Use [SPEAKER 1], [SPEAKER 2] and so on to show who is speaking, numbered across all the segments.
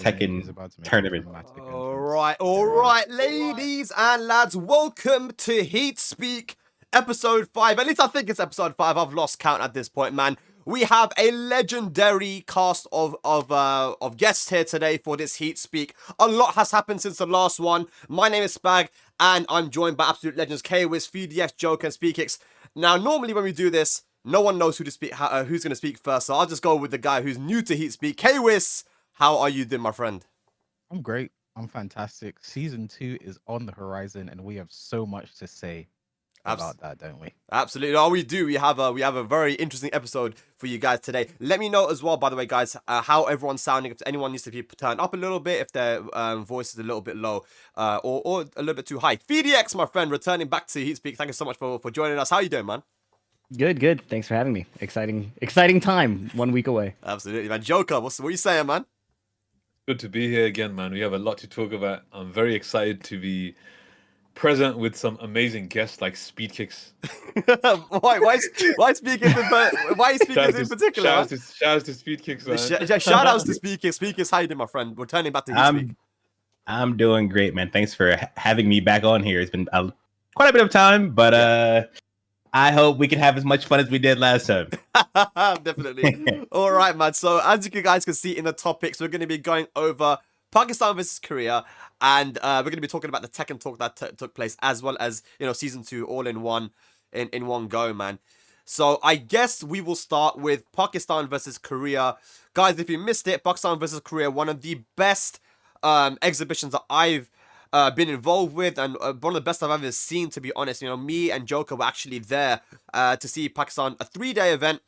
[SPEAKER 1] Tekken
[SPEAKER 2] Is about to make a
[SPEAKER 1] tournament.
[SPEAKER 2] dramatic
[SPEAKER 3] All
[SPEAKER 2] entrance.
[SPEAKER 3] right, ladies and lads, welcome to Heatspeak, episode 5. At least I think it's episode 5. I've lost count at this point, man. We have a legendary cast of guests here today for this Heatspeak. A lot has happened since the last one. My name is Spag, and I'm joined by absolute legends K-Wiz, PhiDX, JoKa, and Speedkicks. Now, normally when we do this, no one knows who's going to speak first, so I'll just go with the guy who's new to Heatspeak. K-Wiz, how are you doing, my friend?
[SPEAKER 2] I'm great. I'm fantastic. Season 2 is on the horizon, and we have so much to say about that, don't we?
[SPEAKER 3] Absolutely. Oh, we do. We have a very interesting episode for you guys today. Let me know as well, by the way, guys, how everyone's sounding. If anyone needs to be turned up a little bit, if their voice is a little bit low, or a little bit too high. PhiDX, my friend, returning back to Heatspeak. Thank you so much for joining us. How are you doing, man?
[SPEAKER 4] Good. Thanks for having me. Exciting time. 1 week away.
[SPEAKER 3] Absolutely, man. JoKa, what are you saying, man?
[SPEAKER 5] Good to be here again, man. We have a lot to talk about. I'm very excited to be present with some amazing guests like Speedkicks.
[SPEAKER 3] why Speedkicks why Speedkicks in particular?
[SPEAKER 5] Shout out to Speedkicks, man.
[SPEAKER 3] Shout outs to Speedkicks. Speedkicks, how you doing, my friend? We're turning back to Heatspeak.
[SPEAKER 1] I'm doing great, man. Thanks for having me back on here. It's been quite a bit of time, but I hope we can have as much fun as we did last time.
[SPEAKER 3] Definitely. All right, man. So as you guys can see in the topics, we're going to be going over Pakistan versus Korea, and we're going to be talking about the Tekken talk that took place, as well as season 2 all in one go, man. So I guess we will start with Pakistan versus Korea, guys. If you missed it, Pakistan versus Korea, one of the best exhibitions that I've been involved with, and one of the best I've ever seen, to be honest. Me and JoKa were actually there to see Pakistan, a 3-day event.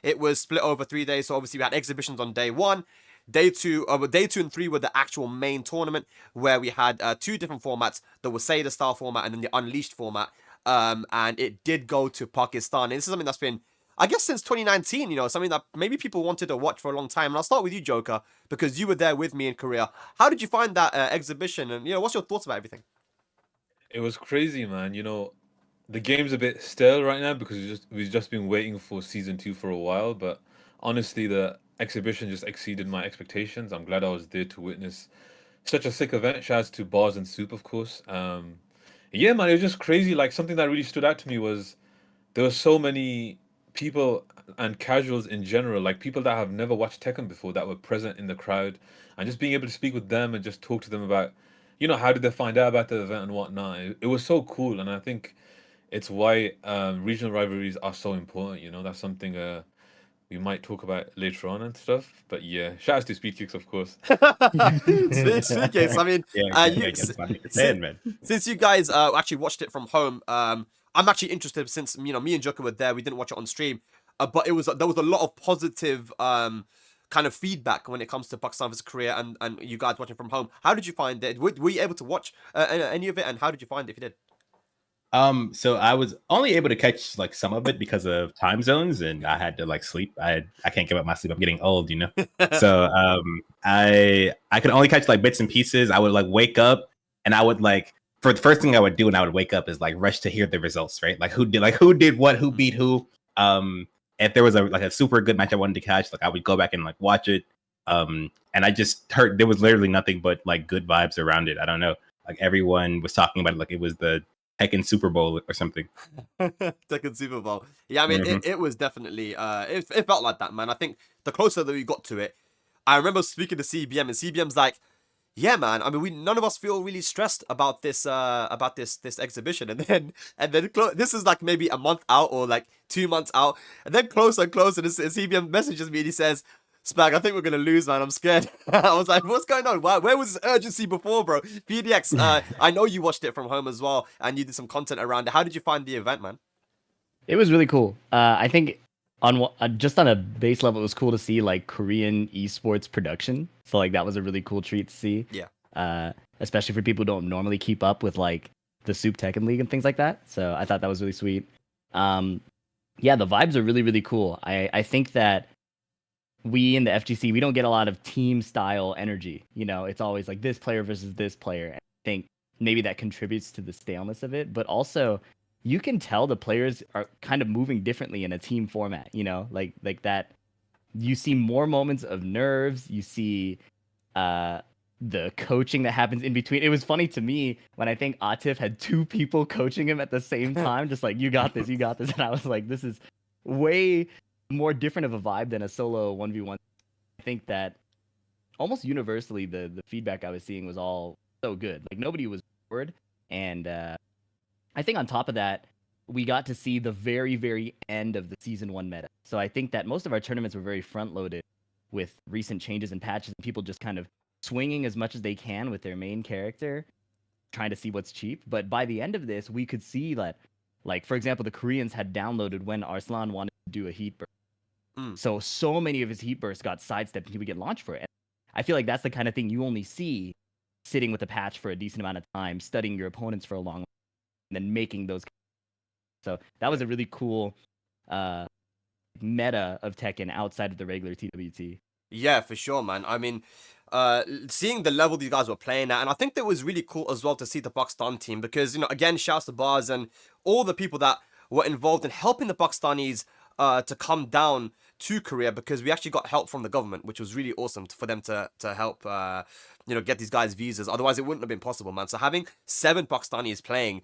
[SPEAKER 3] It was split over 3 days, so obviously we had exhibitions on day 1. Day 2 and 3 were the actual main tournament, where we had 2 different formats: the Waseda style format and then the Unleashed format. And it did go to Pakistan. And this is something that's been, I guess, since 2019, something that maybe people wanted to watch for a long time. And I'll start with you, JoKa, because you were there with me in Korea. How did you find that exhibition? And, what's your thoughts about everything?
[SPEAKER 5] It was crazy, man. The game's a bit stale right now because we've just been waiting for season 2 for a while. But honestly, the exhibition just exceeded my expectations. I'm glad I was there to witness such a sick event. Shouts to Bars and Soup, of course. Yeah, man, it was just crazy. Like, something that really stood out to me was there were so many people and casuals in general, like people that have never watched Tekken before, that were present in the crowd, and just being able to speak with them and just talk to them about, how did they find out about the event and whatnot. It was so cool, and I think it's why regional rivalries are so important. That's something we might talk about later on and stuff. But yeah, shout out to Speedkicks, of course.
[SPEAKER 3] Speedkicks. I mean, since you guys actually watched it from home, I'm actually interested, since me and JoKa were there. We didn't watch it on stream, but there was a lot of positive kind of feedback when it comes to Pakistan versus Korea, and you guys watching from home. How did you find it? Were you able to watch any of it, and how did you find it if you did?
[SPEAKER 1] So I was only able to catch like some of it because of time zones, and I had to sleep. I can't give up my sleep. I'm getting old, So I could only catch bits and pieces. I would wake up, and I would for the first thing I would do when I would wake up is rush to hear the results, right? Who did what, who beat who. If there was a super good match I wanted to catch, I would go back and watch it. And I just heard there was literally nothing but good vibes around it. I don't know. Everyone was talking about it. It was the Tekken Super Bowl or something.
[SPEAKER 3] Tekken Super Bowl. Yeah, I mean, it was definitely, it felt like that, man. I think the closer that we got to it, I remember speaking to CBM, and CBM's like, yeah, man. I mean, none of us feel really stressed about this exhibition, and then this is maybe a month out or 2 months out, and then closer and closer, and CBM messages me and he says, Spag, I think we're gonna lose, man. I'm scared. I was like, what's going on? Where was this urgency before, bro? PhiDX, I know you watched it from home as well, and you did some content around it. How did you find the event, man?
[SPEAKER 4] It was really cool. I think just on a base level, it was cool to see Korean esports production. So that was a really cool treat to see.
[SPEAKER 3] Yeah.
[SPEAKER 4] Especially for people who don't normally keep up with the Soup Tekken League and things like that. So I thought that was really sweet. Yeah, the vibes are really, really cool. I think that we in the FGC, we don't get a lot of team style energy. It's always this player versus this player. And I think maybe that contributes to the staleness of it, but also you can tell the players are kind of moving differently in a team format, like that. You see more moments of nerves. You see the coaching that happens in between. It was funny to me when I think Atif had 2 people coaching him at the same time, just like, you got this, and I was like, this is way more different of a vibe than a solo 1v1. I think that almost universally the feedback I was seeing was all so good. Like, nobody was bored, and I think on top of that, we got to see the very, very end of the season 1 meta. So I think that most of our tournaments were very front loaded with recent changes and patches, and people just kind of swinging as much as they can with their main character, trying to see what's cheap. But by the end of this, we could see that, like, for example, the Koreans had downloaded when Arslan wanted to do a heat burst. So many of his heat bursts got sidestepped and he would get launched for it. And I feel like that's the kind of thing you only see sitting with a patch for a decent amount of time, studying your opponents for a long time, and then making those. So that was a really cool meta of Tekken outside of the regular TWT.
[SPEAKER 3] Yeah, for sure, man. I mean, seeing the level these guys were playing at, and I think that was really cool as well to see the Pakistan team because, you know, again, shouts to Bars and all the people that were involved in helping the Pakistanis to come down to Korea, because we actually got help from the government, which was really awesome for them to help, you know, get these guys visas. Otherwise, it wouldn't have been possible, man. So having 7 Pakistanis playing,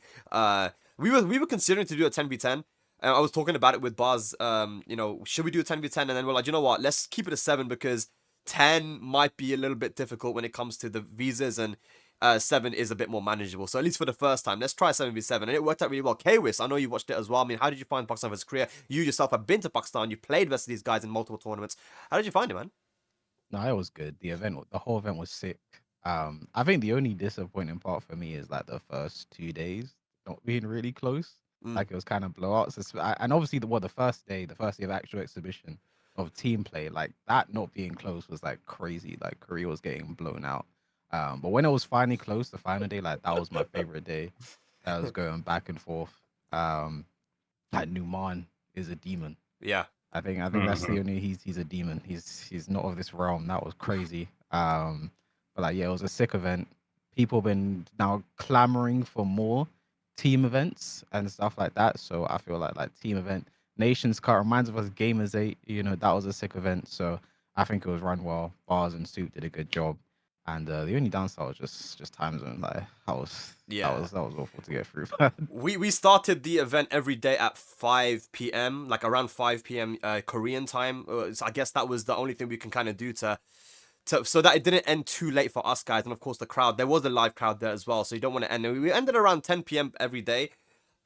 [SPEAKER 3] we were considering to do a 10v10. And I was talking about it with Buzz, you know, should we do a 10v10? And then we're like, you know what, let's keep it a 7 because 10 might be a little bit difficult when it comes to the visas, and 7 is a bit more manageable. So at least for the first time, let's try 7v7. And it worked out really well. Kwis, I know you watched it as well. I mean, how did you find Pakistan versus Korea? You yourself have been to Pakistan. You played versus these guys in multiple tournaments. How did you find it, man?
[SPEAKER 2] No, it was good. The whole event was sick. I think the only disappointing part for me is like the first 2 days not being really close. Like, it was kind of blowouts. And obviously, the first day of actual exhibition of team play, like that not being close was like crazy. Like, Korea was getting blown out. But when it was finally close, the final day, like that was my favorite day. I was going back and forth. Like, Numan is a demon.
[SPEAKER 3] Yeah.
[SPEAKER 2] I think that's the only he's a demon. He's not of this realm. That was crazy. But like, yeah, it was a sick event. People been now clamoring for more team events and stuff like that. So I feel like team event, Nations Cup reminds of us Gamers 8. You know, that was a sick event. So I think it was run well. Bars and Soup did a good job. And the only downside was just time zone. Like, that was awful to get through.
[SPEAKER 3] We started the event every day at 5 p.m., like around 5 p.m. Korean time. So I guess that was the only thing we can kind of do to so that it didn't end too late for us guys. And of course the crowd, there was a live crowd there as well, so you don't want to end. We ended around 10 p.m. every day.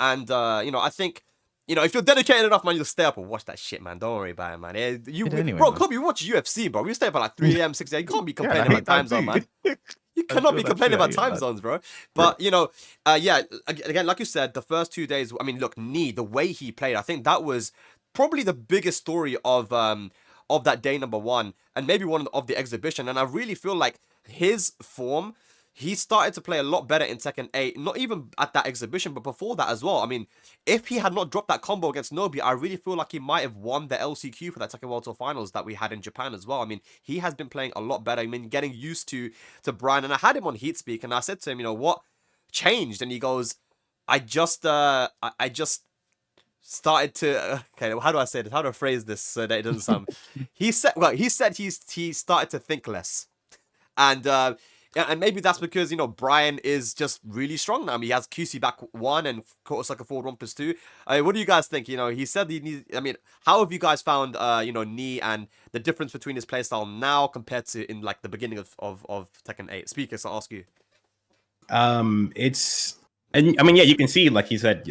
[SPEAKER 3] And you know, I think, you know, if you're dedicated enough, man, you'll stay up and watch that shit, man. Don't worry about it, man. Bro, Kobe, you watch UFC, bro. We stay up at like 3 a.m., 6 a.m. You can't be complaining about time zone, man. You cannot be complaining about time zones, bro. But, you know, yeah, again, like you said, the first 2 days, I mean, look, Knee, the way he played, I think that was probably the biggest story of that day number 1, and maybe one of the exhibition. And I really feel like his form, he started to play a lot better in Tekken 8, not even at that exhibition, but before that as well. I mean, if he had not dropped that combo against Nobi, I really feel like he might have won the LCQ for that Tekken World Tour Finals that we had in Japan as well. I mean, he has been playing a lot better. I mean, getting used to Brian, and I had him on Heatspeak, and I said to him, you know, what changed? And he goes, I just started to okay, how do I say this? How do I phrase this so that it doesn't sound? He said he started to think less, and maybe that's because, you know, Brian is just really strong now. I mean, he has QC back 1 and Kotosaka forward 1+2. What do you guys think? You know, he said he needs. I mean, how have you guys found you know, Knee and the difference between his playstyle now compared to in like the beginning of Tekken 8? Speakers, I'll ask you.
[SPEAKER 1] It's, and I mean, yeah, you can see, like he said,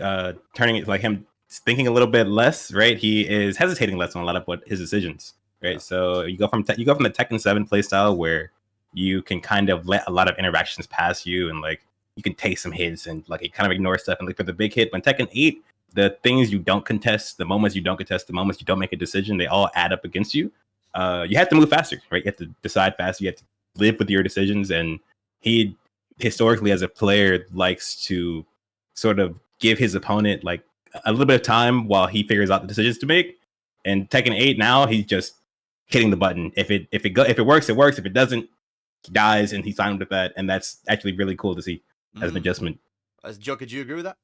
[SPEAKER 1] turning it, like him thinking a little bit less, right? He is hesitating less on a lot of his decisions, right? Yeah. So you go from the Tekken 7 playstyle where you can kind of let a lot of interactions pass you, and like you can take some hits and like it kind of ignore stuff and look for the big hit. When Tekken 8, the things you don't contest, the moments you don't contest, the moments you don't make a decision, they all add up against you. You have to move faster, right? You have to decide faster. You have to live with your decisions. And he historically, as a player, likes to sort of give his opponent like a little bit of time while he figures out the decisions to make. And Tekken 8 now, he's just hitting the button. If it works, it works. If it doesn't, he dies, and he's fine with that. And that's actually really cool to see as an adjustment.
[SPEAKER 3] JoKa, do you agree with that?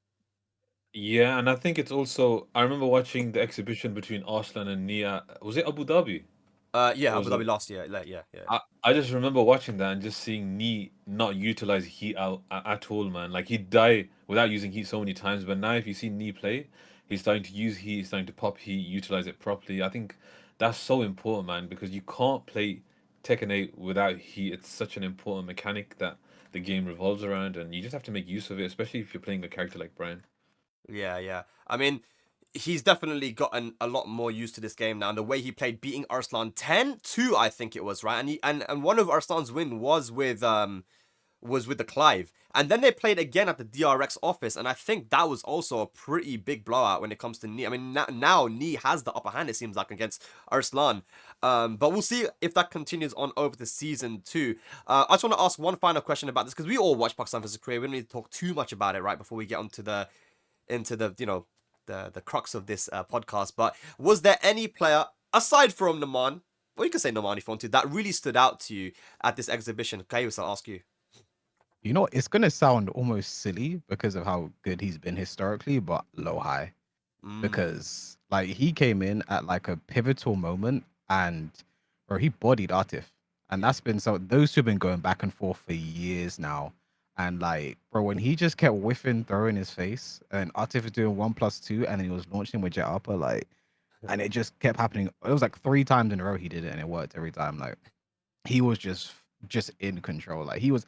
[SPEAKER 5] Yeah, and I think it's also, I remember watching the exhibition between Arslan and Nia. Was it Abu Dhabi?
[SPEAKER 3] Yeah,
[SPEAKER 5] Or
[SPEAKER 3] Abu
[SPEAKER 5] was it?
[SPEAKER 3] Dhabi last year. Yeah.
[SPEAKER 5] I just remember watching that and just seeing Knee not utilize Heat at all, man. Like he'd die without using Heat so many times, but now if you see Knee play, he's starting to use Heat, he's starting to pop Heat, utilize it properly. I think that's so important, man, because you can't play Tekken 8 without Heat. It's such an important mechanic that the game revolves around, and you just have to make use of it, especially if you're playing a character like Brian.
[SPEAKER 3] Yeah. I mean, he's definitely gotten a lot more used to this game now. And the way he played, beating Arslan 10-2, I think it was, right? And one of Arslan's win was with the Clive. And then they played again at the DRX office, and I think that was also a pretty big blowout when it comes to Knee. I mean, now Knee has the upper hand, it seems like, against Arslan. But we'll see if that continues on over the season 2. I just want to ask one final question about this, because we all watch Pakistan vs. Korea. We don't need to talk too much about it, right, before we get onto the the crux of this podcast. But was there any player, aside from Naman, or you can say Naman if you want to, that really stood out to you at this exhibition? Kaius, I'll ask you.
[SPEAKER 2] You know, it's gonna sound almost silly because of how good he's been historically, but low high. Because like he came in at like a pivotal moment and bro, he bodied Atif. And that's been so those two have been going back and forth for years now. And like, bro, when he just kept whiffing, throwing his face, and Atif was doing 1+2, and then he was launching with Jet Upper, like, and it just kept happening. It was like 3 times in a row he did it, and it worked every time. Like, he was just in control. Like he was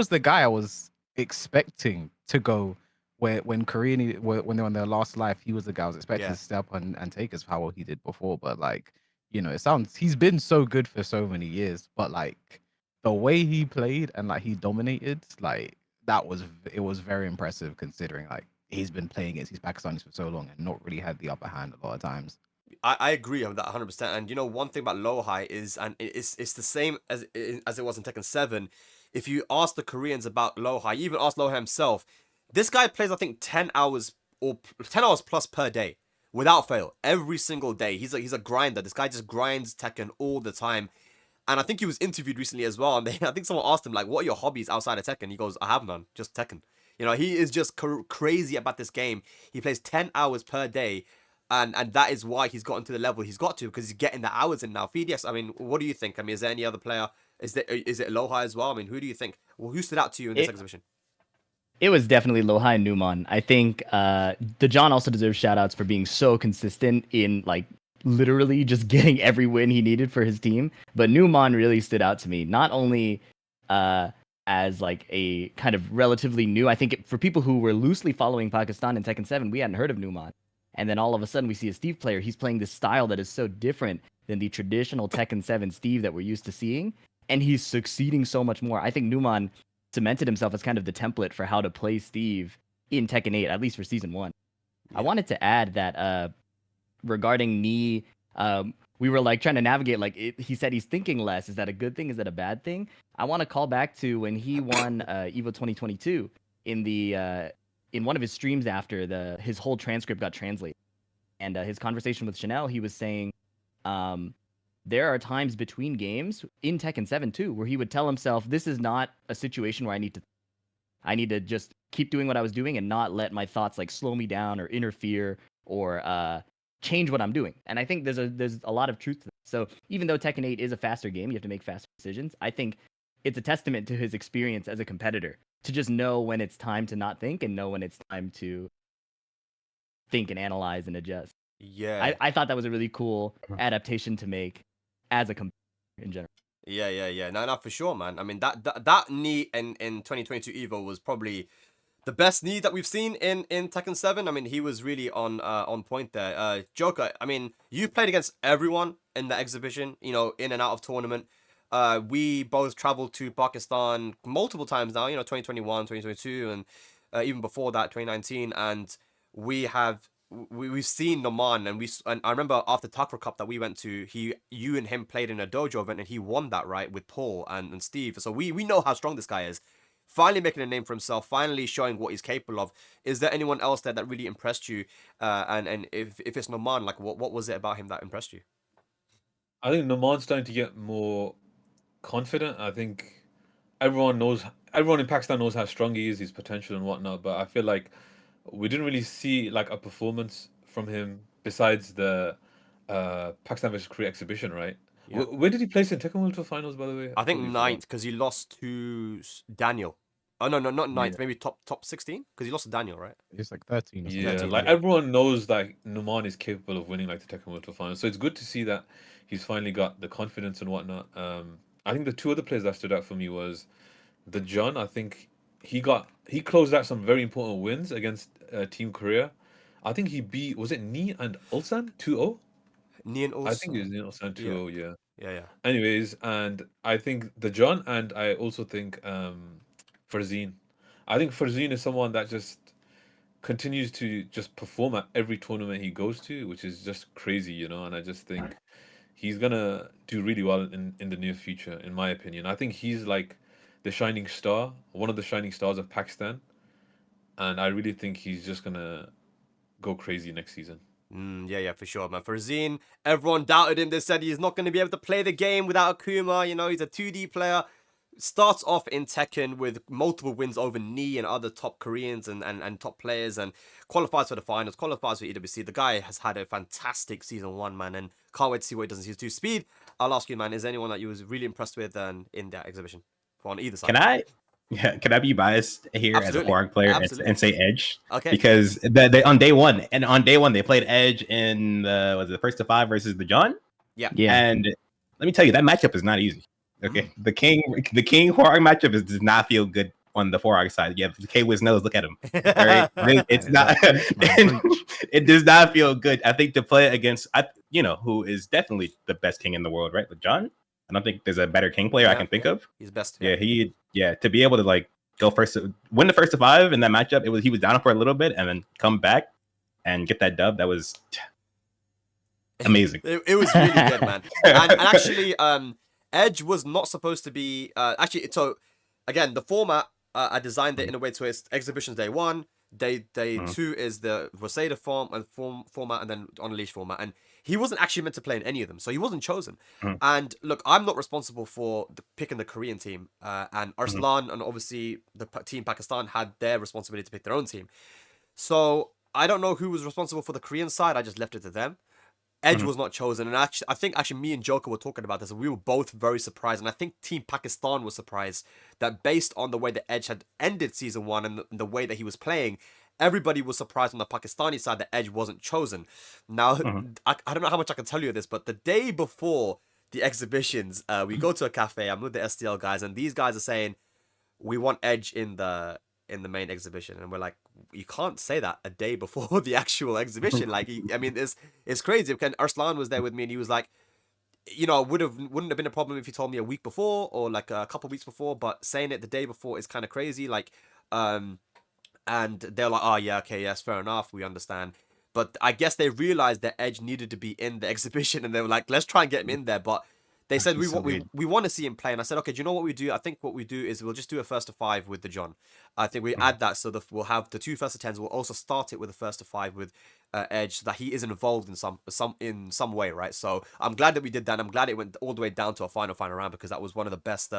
[SPEAKER 2] the guy I was expecting to go where when Korean when they were on their last life, he was the guy I was expecting
[SPEAKER 3] Yeah.
[SPEAKER 2] to step on and take us how well he did before. But like, it sounds he's been so good for so many years, but like the way he played and like he dominated, like it was very impressive considering like he's been playing against these Pakistanis for so long and not really had the upper hand a lot of times.
[SPEAKER 3] I agree on that 100%. And one thing about low high is, and it's the same as it was in Tekken 7. If you ask the Koreans about low high, even ask low high himself, this guy plays, I think, 10 hours or 10 hours plus per day without fail every single day. He's a grinder. This guy just grinds Tekken all the time. And I think he was interviewed recently as well. And I think someone asked him, like, what are your hobbies outside of Tekken? He goes, I have none, just Tekken. He is just crazy about this game. He plays 10 hours per day. And that is why he's gotten to the level he's got to, because he's getting the hours in now. PhiDX, I mean, what do you think? I mean, is there any other player? Is it Aloha as well? I mean, who do you think? Well, who stood out to you in this exhibition?
[SPEAKER 4] It was definitely Lohai and Numan. I think Dejan also deserves shout outs for being so consistent in like literally just getting every win he needed for his team. But Numan really stood out to me, not only as like a kind of relatively new, I think for people who were loosely following Pakistan in Tekken 7, we hadn't heard of Numan. And then all of a sudden we see a Steve player. He's playing this style that is so different than the traditional Tekken 7 Steve that we're used to seeing. And he's succeeding so much more. I think Numan cemented himself as kind of the template for how to play Steve in Tekken 8, at least for Season 1. Yeah. I wanted to add that regarding Knee, we were like trying to navigate, like he said he's thinking less. Is that a good thing? Is that a bad thing? I want to call back to when he won EVO 2022 in one of his streams after his whole transcript got translated. And his conversation with Chanel, he was saying there are times between games in Tekken 7 too, where he would tell himself, this is not a situation where I need to just keep doing what I was doing and not let my thoughts like slow me down or interfere or change what I'm doing. And I think there's a lot of truth to that. So even though Tekken 8 is a faster game, you have to make faster decisions. I think it's a testament to his experience as a competitor to just know when it's time to not think and know when it's time to think and analyze and adjust.
[SPEAKER 3] Yeah.
[SPEAKER 4] I thought that was a really cool adaptation to make as a competitor in general.
[SPEAKER 3] Yeah. No, for sure, man. I mean, that Knee in 2022 EVO was probably the best Knee that we've seen in Tekken 7. I mean, he was really on point there. JoKa, I mean, you played against everyone in the exhibition, in and out of tournament. We both traveled to Pakistan multiple times now, 2021, 2022, and even before that, 2019. And we've seen Noman, and I remember after Takra Cup that we went to, you and him played in a dojo event, and he won that, right, with Paul and Steve. So we know how strong this guy is. Finally making a name for himself, finally showing what he's capable of. Is there anyone else there that really impressed you? And if it's Noman, like what was it about him that impressed you?
[SPEAKER 5] I think Noman's starting to get more confident. I think everyone in Pakistan knows how strong he is, his potential and whatnot. But I feel like we didn't really see like a performance from him besides the Pakistan versus Korea exhibition, right?
[SPEAKER 2] Yeah.
[SPEAKER 5] Where did he place in Tekken World Tour Finals, by the way?
[SPEAKER 3] I think
[SPEAKER 5] totally forgot.
[SPEAKER 3] 9th because he lost to Daniel. Oh no, not 9th.
[SPEAKER 5] Yeah.
[SPEAKER 3] Maybe top 16 because he lost to Daniel, right?
[SPEAKER 2] It's like 13 or something.
[SPEAKER 5] Yeah,
[SPEAKER 3] 13,
[SPEAKER 5] like
[SPEAKER 3] yeah.
[SPEAKER 5] everyone knows that Numan is capable of winning like the Tekken World Tour Finals. So it's good to see that he's finally got the confidence and whatnot. I think the two other players that stood out for me was the John. I think he closed out some very important wins against Team Korea. I think he beat, was it Ni and Ulsan 2-0?
[SPEAKER 3] Nian
[SPEAKER 5] I think it was
[SPEAKER 3] also.
[SPEAKER 5] Ni and Ulsan
[SPEAKER 3] Yeah,
[SPEAKER 5] 2-0, yeah.
[SPEAKER 3] yeah.
[SPEAKER 5] Anyways, and I think the John, and I also think Farzine. I think Farzine is someone that just continues to just perform at every tournament he goes to, which is just crazy, you know. And I just think he's gonna do really well in the near future, in my opinion. I think he's like the shining star, one of the shining stars of Pakistan, and I really think he's just gonna go crazy next season.
[SPEAKER 3] Yeah, for sure, man. For Zine, everyone doubted him. They said he's not going to be able to play the game without Akuma. You know, he's a 2D player. Starts off in Tekken with multiple wins over Ni and other top Koreans and top players, and qualifies for the finals, qualifies for EWC. The guy has had a fantastic season 1, man, and can't wait to see what he does in season 2. Speed, I'll ask you, man, is there anyone that you was really impressed with in that exhibition on either side?
[SPEAKER 1] Can I be biased here as a
[SPEAKER 3] Absolutely.
[SPEAKER 1] Horg player
[SPEAKER 3] Absolutely.
[SPEAKER 1] and say Edge?
[SPEAKER 3] Okay.
[SPEAKER 1] Because they on day one they played Edge in the first to 5 versus the John.
[SPEAKER 3] Yeah.
[SPEAKER 1] And let me tell you, that matchup is not easy. Okay. The King Horg matchup does not feel good on the Horg side. Yeah, K Wiz knows, look at him. Right? It's not it does not feel good. I think to play against who is definitely the best King in the world, right? With John. I don't think there's a better King player I can think of.
[SPEAKER 3] He's best.
[SPEAKER 1] Yeah, to be able to like go first, win the first to 5 in that matchup, he was down for a little bit and then come back and get that dub. That was amazing.
[SPEAKER 3] It was really good, man. And actually, Edge was not supposed to be actually. So again, the format I designed it in a way to it's exhibitions day 1, day 2 is the Rosada format, and then Unleashed format, and he wasn't actually meant to play in any of them, so he wasn't chosen. And look, I'm not responsible for picking the Korean team, and Arslan and obviously the team Pakistan had their responsibility to pick their own team. So I don't know who was responsible for the Korean side. I just left it to them. Edge was not chosen, and actually, I think me and JoKa were talking about this, and we were both very surprised, and I think Team Pakistan was surprised that based on the way that Edge had ended Season 1 and the way that he was playing, everybody was surprised on the Pakistani side that Edge wasn't chosen. Now, I don't know how much I can tell you of this, but the day before the exhibitions, we go to a cafe, I'm with the STL guys, and these guys are saying, we want Edge in the main exhibition, and we're like, you can't say that a day before the actual exhibition. Like, I mean, it's crazy. Because Arslan was there with me, and he was like, wouldn't have been a problem if you told me a week before or like a couple weeks before, but saying it the day before is kind of crazy. Like, and they're like, oh yeah, okay, yes, fair enough, we understand. But I guess they realized that Edge needed to be in the exhibition, and they were like, let's try and get him in there. But they said we want to see him play, and I said, okay, do you know what we do? I think what we do is we'll just do a first to 5 with the John. I think we add that so that we'll have the 2 first to 10s. We'll also start it with a first to 5 with Edge, so that he is involved in some way, right? So I'm glad that we did that. And I'm glad it went all the way down to a final round, because that was one of the best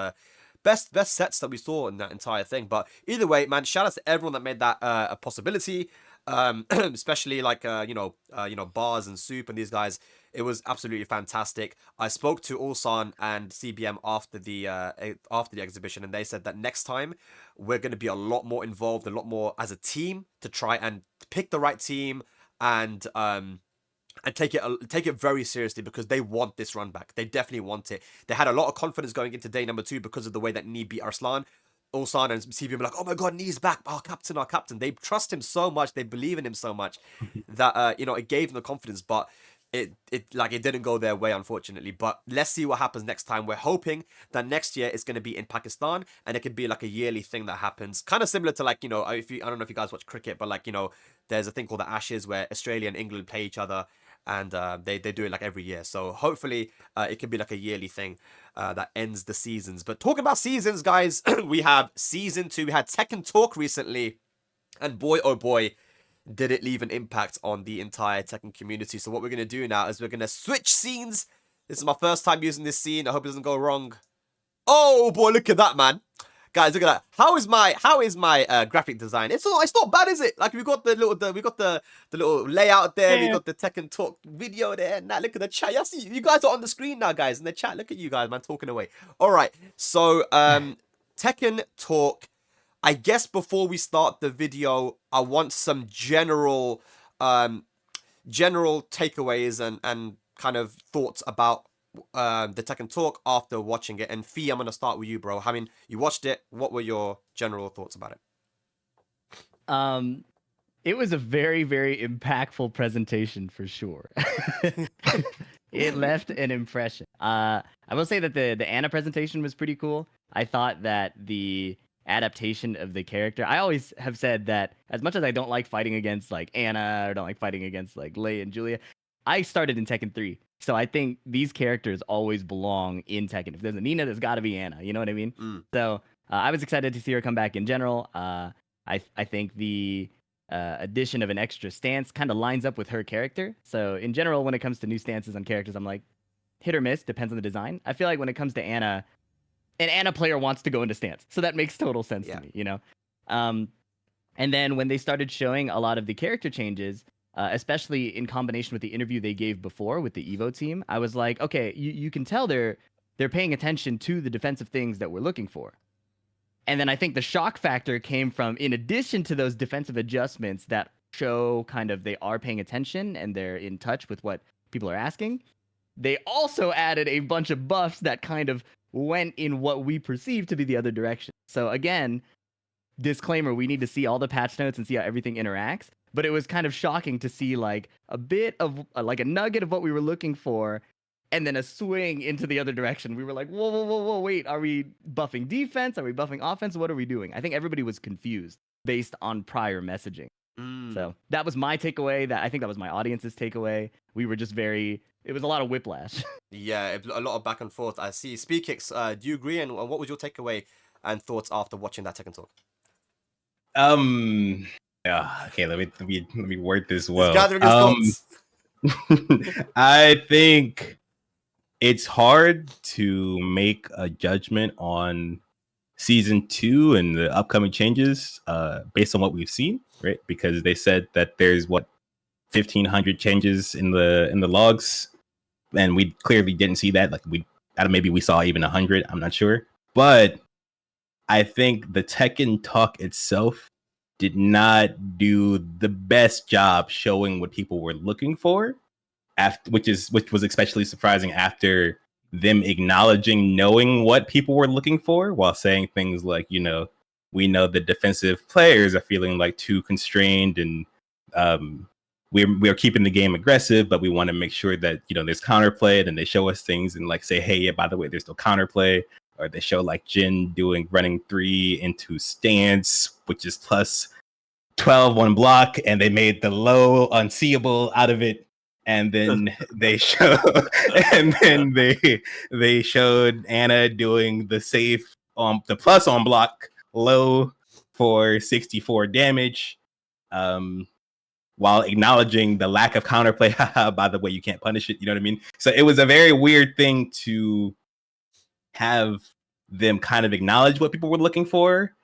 [SPEAKER 3] sets that we saw in that entire thing. But either way, man, shout out to everyone that made that a possibility. Especially like Bars and Soup and these guys. It was absolutely fantastic. I spoke to Ulsan and CBM after the exhibition, and they said that next time we're going to be a lot more involved, a lot more as a team to try and pick the right team and take it very seriously, because they want this run back. They definitely want it. They had a lot of confidence going into day number 2 because of the way that Ni beat Arslan. Ulsan and CBM were like, oh my god, Ni's back, our captain. They trust him so much, they believe in him so much that it gave them the confidence, but it didn't go their way, unfortunately. But let's see what happens next time. We're hoping that next year it's going to be in Pakistan, and it could be like a yearly thing that happens, kind of similar to like, I don't know if you guys watch cricket, but like, there's a thing called the Ashes where Australia and England play each other, and they do it like every year. So hopefully it can be like a yearly thing that ends the seasons. But talking about seasons, guys, we have season 2. We had Tekken Talk recently, and boy oh boy, did it leave an impact on the entire Tekken community. So what we're going to do now is we're going to switch scenes. This is my first time using this scene. I hope it doesn't go wrong. Oh boy, look at that, man. Guys, look at that. How is my graphic design? It's not bad, is it? Like we got the little layout there. We got the Tekken Talk video there. Now look at the chat. You guys are on the screen now, guys. In the chat, look at you guys, man, talking away. All right. So Tekken Talk. I guess before we start the video, I want some general takeaways and kind of thoughts about the Tekken Talk after watching it. And Phi, I'm gonna start with you, bro. I mean, you watched it. What were your general thoughts about it?
[SPEAKER 4] It was a very, very impactful presentation for sure. It left an impression. I will say that the Anna presentation was pretty cool. I thought that the adaptation of the character. I always have said that as much as I don't like fighting against like Anna or don't like fighting against like Lei and Julia, I started in Tekken 3. So I think these characters always belong in Tekken. If there's a Nina, there's got to be Anna. You know what I mean? So I was excited to see her come back in general. I think the addition of an extra stance kind of lines up with her character. So in general, when it comes to new stances on characters, I'm like hit or miss, depends on the design. I feel like when it comes to Anna, an Anna player wants to go into stance. So that makes total sense to me, you know? And then when they started showing a lot of the character changes, especially in combination with the interview they gave before with the Evo team, I was like, okay, you can tell they're paying attention to the defensive things that we're looking for. And then I think the shock factor came from, in addition to those defensive adjustments that show kind of they are paying attention and they're in touch with what people are asking, they also added a bunch of buffs that kind of went in what we perceive to be the other direction. So again, disclaimer, we need to see all the patch notes and see how everything interacts. But it was kind of shocking to see like a bit of like a nugget of what we were looking for, and then a swing into the other direction. We were like, whoa, wait, are we buffing defense? Are we buffing offense? What are we doing? I think everybody was confused based on prior messaging. So that was my takeaway. I think that was my audience's takeaway. We were just it was a lot of whiplash.
[SPEAKER 3] Yeah, a lot of back and forth. I see. Speedkicks, do you agree? And what was your takeaway and thoughts after watching that Tekken Talk?
[SPEAKER 1] Yeah. Okay. Let me word this well.
[SPEAKER 3] He's gathering his thoughts.
[SPEAKER 1] I think it's hard to make a judgment on season 2 and the upcoming changes based on what we've seen, right? Because they said that there's 1,500 changes in the logs, and we clearly didn't see that. Like maybe we saw even 100. I'm not sure, but I think the Tekken Talk itself did not do the best job showing what people were looking for, which was especially surprising after them acknowledging knowing what people were looking for while saying things like, you know, we know the defensive players are feeling like too constrained, and we're keeping the game aggressive, but we want to make sure that, you know, there's counterplay. And they show us things and like say, hey, yeah, by the way, there's no counterplay. Or they show like Jin running 3 into stance, which is plus 12 on block, and they made the low unseeable out of it. And then they showed Anna doing the safe the plus on block low for 64 damage, while acknowledging the lack of counterplay. By the way, you can't punish it. You know what I mean? So it was a very weird thing to have them kind of acknowledge what people were looking for,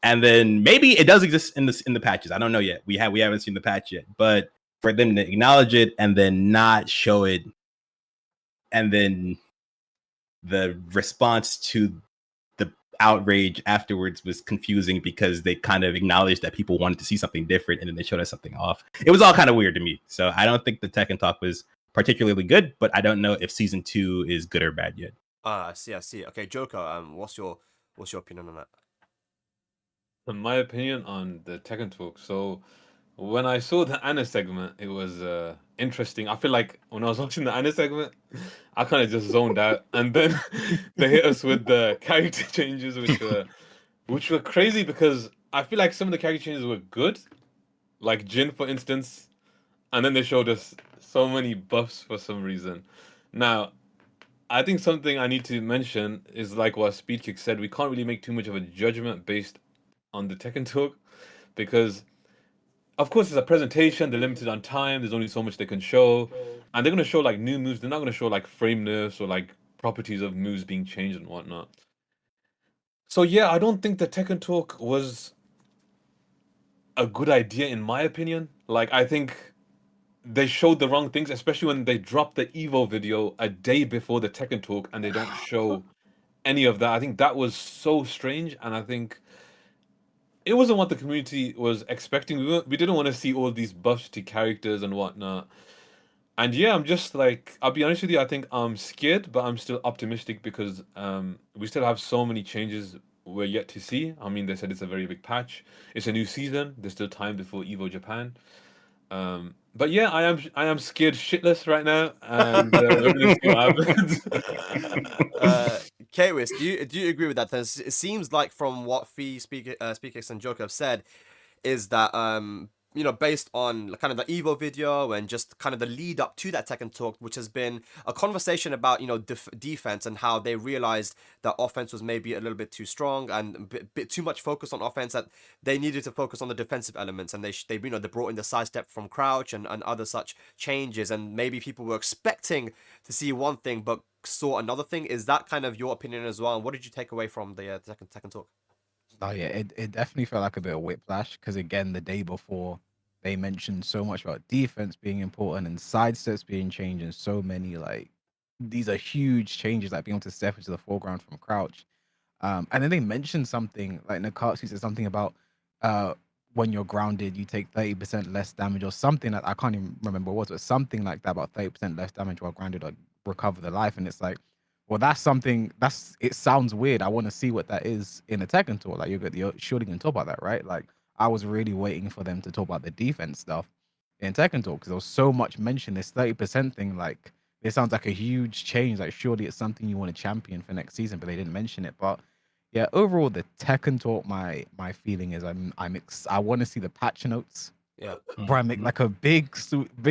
[SPEAKER 1] and then maybe it does exist in the patches. I don't know yet. We haven't seen the patch yet, but for them to acknowledge it and then not show it, and then the response to the outrage afterwards was confusing because they kind of acknowledged that people wanted to see something different, and then they showed us something off. It was all kind of weird to me. So I don't think the Tekken Talk was particularly good, but I don't know if season 2 is good or bad yet.
[SPEAKER 3] I see. Okay, JoKa, what's your opinion on that?
[SPEAKER 5] In my opinion on the Tekken Talk, so when I saw the Anna segment, it was interesting. I feel like when I was watching the Anna segment, I kind of just zoned out, and then they hit us with the character changes, which were crazy, because I feel like some of the character changes were good, like Jin, for instance, and then they showed us so many buffs for some reason. Now, I think something I need to mention is like what Speedkicks said. We can't really make too much of a judgment based on the Tekken Talk, because of course it's a presentation, they're limited on time, there's only so much they can show, and they're going to show like new moves. They're not going to show like frame nerfs or like properties of moves being changed and whatnot. So yeah, I don't think the Tekken Talk was a good idea in my opinion. Like I think they showed the wrong things, especially when they dropped the Evo video a day before the Tekken Talk and they don't show any of that. I think that was so strange, and I think it wasn't what the community was expecting. We didn't want to see all these buffs to characters and whatnot. And yeah, I'm just like, I'll be honest with you, I think I'm scared, but I'm still optimistic because we still have so many changes we're yet to see. I mean, they said it's a very big patch. It's a new season. There's still time before Evo Japan. But yeah, I am scared shitless right now, and we're gonna see what happens.
[SPEAKER 3] Kwis, do you agree with that? It seems like from what Speedkicks and JoKa have said, is that based on kind of the Evo video and just kind of the lead up to that Tekken Talk, which has been a conversation about defense and how they realized that offense was maybe a little bit too strong and a bit too much focus on offense, that they needed to focus on the defensive elements, and they brought in the sidestep from crouch and other such changes, and maybe people were expecting to see one thing but saw another thing. Is that kind of your opinion as well? And what did you take away from the Tekken Talk?
[SPEAKER 2] Oh yeah, it definitely felt like a bit of whiplash because again, the day before they mentioned so much about defense being important and side steps being changed and so many like these are huge changes, like being able to step into the foreground from crouch. And then they mentioned something like Nakatsu said something about uh when you're grounded, you take 30% less damage or something that I can't even remember what it was, but something like that about 30% less damage while grounded or recover the life. And it's like, well, that's something it sounds weird. I want to see what that is in a Tekken tour. Like you're surely gonna talk about that, right? Like I was really waiting for them to talk about the defense stuff in Tekken talk because there was so much mention. This 30% thing, like it sounds like a huge change. Like surely it's something you want to champion for next season, but they didn't mention it. But yeah, overall the Tekken talk, my feeling is I want to see the patch notes
[SPEAKER 3] Yeah.
[SPEAKER 2] where I make like a big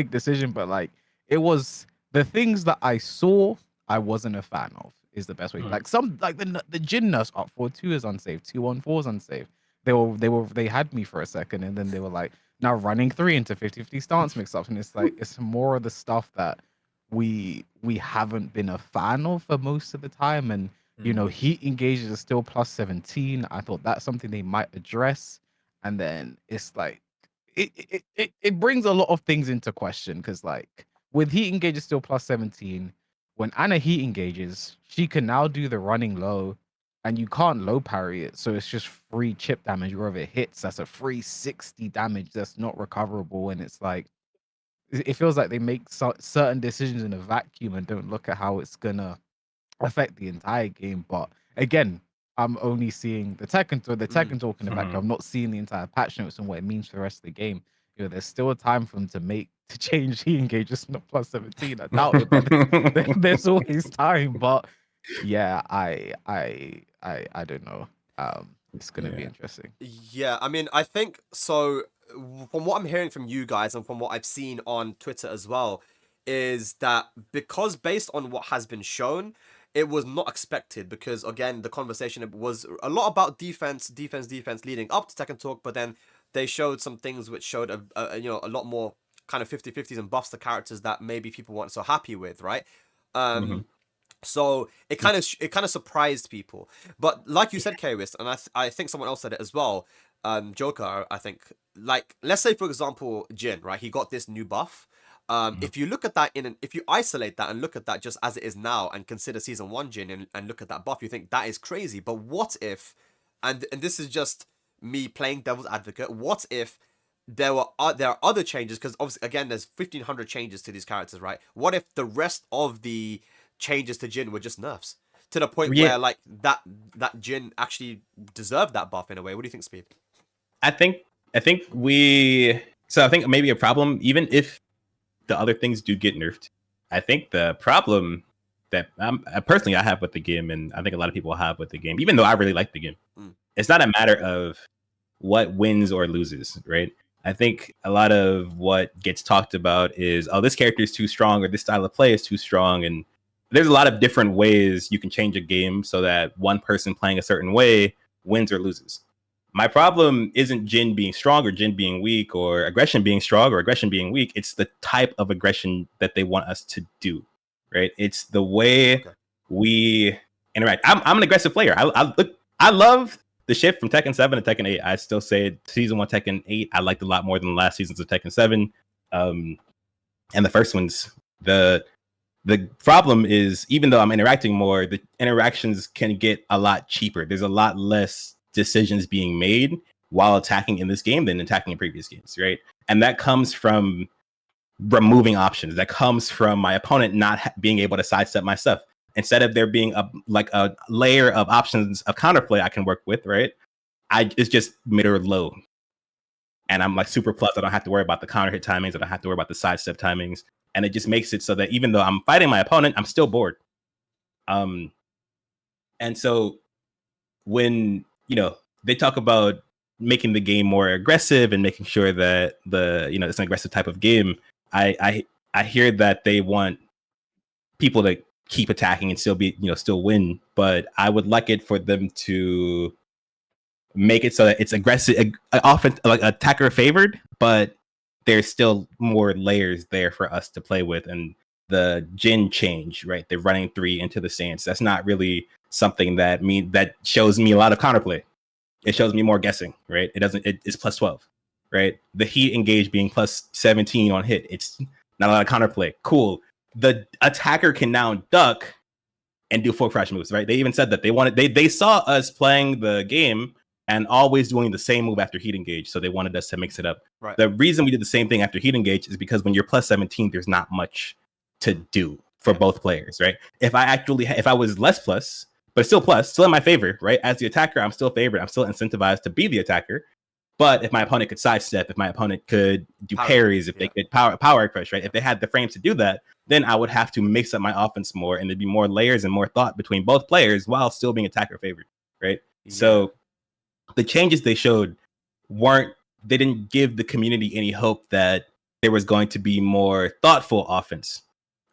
[SPEAKER 2] decision, but like it was the things that I saw I wasn't a fan of is the best way. Like some like the Jin nurse up 4-2 is unsafe, 2-1-4 is unsafe. They had me for a second and then they were like now running 3 into 50-50 stance mix ups, and it's like it's more of the stuff that we haven't been a fan of for most of the time. And heat engages are still plus 17. I thought that's something they might address. And then it's like it brings a lot of things into question because like with heat engages still plus 17, when Anna heat engages, she can now do the running low and you can't low parry it. So it's just free chip damage wherever it hits. That's a free 60 damage that's not recoverable. And it's like, it feels like they make certain decisions in a vacuum and don't look at how it's gonna affect the entire game. But again, I'm only seeing the Tekken talk in the vacuum. I'm not seeing the entire patch notes and what it means for the rest of the game. There's still a time for them to change heat engages not plus 17. I doubt it, but there's always time. But yeah, I don't know. It's gonna be interesting.
[SPEAKER 3] Yeah, I mean, I think so. From what I'm hearing from you guys and from what I've seen on Twitter as well, is that because based on what has been shown, it was not expected. Because again, the conversation was a lot about defense leading up to Tekken Talk, but then they showed some things which showed a lot more kind of 50-50s and buffs to characters that maybe people weren't so happy with, right? So it kind of surprised people. But like you said, Kwis, and I think someone else said it as well. JoKa, I think, like, let's say for example Jin, right? He got this new buff. If you look at that if you isolate that and look at that just as it is now and consider season 1 Jin and look at that buff, you think that is crazy. But what if, and this is just me playing devil's advocate, what if there are other changes? Because obviously again there's 1,500 changes to these characters, right? What if the rest of the changes to Jin were just nerfs to the point where like that Jin actually deserved that buff in a way? What do you think, Speed?
[SPEAKER 1] I think maybe a problem, even if the other things do get nerfed, I think the problem that personally I have with the game, and I think a lot of people have with the game, even though I really like the game, it's not a matter of what wins or loses, right? I think a lot of what gets talked about is, oh, this character is too strong or this style of play is too strong. And there's a lot of different ways you can change a game so that one person playing a certain way wins or loses. My problem isn't Jin being strong or Jin being weak or aggression being strong or aggression being weak. It's the type of aggression that they want us to do, right? It's the way we interact. I'm an aggressive player. I look, I love the shift from Tekken 7 to Tekken 8. I still say season 1 Tekken 8 I liked a lot more than the last seasons of Tekken 7. And the first ones, the problem is, even though I'm interacting more, the interactions can get a lot cheaper. There's a lot less decisions being made while attacking in this game than attacking in previous games, right? And that comes from removing options. That comes from my opponent not being able to sidestep my stuff. Instead of there being a layer of options of counterplay I can work with, right? It's just mid or low. And I'm like super plus. I don't have to worry about the counter hit timings. I don't have to worry about the sidestep timings. And it just makes it so that even though I'm fighting my opponent, I'm still bored. And so when, they talk about making the game more aggressive and making sure that it's an aggressive type of game, I hear that they want people to keep attacking and still win, but I would like it for them to make it so that it's aggressive, often like attacker favored, but there's still more layers there for us to play with. And the Jin change, right? The running 3 into the stance. That's not really something that shows me a lot of counterplay. It shows me more guessing, right? It's plus 12, right? The heat engage being plus 17 on hit. It's not a lot of counterplay. Cool. The attacker can now duck and do full crash moves, right? They even said that they saw us playing the game and always doing the same move after heat engage, so they wanted us to mix it up.
[SPEAKER 3] Right.
[SPEAKER 1] The reason we did the same thing after heat engage is because when you're plus 17, there's not much to do for both players, right? If I was less plus, but still plus, still in my favor, right? As the attacker, I'm still favored. I'm still incentivized to be the attacker. But if my opponent could sidestep, if my opponent could do parries, if they could power crush, right? If they had the frames to do that, then I would have to mix up my offense more, and there'd be more layers and more thought between both players while still being attacker favored, right? Yeah. So the changes they showed they didn't give the community any hope that there was going to be more thoughtful offense,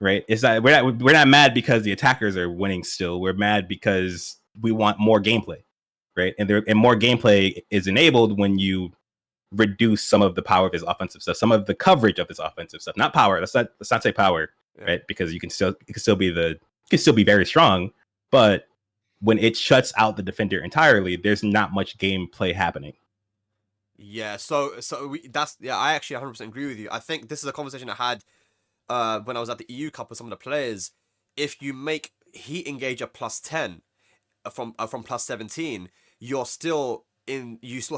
[SPEAKER 1] right? It's not we're not mad because the attackers are winning still. We're mad because we want more gameplay, right? And more gameplay is enabled when you reduce some of the power of his offensive stuff, some of the coverage of his offensive stuff. Not power. Let's not say power, right? Because you can still be very strong, but when it shuts out the defender entirely, there's not much gameplay happening.
[SPEAKER 3] Yeah, I actually 100% agree with you. I think this is a conversation I had when I was at the EU Cup with some of the players. If you make heat engage a plus 10 from plus 17, you still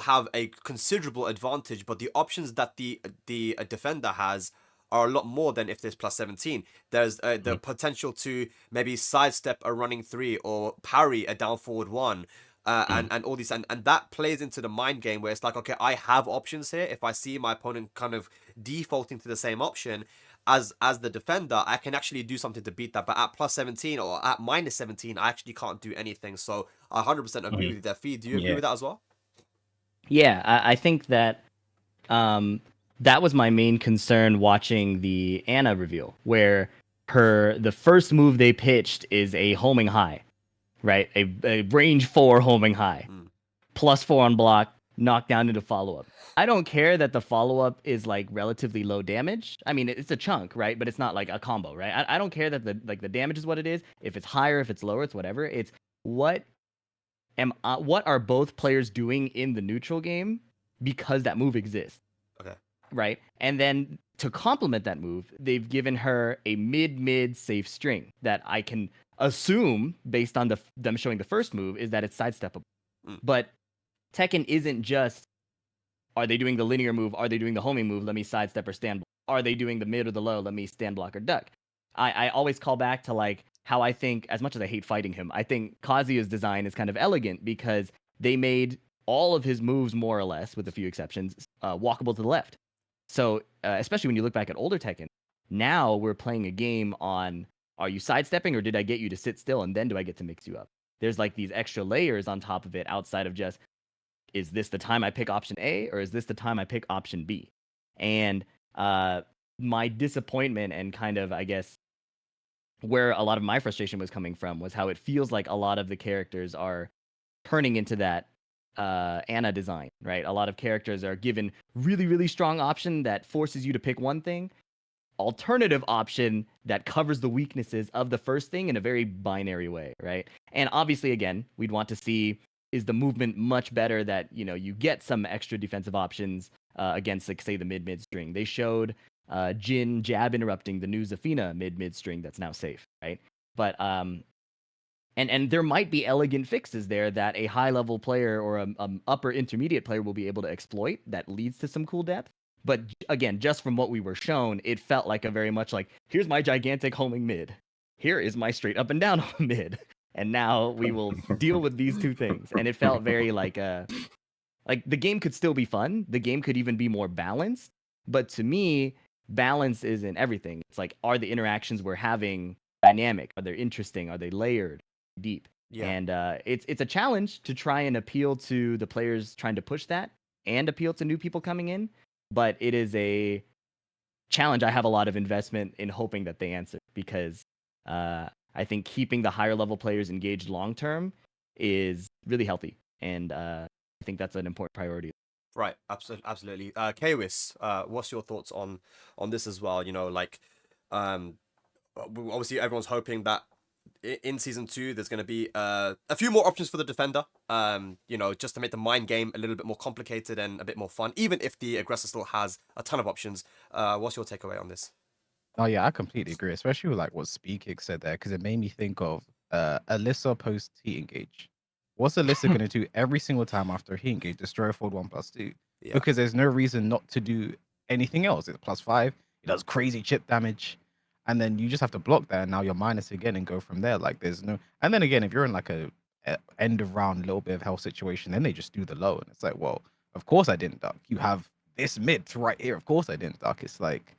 [SPEAKER 3] have a considerable advantage, but the options that the defender has are a lot more than if there's plus 17. There's the potential to maybe sidestep a running 3 or parry a down forward 1. And all these and that plays into the mind game where it's like, okay, I have options here. If I see my opponent kind of defaulting to the same option as the defender, I can actually do something to beat that. But at plus 17 or at minus 17, I actually can't do anything. So I 100% agree with you there. Phi, do you agree with that as well?
[SPEAKER 4] Yeah, I think that that was my main concern watching the Ana reveal, where the first move they pitched is a homing high, right? A range 4 homing high, plus 4 on block, knockdown into follow-up. I don't care that the follow-up is like relatively low damage. I mean, it's a chunk, right? But it's not like a combo, right? I don't care that the damage is what it is. If it's higher, if it's lower, it's whatever. It's what are both players doing in the neutral game because that move exists.
[SPEAKER 3] Okay.
[SPEAKER 4] Right? And then to complement that move, they've given her a mid safe string that I can assume, based on them showing the first move, is that it's sidesteppable. But Tekken isn't just, are they doing the linear move? Are they doing the homing move? Let me sidestep or stand block. Are they doing the mid or the low? Let me stand block or duck. I always call back to like how I think, as much as I hate fighting him, I think Kazuya's design is kind of elegant because they made all of his moves, more or less, with a few exceptions, walkable to the left. So, especially when you look back at older Tekken, now we're playing a game on, are you sidestepping or did I get you to sit still and then do I get to mix you up? There's like these extra layers on top of it outside of just, is this the time I pick option A or is this the time I pick option B? And my disappointment and kind of, I guess, where a lot of my frustration was coming from was how it feels like a lot of the characters are turning into that Ana design, right? A lot of characters are given really, really strong option that forces you to pick one thing, alternative option that covers the weaknesses of the first thing in a very binary way, right? And obviously, again, we'd want to see is the movement much better that, you get some extra defensive options against, like, say, the mid string. They showed Jin jab interrupting the new Zafina mid string that's now safe, right? But and there might be elegant fixes there that a high level player or a upper intermediate player will be able to exploit that leads to some cool depth. But again, just from what we were shown, it felt like a very much like, here's my gigantic homing mid, here is my straight up and down mid, and now we will deal with these two things. And it felt very like the game could still be fun, the game could even be more balanced, but to me, balance isn't everything. It's like, are the interactions we're having dynamic? Are they interesting? Are they layered, deep?
[SPEAKER 3] Yeah.
[SPEAKER 4] And it's a challenge to try and appeal to the players trying to push that and appeal to new people coming in. But it is a challenge I have a lot of investment in hoping that they answer, because I think keeping the higher level players engaged long term is really healthy, and I think that's an important priority.
[SPEAKER 3] Right, absolutely. Kawis, what's your thoughts on this as well? Obviously everyone's hoping that in season 2 there's going to be a few more options for the defender, just to make the mind game a little bit more complicated and a bit more fun, even if the aggressor still has a ton of options. What's your takeaway on this?
[SPEAKER 2] Oh yeah, I completely agree, especially with like what Speedkicks said there, because it made me think of Alyssa post heat engage. What's Alyssa gonna do every single time after heat engage? Destroy a forward 1+2.
[SPEAKER 3] Yeah.
[SPEAKER 2] Because there's no reason not to do anything else. It's +5, it does crazy chip damage, and then you just have to block that, and now you're minus again and go from there. Like there's no, and then again, if you're in like a end of round little bit of health situation, then they just do the low, and it's like, well, of course I didn't duck. You have this mid right here. Of course I didn't duck. It's like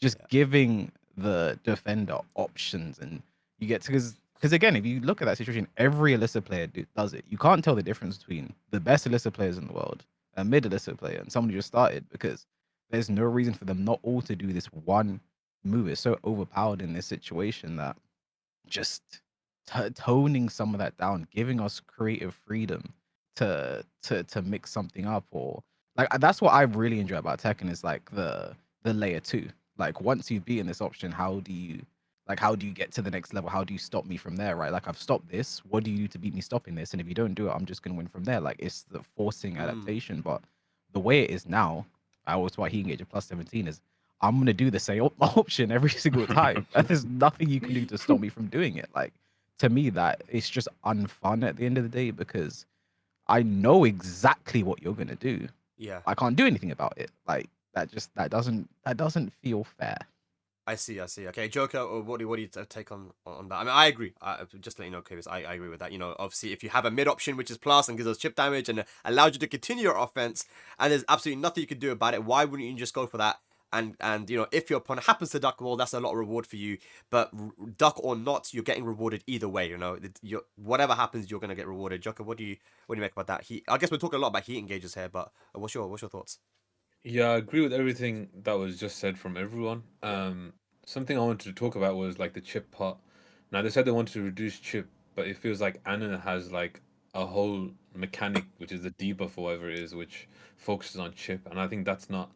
[SPEAKER 2] just giving the defender options, and you get to, because again, if you look at that situation, every Alyssa player does it. You can't tell the difference between the best Alyssa players in the world, a mid Alyssa player, and someone who just started, because there's no reason for them not all to do this one move. It's so overpowered in this situation that just toning some of that down, giving us creative freedom to mix something up, or like that's what I really enjoy about Tekken, is like the layer 2. Like once you've beaten this option, how do you get to the next level? How do you stop me from there, right? Like I've stopped this. What do you do to beat me stopping this? And if you don't do it, I'm just gonna win from there. Like it's the forcing adaptation. But the way it is now, I always why he engage at +17 is I'm gonna do the same option every single time. And there's nothing you can do to stop me from doing it. Like to me, that it's just unfun at the end of the day, because I know exactly what you're gonna do.
[SPEAKER 3] Yeah.
[SPEAKER 2] I can't do anything about it. Like that doesn't feel fair.
[SPEAKER 3] I see. Okay, JoKa, what do you take on that? I mean, I agree. Just to let you know, Kawis, I agree with that. Obviously, if you have a mid option which is plus and gives us chip damage and allows you to continue your offense, and there's absolutely nothing you can do about it, why wouldn't you just go for that? And if your opponent happens to duck, well, that's a lot of reward for you. But duck or not, you're getting rewarded either way. Whatever happens, you're gonna get rewarded. JoKa, what do you make about that? I guess we're talking a lot about heat engages here, but what's your thoughts?
[SPEAKER 5] Yeah, I agree with everything that was just said from everyone. Something I wanted to talk about was like the chip part. Now they said they wanted to reduce chip, but it feels like Anna has like a whole mechanic, which is the debuff or whatever it is, which focuses on chip, and I think that's not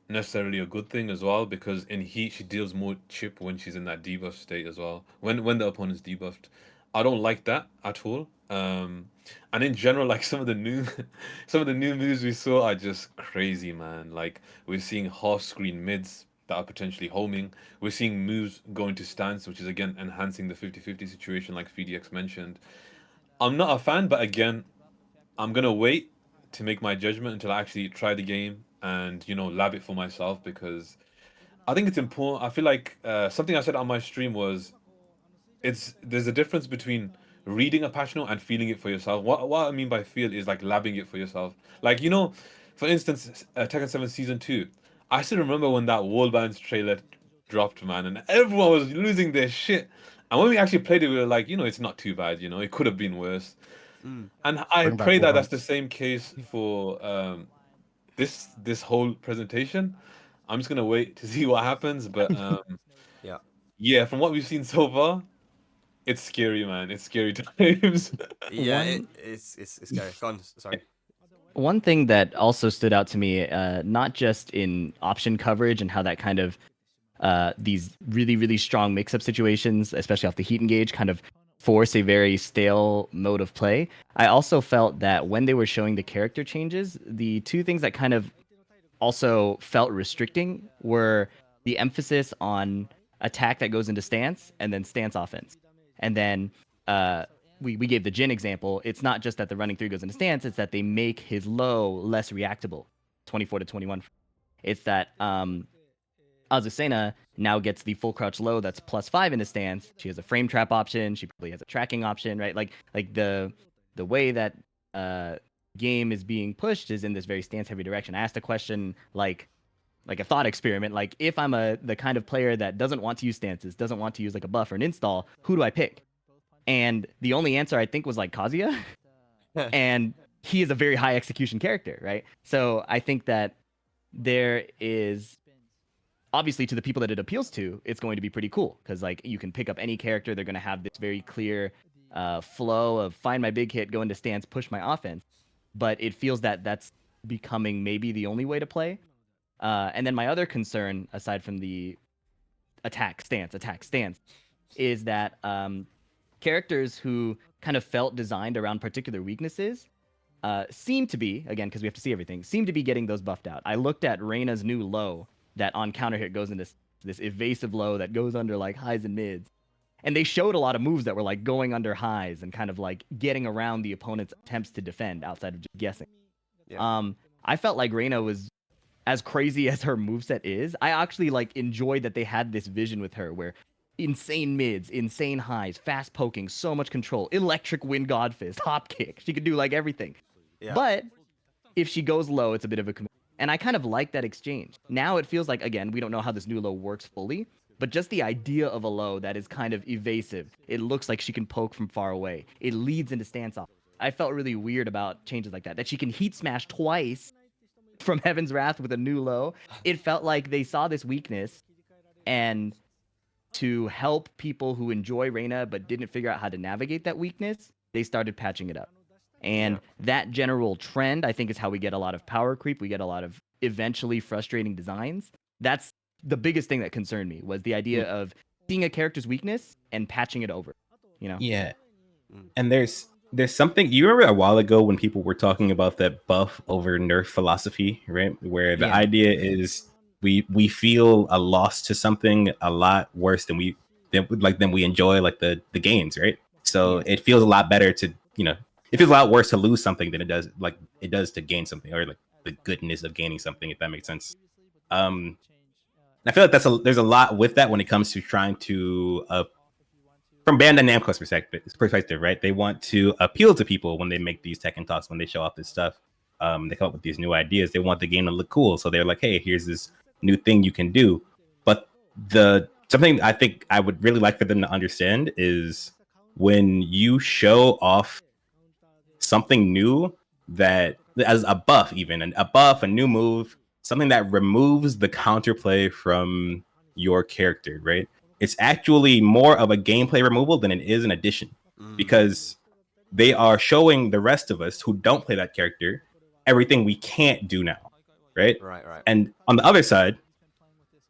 [SPEAKER 5] necessarily a good thing as well, because in heat she deals more chip when she's in that debuff state as well. When the opponent's debuffed, I don't like that at all. And in general, like some of the new some of the new moves we saw are just crazy, man. Like we're seeing half screen mids that are potentially homing. We're seeing moves go into stance, which is again enhancing the 50-50 situation, like PhiDX mentioned. I'm not a fan, but again, I'm gonna wait to make my judgment until I actually try the game and lab it for myself, because I think it's important. I feel like something I said on my stream was there's a difference between reading a patch note and feeling it for yourself. What I mean by feel is like labbing it for yourself. Like for instance, Tekken 7 Season 2. I still remember when that Wallbands trailer dropped, man, and everyone was losing their shit. And when we actually played it, we were like, it's not too bad. It could have been worse. And I
[SPEAKER 2] Bring back
[SPEAKER 5] pray that that's
[SPEAKER 2] Wallbands.
[SPEAKER 5] the same case for this whole presentation. I'm just gonna wait to see what happens, but
[SPEAKER 3] Yeah.
[SPEAKER 5] yeah, from what we've seen so far, it's scary, man. It's scary times.
[SPEAKER 3] Yeah,
[SPEAKER 4] One-
[SPEAKER 3] it's scary. Go on, sorry.
[SPEAKER 4] One thing that also stood out to me, not just in option coverage and how that kind of these really, really strong mix-up situations, especially off the heat engage, kind of force a very stale mode of play. I also felt that when they were showing the character changes, the two things that kind of also felt restricting were the emphasis on attack that goes into stance and then stance offense. And then we gave the Jin example. It's not just that the running through goes into stance, it's that they make his low less reactable, 24 to 21. It's that Azucena now gets the full crouch low that's +5 in the stance. She has a frame trap option. She probably has a tracking option, right? Like the way that game is being pushed is in this very stance heavy direction. I asked a question like a thought experiment, like if I'm the kind of player that doesn't want to use stances, doesn't want to use like a buff or an install, who do I pick? And the only answer I think was like Kazuya. And he is a very high execution character, right? So I think that there is obviously, to the people that it appeals to, it's going to be pretty cool because like you can pick up any character. They're going to have this very clear flow of find my big hit, go into stance, push my offense. But it feels that that's becoming maybe the only way to play. And then my other concern, aside from the attack stance, is that characters who kind of felt designed around particular weaknesses seem to be, again, because we have to see everything, seem to be getting those buffed out. I looked at Reyna's new low that on counter hit goes into this evasive low that goes under like highs and mids. And they showed a lot of moves that were like going under highs and kind of like getting around the opponent's attempts to defend outside of just guessing. Yeah. I felt like Reyna was, as crazy as her moveset is, I actually like enjoyed that they had this vision with her where insane mids, insane highs, fast poking, so much control, electric wind god fist, hop kick. She could do like everything. Yeah. But if she goes low, it's a bit of a commitment. And I kind of like that exchange. Now it feels like, again, we don't know how this new low works fully, but just the idea of a low that is kind of evasive. It looks like she can poke from far away. It leads into stance off. I felt really weird about changes like that she can heat smash twice from Heaven's Wrath with a new low. It felt like they saw this weakness, and to help people who enjoy Reyna but didn't figure out how to navigate that weakness, they started patching it up. And that general trend, I think, is how we get a lot of power creep. We get a lot of eventually frustrating designs. That's the biggest thing that concerned me, was the idea of seeing a character's weakness and patching it over. You know?
[SPEAKER 1] Yeah. And there's something, you remember a while ago when people were talking about that buff over nerf philosophy, right? Where the idea is we feel a loss to something a lot worse than we enjoy like the gains, right? So it feels a lot better to, it feels a lot worse to lose something than it does to gain something, or like the goodness of gaining something, if that makes sense. I feel like there's a lot with that when it comes to trying to from Bandai Namco's perspective, right? They want to appeal to people when they make these Tekken talks, when they show off this stuff. They come up with these new ideas. They want the game to look cool, so they're like, "Hey, here's this new thing you can do." But something I think I would really like for them to understand is when you show off something new, that as a buff, a new move, something that removes the counterplay from your character, right? It's actually more of a gameplay removal than it is an addition, because they are showing the rest of us who don't play that character everything we can't do now, right?
[SPEAKER 3] Right.
[SPEAKER 1] And on the other side,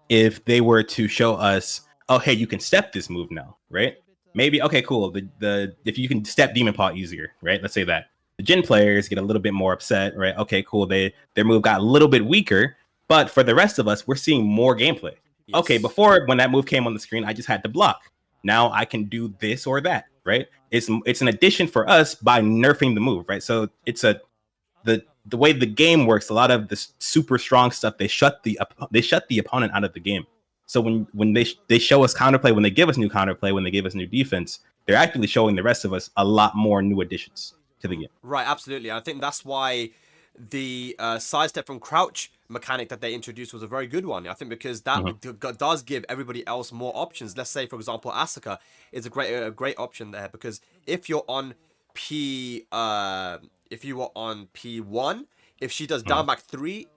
[SPEAKER 1] if they were to show us, oh, hey, you can step this move now, right? Maybe, okay, cool. If you can step Demon Paw easier, right? Let's say that. The Jin players get a little bit more upset, right? Okay, cool. Their move got a little bit weaker, but for the rest of us, we're seeing more gameplay. Yes. Okay, before, when that move came on the screen, I just had to block. Now I can do this or that, right? It's an addition for us by nerfing the move, right? So it's the way the game works. A lot of the super strong stuff, they shut the opponent out of the game. So when they show us counterplay, when they give us new counterplay, when they give us new defense, they're actually showing the rest of us a lot more new additions to the game.
[SPEAKER 3] Right, absolutely. I think that's why the sidestep from crouch mechanic that they introduced was a very good one. I think because that does give everybody else more options. Let's say, for example, Asuka is a great option there, because if you're on P1, if she does down back 3,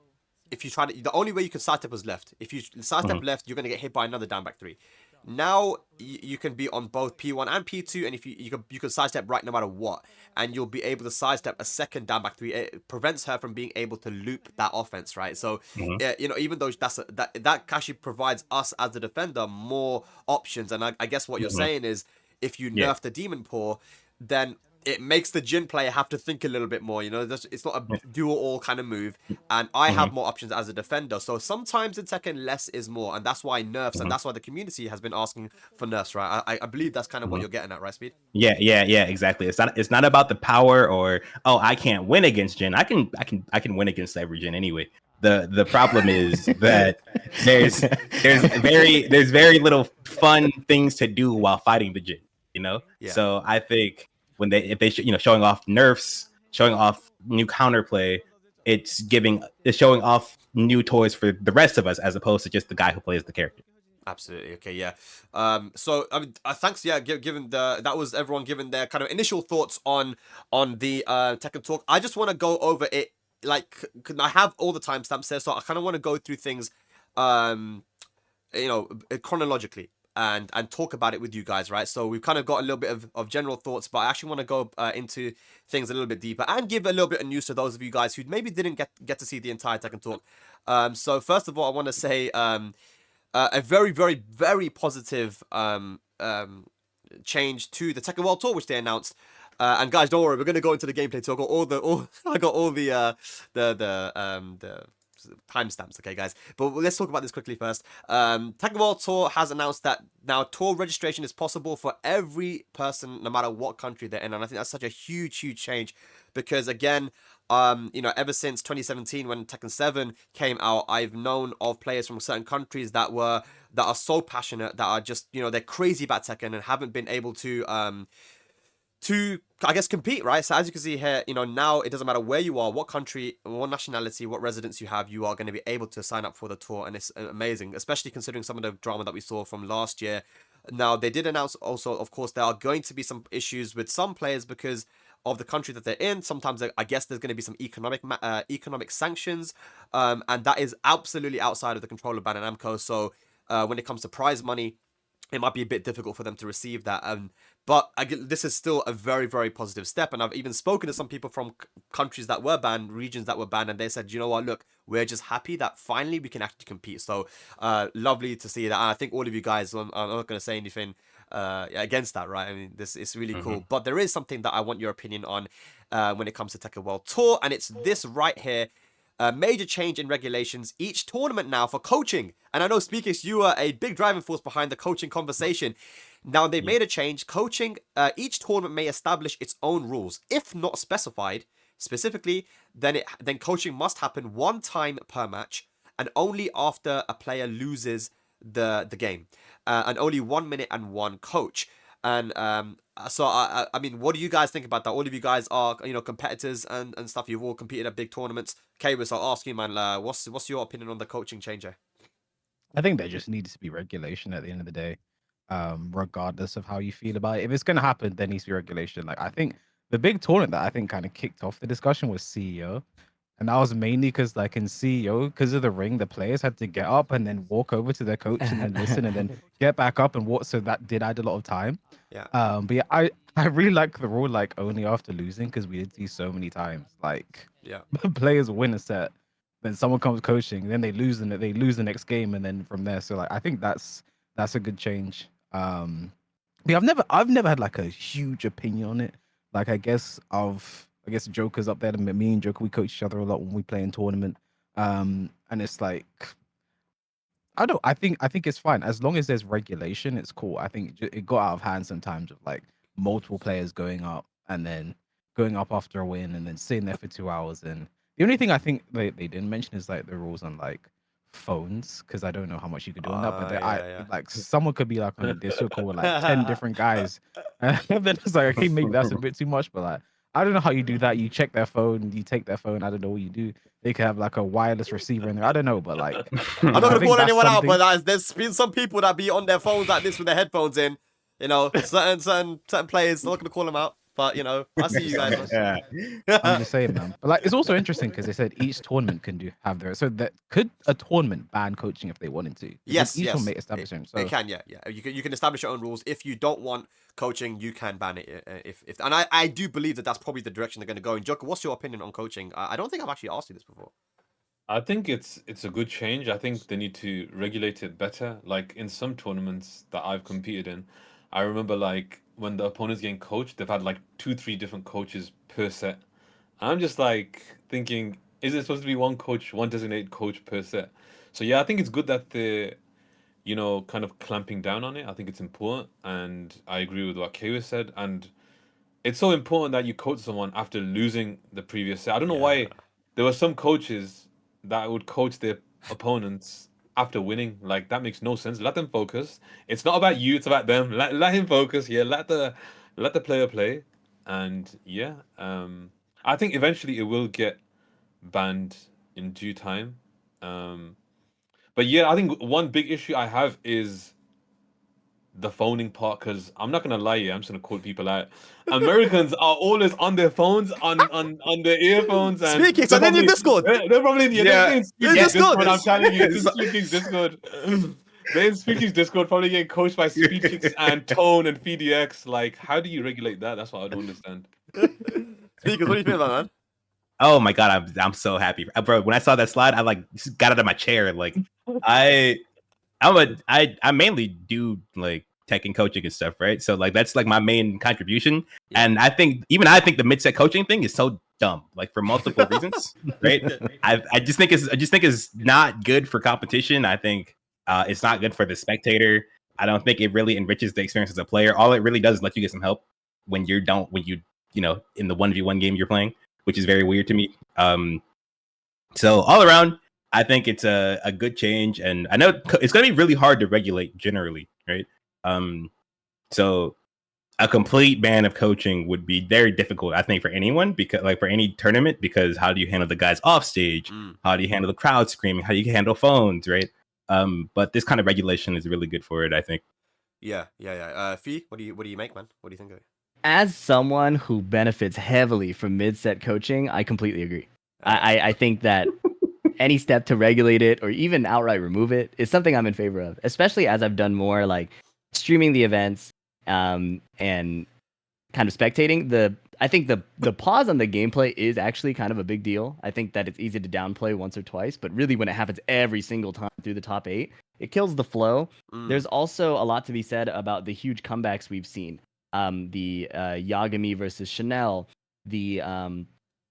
[SPEAKER 3] if you try to, the only way you can sidestep was left. If you sidestep left, you're gonna get hit by another down back 3. Now you can be on both P1 and P2, and if you can sidestep right no matter what, and you'll be able to sidestep a second down back 3. It prevents her from being able to loop that offense, right? So even though that actually provides us as the defender more options, and I guess what you're saying is, if you nerf the demon paw, then it makes the Jin player have to think a little bit more. You know, it's not a do all kind of move, and I have more options as a defender. So sometimes in Tekken, less is more, and that's why nerfs, and that's why the community has been asking for nerfs, right? I believe that's kind of what you're getting at, right, Speed?
[SPEAKER 1] Yeah, exactly. It's not about the power or I can't win against Jin. I can win against every Jin anyway. The problem is that there's very little fun things to do while fighting the Jin, you know?
[SPEAKER 3] Yeah.
[SPEAKER 1] So I think if they showing off nerfs, showing off new counterplay, it's showing off new toys for the rest of us as opposed to just the guy who plays the character.
[SPEAKER 3] Absolutely. Okay. Yeah. So I mean, thanks. Yeah. Given that was everyone giving their kind of initial thoughts on the Tekken talk. I just want to go over it. Like, I have all the timestamps there, so I kind of want to go through things, chronologically and talk about it with you guys, right? So we've kind of got a little bit of general thoughts, but I actually want to go into things a little bit deeper and give a little bit of news to those of you guys who maybe didn't get to see the entire Tekken talk. So first of all, I want to say a very, very, very positive change to the Tekken World Tour, which they announced. And guys, don't worry, we're gonna go into the gameplay too. I got all the timestamps, okay, guys. But let's talk about this quickly first. Tekken World Tour has announced that now tour registration is possible for every person, no matter what country they're in, and I think that's such a huge, huge change because again, ever since 2017 when Tekken 7 came out, I've known of players from certain countries that are so passionate, that are just, they're crazy about Tekken and haven't been able to I guess compete, right? So as you can see here, now it doesn't matter where you are, what country, what nationality, what residence you have, you are going to be able to sign up for the tour, and it's amazing, especially considering some of the drama that we saw from last year. Now, they did announce also, of course, there are going to be some issues with some players because of the country that they're in. Sometimes I guess there's going to be some economic sanctions, and that is absolutely outside of the control of Bandai Namco. So when it comes to prize money, it might be a bit difficult for them to receive that. But this is still a very, very positive step. And I've even spoken to some people from countries that were banned, regions that were banned, and they said, you know what, look, we're just happy that finally we can actually compete. So lovely to see that. And I think all of you guys, I'm not going to say anything against that, right? I mean, this is really cool. But there is something that I want your opinion on when it comes to Tekken World Tour, and it's this right here. A major change in regulations each tournament now for coaching. And I know, Speedkicks, you are a big driving force behind the coaching conversation. Now, they've made a change. Coaching, each tournament may establish its own rules. If not specified specifically, then coaching must happen one time per match and only after a player loses the game. And only 1 minute and one coach. And so I mean, what do you guys think about that? All of you guys are competitors and stuff. You've all competed at big tournaments. Kairos, I'll ask you, man. What's your opinion on the coaching changer?
[SPEAKER 2] I think there just needs to be regulation at the end of the day, regardless of how you feel about it. If it's gonna happen, there needs to be regulation. Like I think the big tournament that I think kind of kicked off the discussion was CEO. And that was mainly because, like, in CEO, because of the ring, the players had to get up and then walk over to their coach and then listen and then get back up and walk. So that did add a lot of time.
[SPEAKER 3] Yeah.
[SPEAKER 2] But yeah, I really like the rule, like, only after losing, because we did see so many times, like, players win a set, then someone comes coaching, then they lose and they lose the next game, and then from there. So like, I think that's a good change. Yeah, I've never had like a huge opinion on it. Like, I guess JoKa's up there. Me and JoKa, we coach each other a lot when we play in tournament. And it's like, I don't. I think it's fine as long as there's regulation. It's cool. I think it got out of hand sometimes of like multiple players going up and then going up after a win and then sitting there for 2 hours. And the only thing I think they didn't mention is like the rules on like phones, because I don't know how much you could do on that. But like someone could be like on a Discord call with like 10 different guys, and then it's like, okay, maybe that's a bit too much. But like, I don't know how you do that. You check their phone, you take their phone. I don't know what you do. They could have like a wireless receiver in there. I don't know, but like,
[SPEAKER 3] I'm not gonna call anyone out, but there's been some people that be on their phones like this with their headphones in. Certain players. I'm not gonna call them out, but I see you guys.
[SPEAKER 2] I'm just saying, man. But like, it's also interesting because they said each tournament can have their. So that could a tournament ban coaching if they wanted to?
[SPEAKER 3] Yes,
[SPEAKER 2] each one may establish them. So
[SPEAKER 3] they can, yeah. You can establish your own rules. If you don't want coaching, you can ban it. And I do believe that that's probably the direction they're going to go in. JoKa, what's your opinion on coaching? I don't think I've actually asked you this before.
[SPEAKER 5] I think it's a good change. I think they need to regulate it better. Like in some tournaments that I've competed in, I remember like when the opponent's getting coached, they've had like 2, 3 different coaches per set. I'm just like thinking, is it supposed to be one coach, one designated coach per set? So yeah, I think it's good that they're, kind of clamping down on it. I think it's important, and I agree with what Kaywa said. And it's so important that you coach someone after losing the previous set. I don't know
[SPEAKER 3] Yeah.
[SPEAKER 5] why there were some coaches that would coach their opponents after winning. Like that makes no sense. Let them focus. It's not about you, it's about them. Let him focus. Yeah, let the player play. And yeah, I think eventually it will get banned in due time. Um but yeah, I think one big issue I have is the phoning part, because I'm not gonna lie, yeah, I'm just gonna call people out. Americans are always on their phones, on their earphones, and
[SPEAKER 3] Speedkicks, are they in your Discord?
[SPEAKER 5] they're probably yeah,
[SPEAKER 1] Yeah.
[SPEAKER 5] they're in
[SPEAKER 3] They're in
[SPEAKER 5] Speedkicks
[SPEAKER 3] Discord.
[SPEAKER 5] Discord. I'm telling you, it's in
[SPEAKER 1] So-
[SPEAKER 5] Speedkicks Discord. They're in Speedkicks Discord, probably getting coached by Speedkicks and Tone and PhiDX. Like, how do you regulate that? That's what I don't understand.
[SPEAKER 3] Speakers, what do you think about that?
[SPEAKER 1] Oh my god, I'm so happy, bro. When I saw that slide, I like just got out of my chair. Like, I I mainly do like tech and coaching and stuff, right? So like that's like my main contribution.
[SPEAKER 3] Yeah.
[SPEAKER 1] And I think the mid set coaching thing is so dumb, like for multiple reasons, right? I just think it's not good for competition. I think it's not good for the spectator. I don't think it really enriches the experience as a player. All it really does is let you get some help when you in the 1v1 game you're playing, which is very weird to me. So all around, I think it's a good change, and I know it's going to be really hard to regulate generally, right? So a complete ban of coaching would be very difficult, I think, for anyone, because like for any tournament, because how do you handle the guys off stage? How do you handle the crowd screaming? How do you handle phones, right? But this kind of regulation is really good for it, I think.
[SPEAKER 3] Yeah. Phi, what do you make, man? What do you think of it?
[SPEAKER 4] As someone who benefits heavily from mid-set coaching, I completely agree. I think that any step to regulate it or even outright remove it is something I'm in favor of, especially as I've done more like streaming the events and kind of spectating. I think the pause on the gameplay is actually kind of a big deal. I think that it's easy to downplay once or twice, but really when it happens every single time through the top 8, it kills the flow. There's also a lot to be said about the huge comebacks we've seen. The Yagami versus Chanel, the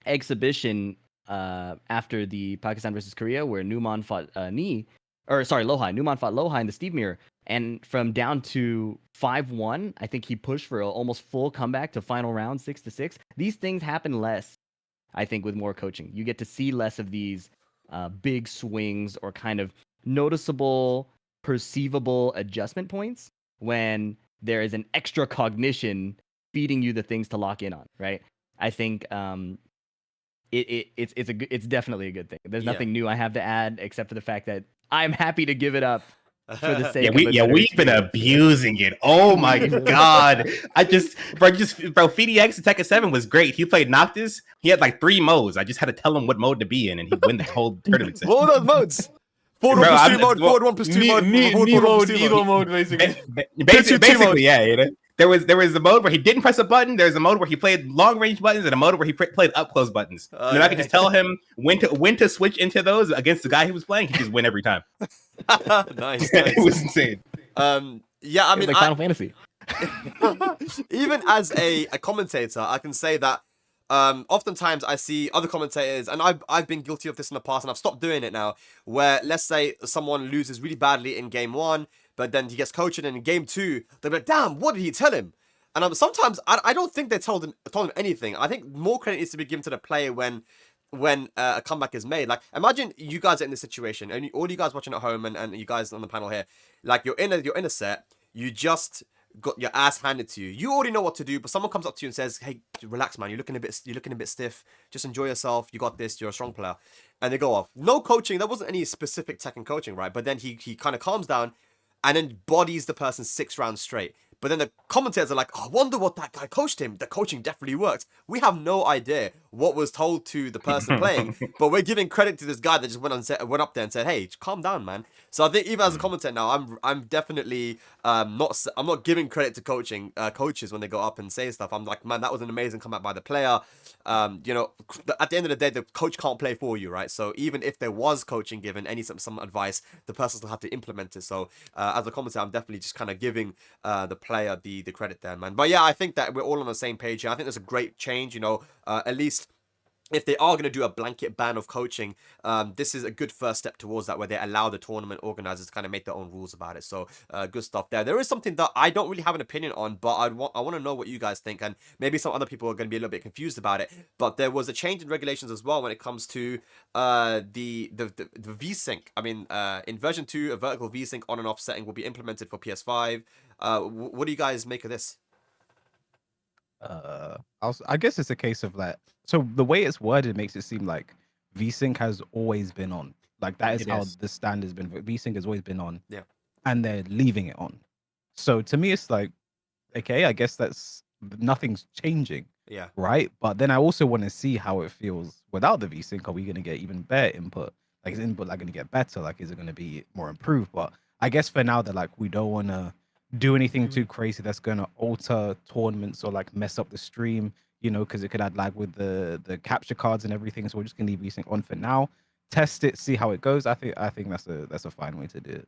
[SPEAKER 4] exhibition after the Pakistan versus Korea, where Numan fought Lohai. Numan fought Lohai in the Steve Mirror, and from down to 5-1, I think he pushed for an almost full comeback to final round 6-6. These things happen less, I think, with more coaching. You get to see less of these big swings or kind of noticeable, perceivable adjustment points when there is an extra cognition feeding you the things to lock in on, right? I think it's definitely a good thing. There's nothing new I have to add except for the fact that I'm happy to give it up for the sake of a better
[SPEAKER 1] we've been
[SPEAKER 4] experience.
[SPEAKER 1] abusing it. Oh my god. Bro, PhiDX in Tekken 7 was great. He played Noctis. He had like 3 modes. I just had to tell him what mode to be in, and he'd win the whole tournament.
[SPEAKER 3] What were those modes? Forward
[SPEAKER 1] Bro,
[SPEAKER 3] 1+2 mode, forward 1+2 mode, forward 1+2
[SPEAKER 5] Evo mode, basically.
[SPEAKER 1] Basically, yeah. You know? There was a mode where he didn't press a button. There's a mode where he played long range buttons, and a mode where he played up close buttons. And then I could just tell him when to switch into those against the guy he was playing. He just win every time.
[SPEAKER 3] Nice.
[SPEAKER 1] It was insane.
[SPEAKER 3] Yeah, I mean,
[SPEAKER 4] like Final Fantasy.
[SPEAKER 3] even as a commentator, I can say that oftentimes I see other commentators, and I've been guilty of this in the past, and I've stopped doing it now, where let's say someone loses really badly in game 1, but then he gets coached, and in game 2, they're like, damn, what did he tell him? And sometimes I don't think they told him anything. I think more credit needs to be given to the player when a comeback is made. Like, imagine you guys are in this situation, and all you guys watching at home, and you guys on the panel here, like you're in a set, you just got your ass handed to you. You already know what to do, but someone comes up to you and says, "Hey, relax, man. You're looking a bit stiff. Just enjoy yourself. You got this. You're a strong player." And they go off. No coaching. There wasn't any specific Tekken coaching, right? But then he kind of calms down, and then bodies the person 6 rounds straight. But then the commentators are like, oh, I wonder what that guy coached him. The coaching definitely worked. We have no idea what was told to the person playing, but we're giving credit to this guy that just went up there and said, hey, calm down, man. So I think even as a commentator now, I'm definitely I'm not giving credit to coaches when they go up and say stuff. I'm like, man, that was an amazing comeback by the player. At the end of the day, the coach can't play for you, right? So even if there was coaching given, some advice, the person still have to implement it. So as a commentator, I'm definitely just kind of giving the player the credit there, man. But yeah, I think that we're all on the same page here. I think there's a great change, you know, at least if they are going to do a blanket ban of coaching, this is a good first step towards that, where they allow the tournament organizers to kind of make their own rules about it. So good stuff there. There is something that I don't really have an opinion on, but I want to know what you guys think, and maybe some other people are going to be a little bit confused about it. But there was a change in regulations as well when it comes to the VSync. I mean, in version 2, a vertical VSync on and off setting will be implemented for PS5. What do you guys make of this?
[SPEAKER 2] I guess it's a case of like, so the way it's worded makes it seem like VSync has always been on. Like that is
[SPEAKER 1] It
[SPEAKER 2] how
[SPEAKER 1] is.
[SPEAKER 2] the standard's been. VSync has always been on.
[SPEAKER 3] Yeah.
[SPEAKER 2] And they're leaving it on. So to me, it's like, okay, I guess that's nothing's changing,
[SPEAKER 3] Yeah.
[SPEAKER 2] right? But then I also want to see how it feels without the VSync. Are we going to get even better input? Like, is input like going to get better? Like, is it going to be more improved? But I guess for now, they're like, we don't want to do anything too crazy that's going to alter tournaments or like mess up the stream, you know, because it could add lag with the capture cards and everything. So we're just gonna leave VSync on for now, test it, see how it goes. I think that's a fine way to do it.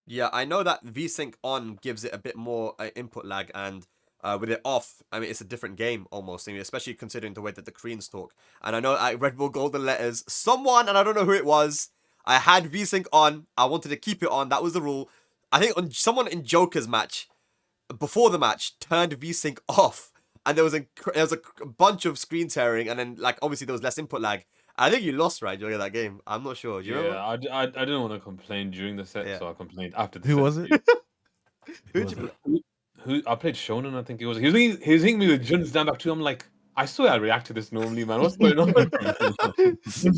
[SPEAKER 3] Yeah, I know that VSync on gives it a bit more input lag, and with it off, I mean, it's a different game almost, I mean, especially considering the way that the Koreans talk. And I know at Red Bull Golden Letters, someone, and I don't know who it was, I had VSync on, I wanted to keep it on, that was the rule. I think someone in JoKa's match, before the match, turned VSync off, and there was a bunch of screen tearing, and then, like, obviously there was less input lag. I think you lost, right, during that game. I'm not sure. Do you remember?
[SPEAKER 5] I didn't want to complain during the set,
[SPEAKER 3] Yeah.
[SPEAKER 5] so I complained after the
[SPEAKER 2] Who
[SPEAKER 5] set.
[SPEAKER 2] was it?
[SPEAKER 3] Who'd you play?
[SPEAKER 5] Who I played Shonen, I think it was. He was hitting me with Jun's down back too. I'm like, I swear I react to this normally, man. What's going on?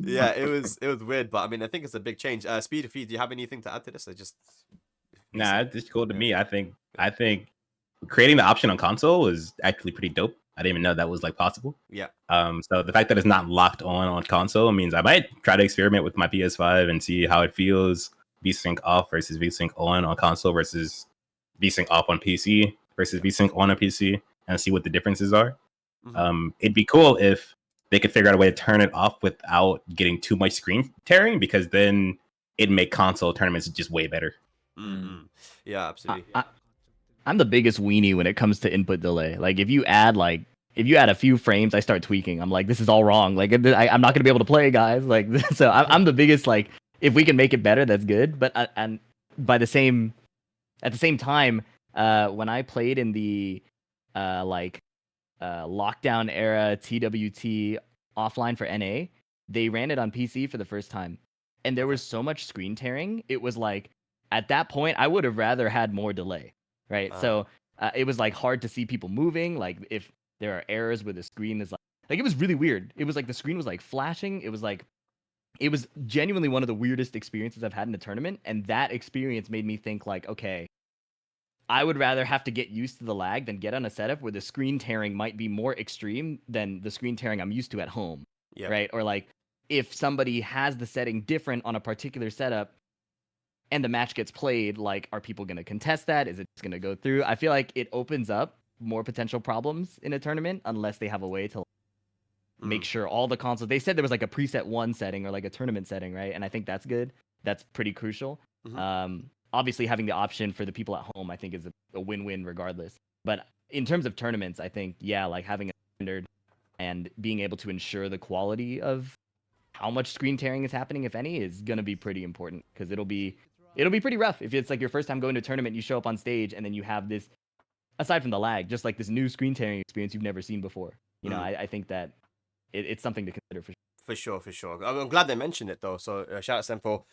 [SPEAKER 3] Yeah, it was weird, but I mean, I think it's a big change. Speed of Feed, do you have anything to add to this? Or just
[SPEAKER 1] Nah, it's cool to me. I think creating the option on console is actually pretty dope. I didn't even know that was like possible.
[SPEAKER 3] Yeah.
[SPEAKER 1] So the fact that it's not locked on console means I might try to experiment with my PS5 and see how it feels. VSync off versus VSync on console versus VSync off on PC versus VSync on a PC, and see what the differences are. It'd be cool if they could figure out a way to turn it off without getting too much screen tearing, because then it'd make console tournaments just way better.
[SPEAKER 3] Yeah, absolutely.
[SPEAKER 4] I'm the biggest weenie when it comes to input delay. Like if you add a few frames, I start tweaking. I'm like, this is all wrong. Like I'm not gonna be able to play, guys. Like so, I'm the biggest. Like if we can make it better, that's good. But and at the same time, when I played in the lockdown era TWT offline for NA, they ran it on PC for the first time, and there was so much screen tearing. It was like at that point, I would have rather had more delay. Right, so it was like hard to see people moving. Like if there are errors where the screen is like it was really weird. It was like the screen was like flashing. It was genuinely one of the weirdest experiences I've had in a tournament, and that experience made me think like, okay, I would rather have to get used to the lag than get on a setup where the screen tearing might be more extreme than the screen tearing I'm used to at home.
[SPEAKER 3] Yeah.
[SPEAKER 4] Right, or like if somebody has the setting different on a particular setup, and the match gets played, like, are people going to contest that? Is it just going to go through? I feel like it opens up more potential problems in a tournament unless they have a way to make sure all the consoles. They said there was like a preset one setting or like a tournament setting, right? And I think that's good. That's pretty crucial. Obviously, having the option for the people at home, I think, is a win-win regardless. But in terms of tournaments, I think, yeah, like having a standard and being able to ensure the quality of how much screen tearing is happening, if any, is going to be pretty important, because it'll be pretty rough if it's like your first time going to a tournament, you show up on stage, and then you have this, aside from the lag, just like this new screen tearing experience you've never seen before. You know, I think that it's something to consider for sure.
[SPEAKER 3] For sure. I'm glad they mentioned it though. So shout out Sempo.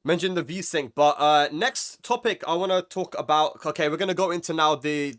[SPEAKER 3] Mentioned the VSync, but next topic I want to talk about. Okay, we're gonna go into now the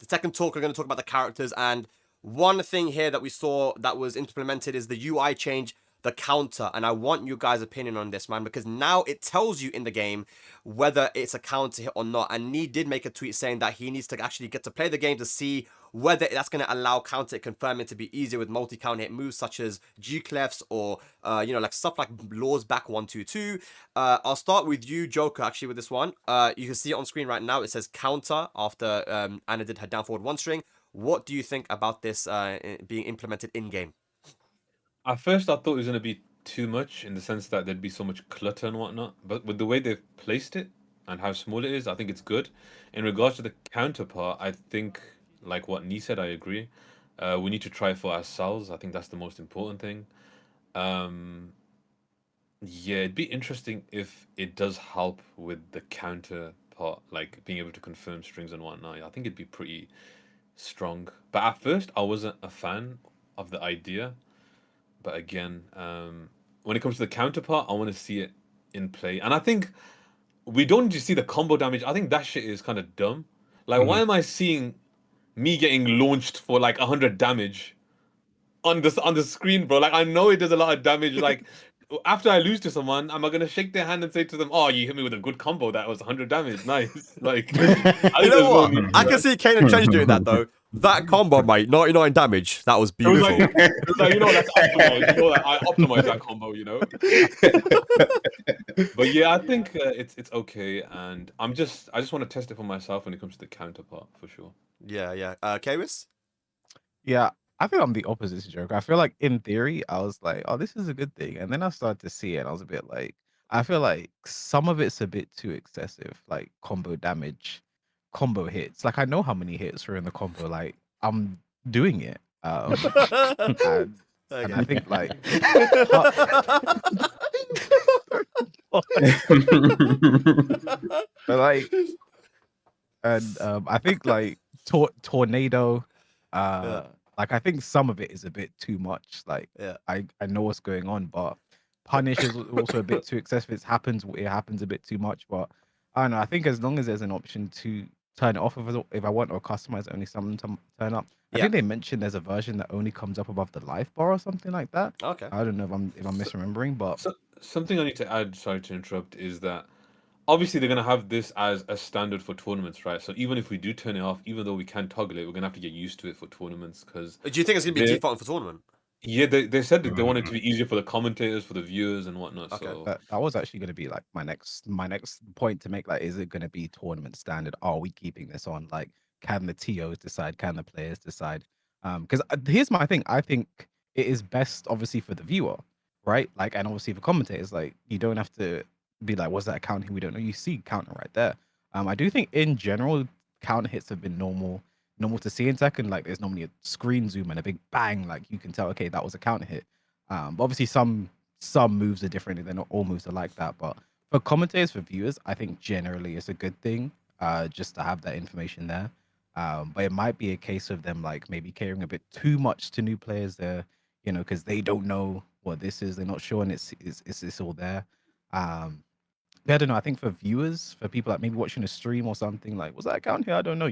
[SPEAKER 3] Tekken talk. We're gonna talk about the characters, and one thing here that we saw that was implemented is the UI change, the counter, and I want you guys' opinion on this, man, because now it tells you in the game whether it's a counter hit or not. And Nee did make a tweet saying that he needs to actually get to play the game to see whether that's going to allow counter hit confirming to be easier with multi-counter hit moves such as G-clefs or you know, like stuff like Law's back 1-2-2. I'll start with you, JoKa, actually, with this one. You can see it on screen right now. It says counter after Anna did her down forward one string. What do you think about this being implemented in game?
[SPEAKER 5] At first, I thought it was going to be too much in the sense that there'd be so much clutter and whatnot. But with the way they've placed it, and how small it is, I think it's good. In regards to the counterpart, I think, like what Nee said, I agree. We need to try for ourselves. I think that's the most important thing. Um, yeah, it'd be interesting if it does help with the counterpart, like being able to confirm strings and whatnot. I think it'd be pretty strong. But at first, I wasn't a fan of the idea. But again, when it comes to the counterpart, I want to see it in play. And I think we don't need to see the combo damage. I think that shit is kind of dumb. Like, why am I seeing me getting launched for like 100 damage on the screen, bro? Like, I know it does a lot of damage. Like, after I lose to someone, am I gonna shake their hand and say to them, "Oh, you hit me with a good combo that was 100 damage, nice"? Like, I
[SPEAKER 3] You
[SPEAKER 5] think
[SPEAKER 3] know
[SPEAKER 5] there's no
[SPEAKER 3] what?
[SPEAKER 5] need
[SPEAKER 3] I
[SPEAKER 5] for
[SPEAKER 3] can
[SPEAKER 5] that.
[SPEAKER 3] see Kane and Trench doing that though. That combo, mate, 99 damage. That was
[SPEAKER 5] It was
[SPEAKER 3] beautiful.
[SPEAKER 5] like, that's optimized. That I optimized that combo. But yeah, I think it's okay, and I just want to test it for myself when it comes to the counterpart for sure.
[SPEAKER 3] Yeah. Kairis?
[SPEAKER 2] Yeah, I think I'm the opposite to JoKa. I feel like in theory, I was like, oh, this is a good thing. And then I started to see it, and I was a bit like, I feel like some of it's a bit too excessive, like combo damage, combo hits. Like I know how many hits are in the combo. Like I'm doing it. And I think like but like and I think like tornado,
[SPEAKER 3] Yeah.
[SPEAKER 2] like I think some of it is a bit too much. Like
[SPEAKER 3] Yeah.
[SPEAKER 2] I know what's going on, but punish is also a bit too excessive. It happens a bit too much. But I don't know. I think as long as there's an option to turn it off if I want, or customize only some to turn up. I
[SPEAKER 3] Yeah.
[SPEAKER 2] think they mentioned there's a version that only comes up above the life bar or something like that.
[SPEAKER 3] Okay.
[SPEAKER 2] I don't know if I'm misremembering, but
[SPEAKER 5] So something I need to add, sorry to interrupt, is that obviously they're gonna have this as a standard for tournaments, right? So even if we do turn it off, even though we can toggle it, we're gonna have to get used to it for tournaments because
[SPEAKER 3] Do you think it's gonna be default for tournament?
[SPEAKER 5] yeah, they said that they want it to be easier for the commentators, for the viewers, and whatnot.
[SPEAKER 3] Okay.
[SPEAKER 5] So
[SPEAKER 2] that was actually going to be like my next point to make. Like, is it going to be tournament standard? Are we keeping this on? Like, can the TOs decide? Can the players decide? Because here's my thing. I think it is best, obviously, for the viewer, right? Like, and obviously for commentators, like, you don't have to be like, was that a counting? We don't know. You see counting right there. I do think in general, counter hits have been normal to see in Tekken. Like, there's normally a screen zoom and a big bang. Like, you can tell, okay, that was a counter hit. But obviously, some moves are different, and they're not all moves are like that. But for commentators, for viewers, I think generally it's a good thing, just to have that information there. But it might be a case of them like maybe caring a bit too much to new players there, because they don't know what this is. They're not sure, and it's all there. Yeah, I don't know. I think for viewers, for people like maybe watching a stream or something, like, was that a count here? I don't know.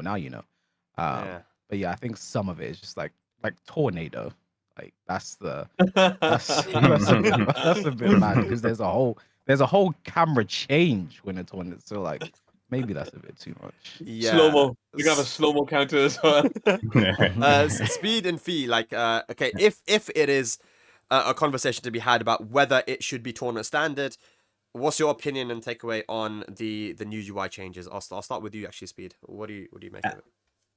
[SPEAKER 2] Now you know.
[SPEAKER 3] Yeah.
[SPEAKER 2] But yeah, I think some of it is just like tornado. Like that's that's a bit mad because there's a whole camera change when it's on it. So like maybe that's a bit too much.
[SPEAKER 3] Yeah.
[SPEAKER 5] slow mo. You can have a slow mo counter as well.
[SPEAKER 3] Speed and Phi, like, okay, if it is a conversation to be had about whether it should be tournament standard, what's your opinion and takeaway on the new UI changes? I'll start with you, actually, Speed. What do you make of it?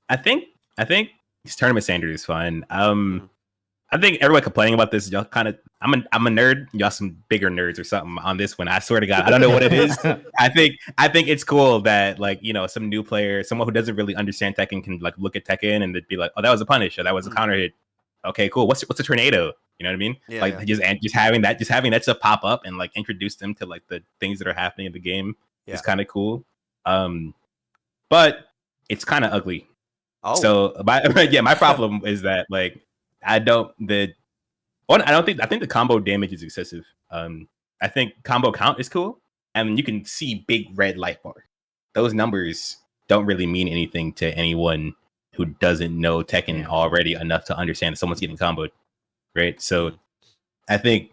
[SPEAKER 1] I think this tournament standard is fine. I think everyone complaining about this, y'all kind of, I'm a nerd. Y'all some bigger nerds or something on this one. I swear to God, I don't know what it is. I think it's cool that, like, some new player, someone who doesn't really understand Tekken can like look at Tekken and they'd be like, oh, that was a punish, or that was a counter hit. Okay, cool. What's a tornado? You know what I mean?
[SPEAKER 3] Yeah,
[SPEAKER 1] like
[SPEAKER 3] yeah.
[SPEAKER 1] just having that stuff pop up and like introduce them to like the things that are happening in the game is kind of cool. But it's kind of ugly.
[SPEAKER 3] Oh.
[SPEAKER 1] So my problem is that like I think the combo damage is excessive. I think combo count is cool, and you can see big red life bar. Those numbers don't really mean anything to anyone who doesn't know Tekken already enough to understand that someone's getting comboed, right? So I think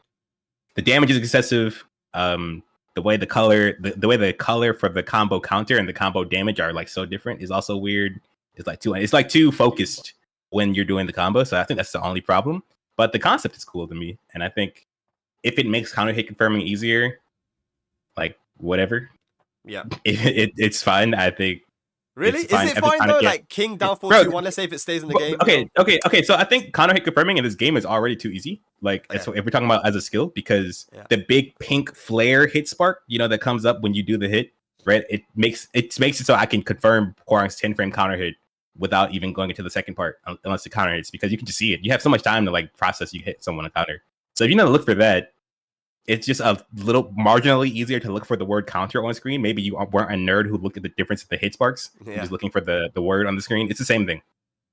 [SPEAKER 1] the damage is excessive. The way the color for the combo counter and the combo damage are like so different is also weird. It's like too focused when you're doing the combo. So I think that's the only problem. But the concept is cool to me, and I think if it makes counter hit confirming easier, like whatever, it's fine. I think.
[SPEAKER 3] Really?
[SPEAKER 1] Is it
[SPEAKER 3] fine though? Like King down 4-2-1, let's say if it stays in the game.
[SPEAKER 1] Okay. So I think counter hit confirming in this game is already too easy. Like if we're talking about as a skill, because the big pink flare hit spark, that comes up when you do the hit, right? It makes it so I can confirm Hwoarang's 10-frame counter hit without even going into the second part, unless the counter hits, because you can just see it. You have so much time to like process you hit someone a counter. So if you know to look for that, it's just a little marginally easier to look for the word counter on screen. Maybe you weren't a nerd who looked at the difference of the hit sparks. You're just looking for the word on the screen. It's the same thing.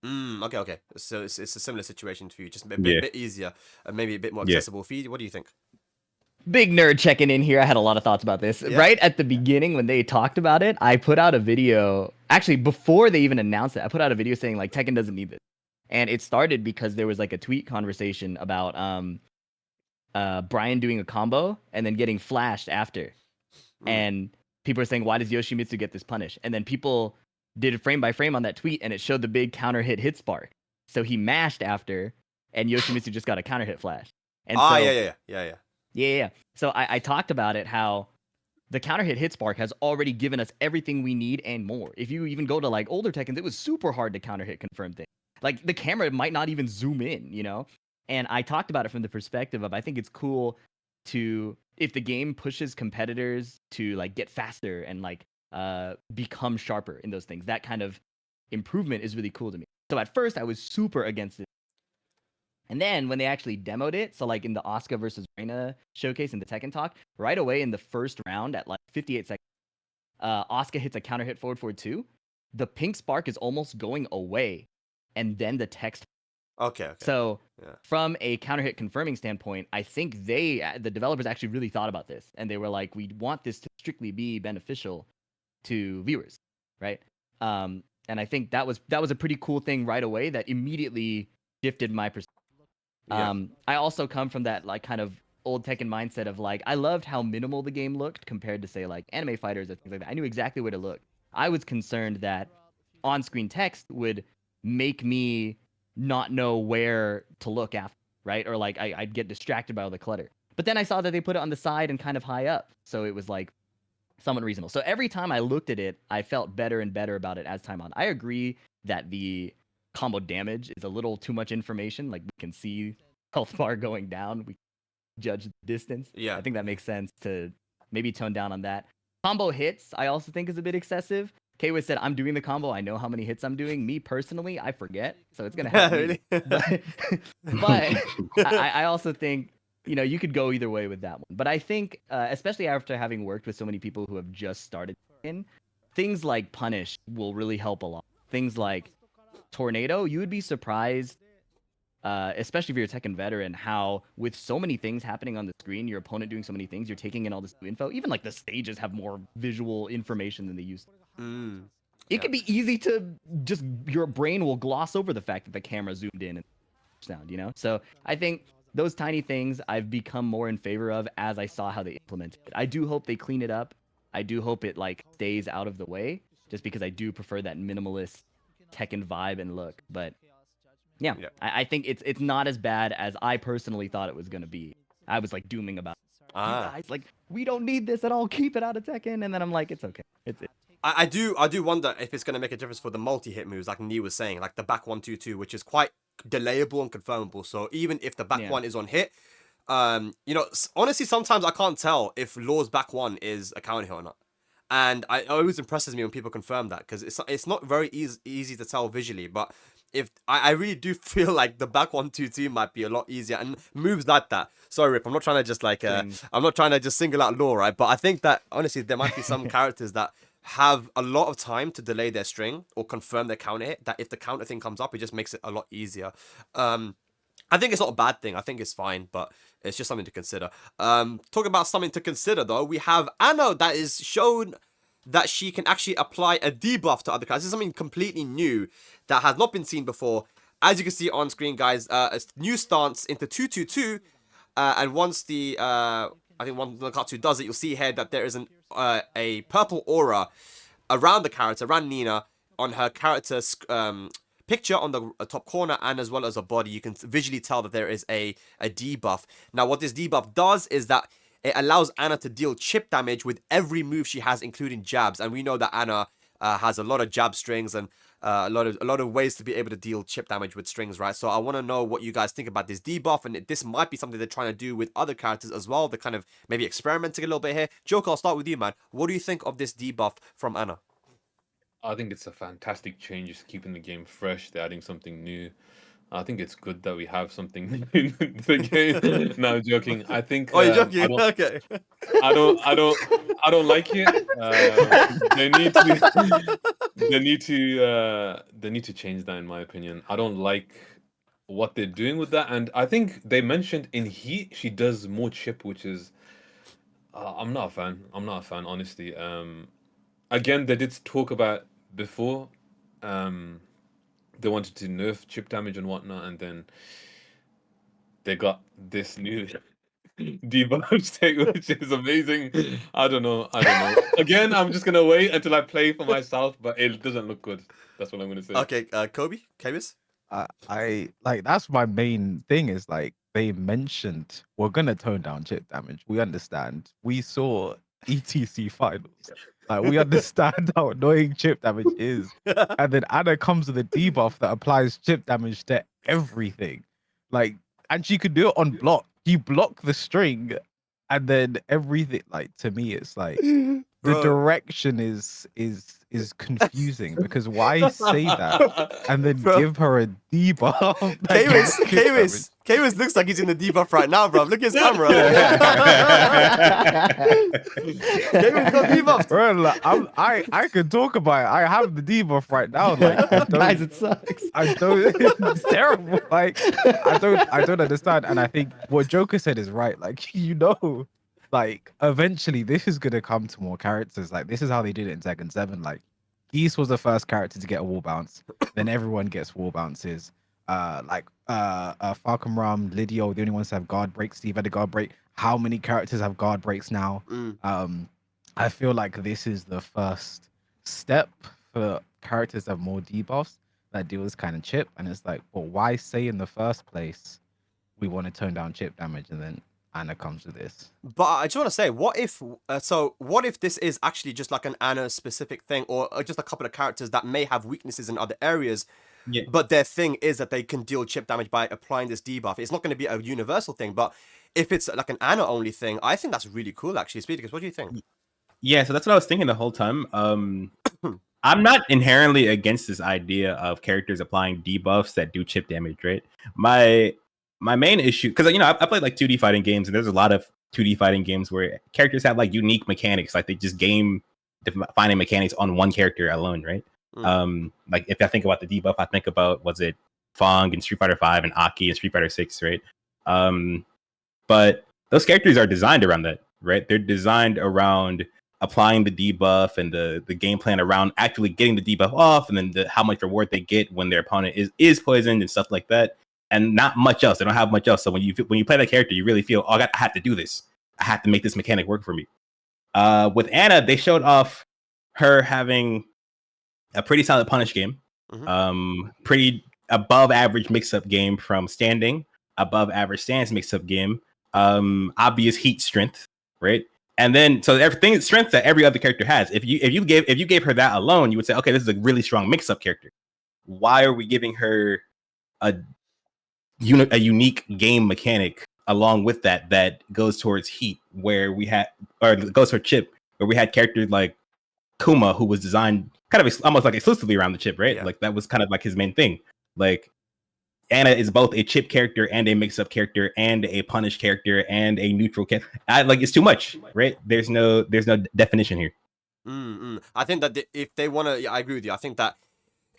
[SPEAKER 3] Okay. So it's a similar situation for you, just a bit easier and maybe a bit more accessible. Feed, what do you think?
[SPEAKER 4] Big nerd checking in here. I had a lot of thoughts about this.
[SPEAKER 3] Yeah.
[SPEAKER 4] Right at the beginning when they talked about it, I put out a video. Actually, before they even announced it, I put out a video saying like Tekken doesn't need this. And it started because there was like a tweet conversation about Brian doing a combo and then getting flashed after. And people are saying, why does Yoshimitsu get this punish? And then people did it frame by frame on that tweet, and it showed the big counter hit spark. So he mashed after, and Yoshimitsu just got a counter hit flash. And yeah. So I talked about it, how the counter hit spark has already given us everything we need and more. If you even go to like older Tekkens, it was super hard to counter hit confirm things. Like the camera might not even zoom in, you know? And I talked about it from the perspective of, I think it's cool to, if the game pushes competitors to like get faster and like become sharper in those things, that kind of improvement is really cool to me. So at first I was super against it. And then when they actually demoed it, so like in the Asuka versus Reina showcase in the Tekken talk, right away in the first round at like 58 seconds, Asuka hits a counter hit forward 2. The pink spark is almost going away, and then the text.
[SPEAKER 3] Okay.
[SPEAKER 4] So from a counter hit confirming standpoint, I think the developers actually really thought about this, and they were like, we want this to strictly be beneficial to viewers, right? And I think that was a pretty cool thing right away that immediately shifted my perspective. I also come from that like kind of old Tekken mindset of like, I loved how minimal the game looked compared to say like Anime Fighters or things like that. I knew exactly where to look. I was concerned that on-screen text would make me not know where to look after, right? Or like I'd get distracted by all the clutter. But then I saw that they put it on the side and kind of high up, so it was like somewhat reasonable. So every time I looked at it, I felt better and better about it as time on. I agree that the combo damage is a little too much information. Like we can see health bar going down. We judge the distance.
[SPEAKER 3] Yeah.
[SPEAKER 4] I think that makes sense to maybe tone down on that. Combo hits, I also think is a bit excessive. Kaywa said, I'm doing the combo. I know how many hits I'm doing. Me personally, I forget. So it's going to help me. But I also think, you know, you could go either way with that one. But I think, especially after having worked with so many people who have just started in, things like Punish will really help a lot. Things like Tornado, you would be surprised, especially if you're a Tekken veteran, how with so many things happening on the screen, your opponent doing so many things, you're taking in all this new info. Even like the stages have more visual information than they used to. It can be easy to just, your brain will gloss over the fact that the camera zoomed in and sound, you know? So I think those tiny things I've become more in favor of as I saw how they implemented it. I do hope they clean it up. I do hope it like stays out of the way, just because I do prefer that minimalist Tekken vibe and look. But yeah. I think it's not as bad as I personally thought it was gonna be. I was like dooming about it. You guys, like, we don't need this at all. Keep it out of Tekken. And then I'm like, it's okay. It's it.
[SPEAKER 3] I do wonder if it's going to make a difference for the multi-hit moves, like Nee was saying, like the back 1-2-2, which is quite delayable and confirmable. So even if the back one is on hit, you know, honestly, sometimes I can't tell if Law's back one is a counter hit or not. And it always impresses me when people confirm that, because it's not very easy to tell visually. But if I really do feel like the back 1-2-2 might be a lot easier, and moves like that. Sorry, Rip, I'm not trying to just like I'm not trying to just single out Law, right? But I think that honestly there might be some characters that have a lot of time to delay their string or confirm their counter hit, that if the counter thing comes up, it just makes it a lot easier. I think it's not a bad thing. I think it's fine, but it's just something to consider. Talk about something to consider, though. We have Anno that is shown that she can actually apply a debuff to other characters. This is something completely new that has not been seen before. As you can see on screen, guys, a new stance into 2-2-2, and once the I think one of the Katsu does it, you'll see here that there is a purple aura around the character, around Nina, on her character's picture on the top corner, and as well as her body. You can visually tell that there is a debuff. Now, what this debuff does is that it allows Anna to deal chip damage with every move she has, including jabs. And we know that Anna has a lot of jab strings, and a lot of ways to be able to deal chip damage with strings, right? So I want to know what you guys think about this debuff, and this might be something they're trying to do with other characters as well. They're kind of maybe experimenting a little bit here. JoKa, I'll start with you, man. What do you think of this debuff from Ana?
[SPEAKER 5] I think it's a fantastic change, just keeping the game fresh. They're adding something new. I think it's good that we have something new in the game. No, I'm joking. I think
[SPEAKER 3] Oh, you're joking? Okay.
[SPEAKER 5] I don't like it. They need to they need to change that, in my opinion. I don't like what they're doing with that, and I think they mentioned in Heat she does more chip, which is I'm not a fan. I'm not a fan, honestly. Again, they did talk about before. They wanted to nerf chip damage and whatnot, and then they got this new debuff state, which is amazing. I don't know. Again, I'm just gonna wait until I play for myself, but it doesn't look good. That's what I'm gonna say.
[SPEAKER 3] Okay, Kobe, Kabis?
[SPEAKER 2] I like that's my main thing is like they mentioned we're gonna tone down chip damage. We understand. We saw ETC finals. Like we understand how annoying chip damage is. And then Ana comes with a debuff that applies chip damage to everything. Like, and she could do it on block. You block the string, and then everything. Like to me, it's like the direction is confusing because why say that and then give her a debuff?
[SPEAKER 3] Kavis looks like he's in the debuff right now, bro. Look at his camera. Kavis got debuffed.
[SPEAKER 2] Bro, like, I could talk about it. I have the debuff right now. Like,
[SPEAKER 4] Guys, it sucks.
[SPEAKER 2] I don't. It's terrible. Like, I don't understand. And I think what JoKa said is right. Like, like eventually this is gonna come to more characters. Like, this is how they did it in Tekken 7. Like, Geese was the first character to get a wall bounce. Then everyone gets wall bounces. Falcon Ram, Lidio, the only ones to have guard breaks. Steve had a guard break. How many characters have guard breaks now? I feel like this is the first step for characters that have more debuffs that deal with kind of chip. And it's like, well, why say in the first place we want to tone down chip damage, and then Ana comes with this?
[SPEAKER 3] But I just want to say, what if this is actually just like an Ana specific thing, or just a couple of characters that may have weaknesses in other areas? Yeah. But their thing is that they can deal chip damage by applying this debuff. It's not going to be a universal thing, but if it's like an Ana only thing, I think that's really cool, actually. Speedkicks, what do you think?
[SPEAKER 1] Yeah, so that's what I was thinking the whole time. I'm not inherently against this idea of characters applying debuffs that do chip damage, right? My main issue, because I played like 2D fighting games, and there's a lot of 2D fighting games where characters have like unique mechanics, like they just game defining mechanics on one character alone, right? Like if I think about the debuff, I think about, was it Fong in Street Fighter 5 and Aki in Street Fighter 6, right? But those characters are designed around that, right? They're designed around applying the debuff and the game plan around actually getting the debuff off, and then how much reward they get when their opponent is poisoned and stuff like that, and not much else. They don't have much else. So when you play that character, you really feel, oh, I have to do this. I have to make this mechanic work for me. With Ana, they showed off her having a pretty solid punish game, pretty above average mix-up game from standing, above average stance mix-up game, obvious heat strength, right? And then so everything strength that every other character has. If you gave her that alone, you would say, okay, this is a really strong mix-up character. Why are we giving her a unique game mechanic along with that goes towards heat, where we had, or goes for chip, where we had characters like Kuma, who was designed kind of almost like exclusively around the chip, right? Yeah. Like that was kind of like his main thing. Like Ana is both a chip character and a mix-up character and a punish character and a neutral character. Like, it's too much, right? There's no definition here.
[SPEAKER 3] I think that if they want to, I agree with you. I think that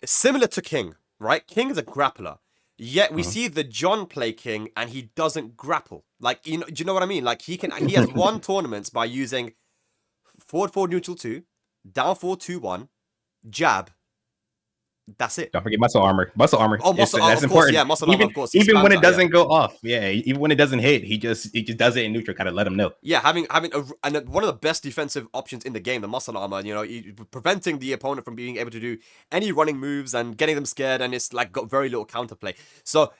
[SPEAKER 3] it's similar to King, right? King is a grappler. Yet we see the John play King and he doesn't grapple. Like, do you know what I mean? Like he has won tournaments by using forward 4 neutral 2, down 4 2-1, jab. That's it.
[SPEAKER 1] Don't forget muscle armor. Muscle armor.
[SPEAKER 3] Oh, muscle armor. That's important. Yeah, muscle armor, of course.
[SPEAKER 1] Even when it doesn't go off. Yeah, even when it doesn't hit, he just does it in neutral, kind of let him know.
[SPEAKER 3] Yeah, having one of the best defensive options in the game, the muscle armor, preventing the opponent from being able to do any running moves and getting them scared, and it's like got very little counterplay. So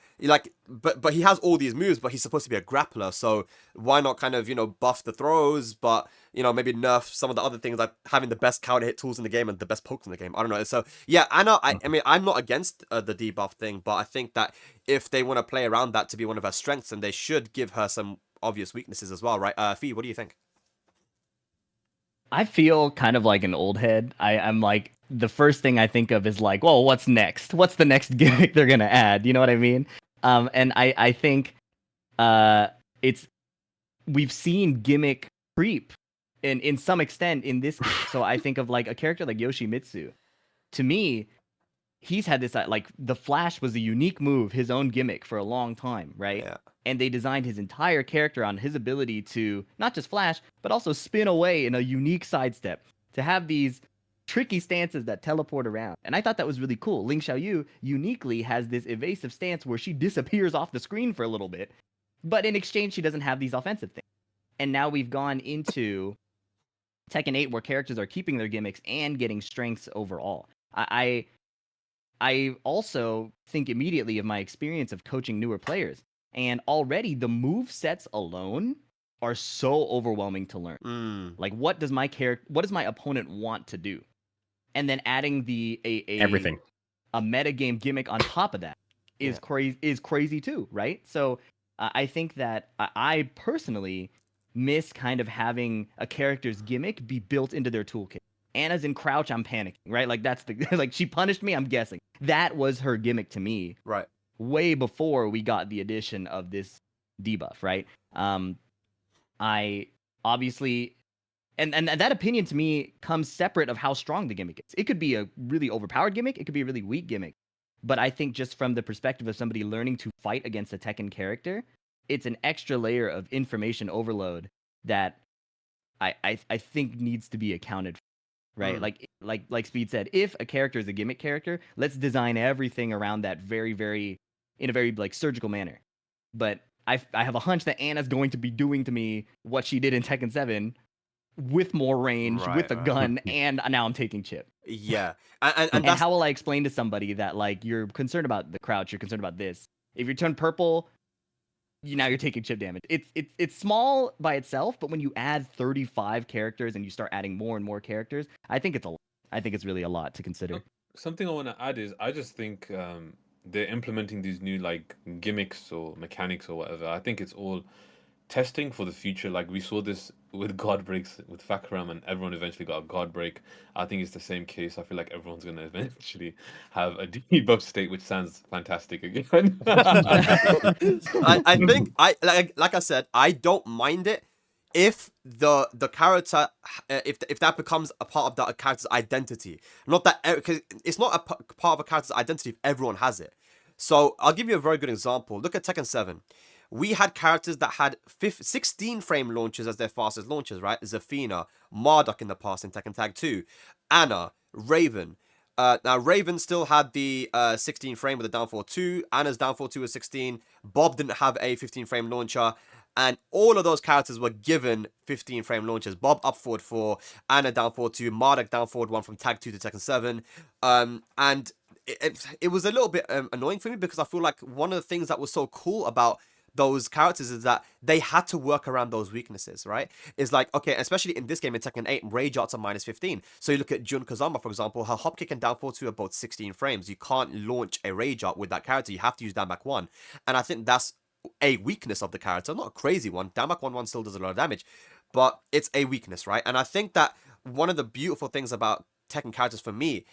[SPEAKER 3] but he has all these moves, but he's supposed to be a grappler, so why not kind of, buff the throws, but, maybe nerf some of the other things, like having the best counter hit tools in the game and the best pokes in the game. I don't know. So yeah, I mean, I'm not against the debuff thing, but I think that if they want to play around that to be one of her strengths, then they should give her some obvious weaknesses as well, right? Phi, what do you think?
[SPEAKER 4] I feel kind of like an old head. I'm like, the first thing I think of is like, well, what's next? What's the next gimmick they're gonna add? You know what I mean? And I think it's we've seen gimmick creep in some extent in this game. So I think of like a character like Yoshimitsu. To me, he's had this like the Flash was a unique move, his own gimmick for a long time, right?
[SPEAKER 3] Yeah.
[SPEAKER 4] And they designed his entire character on his ability to not just flash, but also spin away in a unique sidestep, to have these tricky stances that teleport around. And I thought that was really cool. Ling Xiaoyu uniquely has this evasive stance where she disappears off the screen for a little bit, but in exchange, she doesn't have these offensive things. And now we've gone into Tekken 8 where characters are keeping their gimmicks and getting strengths overall. I also think immediately of my experience of coaching newer players. And already the move sets alone are so overwhelming to learn. Like, what does my opponent want to do? And then adding
[SPEAKER 1] everything,
[SPEAKER 4] a metagame gimmick on top of that is crazy too, right? So I think that I personally miss kind of having a character's gimmick be built into their toolkit. Anna's in crouch, I'm panicking, right? Like that's like she punished me, I'm guessing. That was her gimmick to me.
[SPEAKER 3] Right.
[SPEAKER 4] Way before we got the addition of this debuff, right? I obviously and that opinion to me comes separate of how strong the gimmick is. It could be a really overpowered gimmick, it could be a really weak gimmick. But I think just from the perspective of somebody learning to fight against a Tekken character, it's an extra layer of information overload that I think needs to be accounted for. Right, like Speed said, if a character is a gimmick character, let's design everything around that in a very like surgical manner. But I have a hunch that Anna's going to be doing to me what she did in Tekken 7 with more range, with a gun, and now I'm taking chip.
[SPEAKER 3] Yeah,
[SPEAKER 4] and how will I explain to somebody that like you're concerned about the crouch, you're concerned about this? If you turn purple, now you're taking chip damage. It's small by itself, but when you add 35 characters and you start adding more and more characters, I think it's really a lot to consider.
[SPEAKER 5] Something I want to add is I just think they're implementing these new like gimmicks or mechanics or whatever. I think it's all testing for the future. Like we saw this with God breaks with Fakram, and everyone eventually got a God break. I think it's the same case. I feel like everyone's gonna eventually have a debuff state, which sounds fantastic again.
[SPEAKER 3] I think like I said, I don't mind it if the character if that becomes a part of that character's identity. Not that, because it's not a part of a character's identity if everyone has it. So I'll give you a very good example. Look at Tekken 7. We had characters that had 16 frame launches as their fastest launches, right? Zafina, Marduk in the past in Tekken Tag 2, Anna, Raven. Now, Raven still had the 16 frame with the downfall 2. Anna's downfall 2 was 16. Bob didn't have a 15 frame launcher. And all of those characters were given 15 frame launches. Bob up forward 4, Anna down forward 2, Marduk down forward 1 from Tag 2 to Tekken 7. And it was a little bit annoying for me, because I feel like one of the things that was so cool about those characters is that they had to work around those weaknesses, right? It's like, okay, especially in this game in Tekken 8, rage arts are minus 15. So you look at Jun Kazama, for example, her hop kick and down forward 2 are both 16 frames. You can't launch a rage art with that character. You have to use down back 1. And I think that's a weakness of the character, not a crazy one. Down back 1 still does a lot of damage, but it's a weakness, right? And I think that one of the beautiful things about Tekken characters for me,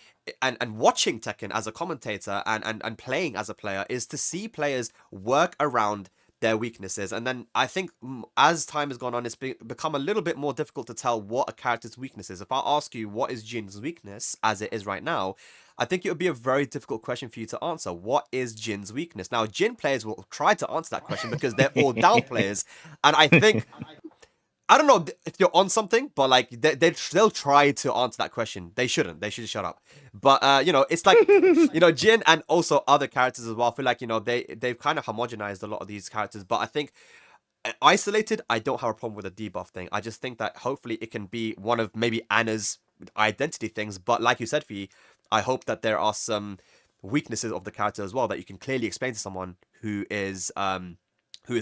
[SPEAKER 3] and watching Tekken as a commentator and playing as a player, is to see players work around their weaknesses. And then I think as time has gone on, it's become a little bit more difficult to tell what a character's weakness is. If I ask you what is Jin's weakness as it is right now, I think it would be a very difficult question for you to answer. What is Jin's weakness? Now, Jin players will try to answer that question because they're all down players, and I think, I don't know if you're on something, but like they'll try to answer that question. They shouldn't. They should shut up. But it's like, Jin and also other characters as well. I feel like, they've kind of homogenized a lot of these characters. But I think isolated, I don't have a problem with the debuff thing. I just think that hopefully it can be one of maybe Anna's identity things. But like you said, Fee, I hope that there are some weaknesses of the character as well that you can clearly explain to someone who is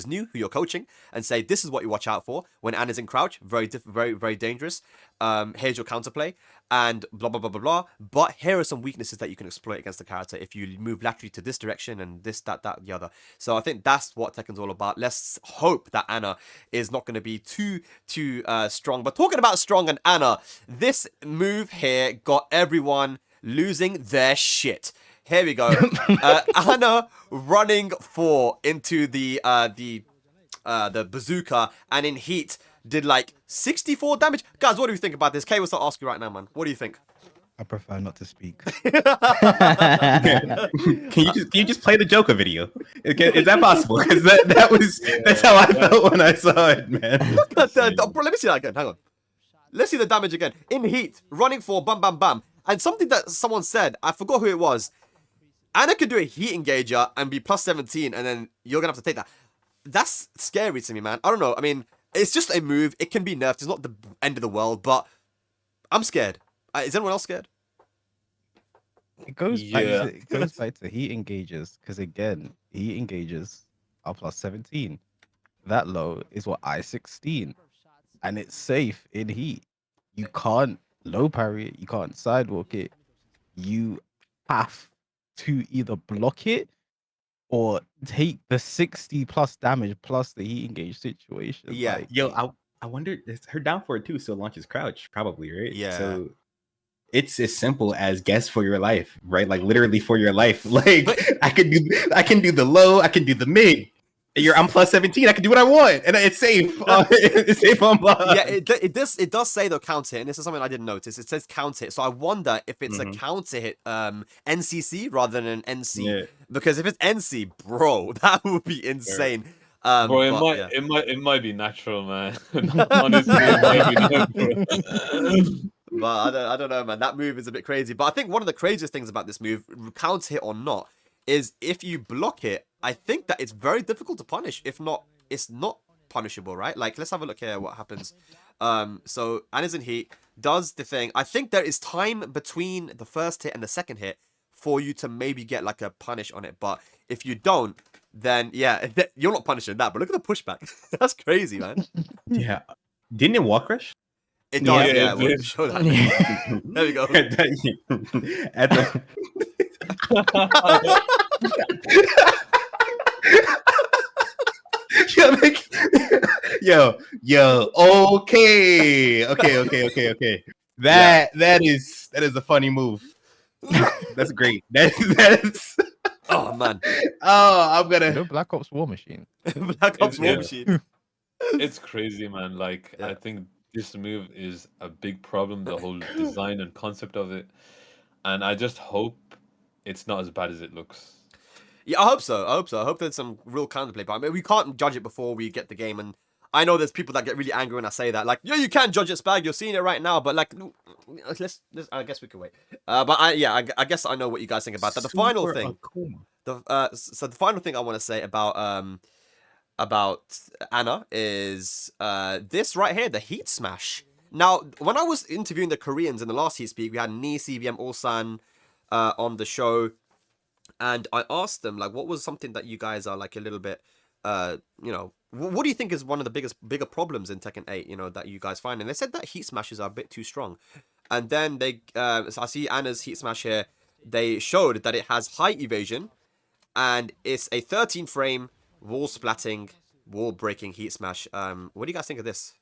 [SPEAKER 3] new, who you're coaching, and say, this is what you watch out for when Anna's in crouch. Very, very dangerous. Here's your counterplay, and blah, blah, blah, blah, blah. But here are some weaknesses that you can exploit against the character if you move laterally to this direction and this, that, the other. So I think that's what Tekken's all about. Let's hope that Anna is not going to be too strong. But talking about strong and Anna, this move here got everyone losing their shit. Here we go. Anna running into the bazooka, and in heat did like 64 damage. Guys, what do you think about this? Kay will start asking right now, man. What do you think?
[SPEAKER 2] I prefer not to speak.
[SPEAKER 1] Can you just play the JoKa video? Is that possible? Because that's how I felt when I saw it, man.
[SPEAKER 3] Bro, let me see that again. Hang on. Let's see the damage again. In heat, running for bam, bam, bam. And something that someone said, I forgot who it was. Anna could do a heat engager and be plus 17, and then you're going to have to take that. That's scary to me, man. I don't know. I mean, it's just a move. It can be nerfed. It's not the end of the world, but I'm scared. Is anyone else scared?
[SPEAKER 2] It goes back to heat engages, because again, heat engages are plus 17. That low is what I-16, and it's safe in heat. You can't low parry it, you can't sidewalk it. You have to either block it or take the 60 plus damage plus the heat engage situation.
[SPEAKER 3] Yeah.
[SPEAKER 2] Like,
[SPEAKER 1] Yo, I wonder, her down for it too still launches crouch, probably, right?
[SPEAKER 3] Yeah.
[SPEAKER 1] So it's as simple as guess for your life, right? Like literally for your life. Like I can do the low, I can do the mid. I'm plus 17. I can do what I want, and it's safe. It's safe on block.
[SPEAKER 3] Yeah, it does say though counter hit, and this is something I didn't notice. It says counter hit, so I wonder if it's a counter hit NCC rather than an NC.
[SPEAKER 1] Yeah.
[SPEAKER 3] Because if it's NC, bro, that would be insane.
[SPEAKER 5] Bro, it might be natural, man. Honestly, it might be natural.
[SPEAKER 3] But I don't know, man. That move is a bit crazy. But I think one of the craziest things about this move, counter hit or not, is if you block it, I think that it's very difficult to punish. If not, it's not punishable, right? Like, let's have a look here what happens. So Anna's in heat, does the thing. I think there is time between the first hit and the second hit for you to maybe get like a punish on it. But if you don't, then yeah, you're not punishing that. But look at the pushback. That's crazy, man.
[SPEAKER 1] Yeah. Didn't it walk rush?
[SPEAKER 3] It does,
[SPEAKER 5] Yeah,
[SPEAKER 3] we'll show that. There we go.
[SPEAKER 1] At the... yo, okay. That is a funny move. That's great. That's
[SPEAKER 3] Oh man.
[SPEAKER 1] Oh, I'm gonna
[SPEAKER 2] Black Ops War Machine.
[SPEAKER 3] Black Ops War Machine.
[SPEAKER 5] It's crazy, man. Like, I think this move is a big problem, the whole design and concept of it. And I just hope it's not as bad as it looks.
[SPEAKER 3] Yeah, I hope so. I hope there's some real counterplay. But I mean, we can't judge it before we get the game. And I know there's people that get really angry when I say that. Like, yeah, you can judge it, Spag. You're seeing it right now. But like, let's I guess we can wait. But I guess I know what you guys think about that. The final thing. So the final thing I want to say about Anna is this right here, the Heat Smash. Now, when I was interviewing the Koreans in the last Heatspeak, we had Ni, CBM, Ulsan on the show, and I asked them, like, what was something that you guys are, like, a little bit, what do you think is one of the bigger problems in Tekken 8, that you guys find? And they said that Heat Smashes are a bit too strong. And then so I see Anna's Heat Smash here. They showed that it has high evasion, and it's a 13 frame wall splatting, wall breaking Heat Smash. What do you guys think of this?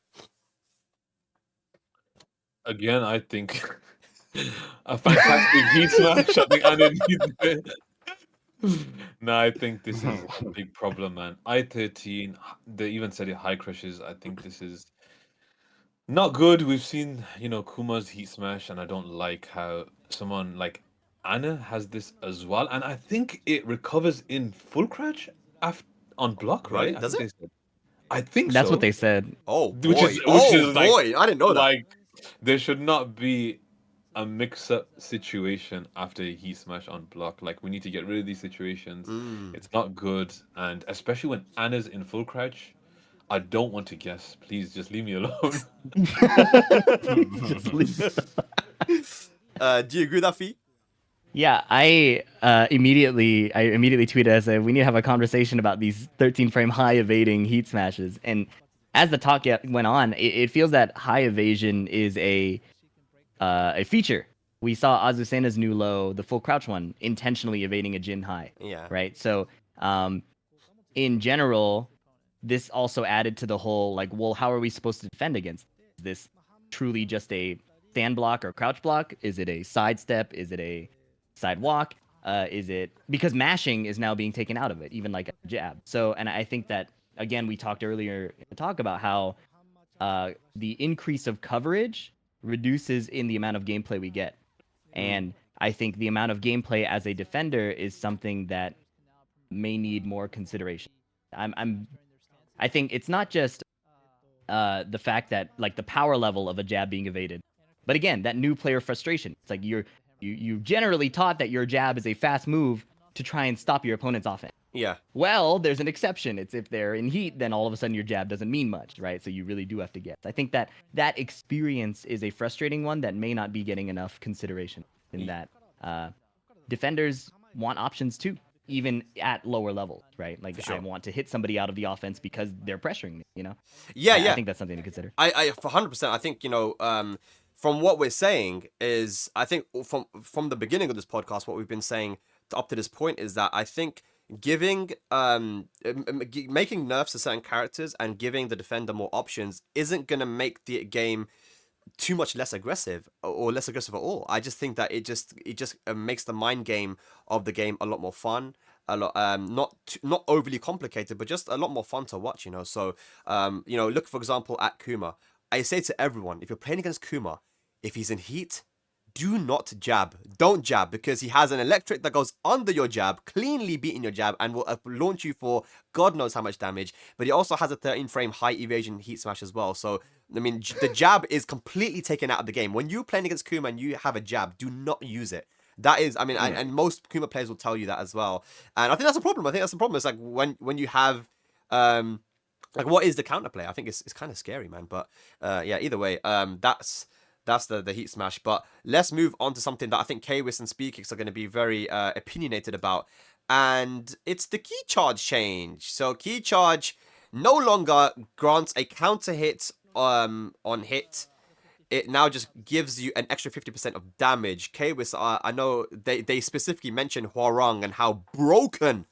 [SPEAKER 5] Again, I think a fantastic Heat Smash. I think Anna needs it. No, I think this is a big problem, man. I-13, they even said it high crushes. I think this is not good. We've seen, Kuma's Heat Smash, and I don't like how someone like Anna has this as well. And I think it recovers in full crouch on block, right?
[SPEAKER 3] Does it?
[SPEAKER 5] I think
[SPEAKER 4] That's
[SPEAKER 5] so.
[SPEAKER 4] what they said.
[SPEAKER 3] Oh, boy.
[SPEAKER 5] Which is like,
[SPEAKER 3] I didn't know that.
[SPEAKER 5] Like, there should not be a mix-up situation after a Heat Smash on block. Like, we need to get rid of these situations. It's not good, and especially when Anna's in full crouch, I don't want to guess. Please, just leave me alone.
[SPEAKER 3] Do you agree with that, Fee?
[SPEAKER 4] Yeah, I immediately tweeted and said we need to have a conversation about these 13 frame high evading heat smashes. And as the talk went on, it feels that high evasion is a feature. We saw Azucena's new low, the full crouch one, intentionally evading a Jin high.
[SPEAKER 3] Yeah.
[SPEAKER 4] Right. So in general, this also added to the whole like, well, how are we supposed to defend against this? Truly just a stand block or crouch block? Is it a sidestep? Is it a sidewalk? Is it because mashing is now being taken out of it, even like a jab? So, and I think that again, we talked earlier in the talk about how the increase of coverage reduces in the amount of gameplay we get, and I think the amount of gameplay as a defender is something that may need more consideration. I think it's not just the fact that like the power level of a jab being evaded, but again, that new player frustration. It's like you generally taught that your jab is a fast move to try and stop your opponent's offense.
[SPEAKER 3] Yeah.
[SPEAKER 4] Well, there's an exception. It's if they're in heat, then all of a sudden your jab doesn't mean much, right? So you really do have to guess. I think that experience is a frustrating one that may not be getting enough consideration in that defenders want options too, even at lower levels, right? Like
[SPEAKER 3] sure.
[SPEAKER 4] I want to hit somebody out of the offense because they're pressuring me, you know?
[SPEAKER 3] Yeah,
[SPEAKER 4] I think that's something to consider.
[SPEAKER 3] I for 100%. I think, you know, from what we're saying is, I think from the beginning of this podcast, what we've been saying up to this point is that I think giving making nerfs to certain characters and giving the defender more options isn't gonna make the game too much less aggressive or less aggressive at all. I just think that it just makes the mind game of the game a lot more fun, a lot not overly complicated, but just a lot more fun to watch, you know. So you know, look for example at Kuma. I say to everyone, if you're playing against Kuma, if he's in heat, do not jab. Don't jab, because he has an electric that goes under your jab, cleanly beating your jab, and will launch you for God knows how much damage. But he also has a 13 frame high evasion heat smash as well. So, I mean, the jab is completely taken out of the game. When you're playing against Kuma and you have a jab, do not use it. That is, I mean, and most Kuma players will tell you that as well. And I think that's a problem. I think that's the problem. It's like when you have, like, what is the counterplay? I think it's kind of scary, man. But yeah, either way, that's the heat smash. But let's move on to something that I think Kwis and Speedkicks are going to be very opinionated about. And it's the key charge change. So key charge no longer grants a counter hit on hit. It now just gives you an extra 50% of damage. Kwis, I know they specifically mentioned Hwoarang and how broken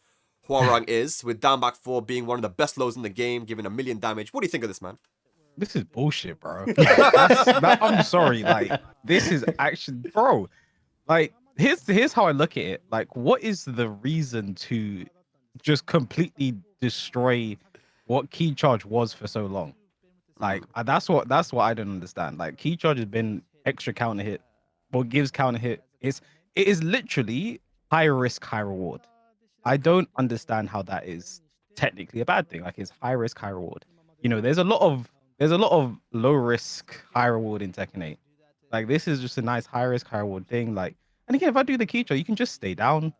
[SPEAKER 3] Hwoarang is, with down back 4 being one of the best lows in the game, giving 1 million damage. What do you think of this, man?
[SPEAKER 2] This is bullshit, bro. I'm sorry. Like, this is actually, bro. Like, here's how I look at it. Like, what is the reason to just completely destroy what key charge was for so long? Like, that's what I don't understand. Like, key charge has been extra counter hit, what gives counter hit. It is literally high risk, high reward. I don't understand how that is technically a bad thing. Like, it's high risk, high reward. You know, there's a lot of low risk, high reward in Tekken 8. Like, this is just a nice high risk, high reward thing. Like, and again, if I do the key charge, you can just stay down,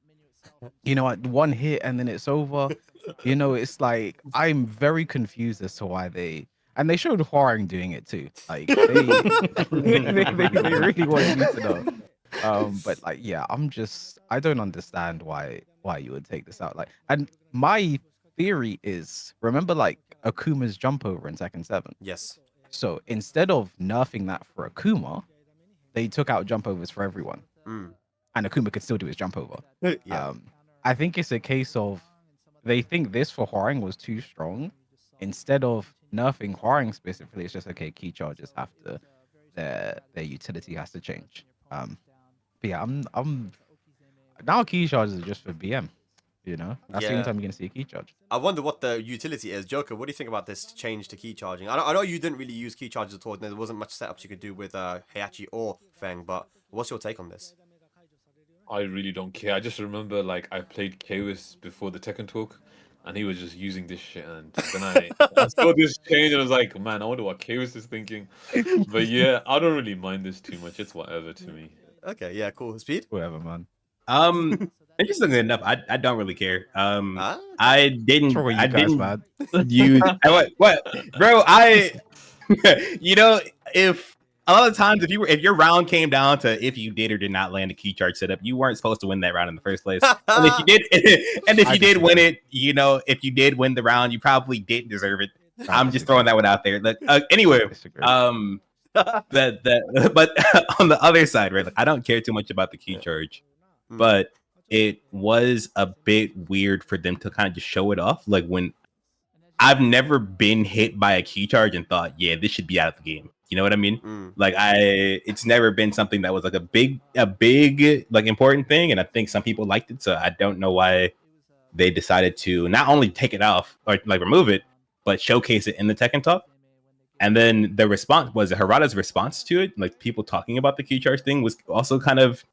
[SPEAKER 2] you know, at one hit and then it's over. You know, it's like, I'm very confused as to why they showed Hwoarang doing it too. Like, they really wanted me to know. But like, yeah, I don't understand why you would take this out. Like, and my theory is, remember like Akuma's jump over in Tekken 7?
[SPEAKER 3] Yes.
[SPEAKER 2] So instead of nerfing that for Akuma, they took out jump overs for everyone. And Akuma could still do his jump over.
[SPEAKER 3] Yeah.
[SPEAKER 2] I think it's a case of they think this for Hwoarang was too strong. Instead of nerfing Hwoarang specifically, it's just okay, key charges have to their utility has to change. But yeah, I'm now key charges are just for BM. You know, that's the only time you're gonna see a key charge.
[SPEAKER 3] I wonder what the utility is. JoKa, what do you think about this change to key charging? I know you didn't really use key charges at all. There wasn't much setups you could do with Heihachi or Feng, but what's your take on this?
[SPEAKER 5] I really don't care. I just remember like I played Kwis before the Tekken talk, and he was just using this shit. And then I saw this change, and I was like, man, I wonder what Kwis is thinking. But yeah, I don't really mind this too much. It's whatever to me.
[SPEAKER 3] Okay, yeah, cool. Speed?
[SPEAKER 2] Whatever, man.
[SPEAKER 1] Interestingly enough, I don't really care. I didn't
[SPEAKER 2] Man.
[SPEAKER 1] use what, bro. You know, if a lot of times if your round came down to if you did or did not land a key charge setup, you weren't supposed to win that round in the first place. And if you did, and if you did win it, you know, if you did win the round, you probably didn't deserve it. I'm just throwing that one out there. Like, anyway, but on the other side, right? Like, I don't care too much about the key charge, but it was a bit weird for them to kind of just show it off. Like, when I've never been hit by a key charge and thought, yeah, this should be out of the game. You know what I mean? Like, it's never been something that was like a big like important thing, and I think some people liked it. So I don't know why they decided to not only take it off or like remove it, but showcase it in the Tekken Talk. And then the response was Harada's response to it, like people talking about the key charge thing, was also kind of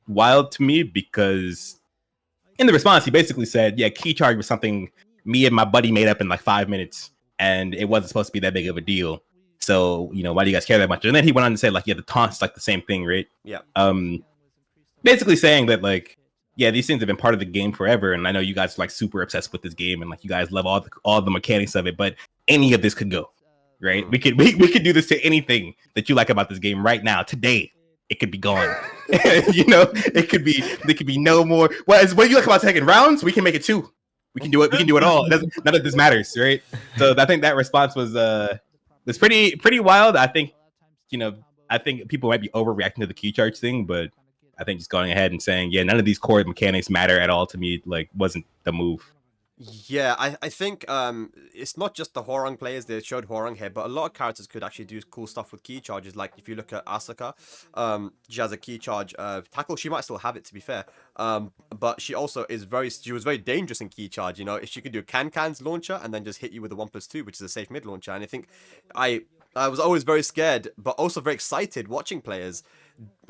[SPEAKER 1] wild to me, because in the response he basically said, yeah, key charge was something me and my buddy made up in like 5 minutes, and it wasn't supposed to be that big of a deal. So, you know, why do you guys care that much? And then he went on to say, like, yeah, the taunt's like the same thing, right?
[SPEAKER 3] Yeah.
[SPEAKER 1] Basically saying that, like, yeah, these things have been part of the game forever, and I know you guys are like super obsessed with this game, and like you guys love all the mechanics of it, but any of this could go, right? We could do this to anything that you like about this game right now, today. It could be gone. You know, there could be no more. What do you like about Tekken rounds? We can make it 2. We can do it. We can do it all. None of this matters, right? So I think that response was pretty wild. I think, you know, I think people might be overreacting to the key charge thing, but I think just going ahead and saying, yeah, none of these core mechanics matter at all to me, like, wasn't the move.
[SPEAKER 3] Yeah, I think it's not just the Hwoarang players. They showed Hwoarang here, but a lot of characters could actually do cool stuff with key charges. Like if you look at Asuka, she has a key charge tackle. She might still have it, to be fair, but she also she was very dangerous in key charge. You know, if she could do Can's launcher and then just hit you with a 1+2, which is a safe mid launcher. And I think I was always very scared, but also very excited watching players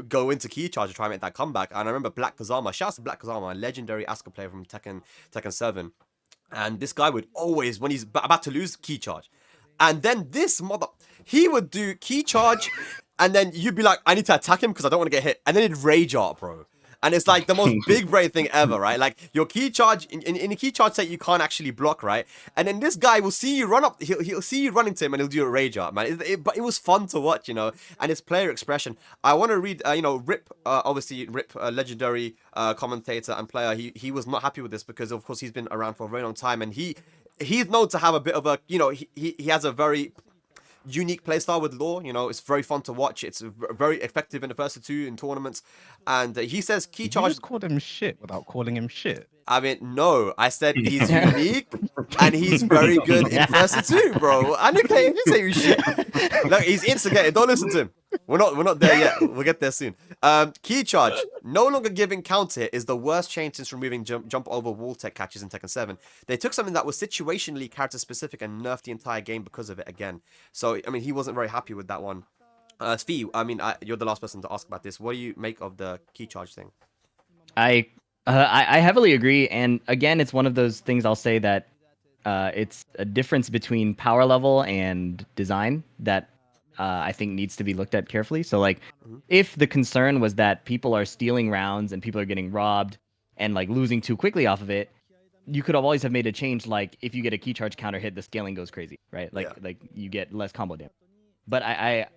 [SPEAKER 3] go into key charge to try and make that comeback. And I remember Black Kazama. Shout out to Black Kazama, a legendary Asuka player from Tekken 7. And this guy would always, when he's about to lose, key charge. And then he would do key charge, and then you'd be like, I need to attack him because I don't want to get hit. And then he'd rage art, bro. And it's like the most big brain thing ever, right? Like your key charge, in a key charge set, you can't actually block, right? And then this guy will see you run up, he'll see you run into him and he'll do a rage art, man. But it was fun to watch, you know, and his player expression. I want to read, you know, Rip, obviously Rip, legendary commentator and player. He was not happy with this because, of course, he's been around for a very long time, and he's known to have a bit of a, you know, he has a very unique playstyle with Law. You know, it's very fun to watch. It's very effective in the first 2 in tournaments. And he says key charge.
[SPEAKER 2] You just called him shit without calling him shit.
[SPEAKER 3] I mean, no, I said he's unique and he's very good in first 2, bro. I didn't say you shit. Look, he's instigated. Don't listen to him. We're not there yet. We'll get there soon. Key charge, no longer giving counter hit, is the worst change since removing jump over wall tech catches in Tekken 7. They took something that was situationally character specific and nerfed the entire game because of it again. So, I mean, he wasn't very happy with that one. Sphi, I mean, you're the last person to ask about this. What do you make of the key charge thing?
[SPEAKER 4] I heavily agree, and again, it's one of those things I'll say that it's a difference between power level and design that I think needs to be looked at carefully. So, like, if the concern was that people are stealing rounds and people are getting robbed and like losing too quickly off of it, you could have always have made a change. Like, if you get a key charge counter hit, the scaling goes crazy, right? Like you get less combo damage. But I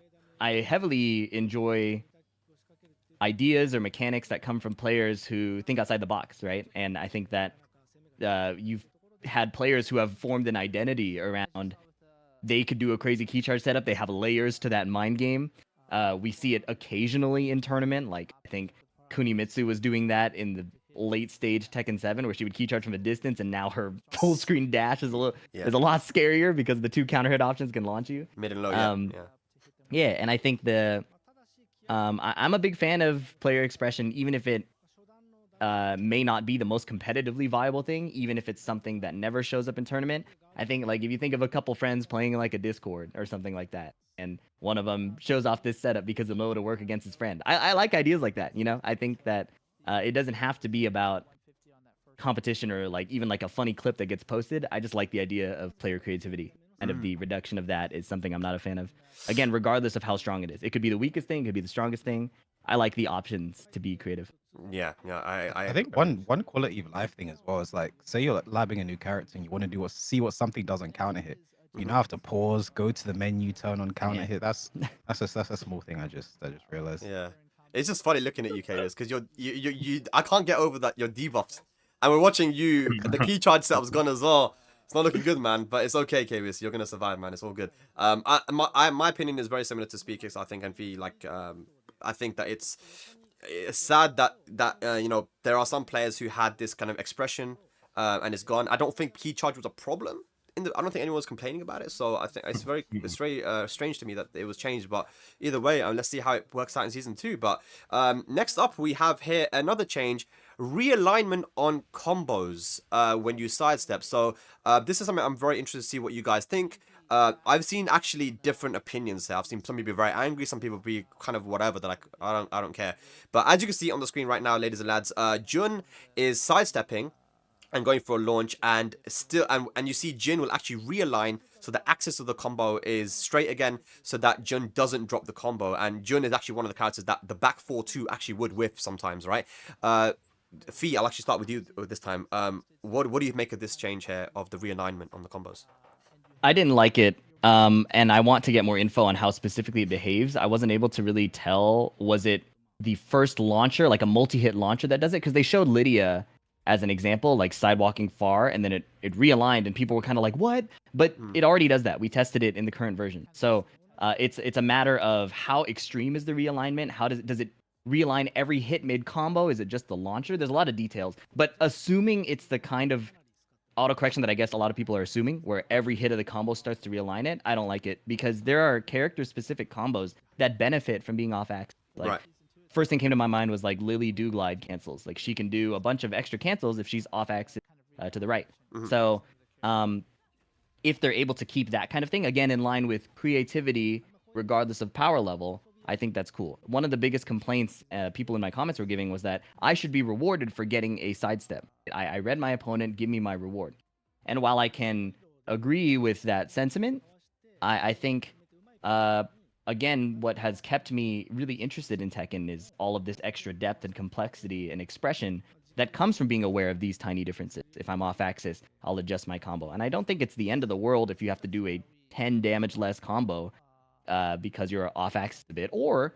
[SPEAKER 4] heavily enjoy ideas or mechanics that come from players who think outside the box, right? And I think that you've had players who have formed an identity around they could do a crazy key charge setup. They have layers to that mind game. We see it occasionally in tournament. Like, I think Kunimitsu was doing that in the late stage Tekken 7, where she would key charge from a distance, and now her full screen dash is a lot scarier because the 2 counter hit options can launch you.
[SPEAKER 3] Mid and low,
[SPEAKER 4] yeah, and I think I'm a big fan of player expression, even if it may not be the most competitively viable thing, even if it's something that never shows up in tournament. I think, like, if you think of a couple friends playing like a Discord or something like that, and one of them shows off this setup because it'll know to work against his friend. I like ideas like that, you know? I think that it doesn't have to be about competition or like even like a funny clip that gets posted. I just like the idea of player creativity. And of the reduction of that is something I'm not a fan of. Again, regardless of how strong it is. It could be the weakest thing, it could be the strongest thing. I like the options to be creative.
[SPEAKER 3] Yeah,
[SPEAKER 2] I think one quality of life thing as well is, like, say you're labbing a new character and you want to see what something does on counter hit. You now have to pause, go to the menu, turn on counter
[SPEAKER 4] Yeah.
[SPEAKER 2] hit. That's a small thing I just realized.
[SPEAKER 3] Yeah, it's just funny looking at you, Karius, because you I can't get over that you're debuffed, and we're watching you. The key charge setup's gone as well. It's not looking good, man, but it's okay, Karius. You're gonna survive, man. It's all good. My opinion is very similar to Speedkicks, I think, and I think that it's sad that you know, there are some players who had this kind of expression, and it's gone. I don't think key charge was a problem. I don't think anyone was complaining about it, so I think it's very strange to me that it was changed. But either way, let's see how it works out in season 2. But next up, we have here another change: realignment on combos when you sidestep. So this is something I'm very interested to see what you guys think. I've seen actually different opinions here. I've seen some people be very angry, some people be kind of whatever. They're like, I don't care. But as you can see on the screen right now, ladies and lads, Jun is sidestepping and going for a launch, and still and you see Jin will actually realign so the axis of the combo is straight again, so that Jun doesn't drop the combo. And Jun is actually one of the characters that the back 4-2 actually would whiff sometimes, right? Phi, I'll actually start with you this time. What do you make of this change here of the realignment on the combos?
[SPEAKER 4] I didn't like it, and I want to get more info on how specifically it behaves. I wasn't able to really tell, was it the first launcher, like a multi-hit launcher that does it? Because they showed Lydia as an example, like sidewalking far, and then it realigned, and people were kind of like, what? But it already does that. We tested it in the current version. So it's a matter of how extreme is the realignment? How does it realign every hit mid combo? Is it just the launcher? There's a lot of details. But assuming it's the kind of autocorrection that I guess a lot of people are assuming, where every hit of the combo starts to realign it, I don't like it, because there are character-specific combos that benefit from being off-axis. Like,
[SPEAKER 3] right.
[SPEAKER 4] First thing came to my mind was like Lily do glide cancels. Like she can do a bunch of extra cancels if she's off-axis to the right. So if they're able to keep that kind of thing, again, in line with creativity, regardless of power level, I think that's cool. One of the biggest complaints people in my comments were giving was that I should be rewarded for getting a sidestep. I read my opponent, give me my reward. And while I can agree with that sentiment, I think, again, what has kept me really interested in Tekken is all of this extra depth and complexity and expression that comes from being aware of these tiny differences. If I'm off axis, I'll adjust my combo. And I don't think it's the end of the world if you have to do a 10 damage less combo because you're off axis a bit, or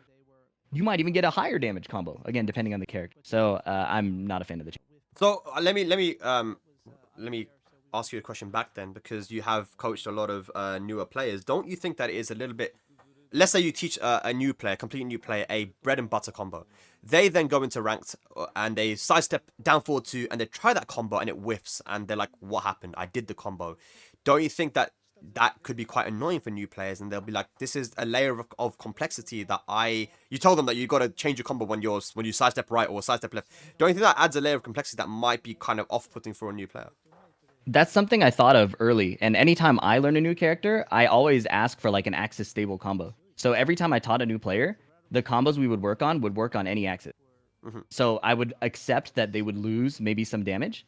[SPEAKER 4] you might even get a higher damage combo, again, depending on the character. So I'm not a fan of the change.
[SPEAKER 3] So let me ask you a question back then, because you have coached a lot of newer players. Don't you think that it is a little bit, let's say you teach a new player, completely new player, a bread and butter combo. They then go into ranked and they sidestep down forward 2 and they try that combo and it whiffs and they're like, what happened? I did the combo. Don't you think that that could be quite annoying for new players, and they'll be like, this is a layer of complexity that you told them that you got to change your combo when you sidestep right or sidestep left. Don't you think that adds a layer of complexity that might be kind of off-putting for a new player?
[SPEAKER 4] That's something I thought of early, and anytime I learn a new character, I always ask for like an axis stable combo. So every time I taught a new player, the combos we would work on any axis. So I would accept that they would lose maybe some damage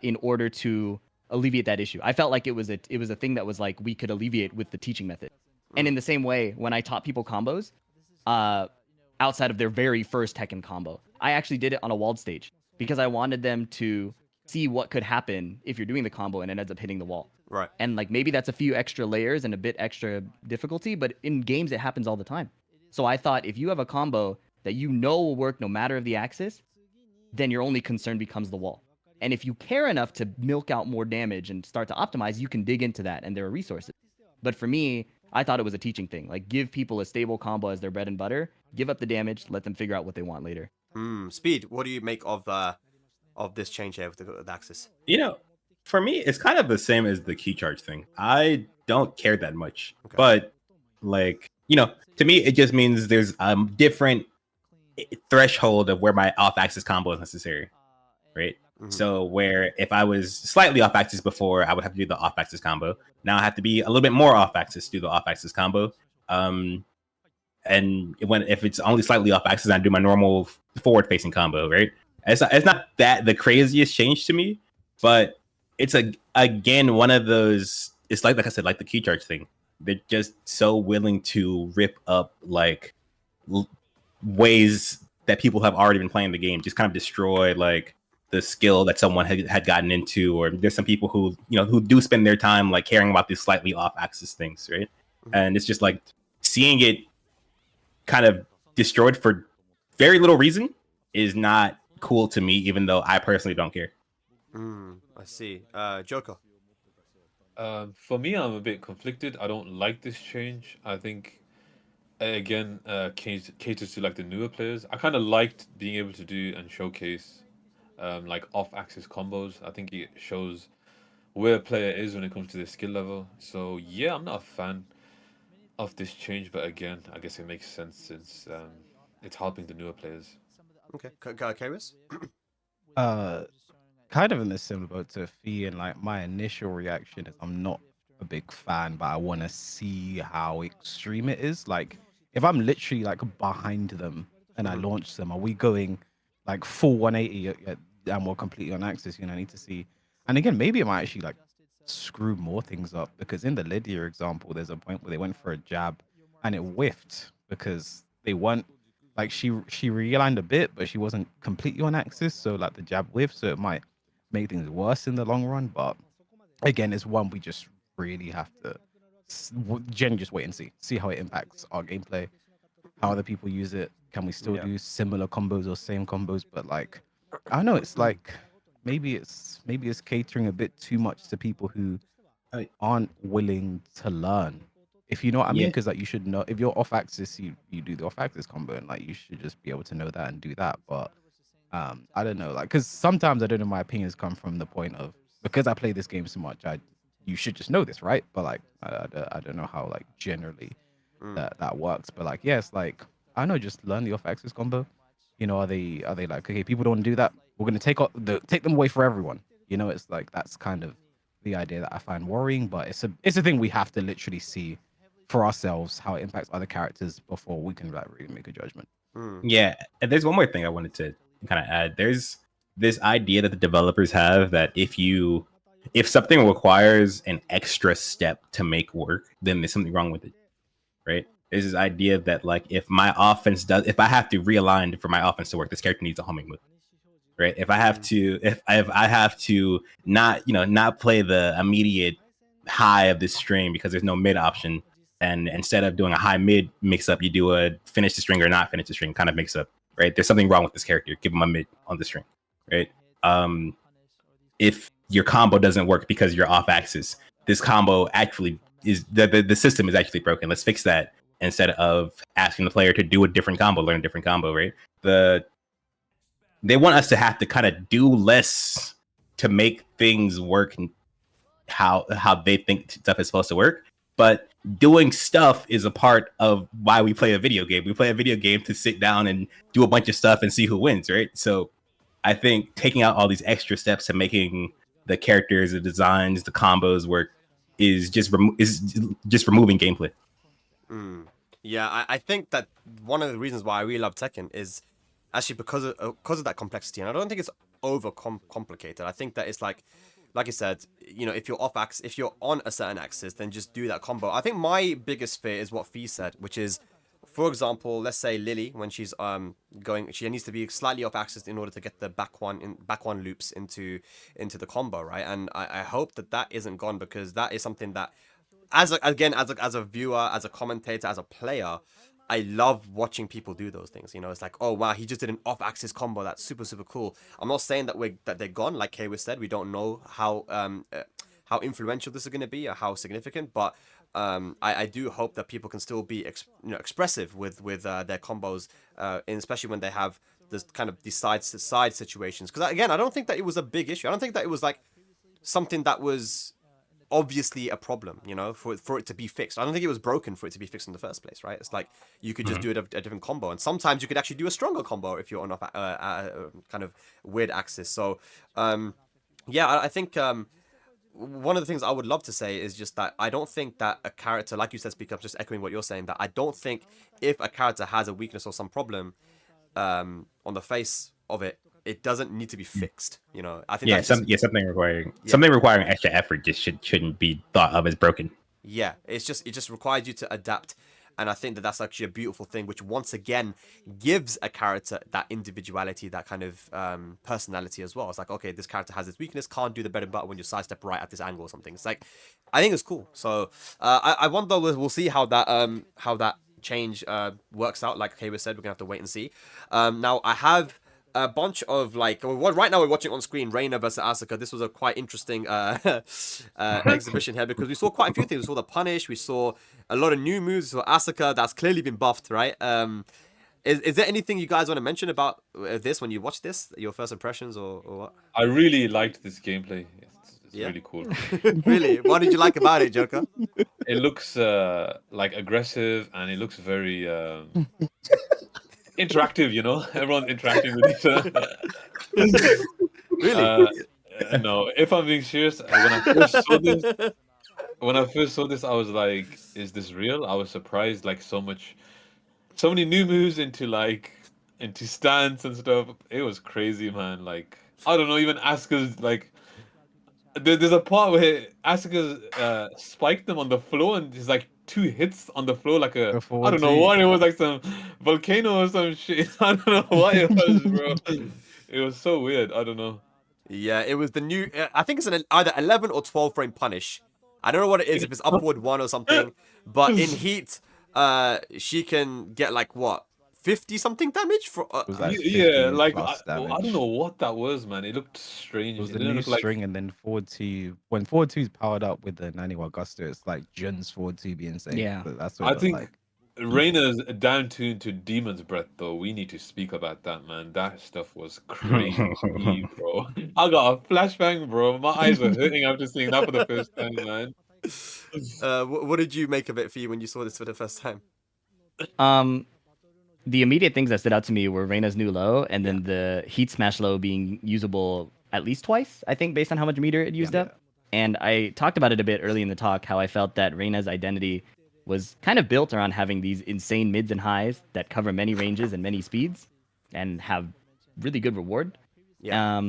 [SPEAKER 4] in order to alleviate that issue. I felt like it was a thing that was like we could alleviate with the teaching method. And in the same way, when I taught people combos, outside of their very first Tekken combo, I actually did it on a walled stage because I wanted them to see what could happen if you're doing the combo and it ends up hitting the wall.
[SPEAKER 3] Right.
[SPEAKER 4] And like maybe that's a few extra layers and a bit extra difficulty, but in games it happens all the time. So I thought if you have a combo that you know will work no matter of the axis, then your only concern becomes the wall. And if you care enough to milk out more damage and start to optimize, you can dig into that, and there are resources. But for me, I thought it was a teaching thing. Like, give people a stable combo as their bread and butter, give up the damage, let them figure out what they want later.
[SPEAKER 3] Speed, what do you make of this change here with the axis?
[SPEAKER 1] You know, for me, it's kind of the same as the key charge thing. I don't care that much. Okay. But, like, you know, to me, it just means there's a different threshold of where my off-axis combo is necessary, right? So where if I was slightly off axis before, I would have to do the off axis combo. Now I have to be a little bit more off axis to do the off axis combo. And if it's only slightly off axis, I do my normal forward facing combo, right? It's not that the craziest change to me, but it's again one of those. It's like I said, like the key charge thing. They're just so willing to rip up like ways that people have already been playing the game, just kind of destroy like the skill that someone had gotten into, or there's some people who who do spend their time like caring about these slightly off-axis things, right? And it's just like seeing it kind of destroyed for very little reason is not cool to me, even though I personally don't care.
[SPEAKER 3] I see. JoKa.
[SPEAKER 5] For me, I'm a bit conflicted. I don't like this change. I think again, caters to like the newer players. I kind of liked being able to do and showcase like off-axis combos. I think it shows where a player is when it comes to their skill level. So yeah, I'm not a fan of this change, but again, I guess it makes sense since it's helping the newer players.
[SPEAKER 3] Okay, Kairos?
[SPEAKER 2] Uh, kind of in the similar boat to Fee, and like my initial reaction is I'm not a big fan, but I want to see how extreme it is. Like, if I'm literally like behind them and I launch them, are we going like full 180 and we're completely on axis? I need to see. And again, maybe it might actually like screw more things up, because in the Lydia example, there's a point where they went for a jab and it whiffed because they weren't like she realigned a bit, but she wasn't completely on axis, so like the jab whiffed, so it might make things worse in the long run. But again, it's one we just really have to just wait and see how it impacts our gameplay, how other people use it. Can we still do similar combos or same combos? But like, I don't know, it's like maybe it's catering a bit too much to people who aren't willing to learn, if you know what I mean. Because like, you should know, if you're off axis, you do the off axis combo, and like you should just be able to know that and do that. But I don't know, like, because sometimes I don't know, my opinions come from the point of, because I play this game so much, you should just know this, right? But like I don't know how like generally that works. But like, yeah, it's like, I don't know, just learn the off axis combo. Are they like, okay, people don't want to do that, we're gonna take them away for everyone? It's like, that's kind of the idea that I find worrying. But it's a thing we have to literally see for ourselves how it impacts other characters before we can like really make a judgment.
[SPEAKER 1] Yeah, and there's one more thing I wanted to kind of add. There's this idea that the developers have that if something requires an extra step to make work, then there's something wrong with it, right? There's this idea that like, if I have to realign for my offense to work, this character needs a homing move, right? If I have to not play the immediate high of this string because there's no mid option, and instead of doing a high mid mix up, you do a finish the string or not finish the string kind of mix up, right? There's something wrong with this character. Give him a mid on the string, right? If your combo doesn't work because you're off axis, this combo actually is the system is actually broken. Let's fix that, instead of asking the player to do a different combo, learn a different combo, right? They want us to have to kind of do less to make things work how they think stuff is supposed to work. But doing stuff is a part of why we play a video game. We play a video game to sit down and do a bunch of stuff and see who wins, right? So I think taking out all these extra steps to making the characters, the designs, the combos work is just removing gameplay.
[SPEAKER 3] Yeah, I think that one of the reasons why I really love Tekken is actually because of that complexity, and I don't think it's over complicated. I think that it's like you said, if you're off axis, if you're on a certain axis, then just do that combo. I think my biggest fear is what Fee said, which is, for example, let's say Lily, when she's going, she needs to be slightly off axis in order to get the back one loops into the combo, right? And I hope that isn't gone, because that is something that, as a viewer, as a commentator, as a player, I love watching people do those things. It's like, oh wow, he just did an off-axis combo. That's super, super cool. I'm not saying that they're gone. Like Kay was said, we don't know how influential this is going to be or how significant. But I do hope that people can still be expressive with their combos, and especially when they have this kind of these side situations. Because again, I don't think that it was a big issue. I don't think that it was like something that was obviously a problem, for it to be fixed. I don't think it was broken for it to be fixed in the first place, right? It's like you could just do a different combo, and sometimes you could actually do a stronger combo if you're on a kind of weird axis. So yeah, I think one of the things I would love to say is just that I don't think that a character, like you said, Speak Up, just echoing what you're saying, that I don't think if a character has a weakness or some problem on the face of it, it doesn't need to be fixed. I think
[SPEAKER 1] something requiring extra effort just shouldn't be thought of as broken.
[SPEAKER 3] Yeah, it just requires you to adapt. And I think that that's actually a beautiful thing, which once again gives a character that individuality, that kind of personality as well. It's like, okay, this character has this weakness, can't do the bread and butter when you sidestep right at this angle or something. It's like, I think it's cool. So I wonder, we'll see how that change works out. Like Hayward said, we're gonna have to wait and see. Now I have a bunch of right now we're watching on screen Reina versus Asuka. This was a quite interesting exhibition here because we saw quite a few things. We saw the punish, we saw a lot of new moves. So Asuka, that's clearly been buffed, right? Is there anything you guys want to mention about this when you watch this? Your first impressions or what?
[SPEAKER 5] I really liked this gameplay. It's
[SPEAKER 3] Yeah?
[SPEAKER 5] really cool.
[SPEAKER 3] Really? What did you like about it, JoKa?
[SPEAKER 5] It looks like aggressive and it looks very interactive. You know, everyone's interacting with each other.
[SPEAKER 3] Really?
[SPEAKER 5] No, if I'm being serious, when I first saw this, I was like, "Is this real?" I was surprised, like so many new moves into stance and stuff. It was crazy, man. Like I don't know, even Asuka's like there's a part where Asuka spiked them on the floor and there's like 2 hits on the floor like
[SPEAKER 2] Go
[SPEAKER 5] I
[SPEAKER 2] forward
[SPEAKER 5] don't know
[SPEAKER 2] two.
[SPEAKER 5] what it was, like some volcano or some shit. I don't know what it was, bro. It was so weird. I don't know.
[SPEAKER 3] Yeah, it was the new. I think it's either 11 or 12 frame punish. I don't know what it is, if it's upward one or something. But in Heat, she can get like what 50 something damage for.
[SPEAKER 2] It was like
[SPEAKER 5] Yeah,
[SPEAKER 2] 50
[SPEAKER 5] like
[SPEAKER 2] plus
[SPEAKER 5] I
[SPEAKER 2] damage.
[SPEAKER 5] don't know what that was, man. It looked strange.
[SPEAKER 2] It was
[SPEAKER 5] It
[SPEAKER 2] the
[SPEAKER 5] didn't
[SPEAKER 2] new
[SPEAKER 5] look like
[SPEAKER 2] string, and then forward two. When forward two is powered up with the Naniwa Guster, it's like Jun's forward two being safe.
[SPEAKER 4] Yeah.
[SPEAKER 2] So that's what
[SPEAKER 5] I
[SPEAKER 2] it looked
[SPEAKER 5] think
[SPEAKER 2] like.
[SPEAKER 5] Reina's down to Demon's Breath, though. We need to speak about that, man. That stuff was crazy, bro. I got a flashbang, bro. My eyes were hurting after seeing that for the first time, man.
[SPEAKER 3] What did you make of it, Fee, when you saw this for the first time?
[SPEAKER 4] The immediate things that stood out to me were Reina's new low, and then the Heat Smash low being usable at least twice, I think, based on how much meter it used up. And I talked about it a bit early in the talk, how I felt that Reina's identity was kind of built around having these insane mids and highs that cover many ranges and many speeds and have really good reward.
[SPEAKER 3] Yeah.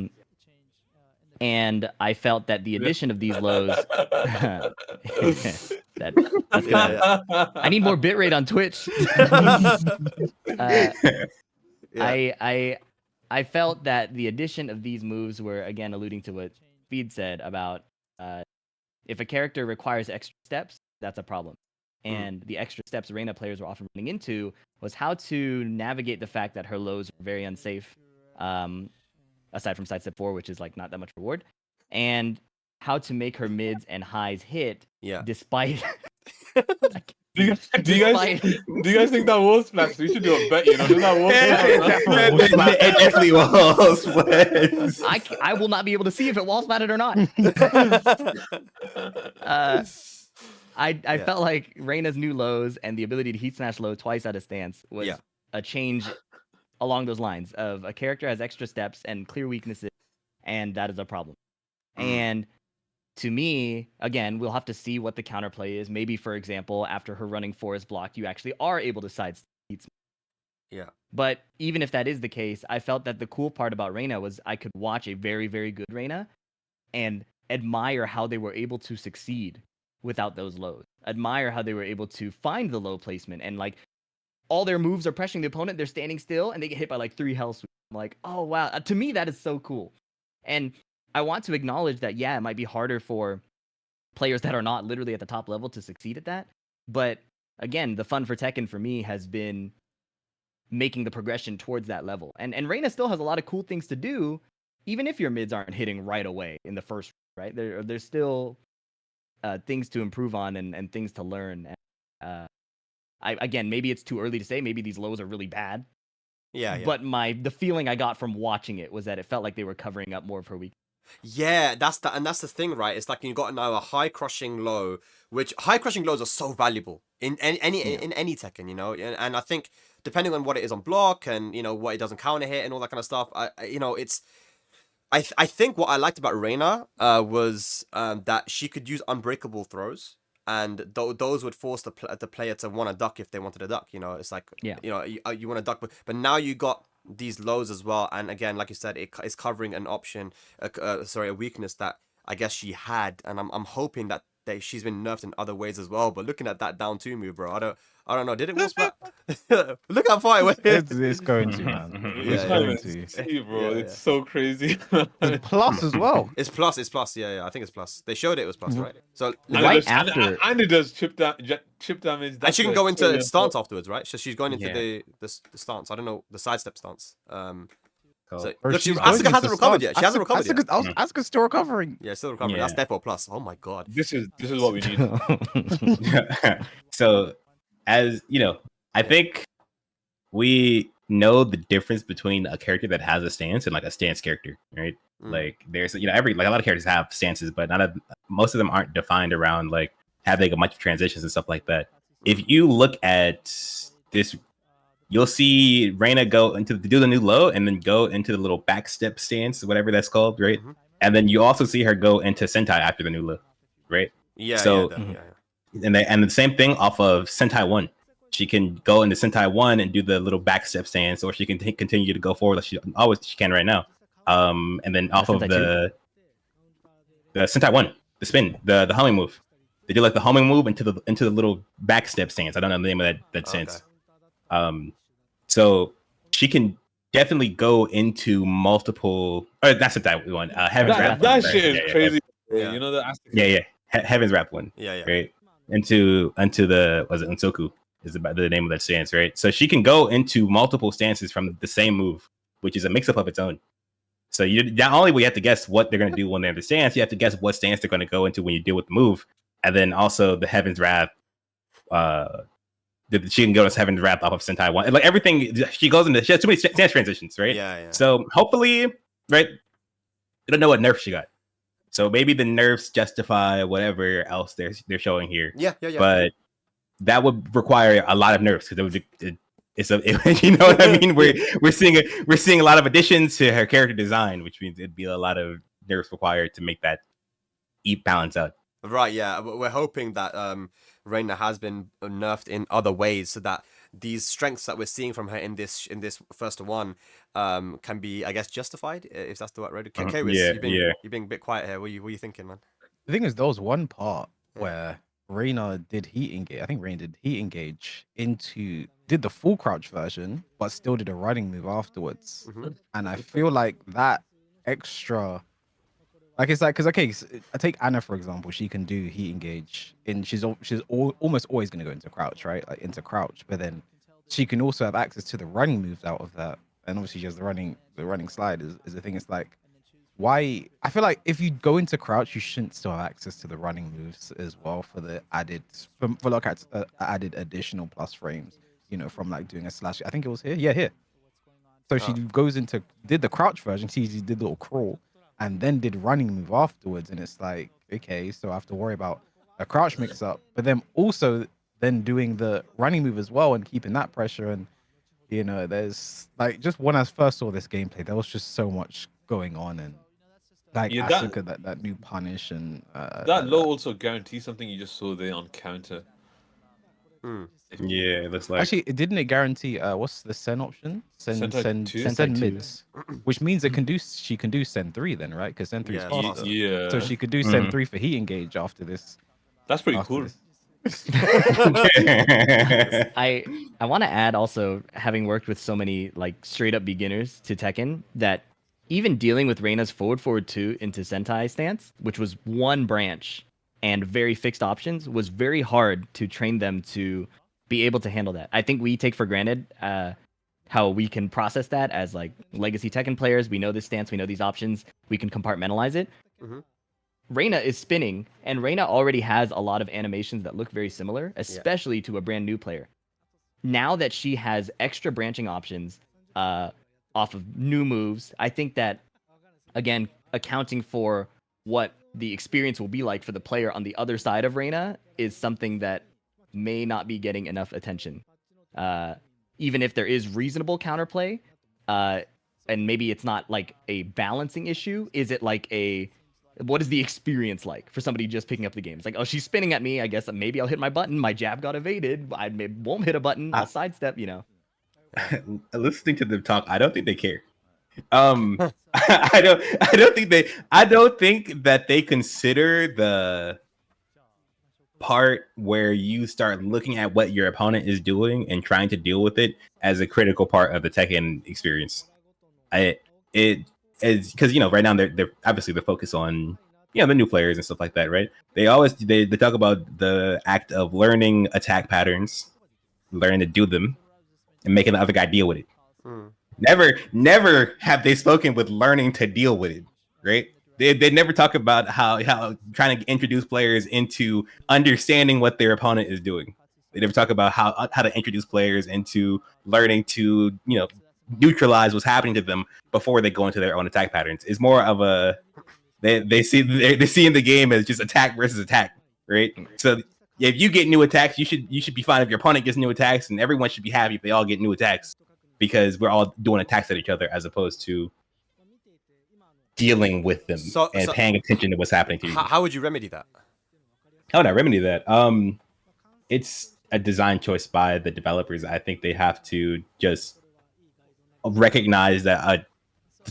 [SPEAKER 4] And I felt that the addition of these lows that's gonna I need more bitrate on Twitch. I felt that the addition of these moves were, again, alluding to what Speed said about if a character requires extra steps, that's a problem. And the extra steps Reina players were often running into was how to navigate the fact that her lows were very unsafe, aside from sidestep 4, which is like not that much reward, and how to make her mids and highs hit despite.
[SPEAKER 5] Do you guys think that was splash? We should do a bet, you know? That was
[SPEAKER 1] It definitely was.
[SPEAKER 4] I will not be able to see if it wall splatted or not. I felt like Reina's new lows and the ability to heat smash low twice out of stance was a change along those lines of a character has extra steps and clear weaknesses, and that is a problem. And to me, again, we'll have to see what the counterplay is. Maybe, for example, after her running 4 is blocked, you actually are able to sidestep heat smash.
[SPEAKER 3] Yeah.
[SPEAKER 4] But even if that is the case, I felt that the cool part about Reina was I could watch a very, very good Reina and admire how they were able to succeed without those lows. Admire how they were able to find the low placement and like all their moves are pressuring the opponent, they're standing still and they get hit by like 3 health sweeps. I'm like, oh wow. To me, that is so cool. And I want to acknowledge that, yeah, it might be harder for players that are not literally at the top level to succeed at that. But again, the fun for Tekken for me has been making the progression towards that level. And Reina still has a lot of cool things to do, even if your mids aren't hitting right away in the first, right? There's still things to improve on and things to learn. Again, maybe it's too early to say. Maybe these lows are really bad.
[SPEAKER 3] Yeah.
[SPEAKER 4] But the feeling I got from watching it was that it felt like they were covering up more of her weakness.
[SPEAKER 3] Yeah, that's the thing, right? It's like you got now a high crushing low, which high crushing lows are so valuable in any Tekken, you know. And I think depending on what it is on block and you know what it doesn't counter hit and all that kind of stuff, I think what I liked about Reina was that she could use unbreakable throws, and those would force the player to want to duck if they wanted to duck. You know, it's like you know you want to duck, but now you got these lows as well, and again, like you said, it's covering an option, a weakness that I guess she had, and I'm hoping that she's been nerfed in other ways as well. But looking at that down 2 move, bro, I don't know. Did it will splat? Look how far it went.
[SPEAKER 2] It's going to, man.
[SPEAKER 5] You
[SPEAKER 2] It's
[SPEAKER 3] Yeah,
[SPEAKER 5] can't
[SPEAKER 2] going
[SPEAKER 5] even
[SPEAKER 2] to.
[SPEAKER 5] see, bro.
[SPEAKER 3] Yeah,
[SPEAKER 5] It's so crazy.
[SPEAKER 2] It's plus as well.
[SPEAKER 3] It's plus. Yeah, I think it's plus. They showed it was plus, right? So
[SPEAKER 4] Right
[SPEAKER 5] And
[SPEAKER 4] after-
[SPEAKER 5] and it does chip damage.
[SPEAKER 3] and
[SPEAKER 5] That's
[SPEAKER 3] she can
[SPEAKER 5] the
[SPEAKER 3] go into
[SPEAKER 5] experience.
[SPEAKER 3] stance afterwards, right? So she's going into
[SPEAKER 1] Yeah.
[SPEAKER 3] the stance. I don't know, the sidestep stance.
[SPEAKER 1] Cool.
[SPEAKER 3] So
[SPEAKER 2] Or
[SPEAKER 3] look,
[SPEAKER 2] she's
[SPEAKER 3] Asuka
[SPEAKER 2] going
[SPEAKER 3] hasn't
[SPEAKER 2] into
[SPEAKER 3] recovered
[SPEAKER 2] stance.
[SPEAKER 3] yet. She hasn't recovered yet.
[SPEAKER 2] Asuka's still recovering.
[SPEAKER 3] Yeah, still recovering. That's
[SPEAKER 1] Yeah.
[SPEAKER 3] therefore plus. Oh my god.
[SPEAKER 5] This is what we need.
[SPEAKER 1] So, as you know, I think we know the difference between a character that has a stance and like a stance character, right?
[SPEAKER 3] Mm.
[SPEAKER 1] Like there's a lot of characters have stances, but most of them aren't defined around like having a bunch of transitions and stuff like that. If you look at this, you'll see Reina do the new low and then go into the little back step stance, whatever that's called, right?
[SPEAKER 3] Mhm.
[SPEAKER 1] And then you also see her go into Sentai after the new low, right?
[SPEAKER 3] Yeah,
[SPEAKER 1] So- And the same thing off of Sentai 1. She can go into Sentai 1 and do the little back step stance, or she can continue to go forward like she can right now. And then off of
[SPEAKER 4] Sentai
[SPEAKER 1] the Sentai 1, the spin, the homing move. They do like the homing move into the little back step stance. I don't know the name of that stance. So she can definitely go into multiple. That's Sentai 1. Heaven's Wrath.
[SPEAKER 5] That
[SPEAKER 1] one,
[SPEAKER 5] shit
[SPEAKER 1] right?
[SPEAKER 5] is crazy.
[SPEAKER 3] Yeah.
[SPEAKER 5] You know that.
[SPEAKER 1] Yeah. Heaven's Wrath 1.
[SPEAKER 3] Yeah.
[SPEAKER 1] Right into the Unsoku is about the name of that stance, right? So she can go into multiple stances from the same move, which is a mix-up of its own. So you not only will you have to guess what they're going to do when they're in the stance, you have to guess what stance they're going to go into when you deal with the move, and then also the Heaven's Wrath. She can go to Heaven's Wrath off of Sentai 1. Like everything, she has too many stance transitions, right?
[SPEAKER 3] Yeah.
[SPEAKER 1] So hopefully, right? We don't know what nerfs she got. So maybe the nerfs justify whatever else they're showing here.
[SPEAKER 3] Yeah.
[SPEAKER 1] But that would require a lot of nerfs because you know what I mean. We're seeing a lot of additions to her character design, which means it'd be a lot of nerfs required to make that balance out.
[SPEAKER 3] Right, yeah. We're hoping that Reina has been nerfed in other ways so that these strengths that we're seeing from her in this first one can be, I guess, justified, if that's the right word. Kairis, you've been a bit quiet here. What are you thinking, man?
[SPEAKER 2] The thing is, there was one part where Reina did heat engage. I think Reina did heat engage did the full crouch version, but still did a running move afterwards.
[SPEAKER 3] Mhm.
[SPEAKER 2] And I feel like that extra, like it's like, because okay, I take Anna for example. She can do heat engage, and she's almost always going to go into crouch, right? Like into crouch, but then she can also have access to the running moves out of that, and obviously she has the running slide is the thing. It's like, why? I feel like if you go into crouch, you shouldn't still have access to the running moves as well for the added added additional plus frames. You know, from like doing a slash. I think it was here. Yeah, here. So she goes into did the crouch version. She did the little crawl, and then did running move afterwards. And it's like, okay, so I have to worry about a crouch mix up, but then also then doing the running move as well and keeping that pressure. And you know, there's like just when I first saw this gameplay, there was just so much going on and. Like
[SPEAKER 5] Yeah,
[SPEAKER 2] Asuka, that new punish and
[SPEAKER 5] That low also guarantees something you just saw there on counter.
[SPEAKER 1] Yeah, it looks like.
[SPEAKER 2] Actually, didn't it guarantee what's the Sen option? Sen
[SPEAKER 4] Sentai
[SPEAKER 2] mids, which means she can do Sen 3 then, right? Because Sen 3 is
[SPEAKER 3] Yeah,
[SPEAKER 2] faster.
[SPEAKER 5] Yeah.
[SPEAKER 2] So she could do Sen 3 for heat engage after this.
[SPEAKER 5] That's pretty
[SPEAKER 2] after
[SPEAKER 5] cool.
[SPEAKER 2] this.
[SPEAKER 4] I want to add also, having worked with so many like straight up beginners to Tekken, that even dealing with Reina's forward 2 into Sentai stance, which was one branch and very fixed options, was very hard to train them to be able to handle that. I think we take for granted how we can process that as like legacy Tekken players. We know this stance, we know these options, we can compartmentalize it.
[SPEAKER 3] Mhm.
[SPEAKER 4] Reina is spinning, and Reina already has a lot of animations that look very similar, especially to a brand new player. Now that she has extra branching options off of new moves, I think that, again, accounting for what the experience will be like for the player on the other side of Reina is something that may not be getting enough attention. Even if there is reasonable counterplay, and maybe it's not like a balancing issue, is it like what is the experience like for somebody just picking up the game? It's like, oh, she's spinning at me. I guess maybe I'll hit my button. My jab got evaded. I won't hit a button. I'll sidestep, you know.
[SPEAKER 1] Listening to them talk, I don't think they care. I don't think that they consider part where you start looking at what your opponent is doing and trying to deal with it as a critical part of the Tekken experience. It is because right now they're obviously the focus on the new players and stuff like that, right? They talk about the act of learning attack patterns, learning to do them, and making the other guy deal with it. Never have they spoken with learning to deal with it, right? They never talk about how trying to introduce players into understanding what their opponent is doing. They never talk about how to introduce players into learning to neutralize what's happening to them before they go into their own attack patterns. It's more of a they see in the game as just attack versus attack, right? So if you get new attacks, you should be fine if your opponent gets new attacks, and everyone should be happy if they all get new attacks because we're all doing attacks at each other as opposed to dealing with them and paying attention to what's happening to you.
[SPEAKER 3] How would you remedy that?
[SPEAKER 1] How would I remedy that? It's a design choice by the developers. I think they have to just recognize that a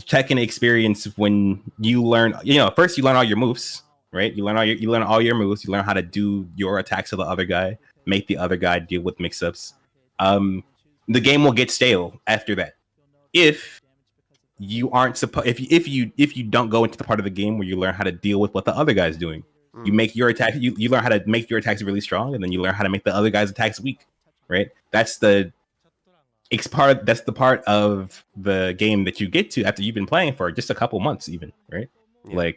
[SPEAKER 1] Tekken experience, when you learn, first you learn all your moves, right? You learn all your moves. You learn how to do your attacks to the other guy, make the other guy deal with mix-ups. The game will get stale after that if you aren't supposed. If you don't go into the part of the game where you learn how to deal with what the other guy's doing. You make your attack. You learn how to make your attacks really strong, and then you learn how to make the other guy's attacks weak. Right? That's the part of the game that you get to after you've been playing for just a couple months, even. Right? Yeah.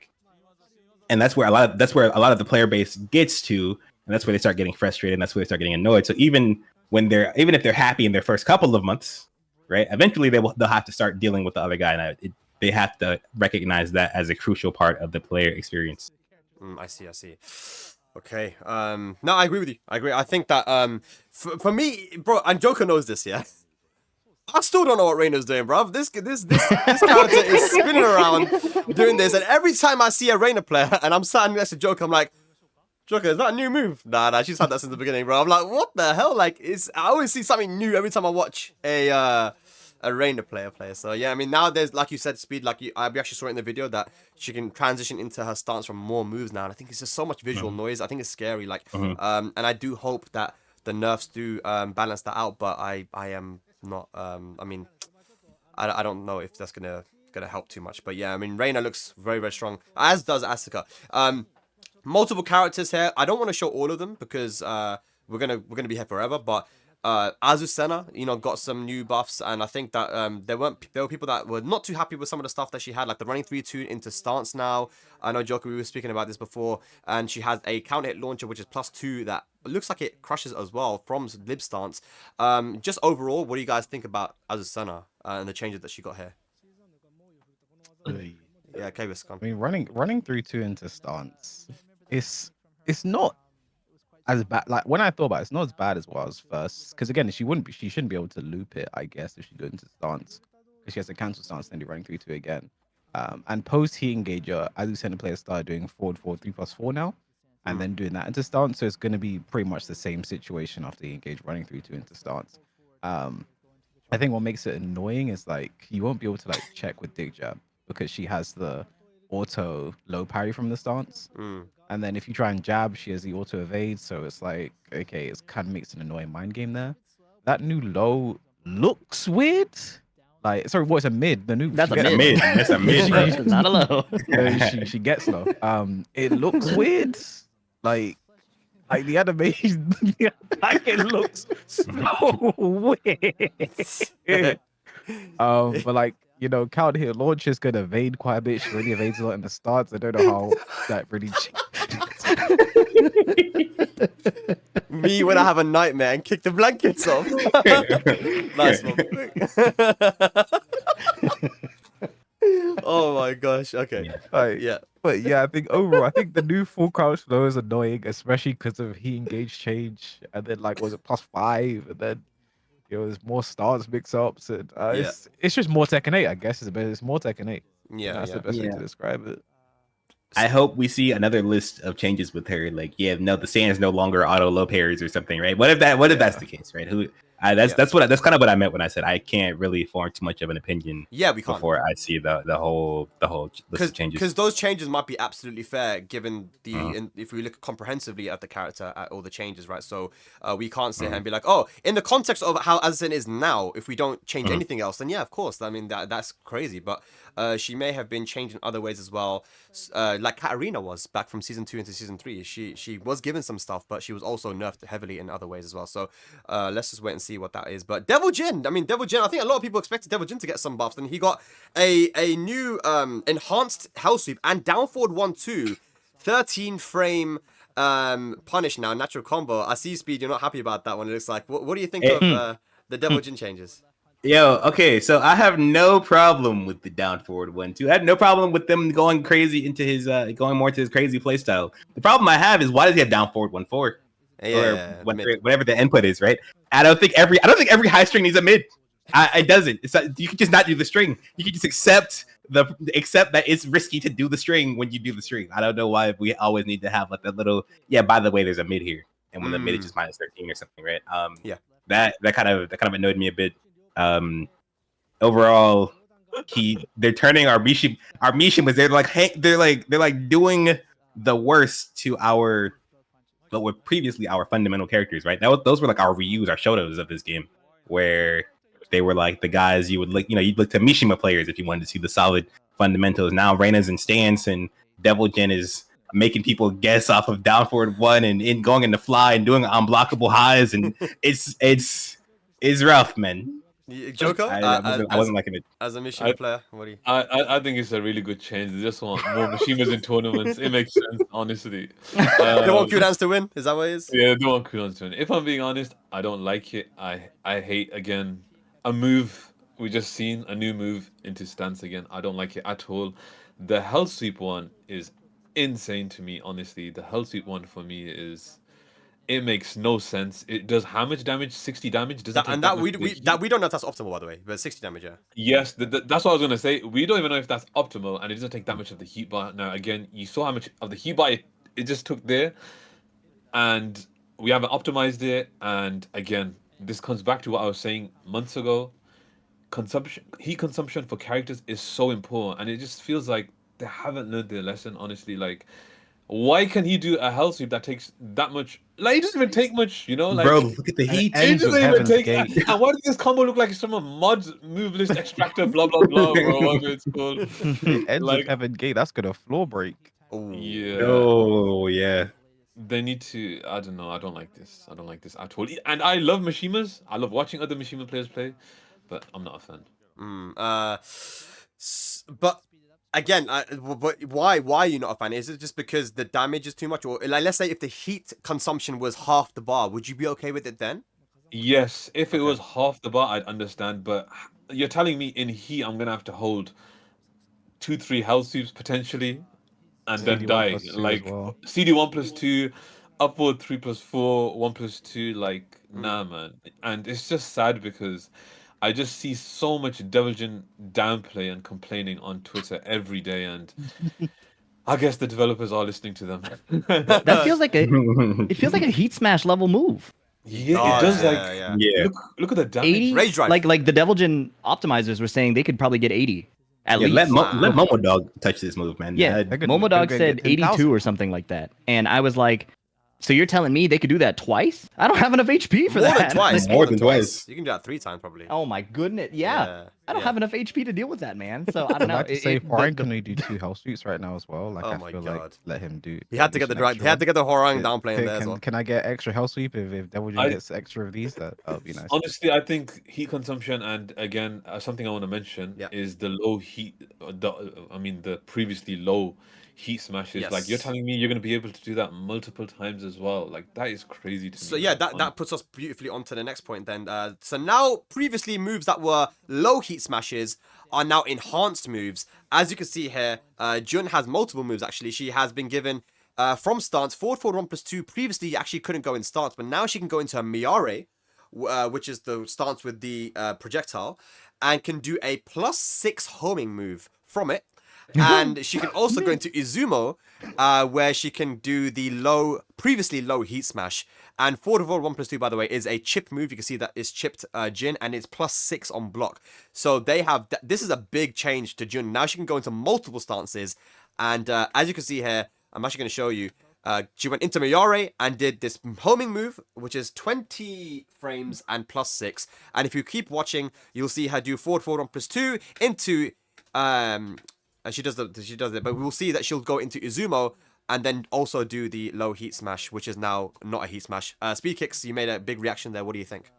[SPEAKER 1] And that's where a lot of the player base gets to, and that's where they start getting frustrated. And that's where they start getting annoyed. So even if they're happy in their first couple of months, right? Eventually they'll have to start dealing with the other guy, and they have to recognize that as a crucial part of the player experience.
[SPEAKER 3] I see. Okay. No, I agree with you. I think that for me, bro, and JoKa knows this, yeah. I still don't know what Reina's doing, bro. This character is spinning around doing this, and every time I see a Reina player and I'm sat next to JoKa, I'm like, JoKa, is that a new move? Nah, she's had that since the beginning, bro. I'm like, what the hell? I always see something new every time I watch a Reina player play. So yeah, I mean, now there's, like you said, Speed, we actually saw it in the video that she can transition into her stance from more moves now, and I think it's just so much visual noise. I think it's scary, and I do hope that the nerfs do balance that out, but I am not. I mean, I don't know if that's gonna help too much, but yeah, I mean, Reina looks very, very strong, as does Asuka. Multiple characters here. I don't want to show all of them because we're gonna be here forever, but Azucena, got some new buffs, and I think that there were people that were not too happy with some of the stuff that she had, like the running 3-2 into stance now. I know, JoKa, we were speaking about this before, and she has a counter hit launcher, which is +2, that looks like it crushes as well from lib stance. Just overall, what do you guys think about Azucena and the changes that she got here? Yeah, okay,
[SPEAKER 2] I mean, running 3-2 into stance, it's not as bad. Like, when I thought about it, it's not as bad as what I was first. Because again, she shouldn't be able to loop it, I guess, if she goes into stance, because she has to cancel stance and then running 3-2 again. And post heat engager, Azucena players started doing forward 3+4 now, and then doing that into stance. So it's going to be pretty much the same situation after he engage running 3-2 into stance. I think what makes it annoying is you won't be able to check with dig jab because she has the auto low parry from the stance. And then if you try and jab, she has the auto evade. So it's okay, it's kind of makes an annoying mind game there. That new low looks weird. Sorry, what's a mid? The new
[SPEAKER 4] That's a mid.
[SPEAKER 1] That's a mid.
[SPEAKER 4] Not a low.
[SPEAKER 2] she gets low. It looks weird. The animation, it looks so weird. But counter hit launch is gonna evade quite a bit. She really evades a lot in the starts. I don't know how that really
[SPEAKER 3] Me when I have a nightmare and kick the blankets off. Nice one. Oh my gosh. Okay. Yeah.
[SPEAKER 2] But yeah, I think overall, the new full crouch low is annoying, especially because of heat engage change, and then was it +5, and then there's more stars mix-ups, and it's just more Tekken 8, I guess. It's more Tekken 8.
[SPEAKER 3] Yeah,
[SPEAKER 2] that's the best way to describe it.
[SPEAKER 1] I hope we see another list of changes with her. The sand is no longer auto low parries or something, right? What if that's the case, right? That's kind of what I meant when I said I can't really form too much of an opinion.
[SPEAKER 3] Yeah, we can't.
[SPEAKER 1] Before I see the whole list of changes.
[SPEAKER 3] Because those changes might be absolutely fair given if we look comprehensively at the character, at all the changes, right? So we can't sit here and be like, oh, in the context of how Azucena is now, if we don't change anything else, then yeah, of course. I mean that's crazy, but she may have been changed in other ways as well, like Katarina was back from season 2 into season 3. She was given some stuff, but she was also nerfed heavily in other ways as well. So let's just wait and see what that is. But Devil Jin, I think a lot of people expected Devil Jin to get some buffs, and he got a new enhanced hell sweep and down forward 1-2 13 frame punish now, natural combo. I see, Speed, you're not happy about that one, it looks like. What do you think of the Devil Jin changes?
[SPEAKER 1] Yo, okay, so I have no problem with the down forward 1-2. I had no problem with them going crazy into his going more to his crazy playstyle. The problem I have is, why does he have down forward 1-4?
[SPEAKER 3] Yeah,
[SPEAKER 1] whatever the input is, right? I don't think every high string needs a mid. It doesn't. It's not, you can just not do the string. You can just accept that it's risky to do the string when you do the string. I don't know why we always need to have like that little. Yeah, by the way, there's a mid here, and when the mid is just -13 or something, right? That kind of annoyed me a bit. Overall, they're turning our Mishimas. They're like doing the worst to what were previously our fundamental characters, right? Those were like our Ryus, our Shotos of this game, where they were like the guys you would look, you'd look to Mishima players if you wanted to see the solid fundamentals. Now Reina's in stance and Devil Jin is making people guess off of down forward 1 and going into fly and doing unblockable highs, and it's rough, man.
[SPEAKER 3] JoKa,
[SPEAKER 1] I wasn't liking it.
[SPEAKER 3] As a Mishima player, what do you?
[SPEAKER 5] I think it's a really good change. They just want more Mishimas in tournaments. It makes sense, honestly. They
[SPEAKER 3] want Q-Dance to win? Is that what it is?
[SPEAKER 5] Yeah, they want Q-Dance to win. If I'm being honest, I don't like it. I hate, again, a move. We just seen a new move into stance again. I don't like it at all. The Hell Sweep one is insane to me, honestly. The Hell Sweep one for me is... It makes no sense. It does how much damage? 60 damage?
[SPEAKER 3] We don't know if that's optimal, by the way, but 60 damage, yeah.
[SPEAKER 5] Yes, that's what I was gonna say. We don't even know if that's optimal, and it doesn't take that much of the heat bar. Now, again, you saw how much of the heat bar it just took there, and we haven't optimized it. And again, this comes back to what I was saying months ago. Heat consumption for characters is so important, and it just feels like they haven't learned their lesson. Honestly, like, why can he do a hell sweep that takes that much? Like, it doesn't even take much, like,
[SPEAKER 1] bro, look at the heat.
[SPEAKER 5] It doesn't even take. And why does this combo look like some mod move list extractor? Blah blah blah, bro. Whatever it's called.
[SPEAKER 2] Ends with Heaven Gate. That's gonna floor break.
[SPEAKER 5] Yeah.
[SPEAKER 1] Oh yeah.
[SPEAKER 5] They need to. I don't know. I don't like this. I don't like this at all. And I love Mishimas. I love watching other Mishima players play, but I'm not a fan.
[SPEAKER 3] But again, why are you not a fan? Is it just because the damage is too much, or like, let's say if the heat consumption was half the bar, would you be okay with it then?
[SPEAKER 5] Yes, if it was half the bar, I'd understand. But you're telling me in heat, I'm gonna have to hold 2-3 health sweeps potentially, and then die. Like CD 1+2, upward 3+4, 1+2. Like, nah, man. And it's just sad because I just see so much Devil Jin downplay and complaining on Twitter every day, and I guess the developers are listening to them.
[SPEAKER 4] That feels like a Heat Smash level move.
[SPEAKER 5] Yeah, it does.
[SPEAKER 1] Yeah.
[SPEAKER 5] Look at the damage.
[SPEAKER 4] 80,
[SPEAKER 3] Rage Drive.
[SPEAKER 4] like the Devil Jin optimizers were saying they could probably get 80 at least.
[SPEAKER 1] Let Momo Dog touch this move, man.
[SPEAKER 4] Yeah, Momo Dog said 82 or something like that, and I was like, so you're telling me they could do that twice? I don't have enough HP for that.
[SPEAKER 3] More than twice. You can do that 3 times probably.
[SPEAKER 4] Oh my goodness, yeah. I don't have enough HP to deal with that, man. So I don't know.
[SPEAKER 2] I'd say Horang can only do 2 health sweeps right now as well. Like, I feel like let him do.
[SPEAKER 3] He had to get the Horang downplay in there as well.
[SPEAKER 2] Can I get extra health sweep if Devil Jin gets extra of these? That would be nice.
[SPEAKER 5] Honestly, I think heat consumption, and again, something I want to mention is the low heat. The previously low heat smashes. Yes. Like, you're telling me you're going to be able to do that multiple times as well. Like, that is crazy to me.
[SPEAKER 3] So yeah, that puts us beautifully onto the next point then. So now previously moves that were low heat smashes are now enhanced moves. As you can see here, Jun has multiple moves actually. She has been given from stance forward 1+2. Previously actually couldn't go in stance, but now she can go into a Miare, which is the stance with the projectile, and can do a +6 homing move from it. And she can also go into Izumo, where she can do the previously low heat smash. And forward roll 1+2, by the way, is a chip move. You can see that it's chipped Jin, and it's +6 on block. So they have this is a big change to Jin. Now she can go into multiple stances, and as you can see here, I'm actually going to show you. She went into Mayare and did this homing move, which is 20 frames and +6. And if you keep watching, you'll see her do forward 1+2 into she does it, but we'll see that she'll go into Izumo and then also do the low heat smash, which is now not a heat smash. Speedkicks, you made a big reaction there. What do you think?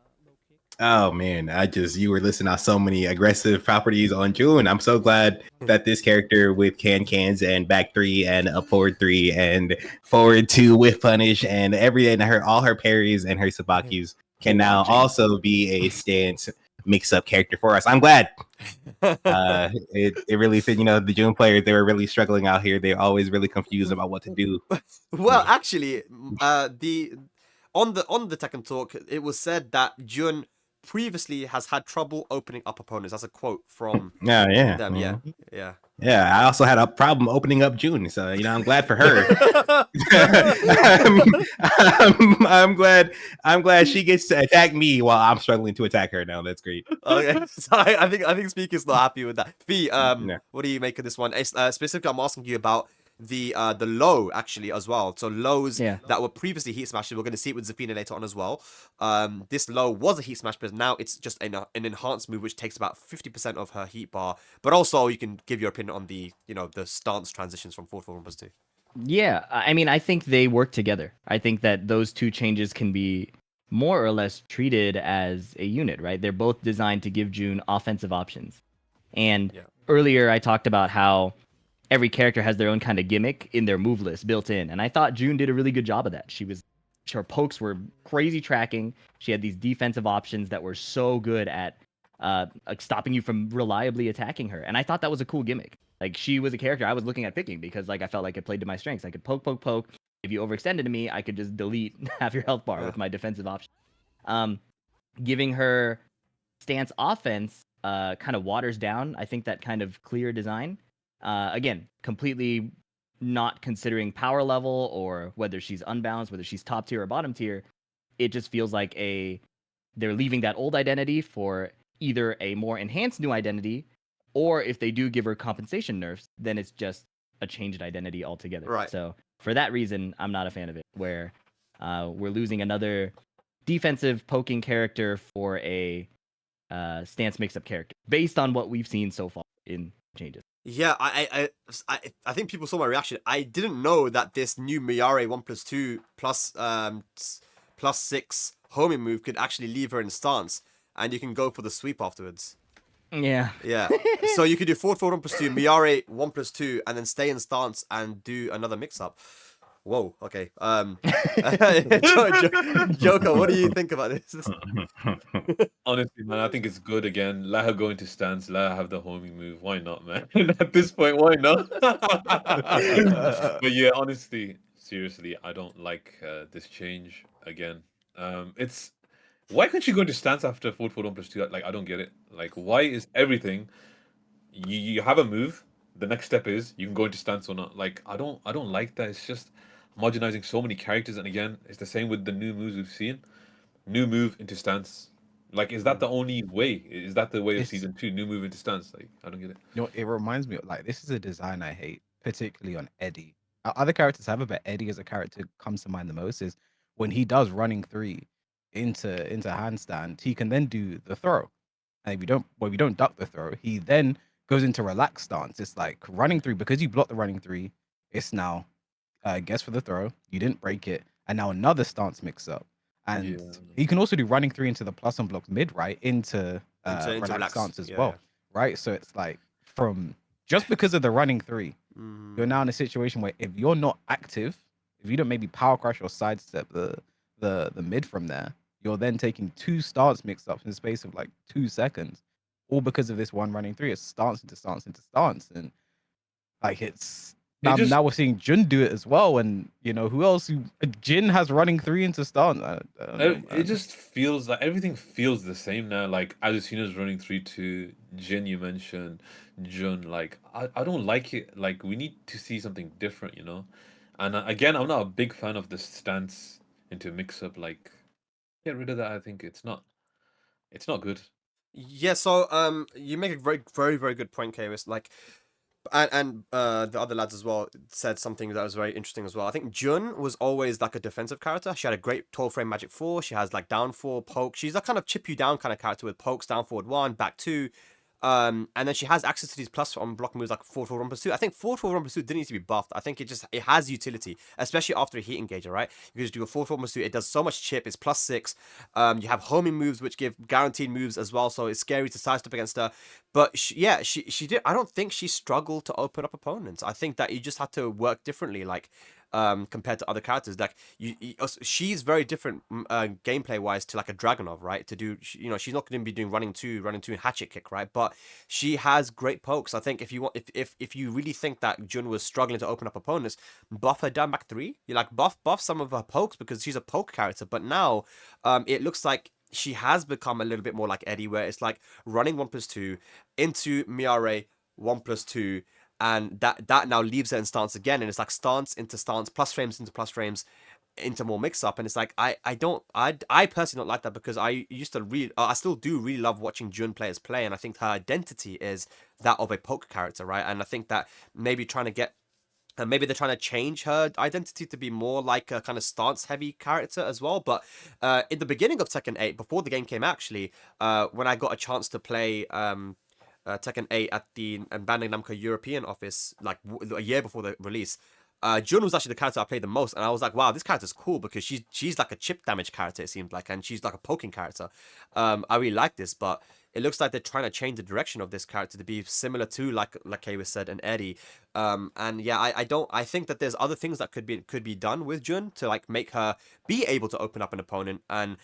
[SPEAKER 1] Oh man, you were listing out so many aggressive properties on June. I'm so glad that this character with cans and back 3 and up forward 3 and forward 2 with punish and all her parries and her sabakis can now also be a stance mix-up character for us. I'm glad. It really said, the June players, they were really struggling out here. They're always really confused about what to do.
[SPEAKER 3] Well, actually, on the Tekken talk, it was said that Jun previously has had trouble opening up opponents. That's a quote from them. Yeah.
[SPEAKER 1] I also had a problem opening up June, so I'm glad for her. I'm glad she gets to attack me while I'm struggling to attack her now. That's great.
[SPEAKER 3] Okay, so I think Speaker's not happy with that. Phi, what do you make of this one? Specifically, I'm asking you about the low actually as well. So lows that were previously heat smashes. We're going to see it with Zafina later on as well. This low was a heat smash, but now it's just an enhanced move which takes about 50% of her heat bar. But also you can give your opinion on the the stance transitions from 4-4-1+2.
[SPEAKER 4] Yeah, I mean, I think they work together. I think that those two changes can be more or less treated as a unit, right? They're both designed to give June offensive options. And earlier I talked about how every character has their own kind of gimmick in their move list built in. And I thought June did a really good job of that. Her pokes were crazy tracking. She had these defensive options that were so good at stopping you from reliably attacking her. And I thought that was a cool gimmick. Like, she was a character I was looking at picking because I felt like it played to my strengths. I could poke. If you overextended to me, I could just delete half your health bar with my defensive option. Giving her stance offense kind of waters down, I think, that kind of clear design. Again, completely not considering power level or whether she's unbalanced, whether she's top tier or bottom tier. It just feels like they're leaving that old identity for either a more enhanced new identity, or if they do give her compensation nerfs, then it's just a changed identity altogether.
[SPEAKER 3] Right.
[SPEAKER 4] So for that reason, I'm not a fan of it, where we're losing another defensive poking character for a stance mix-up character based on what we've seen so far in changes.
[SPEAKER 3] Yeah, I think people saw my reaction. I didn't know that this new Mayare 1+2 +6 homing move could actually leave her in stance, and you can go for the sweep afterwards.
[SPEAKER 4] Yeah.
[SPEAKER 3] So you could do 4-4-1+2, Mayare 1+2, and then stay in stance and do another mix-up. Whoa, okay. JoKa, what do you think about this?
[SPEAKER 5] Honestly, man, I think it's good again. Let her go into stance. Let her have the homing move. Why not, man? At this point, why not? But yeah, honestly, seriously, I don't like this change again. It's why can't you go into stance after 4-4-1+2? Like, I don't get it. Like, why is everything you have a move? The next step is you can go into stance or not. Like, I don't like that. It's just homogenizing so many characters, and again, it's the same with the new moves we've seen. New move into stance. Like, is that the only way? Is that the way of season 2? New move into stance? Like, I don't get it.
[SPEAKER 2] It reminds me of, like, this is a design I hate, particularly on Eddie. Other characters have it, but Eddie as a character comes to mind the most. Is when he does running 3 into handstand, he can then do the throw. And if you don't duck the throw, he then goes into relaxed stance. It's like running 3, because you block the running 3, it's now guess for the throw, you didn't break it, and now another stance mix up. And he can also do running 3 into the plus and block mid, right? Into relaxed stance as well. Right? So it's like, from just because of the running 3, you're now in a situation where if you're not active, if you don't maybe power crash or sidestep the mid from there, you're then taking 2 stance mix-ups in the space of like 2 seconds, all because of this one running 3. It's stance into stance into stance, and like, it's Now we're seeing Jun do it as well, and you know who else? Jin has running 3 into stance. I don't know,
[SPEAKER 5] It just feels like everything feels the same now. Like Azucena's running 3-2, Jin you mentioned, Jun. Like I don't like it. Like we need to see something different, you know. And again, I'm not a big fan of the stance into mix up. Like get rid of that. I think it's not good.
[SPEAKER 3] Yeah, so you make a very very very good point, Kairos. Like, and the other lads as well said something that was very interesting as well. I think Jun was always like a defensive character. She had a great tall frame magic 4. She has like down 4 poke. She's a kind of chip you down kind of character with pokes down forward 1, back 2. And then she has access to these plus on block moves like forward run pursuit. I think forward run pursuit didn't need to be buffed. I think it has utility, especially after a heat engager, right? You can just do a forward run pursuit. It does so much chip. It's +6. You have homing moves which give guaranteed moves as well, so it's scary to sidestep against her. But she did. I don't think she struggled to open up opponents. I think that you just had to work differently, like compared to other characters. Like she's very different gameplay wise to like a Dragunov, right? To do, you know, she's not going to be doing running two and hatchet kick, right? But she has great pokes. I think if you want, if you really think that Jun was struggling to open up opponents, buff her down back 3. You like buff some of her pokes because she's a poke character. But now, it looks like she has become a little bit more like Eddie, where it's like running 1+2 into Miare 1+2, and that now leaves her in stance again, and it's like stance into stance, plus frames into plus frames, into more mix up, and it's like I personally don't like that, because I used to really, I still do really love watching Jun players play, and I think her identity is that of a poke character, right? And I think that maybe trying to get, maybe they're trying to change her identity to be more like a kind of stance-heavy character as well. But in the beginning of Tekken 8, before the game came actually, when I got a chance to play Tekken 8 at the Bandai Namco European office, like a year before the release, Jun was actually the character I played the most, and I was like, wow, this character's cool, because she's like a chip damage character, it seems like, and she's like a poking character. I really like this, but it looks like they're trying to change the direction of this character to be similar to like Kay said, and Eddie. And yeah, I think that there's other things that could be done with Jun to like make her be able to open up an opponent, and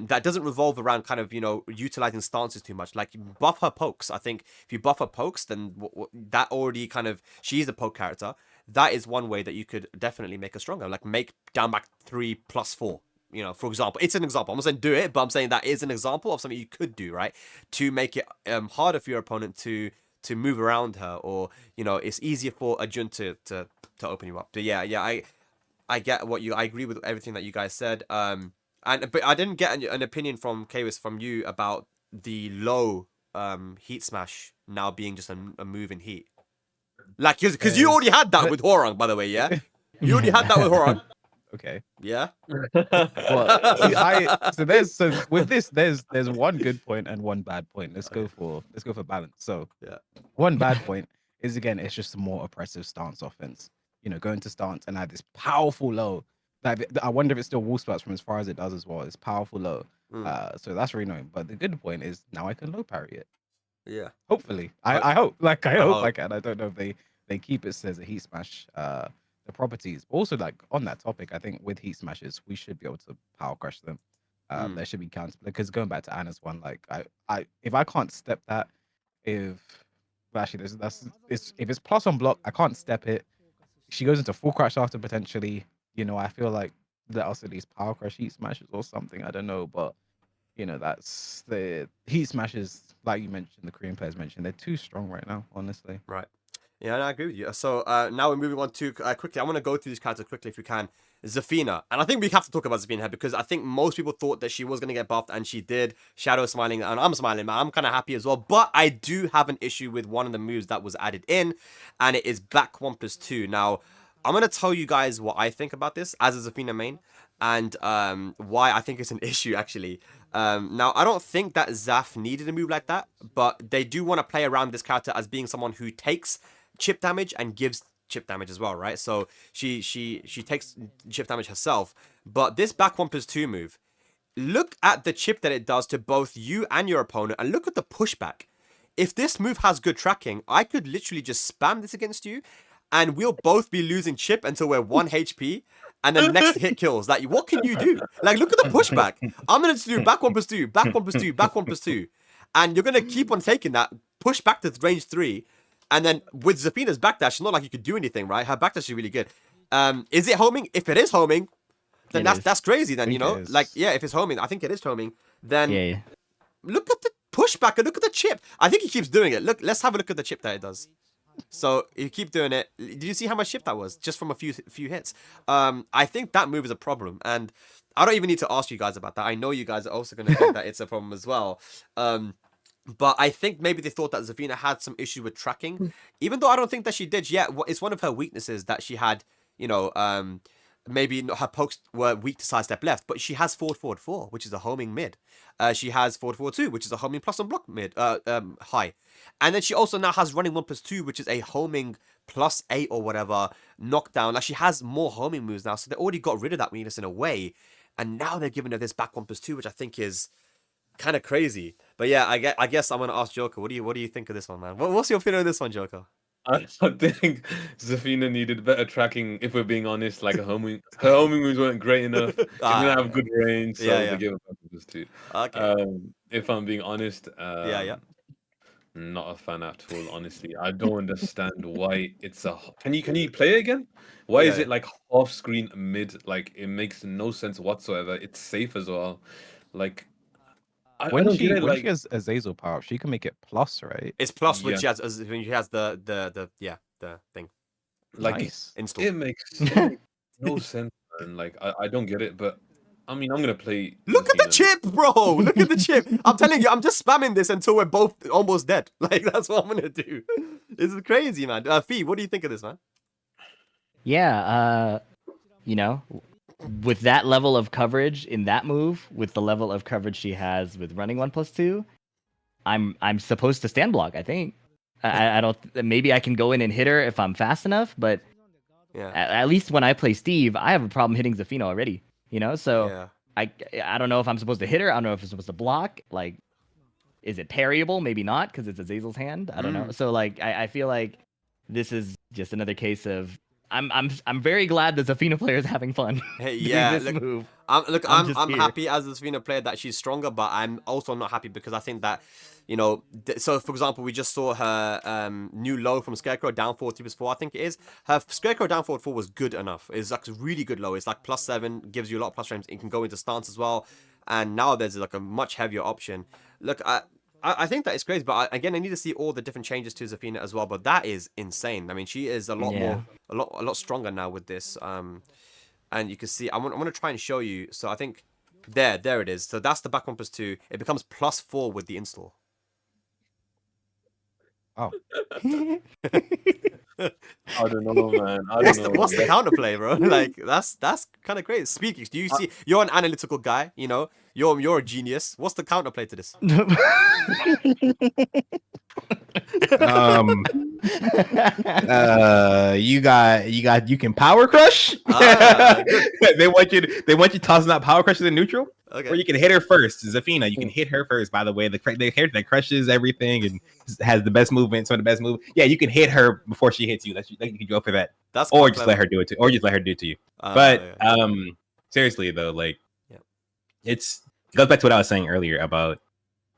[SPEAKER 3] that doesn't revolve around kind of, you know, utilizing stances too much. Like, buff her pokes. I think if you buff her pokes, then that already kind of, she's a poke character. That is one way that you could definitely make her stronger. Like, make down back 3 +4. You know, for example, it's an example. I'm not saying do it, but I'm saying that is an example of something you could do, right? To make it harder for your opponent to move around her, or, you know, it's easier for a Jun to open you up. But yeah, I get what I agree with everything that you guys said. But I didn't get an opinion from Kawis from you about the low heat smash now being just a move in heat. Like, because you already had that with Horang, by the way, yeah? You already had that with Horang.
[SPEAKER 2] Okay.
[SPEAKER 3] Yeah.
[SPEAKER 2] Well, see, so with this, there's one good point and one bad point. Let's go for balance. So
[SPEAKER 3] yeah,
[SPEAKER 2] one bad point is, again, it's just a more oppressive stance offense. You know, going to stance and add this powerful low. Like, I wonder if it still wall spats from as far as it does as well. It's powerful low. So that's really annoying. But the good point is now I can low parry it.
[SPEAKER 3] Yeah.
[SPEAKER 2] Hopefully, I hope. Like, I hope I can. I don't know if they keep it as a heat smash. The properties. Also, like, on that topic, I think with heat smashes, we should be able to power crush them. There should be counter, because going back to Anna's one, like, I if I can't step that, if it's plus on block, I can't step it. She goes into full crash after, potentially. You know, I feel like let us at least power crush heat smashes or something. I don't know, but you know, that's the heat smashes, like you mentioned, the Korean players mentioned, they're too strong right now, honestly.
[SPEAKER 3] Right. Yeah, I agree with you. So now we're moving on to quickly. I want to go through these characters quickly if we can. Zafina, and I think we have to talk about Zafina here, because I think most people thought that she was going to get buffed, and she did. Shadow smiling, and I'm smiling, man. I'm kind of happy as well. But I do have an issue with one of the moves that was added in, and it is back 1+2. Now, I'm going to tell you guys what I think about this as a Zafina main, and why I think it's an issue, actually. Now, I don't think that Zaf needed a move like that, but they do want to play around this character as being someone who takes chip damage and gives chip damage as well, right? So she takes chip damage herself. But this back 1+2 move, look at the chip that it does to both you and your opponent, and look at the pushback. If this move has good tracking, I could literally just spam this against you, and we'll both be losing chip until we're 1 HP, and then the next hit kills. Like, what can you do? Like, look at the pushback. I'm gonna just do back 1+2, back 1+2, back 1+2, and you're gonna keep on taking that, push back to range 3, And then with Zafina's backdash, it's not like you could do anything, right? Her backdash is really good. Is it homing? If it is homing, then that's crazy. Then like if it's homing, I think it is homing. Then
[SPEAKER 4] Yeah.
[SPEAKER 3] look at the pushback and look at the chip. I think he keeps doing it. Look, let's have a look at the chip that it does. So you keep doing it. Did you see how much chip that was just from a few hits? I think that move is a problem, and I don't even need to ask you guys about that. I know you guys are also going to think that it's a problem as well. But I think maybe they thought that Zafina had some issue with tracking, even though I don't think that she did yet. It's one of her weaknesses that she had, maybe her pokes were weak to sidestep left, but she has forward 4, which is a homing mid. She has forward 2, which is a homing plus on block mid, high. And then she also now has running 1+2, which is a homing +8 or whatever knockdown. Like she has more homing moves now, so they already got rid of that weakness in a way. And now they're giving her this back 1+2, which I think is kind of crazy. But yeah, I guess I'm gonna ask JoKa. What do you think of this one, man? What's your opinion on this one, JoKa?
[SPEAKER 5] I think Zafina needed better tracking. If we're being honest, like her homing moves weren't great enough. She didn't have good range, so they gave her +2.
[SPEAKER 3] Okay.
[SPEAKER 5] If I'm being honest, not a fan at all. Honestly, I don't understand why it's a. Can you play it again? Why is it like off screen mid? Like it makes no sense whatsoever. It's safe as well. Like.
[SPEAKER 2] When she has Azazel power up, she can make it plus, right?
[SPEAKER 3] It's plus when she has the thing.
[SPEAKER 5] Like
[SPEAKER 2] nice.
[SPEAKER 3] Install.
[SPEAKER 5] It makes no sense, man. Like I don't get it, but I mean I'm gonna play.
[SPEAKER 3] Look at the chip, bro! Look at the chip. I'm telling you, I'm just spamming this until we're both almost dead. Like that's what I'm gonna do. This is crazy, man. Phi, what do you think of this, man?
[SPEAKER 4] Yeah, with that level of coverage in that move, with the level of coverage she has with running 1+2, I'm supposed to stand block. I think. I don't. Maybe I can go in and hit her if I'm fast enough, but at least when I play Steve, I have a problem hitting Zafina already. So I don't know if I'm supposed to hit her. I don't know if I'm supposed to block. Like, is it parryable? Maybe not because it's Azazel's hand. I don't know. So like, I feel like this is just another case of. I'm very glad the Zafina player is having fun.
[SPEAKER 3] Hey, yeah,
[SPEAKER 4] this move.
[SPEAKER 3] I'm happy as a Zafina player that she's stronger, but I'm also not happy because I think that, so for example, we just saw her new low from Scarecrow down forward 3+4, I think it is. Her Scarecrow down forward 4 was good enough. It's like a really good low. It's like +7, gives you a lot of plus frames. It can go into stance as well. And now there's like a much heavier option. Look, I think that is crazy, but again, I need to see all the different changes to Zafina as well. But that is insane. I mean, she is a lot stronger now with this. And you can see, I'm gonna try and show you. So I think there it is. So that's the back 1+2. It becomes +4 with the install.
[SPEAKER 2] Oh.
[SPEAKER 5] I don't know, man.
[SPEAKER 3] What's the counterplay, bro? Like that's kind of crazy. Speedkicks, do you see? You're an analytical guy. You're a genius. What's the counterplay to this?
[SPEAKER 1] You can power crush. they want you tossing out power crushes in neutral.
[SPEAKER 3] Okay.
[SPEAKER 1] Or you can hit her first. Zafina, you can hit her first. By the way, the hair that crushes everything and has the best movement. So the best move. Yeah, you can hit her before she hits you. You can go for that. Or just let her do it to you. Seriously though, like it goes back to what I was saying earlier about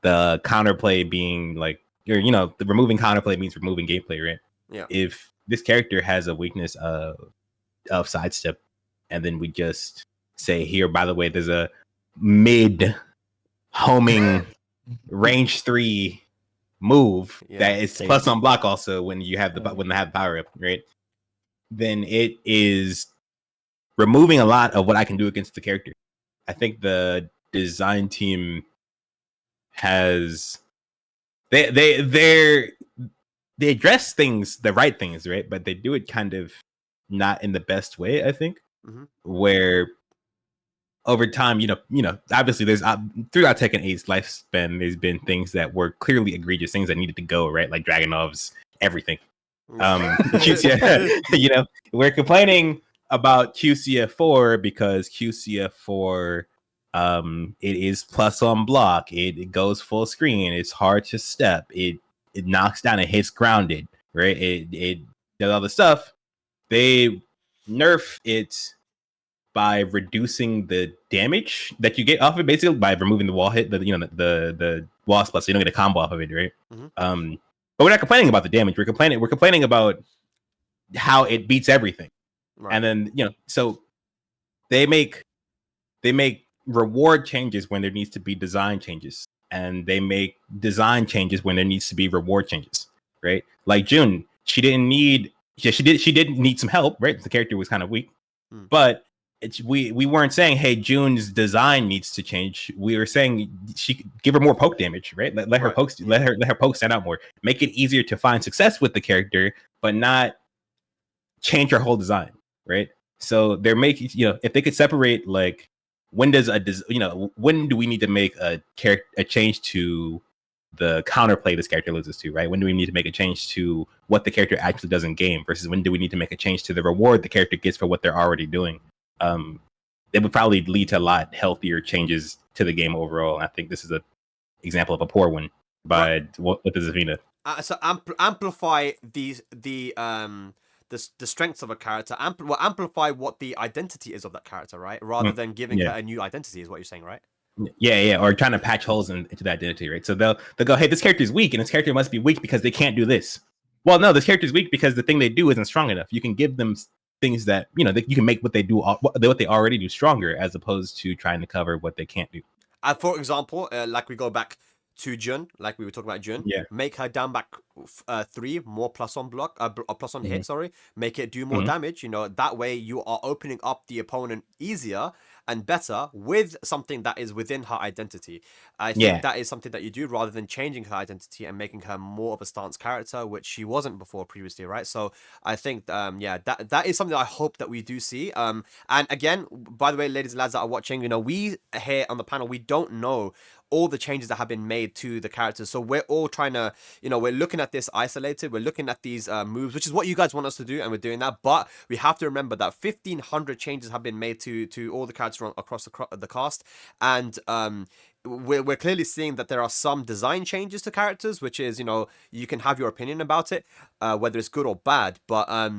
[SPEAKER 1] the counterplay being like the removing counterplay means removing gameplay, right?
[SPEAKER 3] Yeah.
[SPEAKER 1] If this character has a weakness of sidestep, and then we just say here, by the way, there's a mid homing range 3 move that is plus on block also when you have when they have power up, right? Then it is removing a lot of what I can do against the character. I think the design team has they address the right things, right? But they do it kind of not in the best way, I think.
[SPEAKER 3] Mm-hmm.
[SPEAKER 1] Where over time, obviously there's throughout Tekken 8's lifespan, there's been things that were clearly egregious, things that needed to go, right? Like Dragonov's everything. QCF, we're complaining about QCF4 because QCF4 it is plus on block, it goes full screen, it's hard to step, it knocks down, it hits grounded, right? It does all the stuff. They nerf it by reducing the damage that you get off it, basically by removing the wall hit, the wall split, so you don't get a combo off of it, right?
[SPEAKER 3] Mm-hmm.
[SPEAKER 1] But we're not complaining about the damage. We're complaining about how it beats everything.
[SPEAKER 3] Right.
[SPEAKER 1] And then so they make reward changes when there needs to be design changes, and they make design changes when there needs to be reward changes. Right? Like June, she didn't need. Yeah, she did need some help. Right? The character was kind of weak, but we weren't saying, hey, June's design needs to change. We were saying she give her more poke damage, right? Let her pokes let her poke stand out more. Make it easier to find success with the character, but not change her whole design, right? So they're making, if they could separate, like, when does when do we need to make a change to the counterplay this character loses to, right? When do we need to make a change to what the character actually does in game versus when do we need to make a change to the reward the character gets for what they're already doing? It would probably lead to a lot healthier changes to the game overall. And I think this is an example of a poor one by with the Zafina.
[SPEAKER 3] So amplify the strengths of a character. Amplify what the identity is of that character, right? Rather than giving her a new identity, is what you're saying, right?
[SPEAKER 1] Yeah, or trying to patch holes into the identity, right? So they'll go, hey, this character is weak, and this character must be weak because they can't do this. Well, no, this character is weak because the thing they do isn't strong enough. You can give them things that you can make what they do, what they already do, stronger, as opposed to trying to cover what they can't do.
[SPEAKER 3] For example, like we go back to Jun, like we were talking about Jun.
[SPEAKER 1] Yeah.
[SPEAKER 3] Make her down back 3 more plus on block, plus on hit. Sorry, make it do more damage. That way you are opening up the opponent easier and better with something that is within her identity. I think that is something that you do rather than changing her identity and making her more of a stance character, which she wasn't before previously, right? So I think, that is something that I hope that we do see. And again, by the way, ladies and lads that are watching, we here on the panel, we don't know all the changes that have been made to the characters. So we're all trying to, we're looking at this isolated. We're looking at these moves, which is what you guys want us to do, and we're doing that. But we have to remember that 1,500 changes have been made to all the characters across the cast, and we're clearly seeing that there are some design changes to characters, which is, you can have your opinion about it, whether it's good or bad, but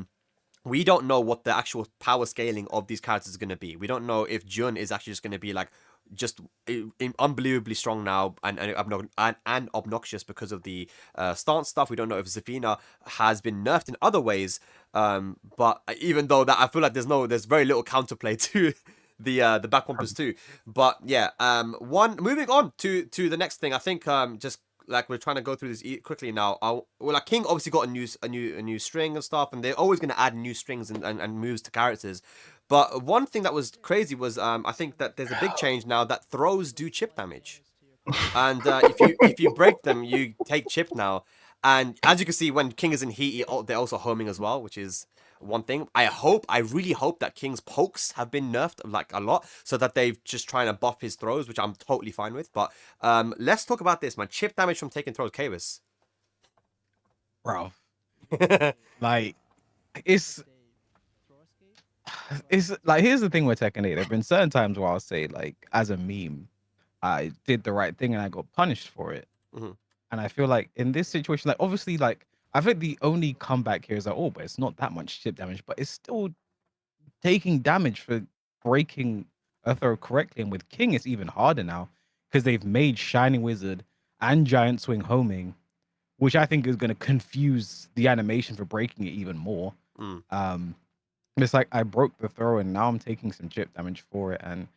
[SPEAKER 3] we don't know what the actual power scaling of these characters is going to be. We don't know if Jun is actually just going to be like just unbelievably strong now and obnoxious because of the stance stuff. We don't know if Zafina has been nerfed in other ways, but even though that, I feel like there's very little counterplay to the back bumpers too. But yeah, moving on to the next thing. I think just like we're trying to go through this quickly now. Like King obviously got a new string and stuff, and they're always going to add new strings and moves to characters. But one thing that was crazy was I think that there's a big change now that throws do chip damage, and if you break them, you take chip now. And as you can see, when King is in heat, they're also homing as well, which is one thing. I really hope that King's pokes have been nerfed like a lot, so that they've just trying to buff his throws, which I'm totally fine with. But let's talk about this, man. Chip damage from taking throws, Kavis.
[SPEAKER 2] Bro, like it's like, here's the thing with Tekken 8. There have been certain times where I'll say, like, as a meme, I did the right thing and I got punished for it. And I feel like in this situation, like, obviously, like, I think the only comeback here is like, oh, but it's not that much chip damage, but it's still taking damage for breaking a throw correctly. And with King, it's even harder now because they've made Shining Wizard and Giant Swing homing, which I think is going to confuse the animation for breaking it even more. It's like I broke the throw and now I'm taking some chip damage for it. And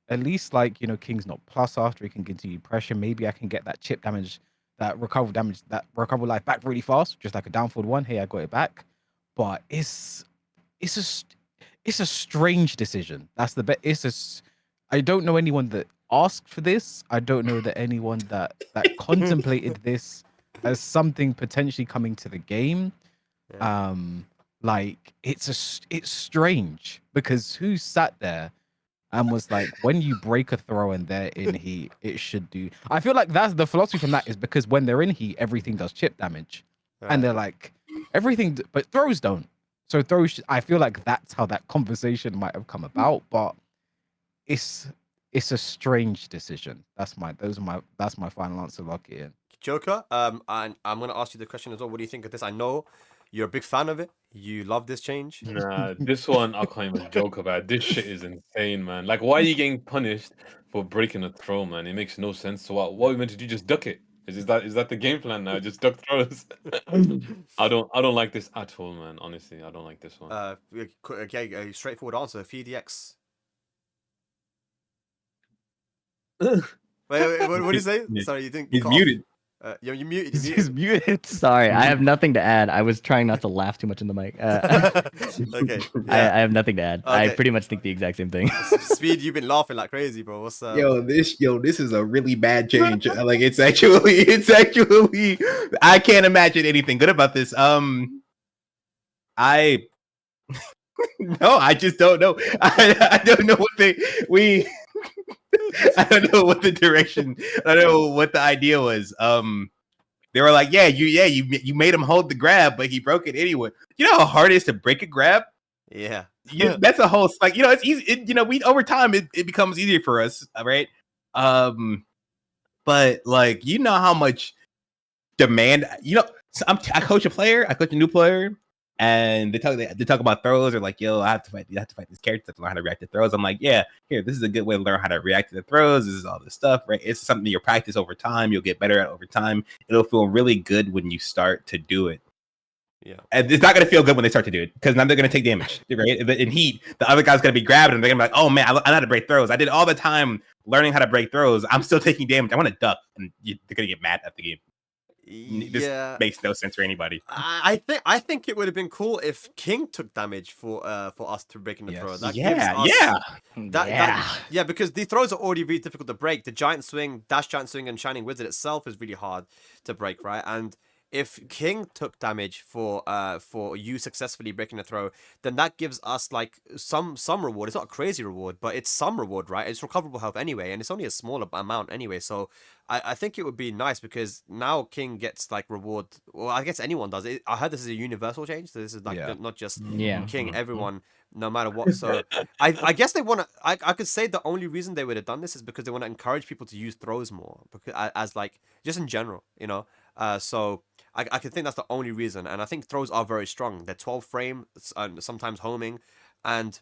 [SPEAKER 2] at least, like, King's not plus after he can continue pressure. Maybe I can get that chip damage, that recover life back really fast, just like a downforward one. Hey, I got it back. But it's a strange decision. That's the best. I don't know anyone that asked for this. I don't know that anyone that contemplated this as something potentially coming to the game. Like, it's strange because who sat there and was like, when you break a throw and they're in heat, it should do. I feel like that's the philosophy from that, is because when they're in heat, everything does chip damage, and they're like, everything, but throws don't. So throws, I feel like that's how that conversation might have come about, but it's a strange decision. That's my final answer, lock it in.
[SPEAKER 3] JoKa, and I'm gonna ask you the question as well. What do you think of this? I know you're a big fan of it. You love this change.
[SPEAKER 5] Nah, this one I can't even joke about. This shit is insane, man. Like, why are you getting punished for breaking a throw, man? It makes no sense. So what are we meant to do? Just duck it? Is that the game plan now? Just duck throws. I don't like this at all, man. Honestly, I don't like this one.
[SPEAKER 3] Okay, a straightforward answer. PhiDX. Wait, what did you say? Sorry, you didn't.
[SPEAKER 1] He's muted.
[SPEAKER 3] You muted.
[SPEAKER 2] He's muted.
[SPEAKER 4] Sorry, I have nothing to add. I was trying not to laugh too much in the mic.
[SPEAKER 3] Okay.
[SPEAKER 4] I
[SPEAKER 3] Yeah.
[SPEAKER 4] have nothing to add. I
[SPEAKER 3] Okay.
[SPEAKER 4] pretty much think the exact same thing.
[SPEAKER 3] Speed, you've been laughing like crazy, bro. What's
[SPEAKER 1] This is a really bad change. Like it's actually I can't imagine anything good about this. I no, I just don't know. I don't know what I don't know what the direction. I don't know what the idea was. They were like, you made him hold the grab, but he broke it anyway. You know how hard it is to break a grab?
[SPEAKER 3] Yeah.
[SPEAKER 1] That's a whole like it's easy. We over time it becomes easier for us, right? But like how much demand. So I coach a new player. And they talk about throws, or like, you have to fight this character to learn how to react to throws. I'm like, yeah, here, this is a good way to learn how to react to the throws. This is all this stuff, right? It's something you practice over time. You'll get better at over time. It'll feel really good when you start to do it.
[SPEAKER 3] Yeah.
[SPEAKER 1] And it's not going to feel good when they start to do it, because now they're going to take damage, right? In heat, the other guy's going to be grabbing, and they're going to be like, oh man, I know how to break throws. I did all the time learning how to break throws. I'm still taking damage. I want to duck, and they're going to get mad at the game. This makes no sense for anybody.
[SPEAKER 3] I think it would have been cool if King took damage for us to breaking the throw. That because the throws are already really difficult to break. The giant swing, dash giant swing, and shining wizard itself is really hard to break, right? And if King took damage for you successfully breaking a throw, then that gives us like some reward. It's not a crazy reward, but it's some reward, right? It's recoverable health anyway, and it's only a small amount anyway. So I think it would be nice, because now King gets like reward. Well, I guess anyone does it. I heard this is a universal change, so this is like not just King. Everyone, no matter what. So I guess they want to. I could say the only reason they would have done this is because they want to encourage people to use throws more, because as like just in general, so. I can think that's the only reason, and I think throws are very strong. They're 12 frame, sometimes homing, and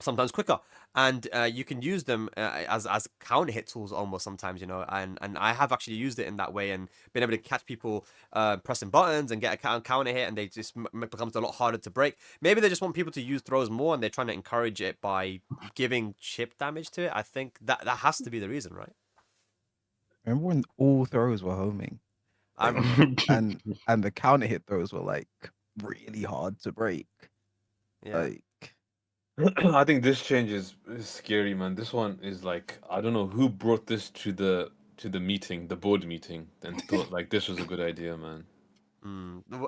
[SPEAKER 3] sometimes quicker, and you can use them as counter hit tools almost sometimes, and I have actually used it in that way and been able to catch people pressing buttons and get a counter hit, and they just becomes a lot harder to break. Maybe they just want people to use throws more, and they're trying to encourage it by giving chip damage to it. I think that has to be the reason, right?
[SPEAKER 2] Remember when all throws were homing?
[SPEAKER 3] I remember.
[SPEAKER 2] and the counter hit throws were like really hard to break.
[SPEAKER 3] Yeah.
[SPEAKER 2] Like,
[SPEAKER 5] I think this change is scary, man. This one is like, I don't know who brought this to the meeting, the board meeting, and thought like this was a good idea, man.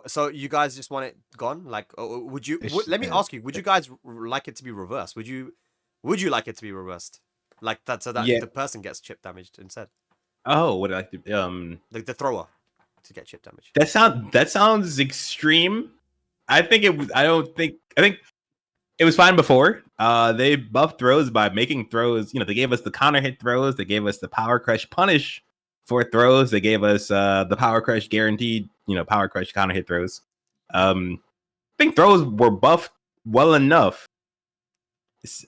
[SPEAKER 3] So you guys just want it gone? Like, would you? Let me ask you: would you guys like it to be reversed? Would you like it to be reversed, like that, so that the person gets chip damaged instead?
[SPEAKER 1] Oh, what I like to
[SPEAKER 3] like the thrower to get chip damage.
[SPEAKER 1] That sounds extreme. I think it was fine before. They buffed throws by making throws. They gave us the counter hit throws. They gave us the power crush punish for throws. They gave us the power crush guaranteed. Power crush counter hit throws. I think throws were buffed well enough.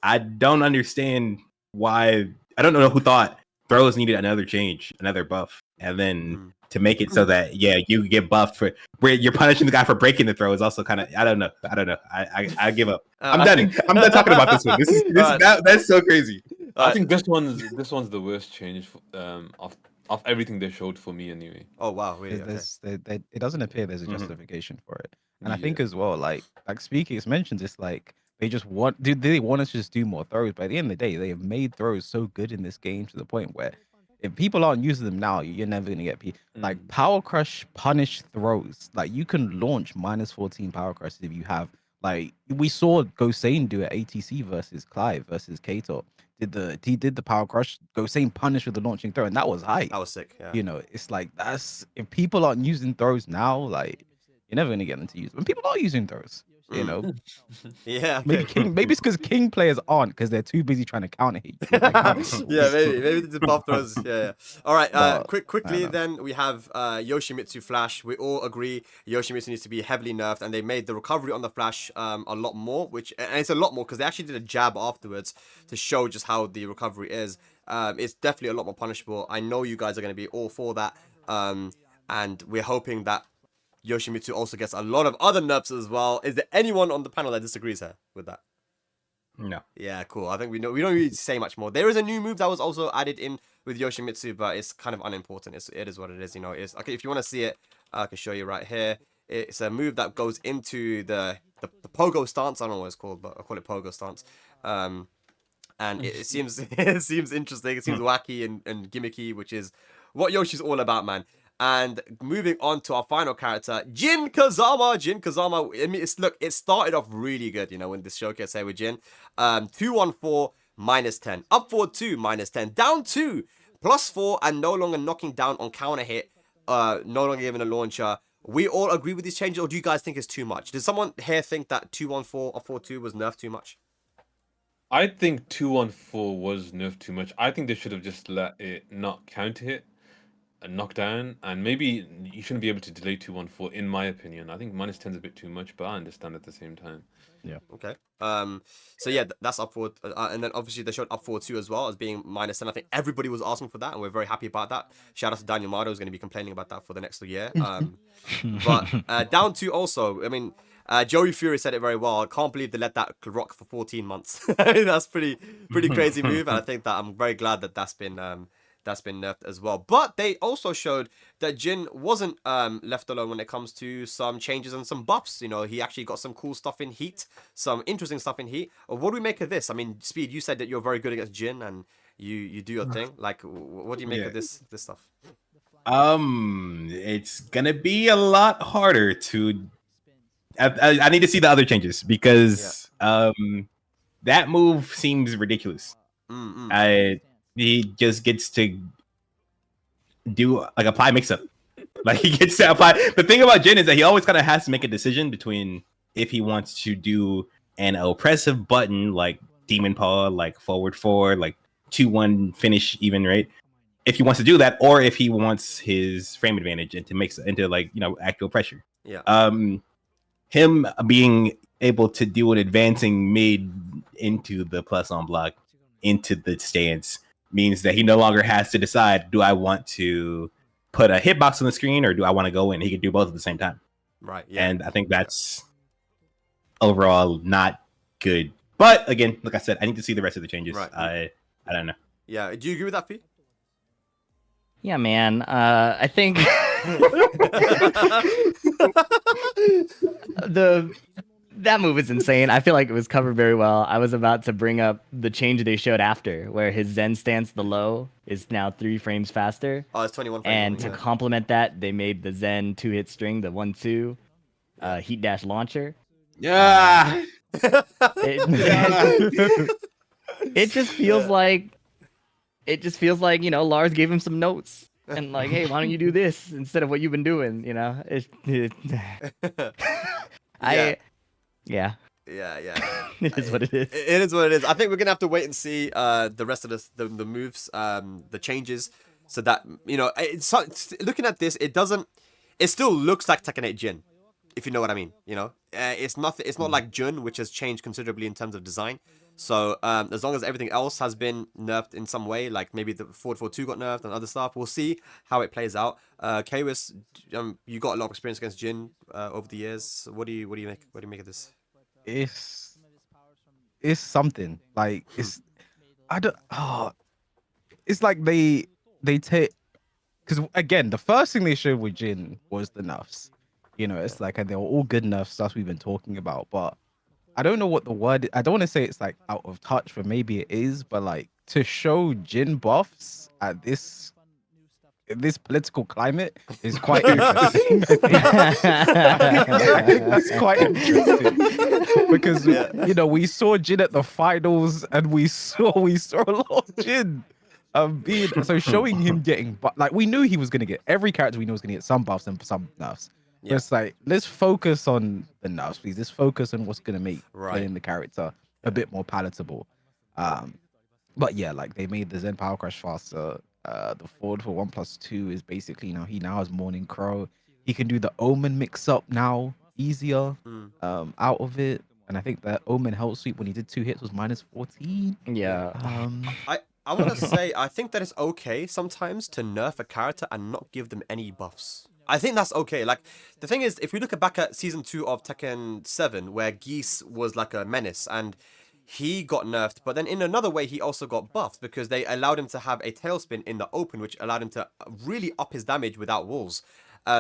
[SPEAKER 1] I don't understand why. I don't know who thought throws needed another change, another buff, and then to make it so that you get buffed for where you're punishing the guy for breaking the throw is also kind of I don't know. I give up. I'm done. I'm done talking about this one. That's so crazy.
[SPEAKER 5] I think this one's the worst change of everything they showed for me anyway.
[SPEAKER 3] Oh wow, really?
[SPEAKER 2] It doesn't appear there's a justification for it, and I think as well, like Speedkicks mentions, it's like they just want they want us to just do more throws, but at the end of the day, they have made throws so good in this game to the point where if people aren't using them now, you're never gonna get like power crush punish throws. Like you can launch -14 power crushes if you have like we saw Gosane do it ATC versus Clive versus Kato. He did the power crush, Gosane punish with the launching throw, and that was hype.
[SPEAKER 3] That was sick. Yeah.
[SPEAKER 2] It's like that's if people aren't using throws now, like you're never gonna get them to use them. People are using throws.
[SPEAKER 3] Yeah.
[SPEAKER 2] Maybe it's because King players aren't, because they're too busy trying to counter hit.
[SPEAKER 3] Yeah, maybe the buff throws. Yeah. All right. Quickly then we have Yoshimitsu Flash. We all agree Yoshimitsu needs to be heavily nerfed, and they made the recovery on the Flash a lot more, and it's a lot more because they actually did a jab afterwards to show just how the recovery is. It's definitely a lot more punishable. I know you guys are going to be all for that. And we're hoping that Yoshimitsu also gets a lot of other nerfs as well. Is there anyone on the panel that disagrees here with that?
[SPEAKER 1] No.
[SPEAKER 3] Yeah, cool. I think we don't really say much more. There is a new move that was also added in with Yoshimitsu, but it's kind of unimportant. It is what it is. It's okay. If you want to see it, I can show you right here. It's a move that goes into the pogo stance. I don't know what it's called, but I call it pogo stance. And it seems it seems interesting. It seems wacky and gimmicky, which is what Yoshi's all about, man. And moving on to our final character, Jin Kazama. Jin Kazama. I mean, it started off really good, when this showcase here with Jin. 214 -10, up forward 2 -10, down 2 +4, and no longer knocking down on counter hit. No longer giving a launcher. We all agree with these changes, or do you guys think it's too much? Does someone here think that 214 up forward 2 was nerfed too much?
[SPEAKER 5] I think 214 was nerfed too much. I think they should have just let it not counter hit and knock down, and maybe you shouldn't be able to delay 214 in my opinion. I think -10 is a bit too much, but I understand at the same time.
[SPEAKER 2] Yeah.
[SPEAKER 3] Okay. So yeah, that's up forward, and then obviously they showed up forward 2 as well as being -10. I think everybody was asking for that, and we're very happy about that. Shout out to Daniel Mardo, who's going to be complaining about that for the next year. But down 2 also. I mean, Joey Fury said it very well. I can't believe they let that rock for 14 months. That's pretty crazy move, and I think that I'm very glad that that's been nerfed as well. But they also showed that Jin wasn't left alone when it comes to some changes and some buffs. He actually got some cool stuff in Heat, some interesting stuff in Heat. What do we make of this? I mean, Speed, you said that you're very good against Jin and you do your thing. Like, what do you make of this stuff?
[SPEAKER 1] It's gonna be a lot harder to. I need to see the other changes because that move seems ridiculous. He just gets to do apply mix-up. Like he gets to apply. The thing about Jin is that he always kind of has to make a decision between if he wants to do an oppressive button like Demon Paw, like forward 4, like 2-1 finish even, right? If he wants to do that, or if he wants his frame advantage and to mix into actual pressure.
[SPEAKER 3] Yeah.
[SPEAKER 1] Him being able to do an advancing mid into the plus on block into the stance means that he no longer has to decide, do I want to put a hitbox on the screen or do I want to go in? He can do both at the same time.
[SPEAKER 3] Right. Yeah.
[SPEAKER 1] And I think that's overall not good. But again, like I said, I need to see the rest of the changes.
[SPEAKER 3] Right.
[SPEAKER 1] I don't know.
[SPEAKER 3] Yeah. Do you agree with that, Fee?
[SPEAKER 4] Yeah, man. I think that move is insane. I feel like it was covered very well. I was about to bring up the change they showed after, where his Zen stance, the low, is now 3 frames faster.
[SPEAKER 3] Oh, it's 21 frames.
[SPEAKER 4] And to complement that, they made the Zen 2-hit string, the 1-2 heat dash launcher.
[SPEAKER 1] Yeah.
[SPEAKER 4] It just feels like Lars gave him some notes and like, hey, why don't you do this instead of what you've been doing?
[SPEAKER 3] Yeah.
[SPEAKER 4] Yeah. It is what it is.
[SPEAKER 3] It is what it is. I think we're gonna have to wait and see the rest of the moves, the changes, so that looking at this, it still looks like Tekken 8 Jin, if you know what I mean. It's not like Jun, which has changed considerably in terms of design. So as long as everything else has been nerfed in some way, like maybe the 442 got nerfed and other stuff, we'll see how it plays out. Kwis, you got a lot of experience against Jin over the years. What do you make of this?
[SPEAKER 2] It's something like it's like they take, because again the first thing they showed with Jin was the nerfs. It's like, and they were all good nerf stuff we've been talking about, but I don't know what the word. I don't want to say it's like out of touch, but maybe it is. But like to show Jin buffs at this political climate is quite interesting. I think that's quite interesting because we saw Jin at the finals, and we saw a lot of Jin showing him getting, but like we knew he was gonna get, every character we know was gonna get some buffs and some nerfs. Yeah. It's like, let's focus on the nerfs, please. Let's focus on what's gonna make playing the character a bit more palatable. But yeah, like they made the Zen Power Crush faster. The forward for 1+2 is basically he now has Morning Crow. He can do the Omen mix up now easier out of it. And I think that Omen Hell Sweep when he did 2 hits was -14.
[SPEAKER 4] Yeah.
[SPEAKER 3] I want to say, I think that it's okay sometimes to nerf a character and not give them any buffs. I think that's okay. Like, the thing is, if we look back at Season 2 of Tekken 7, where Geese was like a menace, and he got nerfed, but then in another way, he also got buffed, because they allowed him to have a tailspin in the open, which allowed him to really up his damage without walls.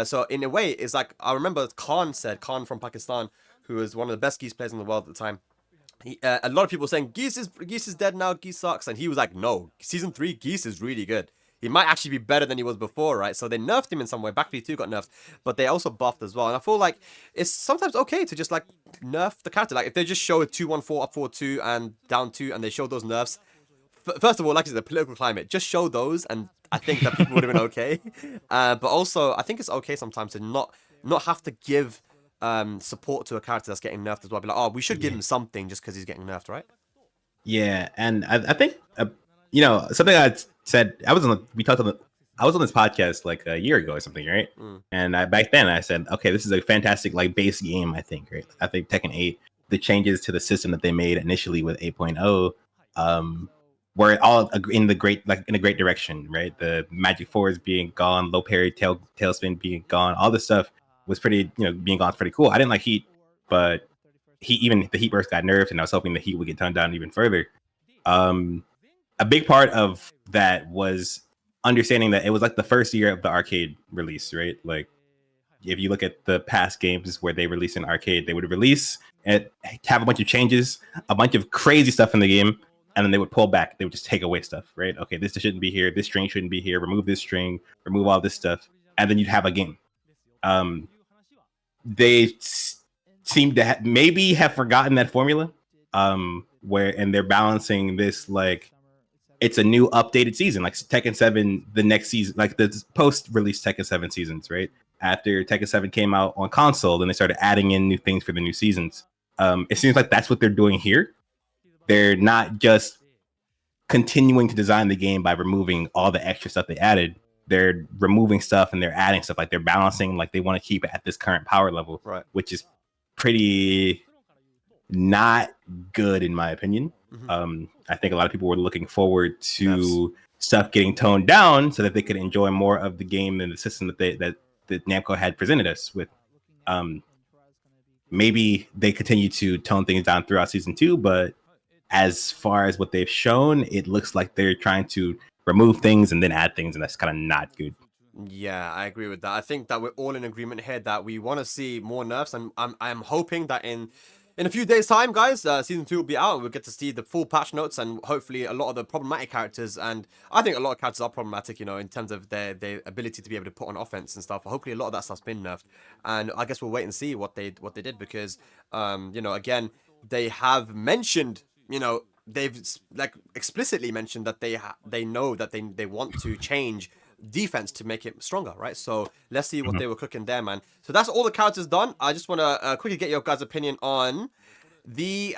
[SPEAKER 3] So in a way, it's like, I remember Khan from Pakistan, who was one of the best Geese players in the world at the time, a lot of people saying Geese is dead now, Geese sucks, and he was like, no, Season 3 Geese is really good. He might actually be better than he was before, right? So they nerfed him in some way. Backly 2 got nerfed, but they also buffed as well. And I feel like it's sometimes okay to just like nerf the character. Like if they just show a 2-1-4, up 4-2, and down 2, and they show those nerfs. First of all, like I said, the political climate, just show those, and I think that people would have been okay. But also, I think it's okay sometimes to not have to give support to a character that's getting nerfed as well. Be like, oh, we should give him something just because he's getting nerfed, right?
[SPEAKER 1] Yeah, and I think you know, something I said. I was on this podcast like a year ago or something, right? And back then I said, okay, this is a fantastic like base game. I think, right? I think Tekken 8, the changes to the system that they made initially with 8.0, were all in a great direction, right? The magic fours being gone, low parry, tailspin being gone, all this stuff was pretty, being gone pretty cool. I didn't like Heat, but even the Heat burst got nerfed, and I was hoping the Heat would get toned down even further. A big part of that was understanding that it was like the first year of the arcade release, right? Like if you look at the past games where they released an arcade, they would release and have a bunch of changes, a bunch of crazy stuff in the game, and then they would pull back. They would just take away stuff, right? Okay, this shouldn't be here. This string shouldn't be here. Remove this string. Remove all this stuff, and then you'd have a game. They seem to maybe have forgotten that formula, and they're balancing this like it's a new updated season, like Tekken 7, the next season, like the post-release Tekken 7 seasons, right? After Tekken 7 came out on console, then they started adding in new things for the new seasons. It seems like that's what they're doing here. They're not just continuing to design the game by removing all the extra stuff they added. They're removing stuff and they're adding stuff. Like they're balancing, like they want to keep it at this current power level,
[SPEAKER 3] right?
[SPEAKER 1] Which is pretty not good in my opinion. I think a lot of people were looking forward to stuff getting toned down so that they could enjoy more of the game and the system that Namco had presented us with. Maybe they continue to tone things down throughout season 2, but as far as what they've shown, it looks like they're trying to remove things and then add things, and that's kind of not good.
[SPEAKER 3] Yeah, I agree with that. I think that we're all in agreement here that we want to see more nerfs, and I'm hoping that in a few days' time, guys, season 2 will be out, and we'll get to see the full patch notes and hopefully a lot of the problematic characters. And I think a lot of characters are problematic, in terms of their ability to be able to put on offense and stuff. Hopefully a lot of that stuff's been nerfed, and I guess we'll wait and see what they did, because again, they have mentioned, they've like explicitly mentioned that they know that they want to change defense to make it stronger, right? So let's see what they were cooking there, man. So that's all the characters done. I just want to quickly get your guys' opinion on the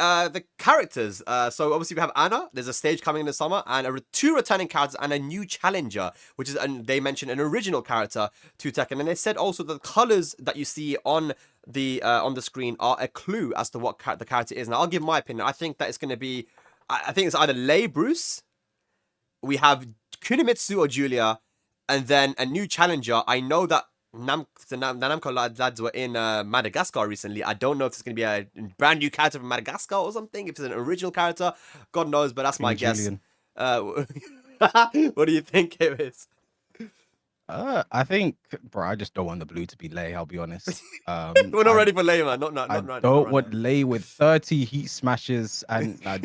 [SPEAKER 3] characters. So obviously we have Anna. There's a stage coming in the summer, and 2 returning characters and a new challenger, which is, and they mentioned an original character to Tekken, and they said also the colors that you see on the screen are a clue as to what the character is. And I'll give my opinion. I think that it's going to be, I think it's either Lei Bruce, we have Kunimitsu or Julia, and then a new challenger. I know that the Namco lads were in Madagascar recently. I don't know if it's going to be a brand new character from Madagascar or something. If it's an original character, God knows, but that's my guess. What do you think it is?
[SPEAKER 2] I think, bro, I just don't want the blue to be Lei. I'll be honest.
[SPEAKER 3] We're not ready for Lei, man.
[SPEAKER 2] I don't want Lei with 30 heat smashes, and I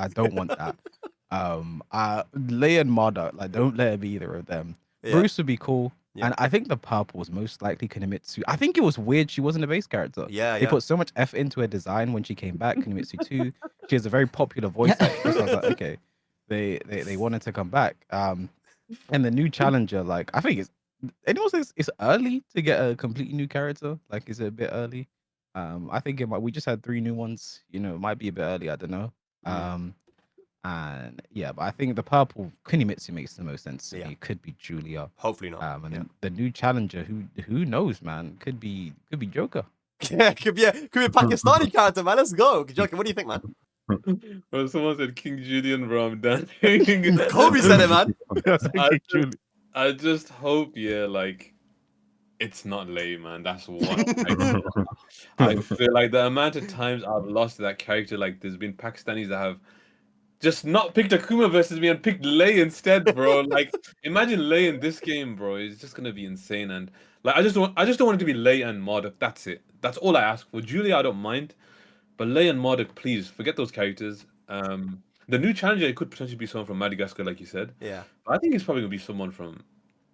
[SPEAKER 2] don't want that. Lei and Mada, like, don't let it be either of them. Yeah. Bruce would be cool. Yeah. And I think the purple was most likely Kunimitsu. I think it was weird she wasn't a base character.
[SPEAKER 3] Yeah,
[SPEAKER 2] They put so much effort into her design when she came back. Kunimitsu 2, she has a very popular voice actress. So I was like, okay, they wanted to come back. And the new challenger, like, I think it's early to get a completely new character. Like, is it a bit early? I think we just had 3 new ones. It might be a bit early. I don't know. And yeah, but I think the purple Kunimitsu makes the most sense to me. It could be Julia.
[SPEAKER 3] Hopefully not.
[SPEAKER 2] And the new challenger, who knows, man? Could be JoKa.
[SPEAKER 3] Yeah, could be a Pakistani character, man. Let's go. JoKa, what do you think, man?
[SPEAKER 5] Bro, someone said King Julian, bro. I'm done.
[SPEAKER 3] Kobe said it, man.
[SPEAKER 5] I just hope, yeah, like it's not Lay, man. That's one. I feel like the amount of times I've lost that character, like there's been Pakistanis that have just not picked Akuma versus me and picked Lay instead, bro. Like imagine Lay in this game, bro. It's just gonna be insane. And like I just don't want it to be Lay and Marduk. That's it. That's all I ask for. Julia, I don't mind. But Lay and Marduk, please forget those characters. The new challenger, it could potentially be someone from Madagascar, like you said.
[SPEAKER 3] Yeah.
[SPEAKER 5] But I think it's probably gonna be someone from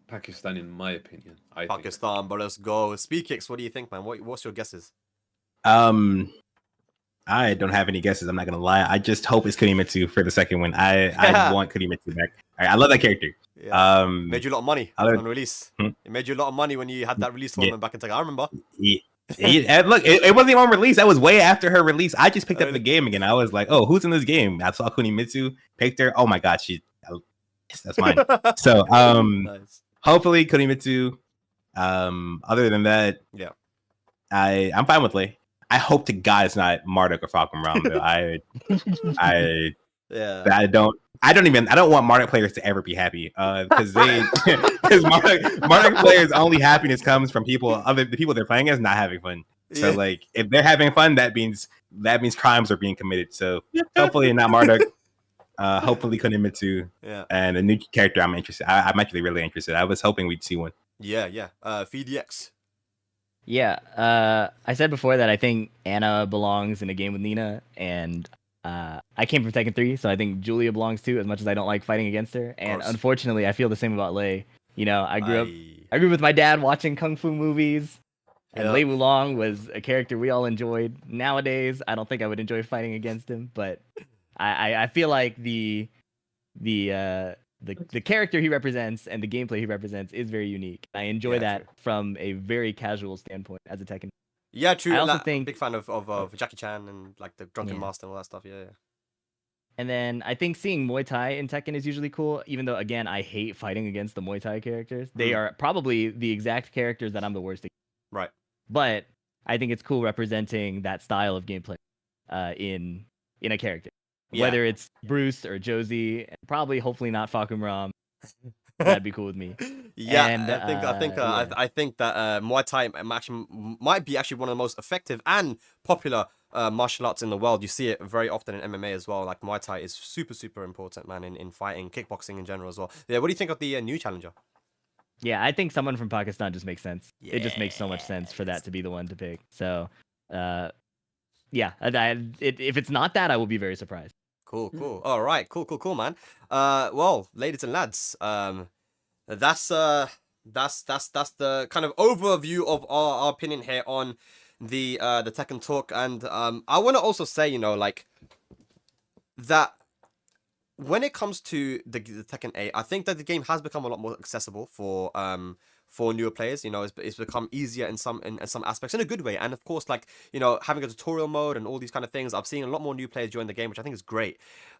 [SPEAKER 5] Pakistan, in my opinion. I think.
[SPEAKER 3] Pakistan, but let's go. Speedkicks, what do you think, man? What's your guesses?
[SPEAKER 1] I don't have any guesses. I'm not gonna lie. I just hope it's Kunimitsu for the second one. I want Kunimitsu back. I love that character.
[SPEAKER 3] Yeah. Made you a lot of money on release. It made you a lot of money when you had that release tournament back in Tekken. I remember.
[SPEAKER 1] And look, it wasn't even on release. That was way after her release. I just picked up the game again. I was like, oh, who's in this game? I saw Kunimitsu, picked her. Oh my god, that's mine. So
[SPEAKER 3] nice.
[SPEAKER 1] Hopefully Kunimitsu. Other than that,
[SPEAKER 3] yeah,
[SPEAKER 1] I'm fine with Lay. I hope to God it's not Marduk or Falcon Realm. Though. I don't want Marduk players to ever be happy. Because Marduk players' only happiness comes from the people they're playing as not having fun. So like if they're having fun, that means crimes are being committed. So hopefully not Marduk. Hopefully Kunimitsu.
[SPEAKER 3] Yeah.
[SPEAKER 1] And a new character I'm interested. I'm actually really interested. I was hoping we'd see one.
[SPEAKER 3] Yeah. PhiDX.
[SPEAKER 4] Yeah, I said before that I think Anna belongs in a game with Nina, and I came from Tekken 3, so I think Julia belongs too, as much as I don't like fighting against her. And unfortunately, I feel the same about Lei. You know, I grew up with my dad watching Kung Fu movies, and Lei Wulong was a character we all enjoyed. Nowadays, I don't think I would enjoy fighting against him, but I feel like the character he represents and the gameplay he represents is very unique. I enjoy that from a very casual standpoint as a Tekken.
[SPEAKER 3] Yeah, true.
[SPEAKER 4] I also think
[SPEAKER 3] big fan of Jackie Chan and like the Drunken Master and all that stuff. Yeah.
[SPEAKER 4] And then I think seeing Muay Thai in Tekken is usually cool, even though again I hate fighting against the Muay Thai characters. They are probably the exact characters that I'm the worst at.
[SPEAKER 3] Right.
[SPEAKER 4] But I think it's cool representing that style of gameplay in a character. Yeah. Whether it's Bruce or Josie, and probably hopefully not Falcon Ram. That'd be cool with me.
[SPEAKER 3] Yeah,
[SPEAKER 4] and,
[SPEAKER 3] I think that Muay Thai might be actually one of the most effective and popular martial arts in the world. You see it very often in MMA as well. Like Muay Thai is super, super important, man, in fighting, kickboxing in general as well. Yeah, what do you think of the new challenger?
[SPEAKER 4] Yeah, I think someone from Pakistan just makes sense. Yeah. It just makes so much sense for that to be the one to pick. So, yeah, if it's not that, I will be very surprised.
[SPEAKER 3] Cool. All right, cool, man. Well, ladies and lads, that's the kind of overview of our opinion here on the Tekken talk, and I want to also say, you know, like that when it comes to the Tekken 8, I think that the game has become a lot more accessible for newer players. You know, it's become easier in some aspects, in a good way. And of course, like, you know, having a tutorial mode and all these kind of things, I've seen a lot more new players join the game, which I think is great.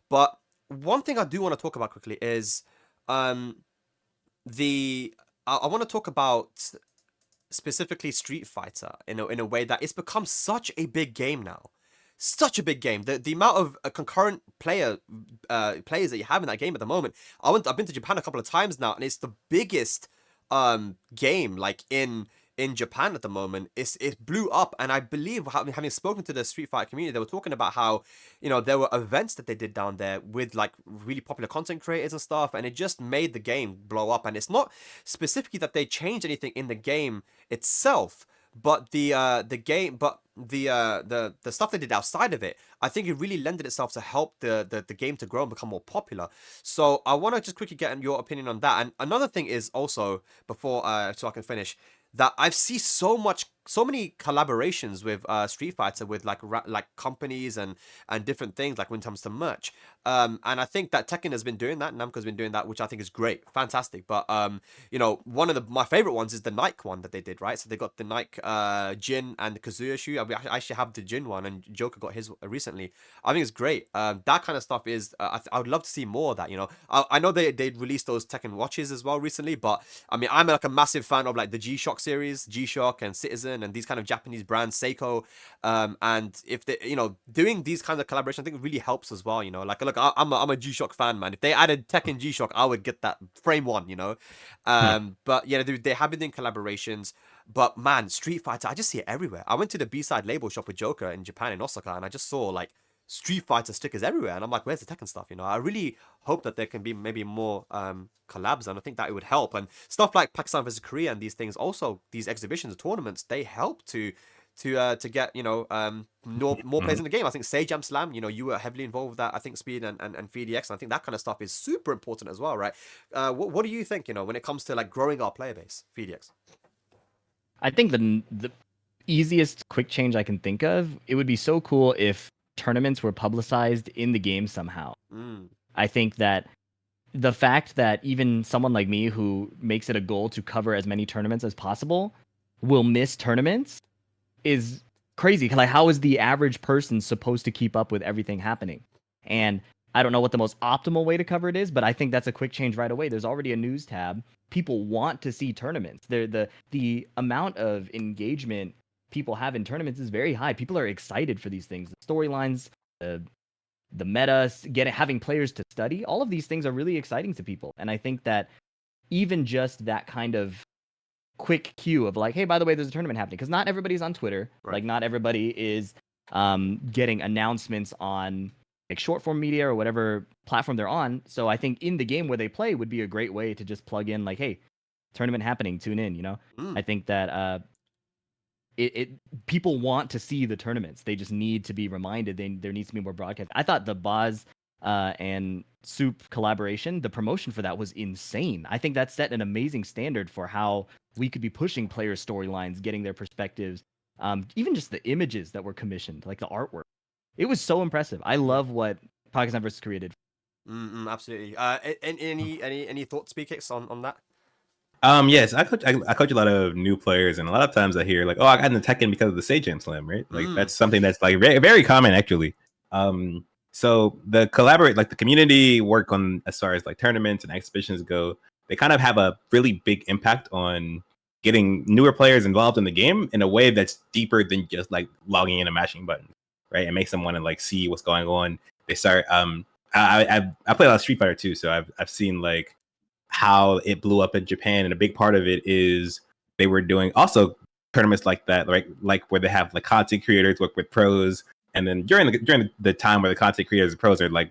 [SPEAKER 3] But one thing I do want to talk about quickly is I want to talk about specifically Street Fighter in a way that it's become such a big game now. Such a big game. The amount of concurrent players that you have in that game at the moment. I've been to Japan a couple of times now, and it's the biggest game like in Japan at the moment. It blew up, and I believe having spoken to the Street Fighter community, they were talking about how, you know, there were events that they did down there with like really popular content creators and stuff, and it just made the game blow up. And it's not specifically that they changed anything in the game itself, but the stuff they did outside of it, I think it really lended itself to help the game to grow and become more popular. So I want to just quickly get your opinion on that. And another thing is also, before so I can finish, that I've seen so many collaborations with Street Fighter with like companies and different things, like when it comes to merch. And I think that Tekken has been doing that, Namco's been doing that, which I think is great, fantastic. But you know, one of my favorite ones is the Nike one that they did, right? So they got the Nike Jin and the Kazuya shoe. I actually have the Jin one, and JoKa got his recently. I think it's great. That kind of stuff is I would love to see more of that. You know, I know they released those Tekken watches as well recently, but I mean, I'm like a massive fan of like the G-Shock series, G-Shock and Citizen Tekken and these kind of Japanese brands, Seiko, and if they, doing these kinds of collaboration, I think it really helps as well. Like look, I'm a G-Shock fan, man. If they added Tekken G-Shock, I would get that frame one. But yeah, they have been doing collaborations. But man, Street Fighter, I just see it everywhere. I went to the B-side label shop with JoKa in Japan in Osaka, and I just saw like Street Fighter stickers everywhere, and I'm like, where's the Tekken stuff? I really hope that there can be maybe more collabs, and I think that it would help. And stuff like Pakistan versus Korea and these things, also these exhibitions, tournaments, they help to get more players in the game. I think Jam Slam, you were heavily involved with that. I think Speed and PhiDX, and I think that kind of stuff is super important as well, right? What do you think? When it comes to like growing our player base, PhiDX.
[SPEAKER 4] I think the easiest quick change I can think of, it would be so cool if tournaments were publicized in the game somehow. I think that the fact that even someone like me who makes it a goal to cover as many tournaments as possible will miss tournaments is crazy. Like, how is the average person supposed to keep up with everything happening? And I don't know what the most optimal way to cover it is, but I think that's a quick change right away. There's already a news tab. People want to see tournaments. The amount of engagement people have in tournaments is very high. People are excited for these things. The storylines, the meta, having players to study, all of these things are really exciting to people. And I think that even just that kind of quick cue of like, hey, by the way, there's a tournament happening, because not everybody's on Twitter. Right. Like, not everybody is getting announcements on like short form media or whatever platform they're on. So I think in the game where they play would be a great way to just plug in like, hey, tournament happening, tune in. I think that people want to see the tournaments. They just need to be reminded. There needs to be more broadcast. I thought the Boz and Soup collaboration, the promotion for that was insane. I think that set an amazing standard for how we could be pushing player storylines, getting their perspectives, even just the images that were commissioned, like the artwork. It was so impressive. I love what Pakistan versus Korea did.
[SPEAKER 3] Absolutely. Any thoughts, Speedkicks, on that?
[SPEAKER 1] Yes, I coach a lot of new players, and a lot of times I hear like, "Oh, I got into Tekken because of the Jam Slam," right? Like that's something that's like very, very common actually. So the community work on as far as like tournaments and exhibitions go, they kind of have a really big impact on getting newer players involved in the game in a way that's deeper than just like logging in and mashing buttons, right? It makes them want to like see what's going on. They start. I play a lot of Street Fighter too, so I've seen like how it blew up in Japan, and a big part of it is they were doing also tournaments like that, right? Like where they have like content creators work with pros, and then during the time where the content creators and pros are like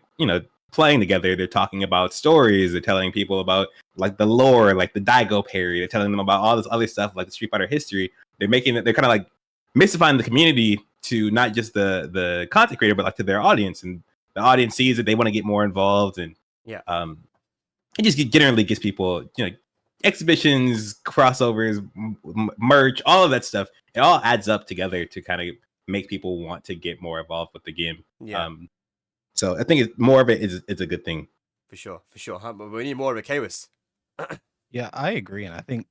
[SPEAKER 1] playing together, they're talking about stories, they're telling people about like the lore, like the Daigo parry, they're telling them about all this other stuff like the Street Fighter history. They're kind of like mystifying the community to not just the content creator, but like to their audience, and the audience sees that they want to get more involved, and it just generally gets people, exhibitions, crossovers, merch, all of that stuff. It all adds up together to kind of make people want to get more involved with the game.
[SPEAKER 3] Yeah.
[SPEAKER 1] So I think more of it is a good thing.
[SPEAKER 3] For sure. But we need more of it, Kawis.
[SPEAKER 2] Yeah, I agree, and I think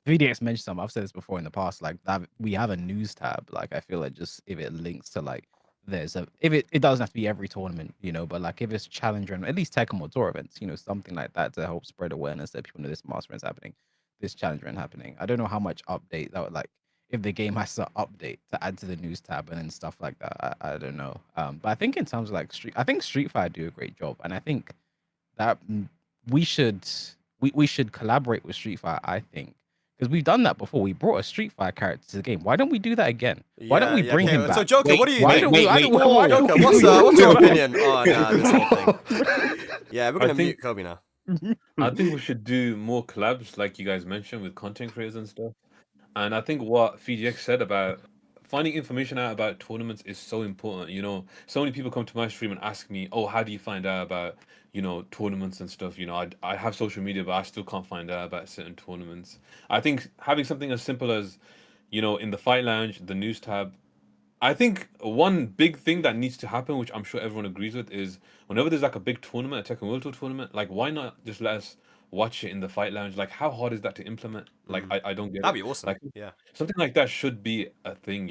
[SPEAKER 2] PhiDX mentioned something. I've said this before in the past. Like that, we have a news tab. Like I feel like just if it links to like if it doesn't have to be every tournament, but like if it's challenger and at least Tekken or tour events, something like that to help spread awareness that people know this master event's happening, this challenger event happening. I don't know how much update that would like if the game has to update to add to the news tab and then stuff like that. I don't know. But I think in terms of like Street Fighter do a great job, and I think that we should collaborate with Street Fighter. I think. Because we've done that before. We brought a Street Fighter character to the game. Why don't we do that again? Why don't we bring him back?
[SPEAKER 3] So, JoKa, what do you think?
[SPEAKER 2] JoKa,
[SPEAKER 3] what's your opinion on this whole thing? Yeah, we're going to mute Kobe now.
[SPEAKER 5] I think we should do more collabs, like you guys mentioned, with content creators and stuff. And I think what PhiDX said about finding information out about tournaments is so important. So many people come to my stream and ask me, "Oh, how do you find out about tournaments and stuff?" I have social media, but I still can't find out about certain tournaments. I think having something as simple as in the Fight Lounge, the news tab. I think one big thing that needs to happen, which I'm sure everyone agrees with, is whenever there's like a big tournament, a Tekken World Tour tournament, like why not just let us watch it in the Fight Lounge? Like, how hard is that to implement? Like, I don't get
[SPEAKER 3] That'd
[SPEAKER 5] it.
[SPEAKER 3] be awesome.
[SPEAKER 5] Like,
[SPEAKER 3] yeah,
[SPEAKER 5] something like that should be a thing,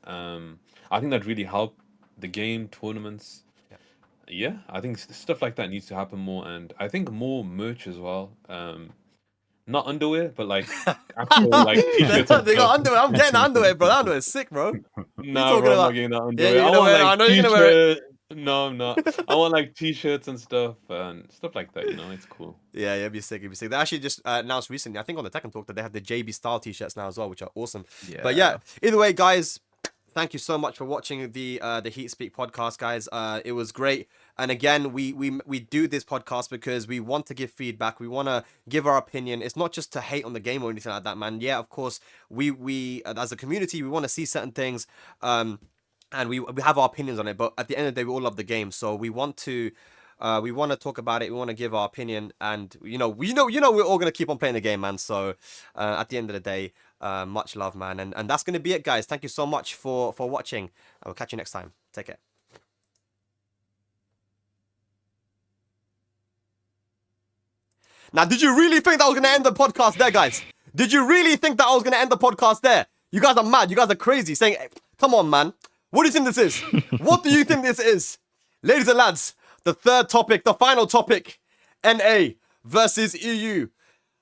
[SPEAKER 5] I think that'd really help the game, tournaments. Yeah, I think stuff like that needs to happen more, and I think more merch as well. not underwear, but like actual like t-shirts. And
[SPEAKER 3] They got
[SPEAKER 5] stuff.
[SPEAKER 3] underwear. I'm getting underwear, bro. That underwear is sick, bro.
[SPEAKER 5] Nah,
[SPEAKER 3] talking
[SPEAKER 5] bro, I'm
[SPEAKER 3] about?
[SPEAKER 5] not getting that
[SPEAKER 3] Yeah,
[SPEAKER 5] underwear.
[SPEAKER 3] you're
[SPEAKER 5] I
[SPEAKER 3] gonna
[SPEAKER 5] want
[SPEAKER 3] wear it.
[SPEAKER 5] like
[SPEAKER 3] I know you're gonna wear it.
[SPEAKER 5] t-shirt. No, I'm not. I want like t-shirts and stuff like that. You know, it's cool.
[SPEAKER 3] Yeah, it'd be sick. It'd be sick. They actually just announced recently, I think on the Tekken Talk, that they have the JB style t-shirts now as well, which are awesome. But yeah, either way, guys, thank you so much for watching the Heatspeak podcast, guys. It was great. And again, we do this podcast because we want to give feedback. We want to give our opinion. It's not just to hate on the game or anything like that, man. Yeah, of course, we as a community, we want to see certain things, and we have our opinions on it. But at the end of the day, we all love the game, so we want to talk about it. We want to give our opinion, and we're all gonna keep on playing the game, man. So at the end of the day, much love, man, and that's gonna be it, guys. Thank you so much for watching. I will catch you next time. Take care. Now, did you really think that was going to end the podcast there, guys? Did you really think that I was going to end the podcast there? You guys are mad. You guys are crazy. Saying, come on, man. What do you think this is? What do you think this is? Ladies and lads, the third topic, the final topic. NA versus EU.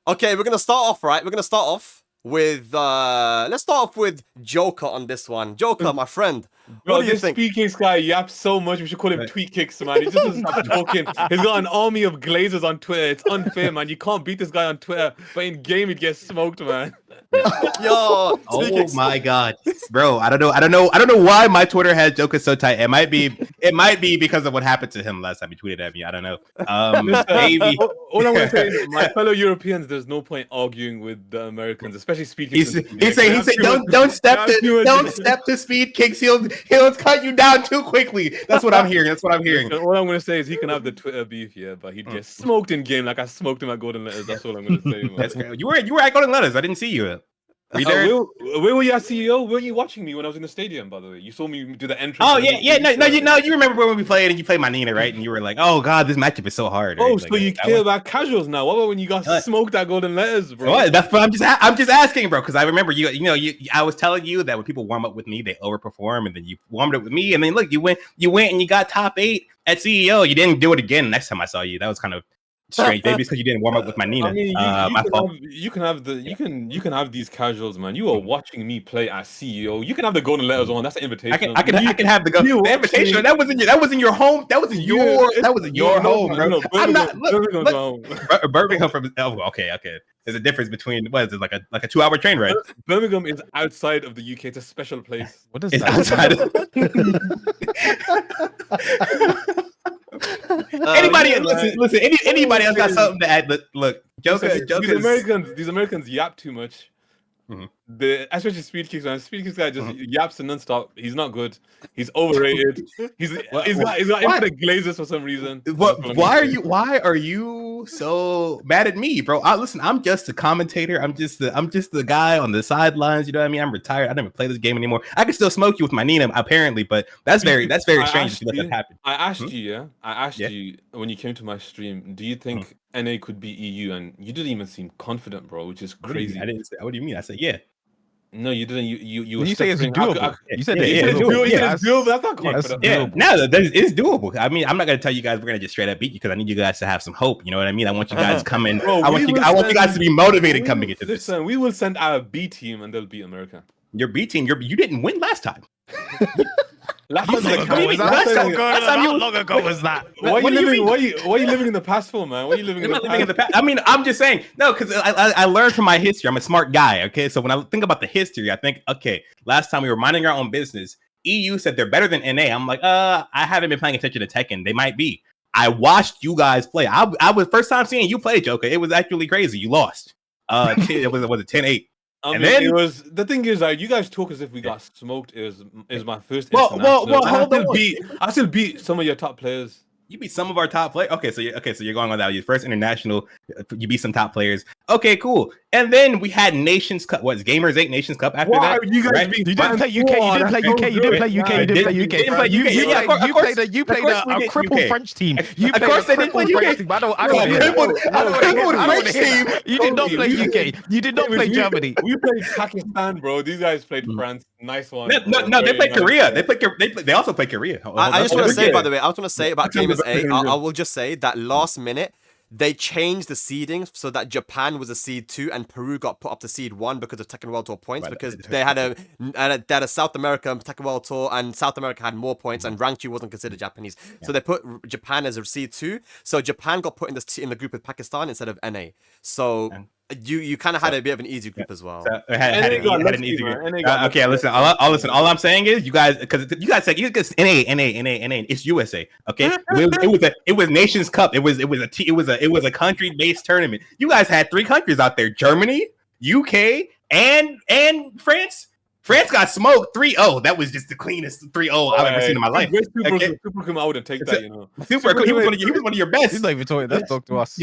[SPEAKER 3] Okay, we're going to start off, right? We're going to start off with, let's start off with JoKa on this one. JoKa, my friend.
[SPEAKER 5] Bro,
[SPEAKER 3] What do you
[SPEAKER 5] this
[SPEAKER 3] think?
[SPEAKER 5] Speedkicks guy yaps so much. We should call him Tweet Kicks, man. He just doesn't stop talking. He's got an army of glazers on Twitter. It's unfair, man. You can't beat this guy on Twitter, but in game he gets smoked, man.
[SPEAKER 3] Yo,
[SPEAKER 1] Oh
[SPEAKER 3] Speedkicks.
[SPEAKER 1] my god, bro! I don't know why my Twitter has JoKa so tight. It might be because of what happened to him last time he tweeted at me. I don't know. Maybe.
[SPEAKER 5] All I'm gonna say is, my fellow Europeans, there's no point arguing with the Americans, especially Speedkicks.
[SPEAKER 1] He said don't step to Speedkicks. He'll cut you down too quickly. That's what I'm hearing.
[SPEAKER 5] All I'm gonna say is he can have the Twitter beef, yeah, but he'd get smoked in game like I smoked him at Golden Letters. That's all I'm gonna say, man.
[SPEAKER 1] That's great. You were at Golden Letters. I didn't see you.
[SPEAKER 5] Where were you at CEO? Were you watching me when I was in the stadium, by the way? You saw me do the entrance.
[SPEAKER 1] Oh yeah. No. You remember when we played and you played my Nina, right? And you were like, "Oh God, this matchup is so hard." Right?
[SPEAKER 5] Oh,
[SPEAKER 1] like,
[SPEAKER 5] so you care about casuals now? What about when you got smoked at Golden Letters, bro?
[SPEAKER 1] What? That's what I'm just asking, bro. Because I remember I was telling you that when people warm up with me, they overperform, and then you warmed up with me, and then look, you went and you got top 8 at CEO. You didn't do it again next time I saw you. That was kind of strange. Maybe it's because you didn't warm up with my Nina.
[SPEAKER 5] I mean,
[SPEAKER 1] my fault.
[SPEAKER 5] you can have these casuals, man. You are watching me play at CEO. You can have the Golden Letters on. That's an invitation.
[SPEAKER 1] I can have the invitation. That wasn't your home. That wasn't your home, bro.
[SPEAKER 5] No,
[SPEAKER 1] I'm not.
[SPEAKER 5] Birmingham.
[SPEAKER 1] Birmingham from. Oh, okay. There's a difference between what is it, like a 2-hour train ride?
[SPEAKER 5] Birmingham is outside of the UK. It's a special place.
[SPEAKER 2] What is
[SPEAKER 1] It's
[SPEAKER 2] that?
[SPEAKER 1] outside. Anybody else got something to add? Look, JoKa.
[SPEAKER 5] These Americans yap too much.
[SPEAKER 1] Mm-hmm.
[SPEAKER 5] Especially Speedkicks, man. Speedkicks guy just yaps non-stop. He's not good. He's overrated. He's got infinite glazes for some reason.
[SPEAKER 1] Why are you so mad at me, bro? Listen, I'm just a commentator. I'm just the guy on the sidelines. You know what I mean? I'm retired. I don't even play this game anymore. I can still smoke you with my Nina, apparently, but that's very strange to let that happen.
[SPEAKER 5] I asked you when you came to my stream, do you think NA could beat EU? And you didn't even seem confident, bro, which is crazy.
[SPEAKER 1] I didn't say. What do you mean? I said yeah.
[SPEAKER 5] No, you didn't. You were
[SPEAKER 2] say it's doable. You said
[SPEAKER 5] it's doable.
[SPEAKER 2] It's
[SPEAKER 5] doable. That's not confident.
[SPEAKER 1] Yeah, no, it's doable. I mean, I'm not gonna tell you guys we're gonna just straight up beat you because I need you guys to have some hope. You know what I mean? I want you guys coming. I want you guys to be motivated coming into this.
[SPEAKER 5] Listen, we will send our B team and they'll beat America.
[SPEAKER 1] Your B team, you didn't win last time.
[SPEAKER 5] Last
[SPEAKER 2] How long ago was that?
[SPEAKER 5] Why are you living in the past for, man? Why are you living in the past?
[SPEAKER 1] I mean, I'm just saying, no, because I learned from my history. I'm a smart guy, okay? So when I think about the history, I think, okay, last time we were minding our own business, EU said they're better than NA. I'm like, I haven't been paying attention to Tekken. They might be. I watched you guys play. I was first time seeing you play, JoKa. It was actually crazy. You lost. It was 10-8.
[SPEAKER 5] Then it was the thing is like you guys talk as if we got smoked. It was my first.
[SPEAKER 1] Well, hold on.
[SPEAKER 5] I still beat some of your top players.
[SPEAKER 1] You beat some of our top players. Okay, so you're going on that. Your first international, you beat some top players. Okay, cool. And then we had Nations Cup. What's Gamers 8 Nations Cup after that?
[SPEAKER 5] You guys
[SPEAKER 2] You didn't play UK. You didn't play UK. You didn't play UK. You played a crippled French team. You played a crippled French team. I don't hear that. You did not play UK. You did not play Germany.
[SPEAKER 5] We played Pakistan, bro. These guys played France. Nice one.
[SPEAKER 1] No, they played Korea. They also played Korea.
[SPEAKER 3] I just want to say, by the way, I was going to say about Gamers 8. I will just say that last minute, they changed the seeding so that Japan was a seed 2 and Peru got put up to seed 1 because of Tekken World Tour points, because they had a South America Tekken World Tour, and South America had more points, and rank 2 wasn't considered Japanese. So they put Japan as a seed 2. So Japan got put in the group with Pakistan instead of NA. So you kind of had a bit of an easy group as well.
[SPEAKER 1] So had an easy group. Okay, listen. All I'm saying is you guys, because you guys said NA. It's USA. Okay, it was Nations Cup. It was a country based tournament. You guys had 3 countries out there: Germany, UK, and France. France got smoked 3-0. That was just the cleanest 3-0 I've ever seen in my life.
[SPEAKER 5] Super I wouldn't take that, you know.
[SPEAKER 1] Super, he was one of your best.
[SPEAKER 2] He's not even talking. Let's talk to us.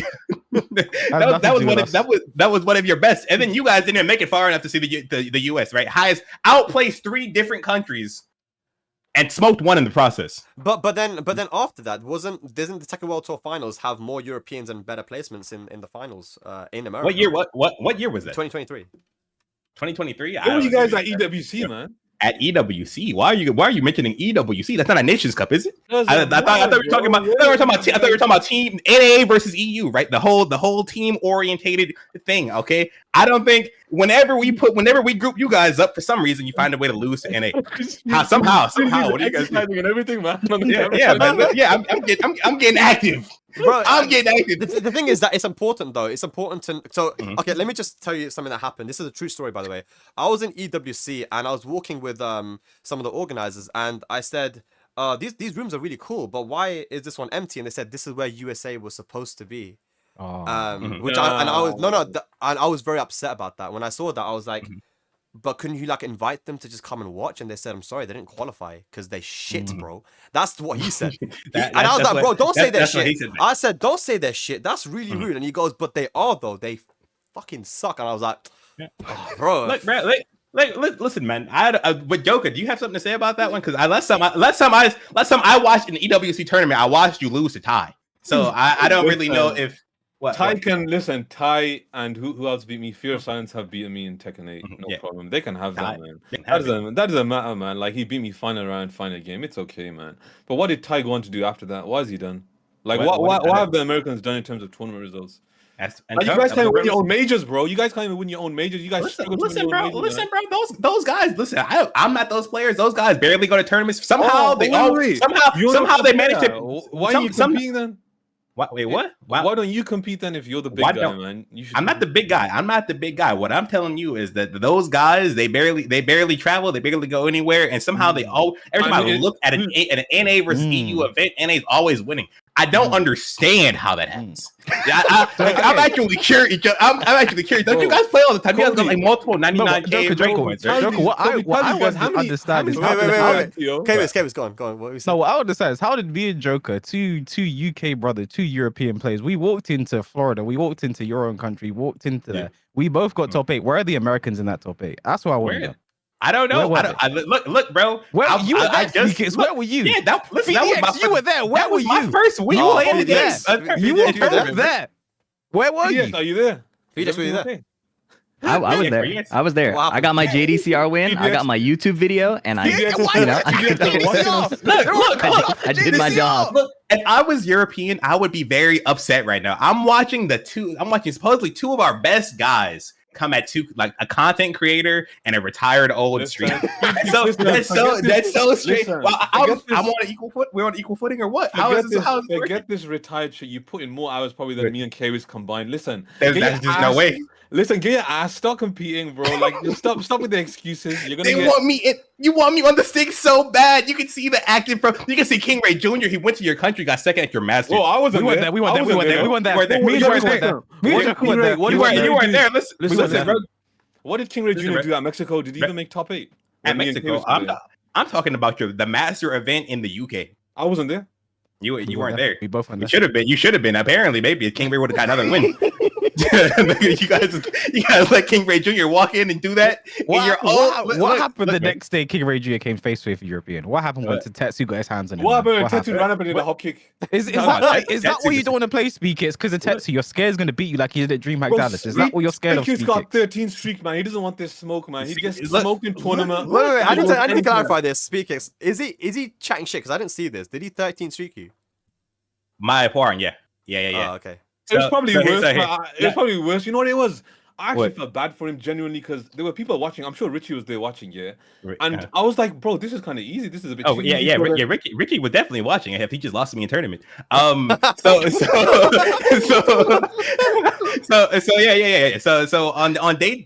[SPEAKER 1] that was one of your best. And then you guys didn't even make it far enough to see the US, right? Highest outplaced 3 different countries and smoked 1 in the process.
[SPEAKER 3] But then after that, doesn't the Tekken World Tour finals have more Europeans and better placements in the finals in America?
[SPEAKER 1] What year was that?
[SPEAKER 3] 2023.
[SPEAKER 1] 2023.
[SPEAKER 5] Where were you guys at EWC, man?
[SPEAKER 1] At EWC, why are you mentioning EWC? That's not a Nations Cup, is it? I thought we were talking about. I thought we were talking about team NA versus EU, right? The whole team orientated thing. Okay, I don't think whenever we group you guys up, for some reason you find a way to lose to NA. Somehow. What are you guys doing?
[SPEAKER 5] And everything, man.
[SPEAKER 1] I'm getting active. Bro, I'm getting active.
[SPEAKER 3] The thing is that it's important, though. It's important to... So, okay, let me just tell you something that happened. This is a true story, by the way. I was in EWC, and I was walking with some of the organizers, and I said, these rooms are really cool, but why is this one empty? And they said, this is where USA was supposed to be. I was very upset about that. When I saw that, I was like... But couldn't you like invite them to just come and watch? And they said, I'm sorry, they didn't qualify because they shit, bro. That's what he said. And I was like, bro, don't say their shit. I said, don't say their shit. That's really rude. And he goes, but they are though. They fucking suck. And I was like, oh, bro.
[SPEAKER 1] Look, bro, listen, man. With JoKa, do you have something to say about that one? Because last time I watched an EWC tournament, I watched you lose to Ty. So I don't really know if.
[SPEAKER 5] Ty and who else beat me? Fear Silence have beaten me in Tekken 8. No problem. They can have that, man. That doesn't matter, man. Like, he beat me final round, final game. It's okay, man. But what did Ty go on to do after that? What has he done? Like, what have the Americans done in terms of tournament results? Like, you guys can't even win your own majors, bro. You guys can't even win your own majors. You guys
[SPEAKER 1] listen, bro. Those guys. Listen, I'm not those players. Those guys barely go to tournaments. Somehow they manage to.
[SPEAKER 5] Why are you competing then?
[SPEAKER 1] Wait, what?
[SPEAKER 5] Why don't you compete then if you're the big guy, man?
[SPEAKER 1] I'm not the big guy. What I'm telling you is that those guys, they barely travel, they barely go anywhere, and somehow every time I look at an NA versus EU event, NA's always winning. I don't understand how that happens. I'm actually curious. Don't you guys play all the time? You guys got like multiple 99K points.
[SPEAKER 2] What I want to understand is
[SPEAKER 3] Kevin, go on. What were you saying?
[SPEAKER 2] No, what I understand is how did me and JoKa, two UK brothers, 2 European players, we walked into Florida, we walked into your own country, walked into there. We both got top 8. Where are the Americans in that top 8? That's what I want to know.
[SPEAKER 1] I don't know. Look, bro.
[SPEAKER 2] You were there, Speedkicks. Where were you?
[SPEAKER 1] Yeah, that was my
[SPEAKER 2] you were there. Where were you?
[SPEAKER 1] My first week playing this.
[SPEAKER 2] You were both there. Where were you?
[SPEAKER 5] Are you there?
[SPEAKER 3] PhiDX, were you there?
[SPEAKER 4] I was there. I was there. I got my JDCR win. I got my YouTube video, and I did my job.
[SPEAKER 1] Look, if I was European, I would be very upset right now. I'm watching supposedly 2 of our best guys come at 2, like a content creator and a retired old streamer. That's so strange. I'm on an equal foot. We're on equal footing, or what?
[SPEAKER 5] Get this retired shit. You put in more hours probably than me and Kayris combined. Listen,
[SPEAKER 1] there's just no way.
[SPEAKER 5] Listen, get your ass. Stop competing, bro. Like, just stop with the excuses.
[SPEAKER 1] Want me in. You want me on the stick so bad. You can see the active pro. You can see King Ray Jr. He went to your country, got second at your Masters.
[SPEAKER 5] Oh, I wasn't there.
[SPEAKER 2] We went there.
[SPEAKER 1] You weren't there. Listen, bro.
[SPEAKER 5] What did King Ray Jr. do at Mexico? Did he even make top 8?
[SPEAKER 1] At Mexico, I'm talking about the master event in the UK.
[SPEAKER 5] I wasn't there.
[SPEAKER 1] You weren't there.
[SPEAKER 2] We both went there.
[SPEAKER 1] You should have been. Apparently, maybe if King Ray would have got another win. you guys let King Ray Jr. walk in and do that.
[SPEAKER 2] What happened the next day? King Ray Jr. came face to face with European. What happened when Tetsu got his hands on him?
[SPEAKER 5] What happened when Tetsu ran up and did a hop kick?
[SPEAKER 2] Is that what you don't want to play Speedkicks? Because of Tetsu, you're scared he's going to beat you like he did at DreamHack Dallas. Is that what you're scared of?
[SPEAKER 5] Speedkicks got 13 streak, man. He doesn't want this smoke, man. He gets smoked in tournament.
[SPEAKER 3] Wait. I need to clarify this. Speedkicks. Is he chatting shit? Because I didn't see this. Did he 13 streak you?
[SPEAKER 1] My Poirn, yeah.
[SPEAKER 3] Oh, okay.
[SPEAKER 5] It was probably worse.
[SPEAKER 1] so
[SPEAKER 5] It was probably worse. You know what it was? I actually
[SPEAKER 1] What?
[SPEAKER 5] felt bad for him genuinely because there were people watching. I'm sure Richie was there watching, yeah. And
[SPEAKER 1] Uh,
[SPEAKER 5] I was like, bro, this is kind of easy. This is a bit
[SPEAKER 1] Oh
[SPEAKER 5] too
[SPEAKER 1] yeah,
[SPEAKER 5] easy
[SPEAKER 1] yeah,
[SPEAKER 5] for
[SPEAKER 1] yeah.
[SPEAKER 5] them.
[SPEAKER 1] Ricky was definitely watching it if he just lost to me in tournament. Yeah. So on day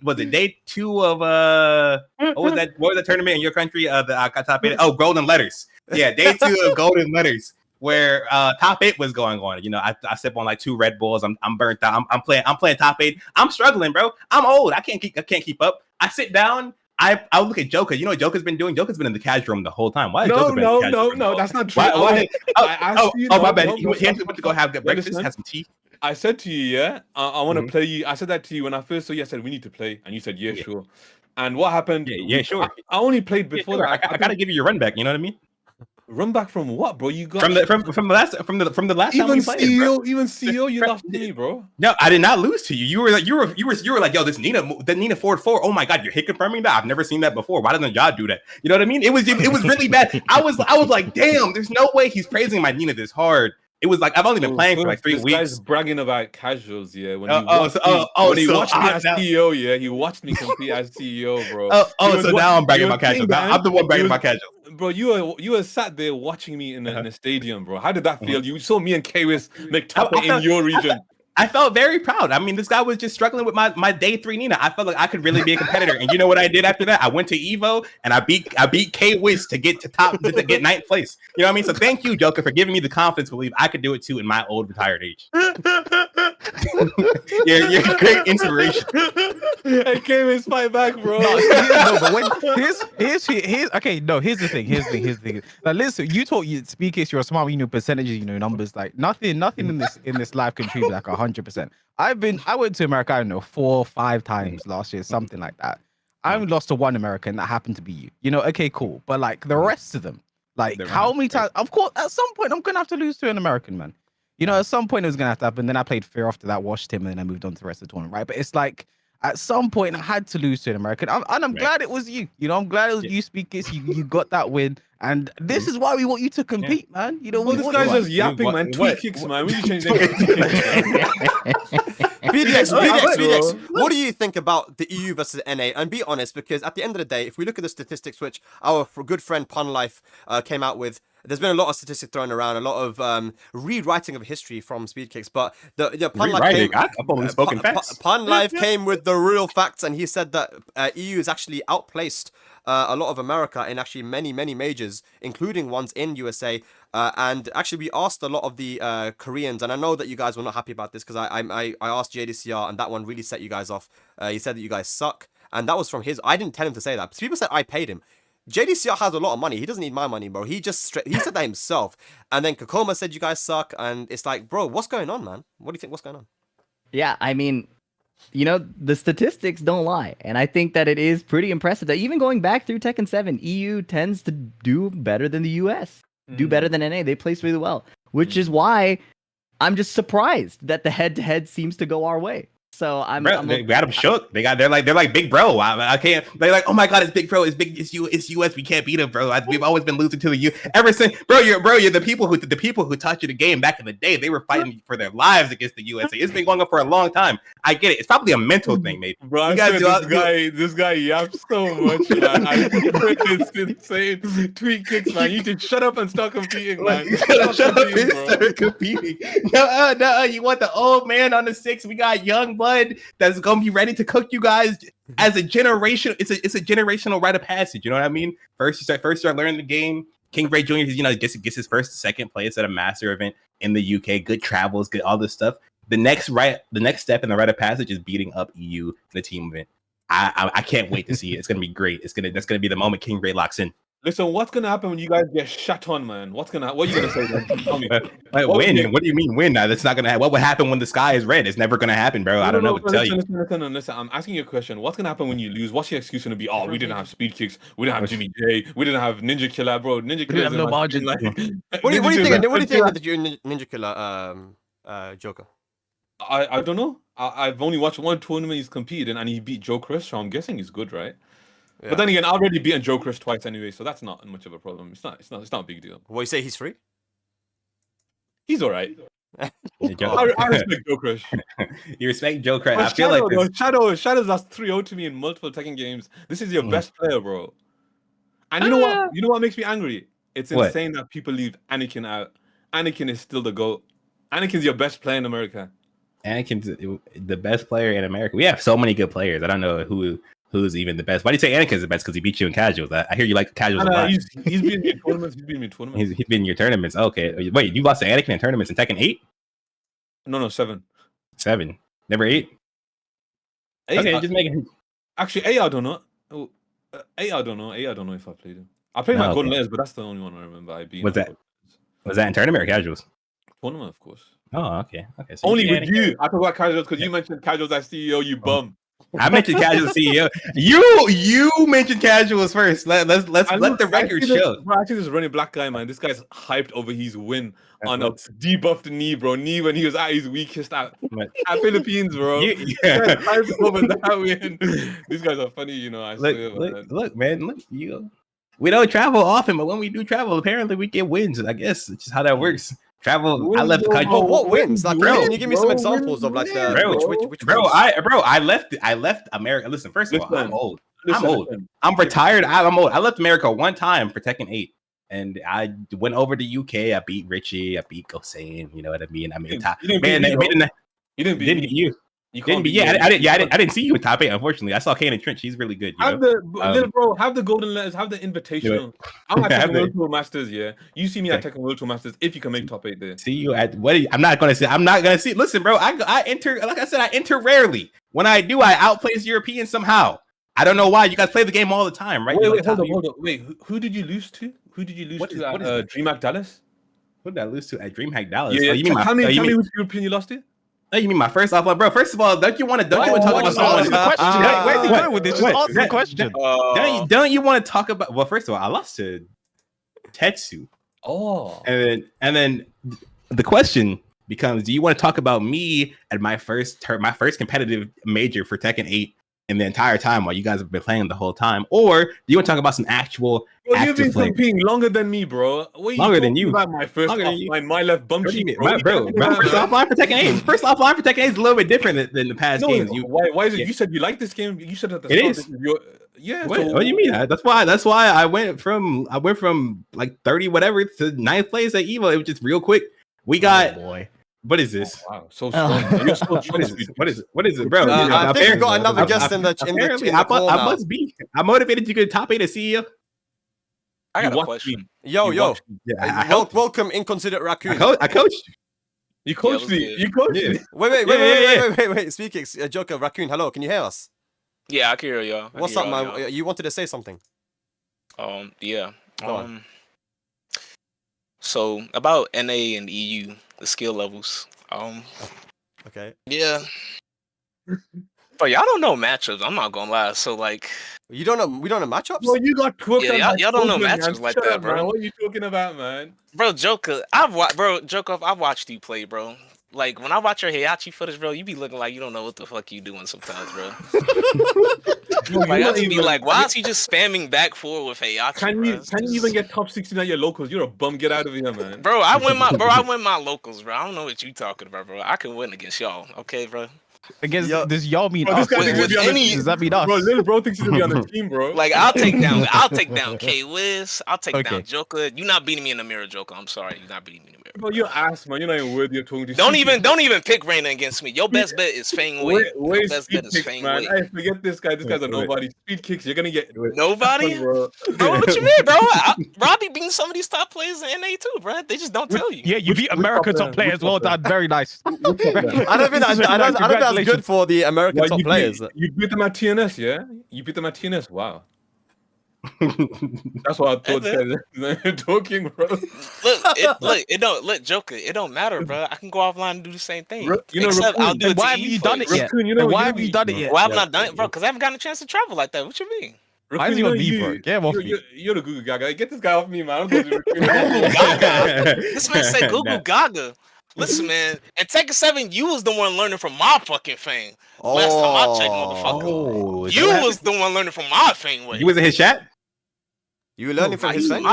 [SPEAKER 1] 2 of what was that tournament in your country? The I got top 8. Oh, Golden Letters. Yeah, day 2 of Golden Letters, where top 8 was going on. You know, I sip on like 2 Red Bulls. I'm burnt out. I'm playing top 8. I'm struggling, bro. I'm old. I can't keep up. I sit down. I look at JoKa. You know what JoKa's been doing? JoKa's been in the cash room the whole time. Why is JoKa been in the cash room?
[SPEAKER 5] No, that's not true.
[SPEAKER 1] Why?
[SPEAKER 5] I asked you.
[SPEAKER 1] My bad.
[SPEAKER 5] No,
[SPEAKER 1] He went to go have breakfast,
[SPEAKER 5] listen.
[SPEAKER 1] have some tea.
[SPEAKER 5] I said to you, yeah, I want to
[SPEAKER 1] Mhm.
[SPEAKER 5] play you. I said that to you when I first saw you. I said we need to play, and you said yeah, sure. And what happened?
[SPEAKER 1] Yeah, sure.
[SPEAKER 5] I only played before
[SPEAKER 1] Sure.
[SPEAKER 5] that.
[SPEAKER 1] I gotta give you your run back. You know what I mean?
[SPEAKER 5] Run back from what, bro? You got
[SPEAKER 1] From the last time we played, bro.
[SPEAKER 5] even CEO, you lost to me, bro.
[SPEAKER 1] No, I did not lose to you. You were like, yo, the Nina forward 4. Oh my god, you're hit confirming that. I've never seen that before. Why doesn't y'all do that? You know what I mean? It was really bad. I was like, damn, there's no way he's praising my Nina this hard. It was like I've only been playing for like 3
[SPEAKER 5] this
[SPEAKER 1] weeks.
[SPEAKER 5] Guy's bragging about casuals, yeah. When he
[SPEAKER 1] watched
[SPEAKER 5] me as CEO, yeah, he watched me compete as CEO, bro.
[SPEAKER 1] So now I'm bragging about casuals. I'm the one bragging about casuals.
[SPEAKER 5] Bro, you were sat there watching me in a stadium, bro. How did that feel? You saw me and Kwis make top in your region.
[SPEAKER 1] I felt very proud. I mean, this guy was just struggling with my day 3 Nina. I felt like I could really be a competitor. And you know what I did after that? I went to Evo and I beat K-Wiz to get to get 9th place. You know what I mean? So thank you, JoKa, for giving me the confidence to believe I could do it too in my old retired age. You're a great inspiration.
[SPEAKER 5] Hey, Kwis, fight back, bro.
[SPEAKER 2] No, but when here's okay. No, here's the thing. Here's the thing. Now listen, you Speedkicks, you're a smart, you know percentages, you know numbers. Like nothing in this life contributes like 100%. I went to America, I don't know, 4 or 5 times last year, something like that. I only lost to 1 American that happened to be you. You know, okay, cool. But like the rest of them, like how many times? Of course, at some point I'm gonna have to lose to an American, man. You know, at some point it was gonna have to happen. Then I played Fear after that, washed him, and then I moved on to the rest of the tournament, right? But it's like at some point I had to lose to an American. I'm glad it was you. You know, I'm glad it was you, Speakers. You got that win. And this is why we want you to compete, man. You know,
[SPEAKER 5] well, this guy's just yapping, man. Tweet kicks, man. We need to change that.
[SPEAKER 3] PhiDX, what do you think about the EU versus NA? And be honest, because at the end of the day, if we look at the statistics, which our good friend Pun Life came out with, there's been a lot of statistics thrown around, a lot of rewriting of history from Speedkicks. But the Pun Life came with the real facts, and he said that EU is actually outplaced a lot of America in actually many majors, including ones in USA. And actually, we asked a lot of the Koreans, and I know that you guys were not happy about this because I asked JDCR, and that one really set you guys off. He said that you guys suck, and that was from his. I didn't tell him to say that. People said I paid him. JDCR has a lot of money. He doesn't need my money, bro. He said that himself. And then Kokoma said you guys suck, and it's like, bro, what's going on, man? What do you think? What's going on?
[SPEAKER 4] Yeah, I mean, you know, the statistics don't lie. And I think that it is pretty impressive that even going back through Tekken 7, EU tends to do better than the US, do better than NA. They place really well, which is why I'm just surprised that the head-to-head seems to go our way. So
[SPEAKER 1] they got them shook. They're like big bro. I can't. They're like, oh my god, it's big bro. It's big. It's US. We can't beat him, bro. We've always been losing to the U. Ever since, you're the people who taught you the game back in the day. They were fighting for their lives against the USA. It's been going on for a long time. I get it. It's probably a mental thing, maybe.
[SPEAKER 5] Bro, you guys this guy yaps so much, man. It's insane. Tweet kicks, man. You should shut up and start competing, man.
[SPEAKER 1] Shut up and start competing. No. You want the old man on the 6? We got young blood that's gonna be ready to cook you guys as a generation. It's a generational rite of passage. You know what I mean? First you start learning the game. King Ray Jr. Gets his first, second place at a master event in the UK. Good travels, good all this stuff. The next step in the rite of passage is beating up EU in the team event. I can't wait to see it. It's gonna be great. That's gonna be the moment King Ray locks in.
[SPEAKER 5] Listen, what's gonna happen when you guys get shut on, man? What are you gonna say? Then? Tell me.
[SPEAKER 1] Win? What do you mean win? That's not gonna. What would happen when the sky is red? It's never gonna happen, bro. I don't know what to tell you.
[SPEAKER 5] Listen. I'm asking you a question. What's gonna happen when you lose? What's your excuse gonna be? Oh, we didn't have Speedkicks. We didn't have Jimmy J. We didn't have Ninja Killer, bro. Ninja Killer
[SPEAKER 2] have no margin.
[SPEAKER 3] What do you think? What do you think of the Ninja Killer, JoKa?
[SPEAKER 5] I don't know. I've only watched one tournament he's competed in, and he beat Joe Chris, so I'm guessing he's good, right? Yeah. But then again, I've already beaten Joe Chris twice anyway, so that's not much of a problem. It's not a big deal.
[SPEAKER 3] What, you say he's free?
[SPEAKER 5] He's all right. I respect Joe Crush.
[SPEAKER 1] You respect JoKa. I
[SPEAKER 5] But
[SPEAKER 1] feel like this.
[SPEAKER 5] Shadow's lost 3-0 to me in multiple Tekken games. This is your best player, bro. And you know what? You know what makes me angry? It's
[SPEAKER 1] What?
[SPEAKER 5] insane that people leave Anakin out. Anakin is still the GOAT. Anakin's your best player in America.
[SPEAKER 1] Anakin's the best player in America. We have so many good players. I don't know who's even the best. Why do you say Anakin's the best? Because he beat you in casuals. I hear you like casuals a lot.
[SPEAKER 5] He's been in tournaments. He's been in tournaments.
[SPEAKER 1] He's been in your tournaments. Okay. Wait, you lost to Anakin in tournaments in Tekken 8?
[SPEAKER 5] No, 7.
[SPEAKER 1] 7. Never 8?
[SPEAKER 5] 8
[SPEAKER 1] Okay, just making.
[SPEAKER 5] Actually, 8 I don't know. 8 I don't know. 8 I don't know if I played him. I played my golden letters, but that's the only one I remember.
[SPEAKER 1] Was that in tournament or casuals?
[SPEAKER 5] Tournament, of course.
[SPEAKER 1] Oh, okay. So
[SPEAKER 5] only with you. I talk about casuals because you mentioned casuals as CEO. You bum.
[SPEAKER 1] I mentioned casual CEO. You mentioned casuals first. Let the record show.
[SPEAKER 5] Bro, I see this running black guy, man. This guy's hyped over his win on a debuffed knee, bro. Knee when he was at his weakest at Philippines, bro. Hyped over that win. These guys are funny, you know. I swear.
[SPEAKER 1] Look, man. We don't travel often, but when we do travel, apparently we get wins. I guess it's just how that works. Travel. I left the country.
[SPEAKER 3] What wins? Like, can you give me some examples of like which
[SPEAKER 1] bro? I left America. Listen, first of all, I'm old. I'm retired. I'm old. I left America one time for Tekken 8, and I went over to UK. I beat Richie. I beat Gosain. You know what I mean? I mean,
[SPEAKER 5] you didn't beat
[SPEAKER 1] you. You couldn't be. I didn't see you in top 8. Unfortunately, I saw Kane and Trench. He's really good.
[SPEAKER 5] Little bro, have the golden letters, have the invitational. I'm at Tekken World Tour Masters. Yeah, you see me at Tekken World Tour Masters if you can make top 8 there.
[SPEAKER 1] See you at what? I'm not gonna see. Listen, bro, I enter. Like I said, I enter rarely. When I do, I outplace Europeans somehow. I don't know why. You guys play the game all the time, right?
[SPEAKER 5] Wait, hold on. Wait, who did you lose to? Who did you lose to at DreamHack Dallas?
[SPEAKER 1] Who did I lose to at DreamHack Dallas?
[SPEAKER 5] Yeah, tell me which European you lost to.
[SPEAKER 1] Oh, you mean my first offline, bro? First of all, don't you want to talk about someone?
[SPEAKER 2] Where's he going with this? Just answer the question.
[SPEAKER 1] Don't you want to talk about? Well, first of all, I lost to Tetsu.
[SPEAKER 5] Oh,
[SPEAKER 1] and then the question becomes: do you want to talk about me at my first competitive major for Tekken 8 in the entire time while you guys have been playing the whole time, or do you want to talk about some actual?
[SPEAKER 5] Well, you've been competing longer than me, bro.
[SPEAKER 1] Longer than you.
[SPEAKER 5] About my first offline, my left bum cheek,
[SPEAKER 1] bro. First offline for Tekken 8. First offline for Tekken 8 is a little bit different than the past games.
[SPEAKER 5] Why is it? You said you like this game. You said at the
[SPEAKER 1] start. It is.
[SPEAKER 5] Yeah.
[SPEAKER 1] What do you mean? That's why I went from like 30 whatever to 9th place at EVO. It was just real quick. We got.
[SPEAKER 4] Oh boy.
[SPEAKER 1] What is this?
[SPEAKER 5] Oh, wow, so strong. You're so
[SPEAKER 1] What is it, bro?
[SPEAKER 3] I think we got another guest in the call
[SPEAKER 1] I must be. I'm motivated to get top 8 as CEO.
[SPEAKER 6] I got a question.
[SPEAKER 3] Yo.
[SPEAKER 1] Yeah,
[SPEAKER 3] welcome, Inconsiderate Raccoon.
[SPEAKER 1] I coached you.
[SPEAKER 5] You coached me. You coached me.
[SPEAKER 3] Wait. Speedkicks, JoKa, Raccoon, hello. Can you hear us?
[SPEAKER 6] Yeah, I can hear y'all.
[SPEAKER 3] What's up, man? You wanted to say something?
[SPEAKER 6] Yeah.
[SPEAKER 3] Go on.
[SPEAKER 6] So about NA and EU, the skill levels.
[SPEAKER 3] Okay.
[SPEAKER 6] Yeah. But y'all don't know matchups. I'm not gonna lie. So like,
[SPEAKER 3] we don't know matchups.
[SPEAKER 5] Well, you got cooked.
[SPEAKER 6] Yeah, y'all don't know matchups like that, bro.
[SPEAKER 5] Man. What are you talking about, man?
[SPEAKER 6] Bro, JoKa, I've watched you play, bro. Like when I watch your Heihachi footage, bro, you be looking like you don't know what the fuck you doing sometimes, bro. Like I just be like, why is he just spamming back forward with Heihachi?
[SPEAKER 5] Can you even get top 16 at your locals? You're a bum. Get out of here, man.
[SPEAKER 6] Bro, I win my locals, bro. I don't know what you talking about, bro. I can win against y'all, okay, bro.
[SPEAKER 2] Against does y'all mean
[SPEAKER 5] bro,
[SPEAKER 2] us? Does that mean us?
[SPEAKER 5] Bro, little bro thinks he's gonna be on the team, bro.
[SPEAKER 6] Like I'll take down K-Wiz. I'll take down JoKa. You're not beating me in the mirror, JoKa. I'm sorry, you're not beating me in the mirror.
[SPEAKER 5] Bro, you're ass, man. You're not even worthy of talking to.
[SPEAKER 6] Don't even pick Reina against me. Your best bet is Fang Wei. Your best bet is Fang Wei.
[SPEAKER 5] Hey, forget this guy. This guy's a nobody. Speedkicks. You're gonna get
[SPEAKER 6] nobody, bro. What you mean, bro? I be beating some of these top players in NA too, bro. They just don't tell you.
[SPEAKER 2] Yeah, you beat American top players. Well done. Very nice.
[SPEAKER 3] I don't think that's good for the American top players.
[SPEAKER 5] You beat them at TNS, yeah? You beat them at TNS. Wow. That's what I thought. Talking, bro.
[SPEAKER 6] Look, JoKa. It don't matter, bro. I can go offline and do the same thing.
[SPEAKER 2] I'll do it. Why have you done it yet? Why have you done it yet?
[SPEAKER 6] Why have I not done it, bro? Because I haven't gotten a chance to travel like that. What you mean?
[SPEAKER 2] Why is he on me, bro? Get him off me.
[SPEAKER 5] You're the Google Gaga. Get this guy off me, man.
[SPEAKER 6] Google Gaga. This man said Google Gaga. Listen, man. In Tekken 7, you was the one learning from my fucking Fang. Last time I checked, motherfucker. You was the one learning from my Fang way.
[SPEAKER 1] You was in his chat?
[SPEAKER 3] You were learning from his Fang?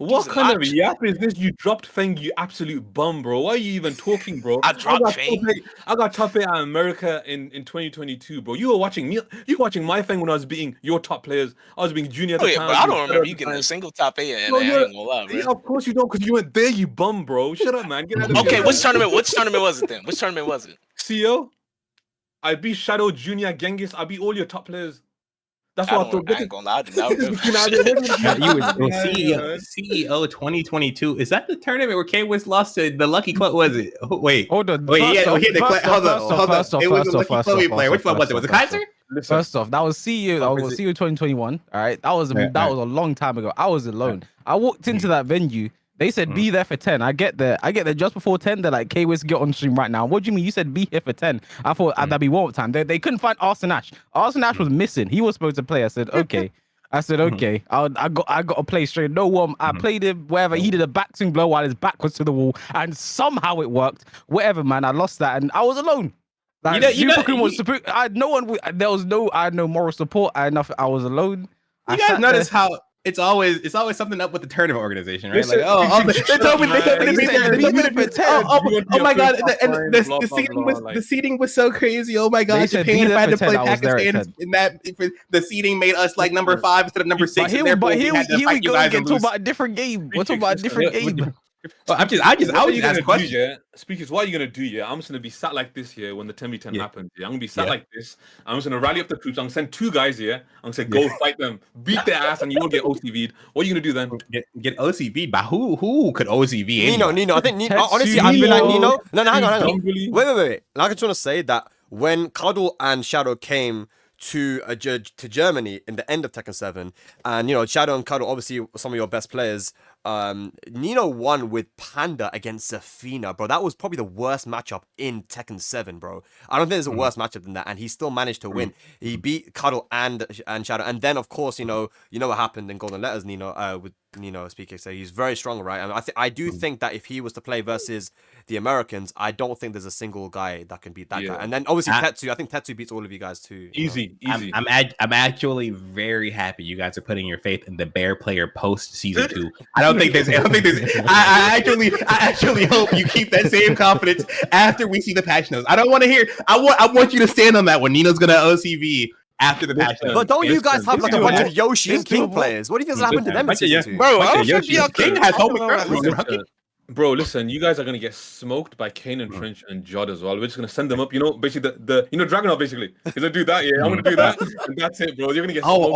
[SPEAKER 5] What
[SPEAKER 6] He's
[SPEAKER 5] kind of
[SPEAKER 6] not-
[SPEAKER 5] yap is this? You dropped Feng, you absolute bum, bro. Why are you even talking, bro?
[SPEAKER 6] I dropped Feng.
[SPEAKER 5] I got top 8 at America in 2022, bro. You were watching me. You were watching my Feng when I was beating your top players. I was being junior at
[SPEAKER 6] Oh
[SPEAKER 5] the
[SPEAKER 6] yeah,
[SPEAKER 5] time.
[SPEAKER 6] but I
[SPEAKER 5] was being
[SPEAKER 6] don't
[SPEAKER 5] shadow
[SPEAKER 6] remember
[SPEAKER 5] at
[SPEAKER 6] you
[SPEAKER 5] the
[SPEAKER 6] getting a
[SPEAKER 5] time.
[SPEAKER 6] single top 8 and
[SPEAKER 5] No,
[SPEAKER 6] I ain't gonna lie,
[SPEAKER 5] yeah,
[SPEAKER 6] bro.
[SPEAKER 5] of course you don't, because you weren't there, you bum, bro. Shut up, man. Get out of
[SPEAKER 6] Okay,
[SPEAKER 5] here.
[SPEAKER 6] which tournament was it then? Which tournament was it?
[SPEAKER 5] CO? I beat Shadow, Junior, Genghis. I beat all your top players. That's what I thought.
[SPEAKER 6] I ain't gonna lie, I do not
[SPEAKER 5] Get this
[SPEAKER 6] remember.
[SPEAKER 5] fucking out of here.
[SPEAKER 1] You
[SPEAKER 5] Get
[SPEAKER 1] were
[SPEAKER 5] this fucking out of here, man.
[SPEAKER 1] CEO 2022. Is that the tournament where K-Wiz lost to the Lucky Club? Was it? Oh, wait.
[SPEAKER 2] Hold on.
[SPEAKER 1] Wait,
[SPEAKER 2] First
[SPEAKER 1] yeah,
[SPEAKER 2] off,
[SPEAKER 1] okay,
[SPEAKER 2] first
[SPEAKER 1] hold
[SPEAKER 2] off,
[SPEAKER 1] on.
[SPEAKER 2] first off,
[SPEAKER 1] It was
[SPEAKER 2] first
[SPEAKER 1] a
[SPEAKER 2] off,
[SPEAKER 1] Lucky
[SPEAKER 2] first
[SPEAKER 1] Chloe
[SPEAKER 2] off,
[SPEAKER 1] player. Which
[SPEAKER 2] first
[SPEAKER 1] one was it?
[SPEAKER 2] off,
[SPEAKER 1] Was it
[SPEAKER 2] first
[SPEAKER 1] Kaiser?
[SPEAKER 5] Listen,
[SPEAKER 2] First off, that was CU. That was CU 2021. All right, that was
[SPEAKER 1] Right,
[SPEAKER 2] that was a long time ago. I was alone. I walked into that venue. They said be there for 10. I get there. Just before 10. They're like, K-Wiz, get on stream right now. What do you mean? You said be here for 10. I thought that'd be warm up time. They couldn't find Arson Ash. Arson Ash was missing. He was supposed to play. I said okay. Okay. I got to play straight. No one. I played him wherever. He did a back swing blow while his back was to the wall, and somehow it worked. Whatever, man. I lost that, and I was alone. Like, I had no one. I had no moral support. I was alone.
[SPEAKER 1] You guys notice how it's always something up with the tournament organization, right?
[SPEAKER 5] Listen,
[SPEAKER 1] They told me to be there. Oh my god! The seating was so crazy. Oh my god! Japan had to play Pakistan, and the seating made us like number 5 instead of number 6.
[SPEAKER 2] Here we go again. Talk about a different game. We're talking about a different game.
[SPEAKER 1] I was just asking questions.
[SPEAKER 5] Yeah, Speakers, what are you gonna do? Yeah, I'm just gonna be sat like this here when the 10v10 happens. Yeah, I'm gonna be sat like this. I'm just gonna rally up the troops. I'm gonna send 2 guys here. I'm gonna say, go fight them, beat their ass, and you won't get OCV'd. What are you gonna do then?
[SPEAKER 1] Get OCV'd by who could OCV?
[SPEAKER 3] Nino. I think Nino. Honestly, I feel like Nino. No, hang on. Wait. Like, I just want to say that when Cuddle and Shadow came to Germany in the end of Tekken 7, and Shadow and Cuddle, obviously some of your best players. Nino won with Panda against Zafina, bro. That was probably the worst matchup in Tekken 7, bro. I don't think there's a worse matchup than that, and he still managed to win. He beat Cuddle and Shadow, and then of course you know what happened in Golden Letters. Nino with Speedkicks, so he's very strong, right? And I do think that if he was to play versus the Americans, I don't think there's a single guy that can beat that guy. And then obviously Tetsu, I think Tetsu beats all of you guys too.
[SPEAKER 5] Easy.
[SPEAKER 1] I'm actually very happy you guys are putting your faith in the Bear player post season 2. I actually hope you keep that same confidence after we see the patch notes. I don't want to hear. I want you to stand on that one. Nino's gonna OCV after the patch notes.
[SPEAKER 3] But don't you guys have like a bunch of Yoshi and King players? What do you think happened to them in season 2?
[SPEAKER 6] Bro, I don't think
[SPEAKER 1] King has home.
[SPEAKER 5] Bro, listen, you guys are gonna get smoked by Kane and Trench and Jod as well. We're just gonna send them up, basically the Dragunov basically. He's gonna do that, I'm gonna do that, and that's it, bro. You're gonna get smoked.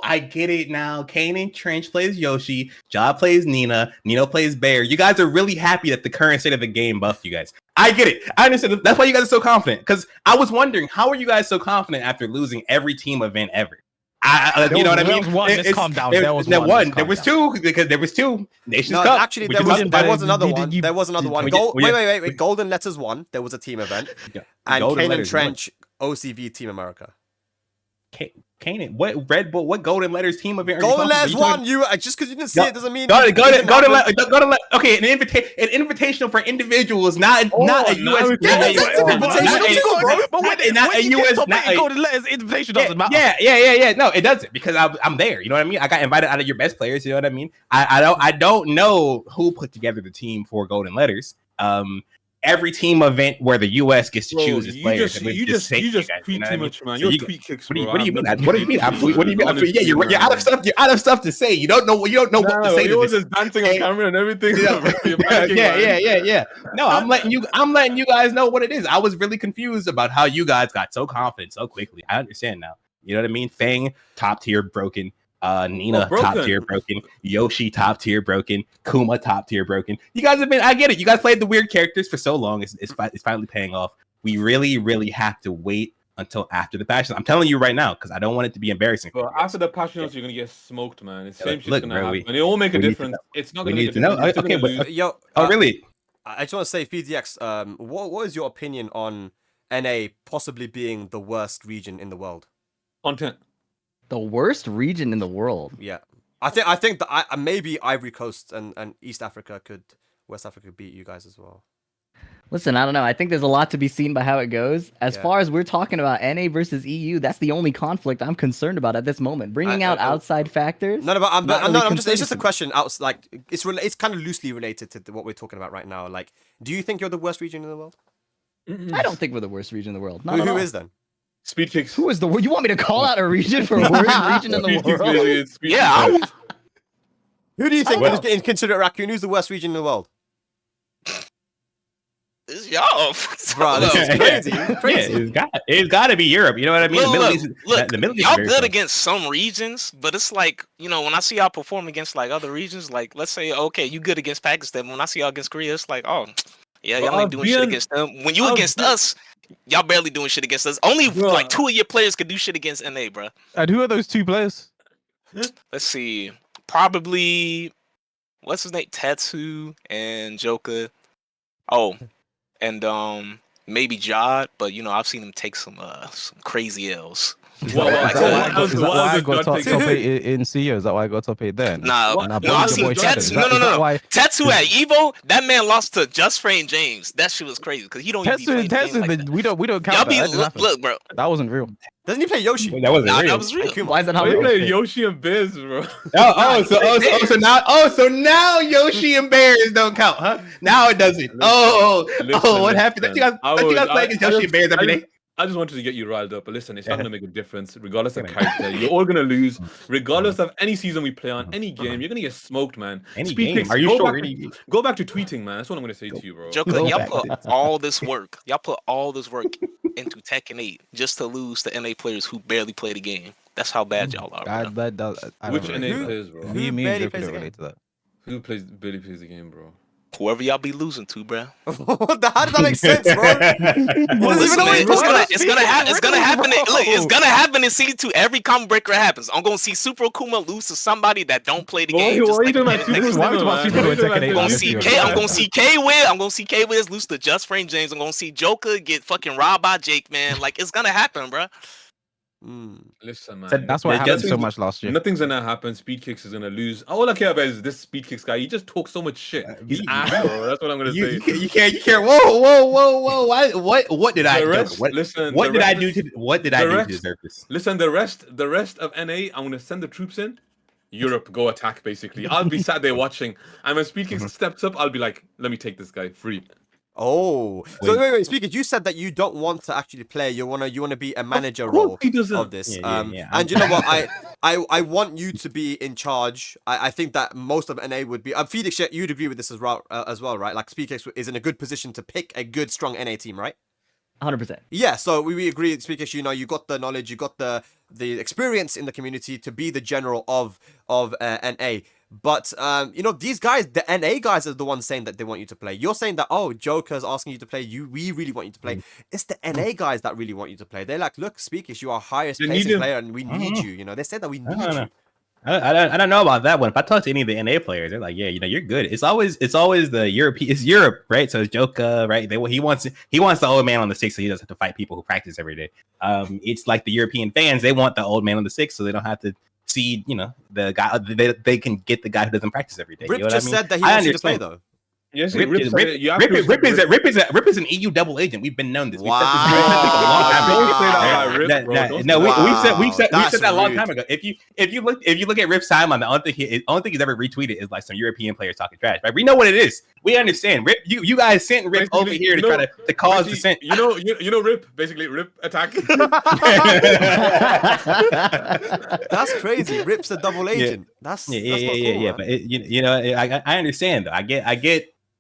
[SPEAKER 1] I get it now. Kane and Trench plays Yoshi, Jod plays Nina, Nino plays Bear. You guys are really happy that the current state of the game buffed you guys. I get it. I understand. That's why you guys are so confident. Because I was wondering, how are you guys so confident after losing every team event ever? You know what I mean?
[SPEAKER 2] Calm down.
[SPEAKER 1] There was 2 because there was 2 Nations Cup.
[SPEAKER 3] Actually, there was another one. There was another one. Wait. Golden Letters 1. There was a team event, and Kane and Trench OCV Team America.
[SPEAKER 1] Canaan, what Red Bull, what Golden Letters team event?
[SPEAKER 3] Golden Letters won. You just because you didn't see it doesn't mean.
[SPEAKER 1] Okay, an invitational for individuals, not a US.
[SPEAKER 2] Not a US. Golden Letters invitation doesn't matter.
[SPEAKER 1] Yeah. No, it doesn't because I'm there. You know what I mean? I got invited out of your best players. You know what I mean? I don't know who put together the team for Golden Letters. Every team event where the US gets to choose its players.
[SPEAKER 5] You just tweet too much, man. You're Speedkicks, bro.
[SPEAKER 1] What do you mean? What do you mean? Yeah, you're out of stuff. You're out of stuff to say. You don't know what to say.
[SPEAKER 5] You're just dancing on camera and everything.
[SPEAKER 1] Yeah. No, I'm letting you guys know what it is. I was really confused about how you guys got so confident so quickly. I understand now. You know what I mean? Fang, top tier, broken. Nina, top tier, broken. Yoshi, top tier, broken. Kuma, top tier, broken. You guys have been. I get it. You guys played the weird characters for so long. It's finally paying off. We really have to wait until after the patch. I'm telling you right now because I don't want it to be embarrassing.
[SPEAKER 5] Well, after the patch notes, you're gonna get smoked, man. It's same shit's gonna happen. And it won't make a difference. It's not gonna make a difference.
[SPEAKER 1] Okay, but really?
[SPEAKER 3] I just want to say, PhiDX. What is your opinion on NA possibly being the worst region in the world?
[SPEAKER 5] Content.
[SPEAKER 4] The worst region in the world.
[SPEAKER 3] Yeah, I think that maybe Ivory Coast and West Africa could beat you guys as well.
[SPEAKER 4] Listen, I don't know. I think there's a lot to be seen by how it goes. As
[SPEAKER 3] Yeah.
[SPEAKER 4] far as we're talking about NA versus EU, that's the only conflict I'm concerned about at this moment. Bringing out outside factors.
[SPEAKER 3] No, but
[SPEAKER 4] not really
[SPEAKER 3] I'm just. It's just a
[SPEAKER 4] concerning
[SPEAKER 3] question. Like it's kind of loosely related to what we're talking about right now. Like, do you think you're the worst region in the world?
[SPEAKER 4] me. I don't think we're the worst region in the world. Not at
[SPEAKER 3] Who
[SPEAKER 4] all.
[SPEAKER 3] is then?
[SPEAKER 5] Speedkicks.
[SPEAKER 4] Who is the worst? You want me to call out a region for worst region in the
[SPEAKER 5] Speedkicks,
[SPEAKER 4] world?
[SPEAKER 5] basically, it's Speedkicks.
[SPEAKER 6] Yeah,
[SPEAKER 3] Who do you think?
[SPEAKER 5] Well-
[SPEAKER 3] Consider Raccoon. Who's the worst region in the world?
[SPEAKER 6] it's y'all.
[SPEAKER 3] Bro, this is
[SPEAKER 6] Look,
[SPEAKER 3] crazy.
[SPEAKER 1] Yeah, it's got to be Europe. You know what I mean?
[SPEAKER 6] Look,
[SPEAKER 1] the Middle
[SPEAKER 6] look,
[SPEAKER 1] East,
[SPEAKER 6] look,
[SPEAKER 1] the Middle East is
[SPEAKER 6] y'all
[SPEAKER 1] very
[SPEAKER 6] good
[SPEAKER 1] fun.
[SPEAKER 6] against some regions, but it's like, when I see y'all perform against like other regions, like let's say, okay, you good against Pakistan. When I see y'all against Korea, it's like, oh, yeah,
[SPEAKER 5] Bro,
[SPEAKER 6] y'all ain't doing shit against them. When you against us, y'all barely doing shit against us. Only
[SPEAKER 5] Bro.
[SPEAKER 6] like 2 of your players could do shit against NA, bro.
[SPEAKER 2] And who are those 2 players?
[SPEAKER 6] Let's see, probably what's his name, Tetsu and JoKa. Oh, and maybe Jod, but I've seen him take some crazy L's.
[SPEAKER 5] Well,
[SPEAKER 2] Is that
[SPEAKER 5] what
[SPEAKER 2] why I
[SPEAKER 5] else
[SPEAKER 2] got top
[SPEAKER 5] does God take?
[SPEAKER 2] 8 in CEO? Is that why I got top 8 then?
[SPEAKER 6] Nah,
[SPEAKER 5] What?
[SPEAKER 2] And I
[SPEAKER 6] no, I've
[SPEAKER 2] bullied the
[SPEAKER 6] seen
[SPEAKER 2] boy Shadow.
[SPEAKER 6] Tetsu.
[SPEAKER 2] Is
[SPEAKER 6] No,
[SPEAKER 2] that-
[SPEAKER 6] no,
[SPEAKER 2] is that
[SPEAKER 6] no.
[SPEAKER 2] why-
[SPEAKER 6] Tetsu at Evo, that man lost to Just Frame James. That shit was crazy because he don't even be playing the game like that.
[SPEAKER 2] we don't count
[SPEAKER 6] Y'all
[SPEAKER 2] that.
[SPEAKER 6] be
[SPEAKER 2] That didn't happen.
[SPEAKER 6] look, bro.
[SPEAKER 2] That wasn't real.
[SPEAKER 3] Doesn't he play Yoshi?
[SPEAKER 1] That wasn't
[SPEAKER 6] Nah,
[SPEAKER 1] real.
[SPEAKER 6] that was real.
[SPEAKER 3] Akuma.
[SPEAKER 4] Why is that not
[SPEAKER 5] Oh, you
[SPEAKER 4] real?
[SPEAKER 5] play Yoshi and Biz, bro.
[SPEAKER 1] So now Yoshi and Bears don't count, huh? Now it doesn't.
[SPEAKER 5] Listen,
[SPEAKER 1] What happened? Don't you guys play against Yoshi and Bears every day?
[SPEAKER 5] I just wanted to get you riled up, but listen, it's not
[SPEAKER 1] Yeah.
[SPEAKER 5] gonna make a difference, regardless of
[SPEAKER 1] Yeah.
[SPEAKER 5] character. You're all gonna lose, regardless of any season we play on, any game. You're gonna get smoked, man.
[SPEAKER 1] Any
[SPEAKER 5] Speedkicks,
[SPEAKER 1] game? Are you
[SPEAKER 5] go
[SPEAKER 1] sure?
[SPEAKER 5] Go back to tweeting, man. That's what I'm gonna say to you, bro.
[SPEAKER 6] JoKa,
[SPEAKER 1] Go
[SPEAKER 6] y'all
[SPEAKER 1] back
[SPEAKER 6] put
[SPEAKER 1] to-
[SPEAKER 6] all this work. Y'all put all this work into Tekken 8 just to lose to NA players who barely play the game. That's how bad y'all are, bro.
[SPEAKER 2] That does. I
[SPEAKER 5] Which
[SPEAKER 2] don't
[SPEAKER 5] NA
[SPEAKER 2] know.
[SPEAKER 5] players, bro?
[SPEAKER 2] Me and
[SPEAKER 3] barely
[SPEAKER 2] Joker
[SPEAKER 3] plays
[SPEAKER 2] don't
[SPEAKER 3] the
[SPEAKER 2] relate to that.
[SPEAKER 5] Who barely plays the game, bro?
[SPEAKER 6] Whoever y'all be losing to, bro.
[SPEAKER 3] How does that make sense, bro?
[SPEAKER 6] Well,
[SPEAKER 3] Doesn't even
[SPEAKER 6] listen,
[SPEAKER 3] know what
[SPEAKER 6] man,
[SPEAKER 3] he's
[SPEAKER 6] it's
[SPEAKER 3] talking
[SPEAKER 6] gonna,
[SPEAKER 3] about.
[SPEAKER 6] it's gonna happen. It's gonna happen.
[SPEAKER 2] Bro.
[SPEAKER 6] Look, it's gonna happen in season 2. Every common breaker happens. I'm gonna see Super Akuma lose to somebody that don't play the game.
[SPEAKER 5] Why
[SPEAKER 6] just
[SPEAKER 5] are you
[SPEAKER 6] like
[SPEAKER 5] doing
[SPEAKER 6] he
[SPEAKER 5] that?
[SPEAKER 6] did next
[SPEAKER 2] Why would you want Super Akuma Tekken 8
[SPEAKER 6] I'm gonna
[SPEAKER 2] on
[SPEAKER 6] see
[SPEAKER 2] this
[SPEAKER 6] K.
[SPEAKER 2] year?
[SPEAKER 6] I'm gonna see K win. I'm gonna see K Wiz lose to Just Frame James. I'm gonna see JoKa get fucking robbed by Jake, man. Like it's gonna happen, bro.
[SPEAKER 5] Listen, man.
[SPEAKER 2] That's what
[SPEAKER 1] Yeah,
[SPEAKER 2] happened
[SPEAKER 5] nothing's-
[SPEAKER 2] so much last year.
[SPEAKER 5] Nothing's gonna happen. Speedkicks is gonna lose. All I care about is this Speedkicks guy. He just talks so much shit. He's ass, bro. That's what I'm gonna say.
[SPEAKER 1] You can't. Whoa! What did I
[SPEAKER 5] The
[SPEAKER 1] do?
[SPEAKER 5] rest-
[SPEAKER 1] What
[SPEAKER 5] listen,
[SPEAKER 1] what
[SPEAKER 5] the
[SPEAKER 1] did I
[SPEAKER 5] rest-
[SPEAKER 1] do to? What did
[SPEAKER 5] the
[SPEAKER 1] I do to
[SPEAKER 5] rest-
[SPEAKER 1] deserve this?
[SPEAKER 5] Listen, the rest of NA, I'm gonna send the troops in. Europe, go attack. Basically, I'll be sat there watching, and when Speedkicks steps up, I'll be like, "Let me take this guy free."
[SPEAKER 3] Oh, so
[SPEAKER 1] Wait.
[SPEAKER 3] wait. Speaker, you said that you don't want to actually play. You wanna be a manager
[SPEAKER 5] Of course
[SPEAKER 3] role
[SPEAKER 5] he doesn't.
[SPEAKER 3] of this.
[SPEAKER 1] Yeah.
[SPEAKER 3] And you know what? I want you to be in charge. I think that most of NA would be. PhiDX, you'd agree with this as well, right? Like Speedkicks is in a good position to pick a good, strong NA team, right?
[SPEAKER 4] 100%.
[SPEAKER 3] Yeah, so we agree, Speakers. You got the knowledge, you got the experience in the community to be the general of NA. But these guys, the NA guys, are the ones saying that they want you to play. You're saying that JoKa's asking you to play. We really want you to play. It's the NA guys that really want you to play. They're like, look, Speakers, you are highest
[SPEAKER 5] They need
[SPEAKER 3] placing
[SPEAKER 5] him.
[SPEAKER 3] player, and we need you. They said that we need you.
[SPEAKER 1] I don't know about that one. If I talk to any of the NA players, they're like, yeah, you're good. It's always the European. It's Europe, right? So it's JoKa, right? He wants the old man on the six, so he doesn't have to fight people who practice every day. It's like the European fans. They want the old man on the six, so they don't have to see, the guy. They can get the guy who doesn't practice every day.
[SPEAKER 3] Rip
[SPEAKER 1] You know what
[SPEAKER 3] just
[SPEAKER 1] I mean?
[SPEAKER 3] said that he
[SPEAKER 1] I
[SPEAKER 3] wants you to play,
[SPEAKER 1] understand.
[SPEAKER 3] though.
[SPEAKER 5] Yes,
[SPEAKER 1] Rip is an EU double agent. We've been known this.
[SPEAKER 3] Wow.
[SPEAKER 5] Don't say that about Rip, bro.
[SPEAKER 1] No, we said
[SPEAKER 3] That's
[SPEAKER 1] that a long
[SPEAKER 3] rude.
[SPEAKER 1] time ago. If you look at Rip's timeline, the only thing he's ever retweeted is like some European players talking trash. Right? We know what it is. We understand. Rip, you guys sent Rip over here to try to cause dissent.
[SPEAKER 5] You know, Rip. Basically, Rip attack.
[SPEAKER 3] That's crazy. Rip's a double agent. That's not cool, man.
[SPEAKER 1] But I understand though.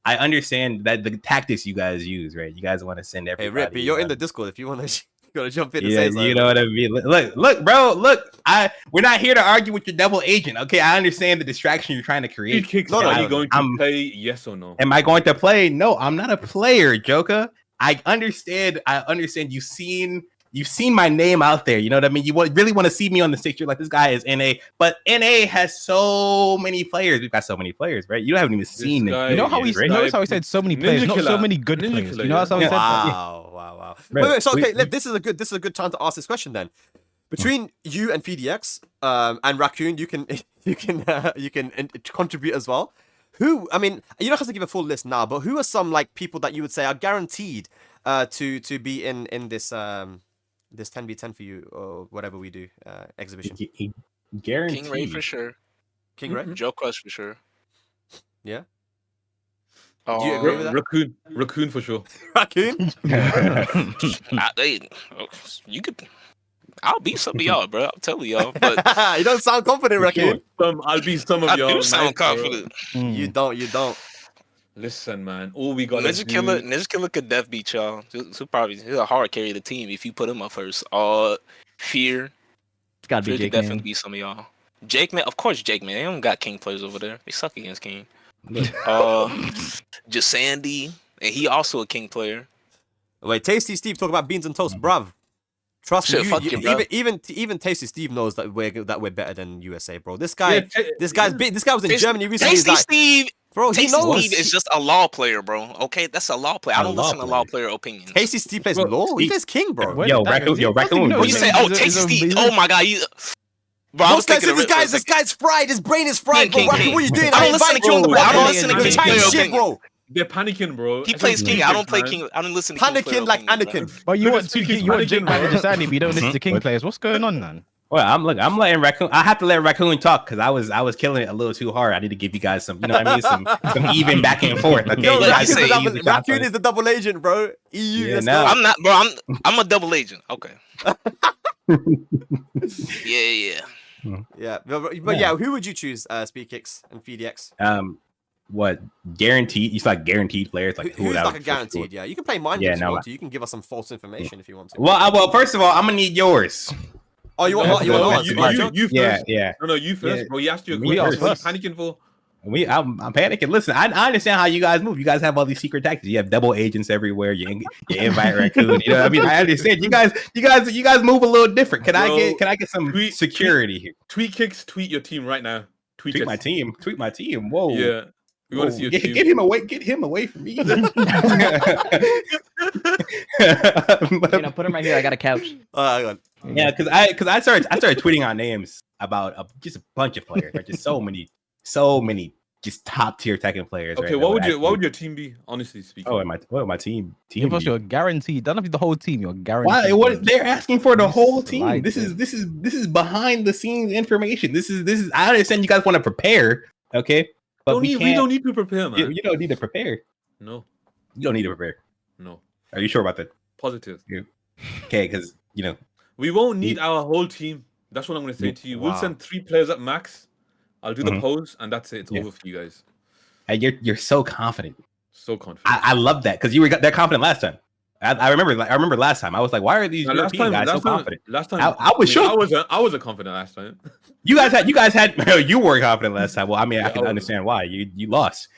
[SPEAKER 1] I understand that the tactics you guys use, right? You guys want to send
[SPEAKER 3] Hey,
[SPEAKER 1] everybody.
[SPEAKER 3] Rip, you're in the Discord. If you want to, you gotta jump in and
[SPEAKER 1] Yeah,
[SPEAKER 3] say something.
[SPEAKER 1] you know what I mean. Look, bro. We're not here to argue with your double agent. Okay, I understand the distraction you're trying to create.
[SPEAKER 5] Speedkicks,
[SPEAKER 3] No,
[SPEAKER 5] are you going to play? Yes or no?
[SPEAKER 1] Am I going to play? No, I'm not a player, JoKa. I understand. You've seen my name out there. You know what I mean? You really want to see me on the six. You're like, this guy is NA, but NA has so many players. We've got so many players, right? You haven't even seen them.
[SPEAKER 2] You know how he notice how he said so many players, not so many good players. You know how he said that?
[SPEAKER 3] Wow.
[SPEAKER 1] Right.
[SPEAKER 3] Wait. So okay, this is a good time to ask this question then. Between you and PhiDX, and Raccoon, you can contribute as well. who? I mean, you don't have to give a full list now, but who are some like people that you would say are guaranteed to be in this this 10v10 for you or whatever we do exhibition?
[SPEAKER 1] Guaranteed.
[SPEAKER 6] King Ray for sure.
[SPEAKER 3] King Ray?
[SPEAKER 6] JoKa for sure.
[SPEAKER 3] Yeah. Do you agree with that?
[SPEAKER 5] Raccoon for sure.
[SPEAKER 3] Raccoon?
[SPEAKER 6] You could. I'll beat some of y'all, bro. I'm telling y'all. But
[SPEAKER 3] You don't sound confident, Raccoon.
[SPEAKER 5] I'll be some of
[SPEAKER 6] I
[SPEAKER 5] y'all.
[SPEAKER 6] do sound
[SPEAKER 5] bro.
[SPEAKER 6] confident.
[SPEAKER 3] You don't.
[SPEAKER 5] Listen, man. All we got
[SPEAKER 6] Ninja Killer could def beat y'all. He'll a hard carry the team if you put him up first. Fear.
[SPEAKER 4] It's gotta be
[SPEAKER 6] He could
[SPEAKER 4] Jake
[SPEAKER 6] definitely
[SPEAKER 4] Man.
[SPEAKER 6] beat some of y'all. Jake Man, of course, Jake Man. They don't got King players over there. They suck against King. Just Sandy, and he also a King player.
[SPEAKER 3] Wait, Tasty Steve talk about beans and toast, bruv. Trust
[SPEAKER 6] Shit,
[SPEAKER 3] me,
[SPEAKER 6] fuck you, bruv.
[SPEAKER 3] even Tasty Steve knows that we're better than USA, bro. This guy,
[SPEAKER 5] Yeah,
[SPEAKER 3] this guy was in
[SPEAKER 6] Tasty-
[SPEAKER 3] Germany recently. He's
[SPEAKER 6] Tasty
[SPEAKER 3] like,
[SPEAKER 6] Steve,
[SPEAKER 3] bro, he
[SPEAKER 6] Tasty
[SPEAKER 3] knows.
[SPEAKER 6] Steve is just a law player, bro. Okay, that's a law player. I
[SPEAKER 1] A
[SPEAKER 6] don't
[SPEAKER 1] law
[SPEAKER 6] listen to law player opinions.
[SPEAKER 3] Tasty Steve plays
[SPEAKER 5] Bro,
[SPEAKER 3] law. He
[SPEAKER 1] he-
[SPEAKER 3] plays King, bro.
[SPEAKER 2] Where
[SPEAKER 1] Yo,
[SPEAKER 2] did that go?
[SPEAKER 1] Raccoon- yo,
[SPEAKER 2] He doesn't
[SPEAKER 1] Raccoon
[SPEAKER 2] know
[SPEAKER 1] was
[SPEAKER 6] You
[SPEAKER 2] his
[SPEAKER 6] say,
[SPEAKER 2] own-
[SPEAKER 6] oh,
[SPEAKER 2] his
[SPEAKER 6] Tasty
[SPEAKER 2] own
[SPEAKER 6] Steve.
[SPEAKER 2] business.
[SPEAKER 6] Oh my god, bro. I was
[SPEAKER 3] This guy
[SPEAKER 6] thinking
[SPEAKER 3] said
[SPEAKER 6] of
[SPEAKER 3] this guy's fried. His brain is fried, bro.
[SPEAKER 6] King,
[SPEAKER 3] Raccoon, what are you doing?
[SPEAKER 6] I don't listen to
[SPEAKER 3] invite you on the
[SPEAKER 6] King, bro. I don't
[SPEAKER 3] podcast.
[SPEAKER 6] listen to
[SPEAKER 3] You're
[SPEAKER 6] King
[SPEAKER 3] chatting
[SPEAKER 6] player
[SPEAKER 3] shit,
[SPEAKER 6] opinion.
[SPEAKER 3] bro.
[SPEAKER 5] They're panicking, bro.
[SPEAKER 6] He
[SPEAKER 5] It's
[SPEAKER 6] plays
[SPEAKER 5] like
[SPEAKER 6] King. I don't
[SPEAKER 5] Speedkicks,
[SPEAKER 6] play
[SPEAKER 5] man.
[SPEAKER 6] King. I don't listen to King player
[SPEAKER 3] Panicking like
[SPEAKER 6] opinions, bro.
[SPEAKER 3] Anakin.
[SPEAKER 2] But you
[SPEAKER 5] Look
[SPEAKER 2] want
[SPEAKER 5] at
[SPEAKER 2] two
[SPEAKER 5] Speedkicks
[SPEAKER 2] you want
[SPEAKER 5] panicking,
[SPEAKER 2] Jake
[SPEAKER 5] bro.
[SPEAKER 2] Manager Sandy, but you don't listen to King players. What's going on, man?
[SPEAKER 1] Well, I'm letting Raccoon. I have to let Raccoon talk because I was killing it a little too hard. I need to give you guys some, you know what I mean, some even back and forth. Okay,
[SPEAKER 3] Yo,
[SPEAKER 1] you guys
[SPEAKER 6] say
[SPEAKER 3] Raccoon is the double agent, bro. EU.
[SPEAKER 1] Yeah,
[SPEAKER 3] let's
[SPEAKER 1] no.
[SPEAKER 3] go.
[SPEAKER 6] I'm not, bro. I'm a double agent. Okay. Yeah.
[SPEAKER 3] Yeah, but yeah, who would you choose? Speedkicks and PhiDX.
[SPEAKER 1] What guaranteed? You like guaranteed players? Like
[SPEAKER 3] Who's
[SPEAKER 1] would I
[SPEAKER 3] like a
[SPEAKER 1] for sure?
[SPEAKER 3] guaranteed? Yeah, you can play mind
[SPEAKER 1] Yeah,
[SPEAKER 3] games if you
[SPEAKER 1] no,
[SPEAKER 3] want to. You can give us some false information if you want to.
[SPEAKER 1] Well, first of all, I'm gonna need yours.
[SPEAKER 3] Oh, you want
[SPEAKER 5] No,
[SPEAKER 3] you want ours?
[SPEAKER 5] you,
[SPEAKER 3] Alright,
[SPEAKER 5] you,
[SPEAKER 3] Joe?
[SPEAKER 5] you first.
[SPEAKER 1] Yeah.
[SPEAKER 5] No, you first,
[SPEAKER 1] Yeah.
[SPEAKER 5] bro. You asked you a
[SPEAKER 1] Me
[SPEAKER 5] question.
[SPEAKER 2] first.
[SPEAKER 5] What are you panicking for?
[SPEAKER 1] I'm panicking. Listen, I understand how you guys move. You guys have all these secret tactics. You have double agents everywhere. You invite Raccoon. You know what I mean? I understand. You guys move a little different. Can I get some security here?
[SPEAKER 5] Tweet your team right now.
[SPEAKER 1] Tweet my team. Tweet my team. Whoa.
[SPEAKER 5] Yeah. We want to see your team.
[SPEAKER 1] Get him away. Get him away from me.
[SPEAKER 4] You know, put him right here. I got a couch.
[SPEAKER 3] Hang on.
[SPEAKER 1] Yeah, because I started tweeting out names about just a bunch of players. Right? Just so many, just top tier Tekken players.
[SPEAKER 5] Okay,
[SPEAKER 1] right,
[SPEAKER 5] what would your team be? Honestly speaking.
[SPEAKER 1] what would my team?
[SPEAKER 2] Give us
[SPEAKER 1] be?
[SPEAKER 2] your guarantee. Don't have to be the whole team. You're guaranteed.
[SPEAKER 1] Why? What they're asking for the
[SPEAKER 2] You
[SPEAKER 1] whole team.
[SPEAKER 2] slide,
[SPEAKER 1] This
[SPEAKER 2] bro.
[SPEAKER 1] is behind the scenes information. This is. I understand you guys want to prepare, okay? But
[SPEAKER 5] we don't need to prepare, man.
[SPEAKER 1] You don't need to prepare.
[SPEAKER 5] No.
[SPEAKER 1] You don't need to prepare.
[SPEAKER 5] No.
[SPEAKER 1] Are you sure about that?
[SPEAKER 5] Positive.
[SPEAKER 1] Okay, because
[SPEAKER 5] We won't need our whole team. That's what I'm going to say to you. We'll
[SPEAKER 3] Wow.
[SPEAKER 5] send 3 players at max. I'll do the
[SPEAKER 1] Mhm.
[SPEAKER 5] pose, and that's it. It's
[SPEAKER 1] Yeah.
[SPEAKER 5] over for you guys.
[SPEAKER 1] and you're so confident.
[SPEAKER 5] So confident.
[SPEAKER 1] I love that because you were that confident last time. I remember last time. I was like, why are these
[SPEAKER 5] Now,
[SPEAKER 1] European guys so confident?
[SPEAKER 5] Last time,
[SPEAKER 1] I was shook.
[SPEAKER 5] I was a confident last time.
[SPEAKER 1] You guys had you were confident last time. Well, I mean, I
[SPEAKER 5] Yeah,
[SPEAKER 1] can
[SPEAKER 5] I was.
[SPEAKER 1] understand why you lost.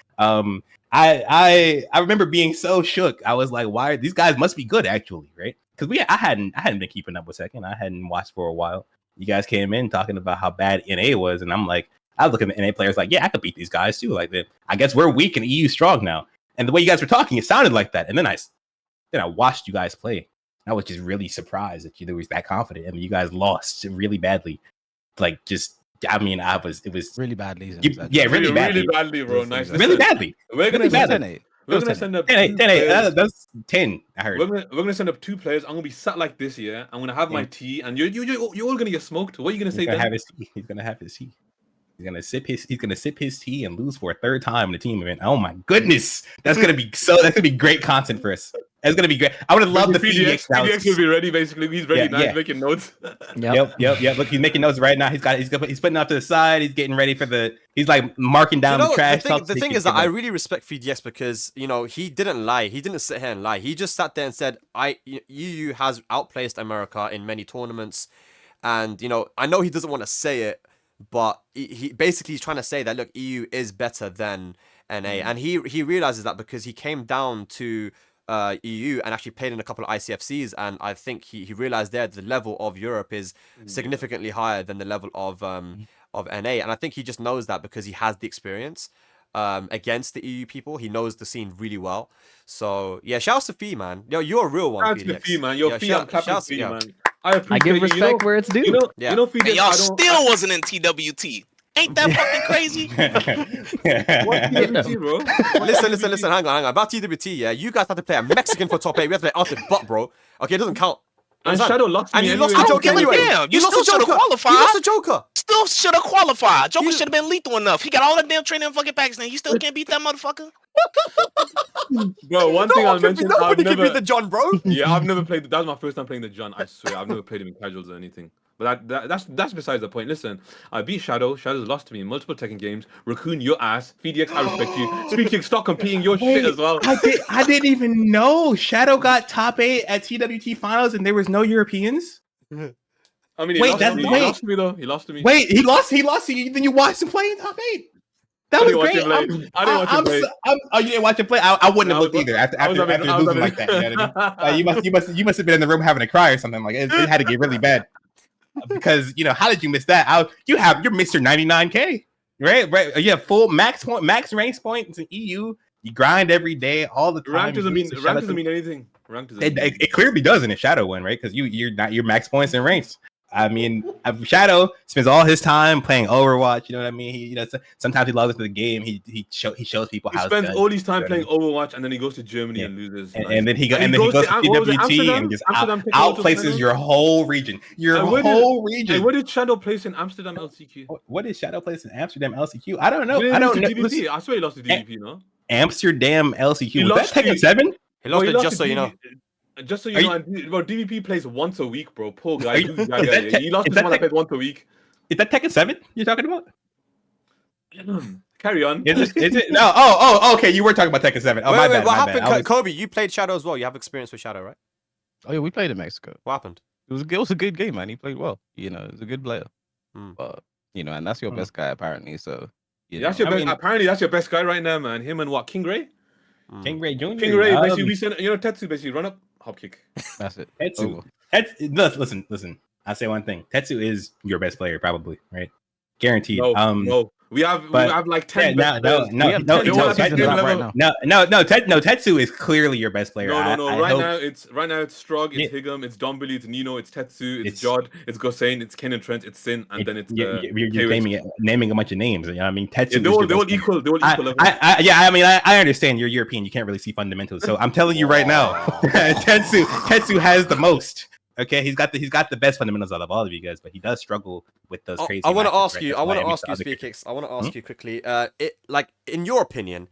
[SPEAKER 1] I remember being so shook. I was like, why these guys must be good actually, right? Because I hadn't been keeping up with Tekken. I hadn't watched for a while. You guys came in talking about how bad NA was, and I'm like, I was looking at NA players like, yeah, I could beat these guys too. Like, I guess we're weak and EU strong now. And the way you guys were talking, it sounded like that. And then I watched you guys play. I was just really surprised that you was that confident, and you guys lost really badly. Like, just I mean, it was
[SPEAKER 2] really badly.
[SPEAKER 1] really badly,
[SPEAKER 5] Really badly, bro. Nice.
[SPEAKER 1] really badly.
[SPEAKER 5] We're gonna
[SPEAKER 1] really
[SPEAKER 5] send,
[SPEAKER 1] badly.
[SPEAKER 5] we're gonna send up
[SPEAKER 1] 10,
[SPEAKER 5] 2 players.
[SPEAKER 1] that's 10. I heard.
[SPEAKER 5] We're gonna send up 2 players. I'm gonna be sat like this, yeah. I'm gonna have my tea, and you're all gonna get smoked. What are you gonna say?
[SPEAKER 1] He's gonna
[SPEAKER 5] Then?
[SPEAKER 1] have his tea. He's gonna have his tea. He's gonna sip his tea and lose for a 3rd time in the team event. Oh my goodness, that's gonna be great content for us. That's gonna be great. I would have loved the PhiDX.
[SPEAKER 5] PhiDX will be ready. Basically, he's ready now.
[SPEAKER 1] Yeah.
[SPEAKER 5] He's making notes.
[SPEAKER 4] Yep.
[SPEAKER 1] Yep. Look, he's making notes right now. He's putting off to the side. He's getting ready for he's like marking down the trash.
[SPEAKER 3] The thing is that I really respect PhiDX because he didn't lie. He didn't sit here and lie. He just sat there and said, EU has outplaced America in many tournaments, and I know he doesn't want to say it, but he basically is trying to say that look, EU is better than NA, and he realizes that because he came down to EU and actually played in a couple of ICFCs, and I think he realized there that the level of Europe is significantly higher than the level of NA, and I think he just knows that because he has the experience against the EU people. He knows the scene really well. So yeah, shouts to Fee, man. Yo, you're a real one.
[SPEAKER 5] Shout out to the
[SPEAKER 3] PhiDX.
[SPEAKER 5] Fee, man. Your
[SPEAKER 3] Yeah,
[SPEAKER 5] Fee, I'm clapping
[SPEAKER 3] shouts-
[SPEAKER 5] for you,
[SPEAKER 3] yeah.
[SPEAKER 5] man. I appreciate
[SPEAKER 4] I give
[SPEAKER 5] it.
[SPEAKER 4] respect where it's due.
[SPEAKER 3] Yeah.
[SPEAKER 5] PhiDX,
[SPEAKER 6] And y'all
[SPEAKER 5] I don't-
[SPEAKER 6] still wasn't in TWT. Ain't that fucking crazy?
[SPEAKER 5] What TWT, bro?
[SPEAKER 3] Listen. Hang on. About TWT, yeah, you guys had to play a Mexican for top 8. We had to play out of butt, bro. Okay, it doesn't count.
[SPEAKER 5] And Shadow lost
[SPEAKER 3] And
[SPEAKER 5] me
[SPEAKER 3] you
[SPEAKER 5] anyway.
[SPEAKER 3] lost to
[SPEAKER 6] I don't
[SPEAKER 3] JoKa
[SPEAKER 6] give a
[SPEAKER 3] anyway.
[SPEAKER 6] damn. You
[SPEAKER 3] lost
[SPEAKER 6] still
[SPEAKER 3] to
[SPEAKER 6] should have
[SPEAKER 3] JoKa.
[SPEAKER 6] qualified.
[SPEAKER 3] You lost to JoKa.
[SPEAKER 6] Still should have qualified. JoKa
[SPEAKER 3] You-
[SPEAKER 6] should have been lethal enough. He got all that damn training and fucking Pakistan. You still can't beat that motherfucker.
[SPEAKER 5] Bro, one thing I'll mention,
[SPEAKER 3] Nobody can beat the John, bro.
[SPEAKER 5] Yeah, I've never played. That was my first time playing the John. I swear, I've never played him in casuals or anything. But that's besides the point. Listen, I beat Shadow. Shadow's lost to me in multiple Tekken games. Raccoon, your ass. PhiDX, I respect you. Speedkicks, stop competing your shit as well.
[SPEAKER 1] I didn't even know Shadow got top 8 at TWT finals and there was no Europeans.
[SPEAKER 5] I mean, he
[SPEAKER 1] Wait,
[SPEAKER 5] lost
[SPEAKER 1] that's-
[SPEAKER 5] to me.
[SPEAKER 1] wait.
[SPEAKER 5] He lost to me though. He lost to me.
[SPEAKER 1] Wait, he lost to you. Then you watched him play in top 8. That
[SPEAKER 5] I
[SPEAKER 1] was
[SPEAKER 5] didn't watch
[SPEAKER 1] great.
[SPEAKER 5] him play. I didn't watch him play.
[SPEAKER 1] Oh, you didn't watch him play? I wouldn't
[SPEAKER 5] No,
[SPEAKER 1] have looked
[SPEAKER 5] I was-
[SPEAKER 1] either after
[SPEAKER 5] I was
[SPEAKER 1] losing like that. You know what I mean? You must have been in the room having to cry or something. Like it had to get really bad because how did you miss that? You're Mr. 99K, right? You have full max rank points in EU. You grind every day, all the time.
[SPEAKER 5] Rank doesn't mean anything. Rank doesn't. mean anything.
[SPEAKER 1] It clearly doesn't if Shadow win, right? Because you're not your max points and ranks. I mean, Shadow spends all his time playing Overwatch. You know what I mean? He sometimes he logs into the game. He shows people
[SPEAKER 5] He
[SPEAKER 1] how.
[SPEAKER 5] spends all his time playing Overwatch, and then he goes to Germany and loses.
[SPEAKER 1] And then he goes to DWT and just outplaces your whole region. Your whole region.
[SPEAKER 5] And what did Shadow place in Amsterdam LCQ?
[SPEAKER 1] What did Shadow place in Amsterdam LCQ? I don't know.
[SPEAKER 5] I
[SPEAKER 1] I don't know.
[SPEAKER 5] DVP. I swear he lost to DVP, no?
[SPEAKER 1] Amsterdam LCQ. Was
[SPEAKER 5] lost
[SPEAKER 1] that Tekken
[SPEAKER 5] to-
[SPEAKER 1] 7?
[SPEAKER 3] He lost
[SPEAKER 5] He
[SPEAKER 3] it
[SPEAKER 5] lost
[SPEAKER 3] just
[SPEAKER 5] to
[SPEAKER 3] so you know.
[SPEAKER 5] Just so you know, bro, DVP plays once a week, bro. Poor guy.
[SPEAKER 1] Are you- is that
[SPEAKER 5] He lost
[SPEAKER 1] is
[SPEAKER 5] to
[SPEAKER 1] that
[SPEAKER 5] someone that plays once a week.
[SPEAKER 1] Is that Tekken 7 you're talking about?
[SPEAKER 5] Carry on.
[SPEAKER 1] Is it? No. Oh, okay. You were talking about Tekken 7. Oh, my bad.
[SPEAKER 3] What
[SPEAKER 1] my
[SPEAKER 3] happened,
[SPEAKER 1] bad.
[SPEAKER 3] Kobe? You played Shadow as well. You have experience with Shadow, right?
[SPEAKER 2] Oh yeah, we played in Mexico.
[SPEAKER 3] What happened?
[SPEAKER 2] It was a good game, man. He played well. He was a good player.
[SPEAKER 3] Hmm.
[SPEAKER 2] But and that's your best guy apparently. So
[SPEAKER 5] That's your best, apparently that's your best guy right now, man. Him and what? King Ray?
[SPEAKER 1] King Ray Jr.
[SPEAKER 5] King Ray, basically, we send Tetsu basically run up, hop kick.
[SPEAKER 2] That's it.
[SPEAKER 1] Tetsu.
[SPEAKER 2] Over.
[SPEAKER 1] Listen. I'll say one thing. Tetsu is your best player, probably, right? Guaranteed.
[SPEAKER 5] No. We have like 10 best players.
[SPEAKER 1] No, Tetsu is clearly your best player.
[SPEAKER 5] No. Right now it's Strog, it's Higum, it's Dombili, it's Nino, it's Tetsu, it's Jod, it's Gosain, it's Ken and Trent, it's Sin, and then it's
[SPEAKER 1] you're just naming a bunch of names. You know what I mean? Tetsu.
[SPEAKER 5] They're all equal. They're all equal level.
[SPEAKER 1] I understand you're European. You can't really see fundamentals. So I'm telling you right now, Tetsu has the most. Okay, he's got the best fundamentals out of all of you guys, but he does struggle with those crazy.
[SPEAKER 3] I want to ask
[SPEAKER 1] matchups,
[SPEAKER 3] you.
[SPEAKER 1] right?
[SPEAKER 3] I want to
[SPEAKER 1] That's
[SPEAKER 3] ask you,
[SPEAKER 1] why I mix
[SPEAKER 3] Speedkicks. I want to ask you quickly. In your opinion,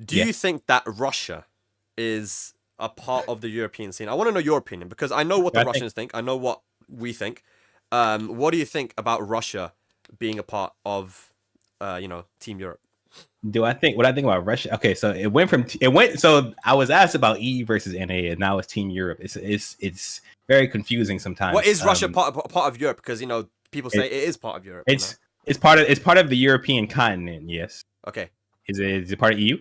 [SPEAKER 3] do you think that Russia is a part of the European scene? I want to know your opinion because I know what the Russians think. I know what we think. What do you think about Russia being a part of, Team Europe?
[SPEAKER 1] what I think about Russia? Okay, so So I was asked about E versus NA, and now it's Team Europe. It's very confusing sometimes.
[SPEAKER 3] What is Russia part of Europe? Because people say it is part of Europe.
[SPEAKER 1] It's part of the European continent. Yes.
[SPEAKER 3] Okay.
[SPEAKER 1] Is it part of EU?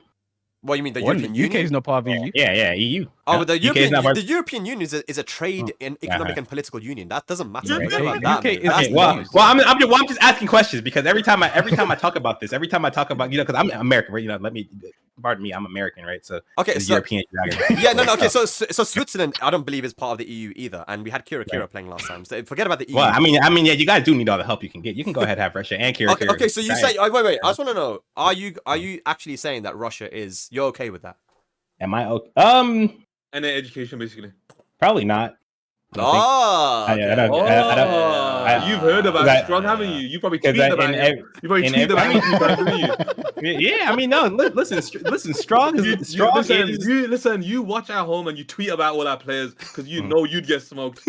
[SPEAKER 3] What do you mean, the European Union?
[SPEAKER 2] UK is not part of EU.
[SPEAKER 1] Yeah, EU.
[SPEAKER 3] Oh, but the
[SPEAKER 1] UK
[SPEAKER 3] European Union is a trade and economic and political union. That doesn't matter.
[SPEAKER 1] Right.
[SPEAKER 3] About that,
[SPEAKER 2] UK
[SPEAKER 3] mate.
[SPEAKER 2] is-
[SPEAKER 3] That's
[SPEAKER 2] okay,
[SPEAKER 3] dumb.
[SPEAKER 1] I'm just asking questions because every time I talk about this, because I'm American, right? Pardon me, I'm American, right? So
[SPEAKER 3] Okay,
[SPEAKER 1] it's
[SPEAKER 3] so
[SPEAKER 1] European geography.
[SPEAKER 3] yeah, no. Okay, so Switzerland, I don't believe is part of the EU either, and we had Kira playing last time. So forget about the EU.
[SPEAKER 1] Well, I mean, yeah, you guys do need all the help you can get. You can go ahead and have Russia and Kira.
[SPEAKER 3] Okay. So you say, wait. I just want to know: are you actually saying that Russia is? You're okay with that?
[SPEAKER 1] Am I okay?
[SPEAKER 5] And then education, basically.
[SPEAKER 1] Probably not. I don't
[SPEAKER 5] You've heard about
[SPEAKER 1] that-
[SPEAKER 5] Strong, haven't you? You probably
[SPEAKER 1] because
[SPEAKER 5] tweeted about it. You probably tweeted about it, didn't you?
[SPEAKER 1] Yeah, I mean, no. Listen, Strong is Strong.
[SPEAKER 5] Listen, you watch at home and you tweet about all our players because you know you'd get smoked.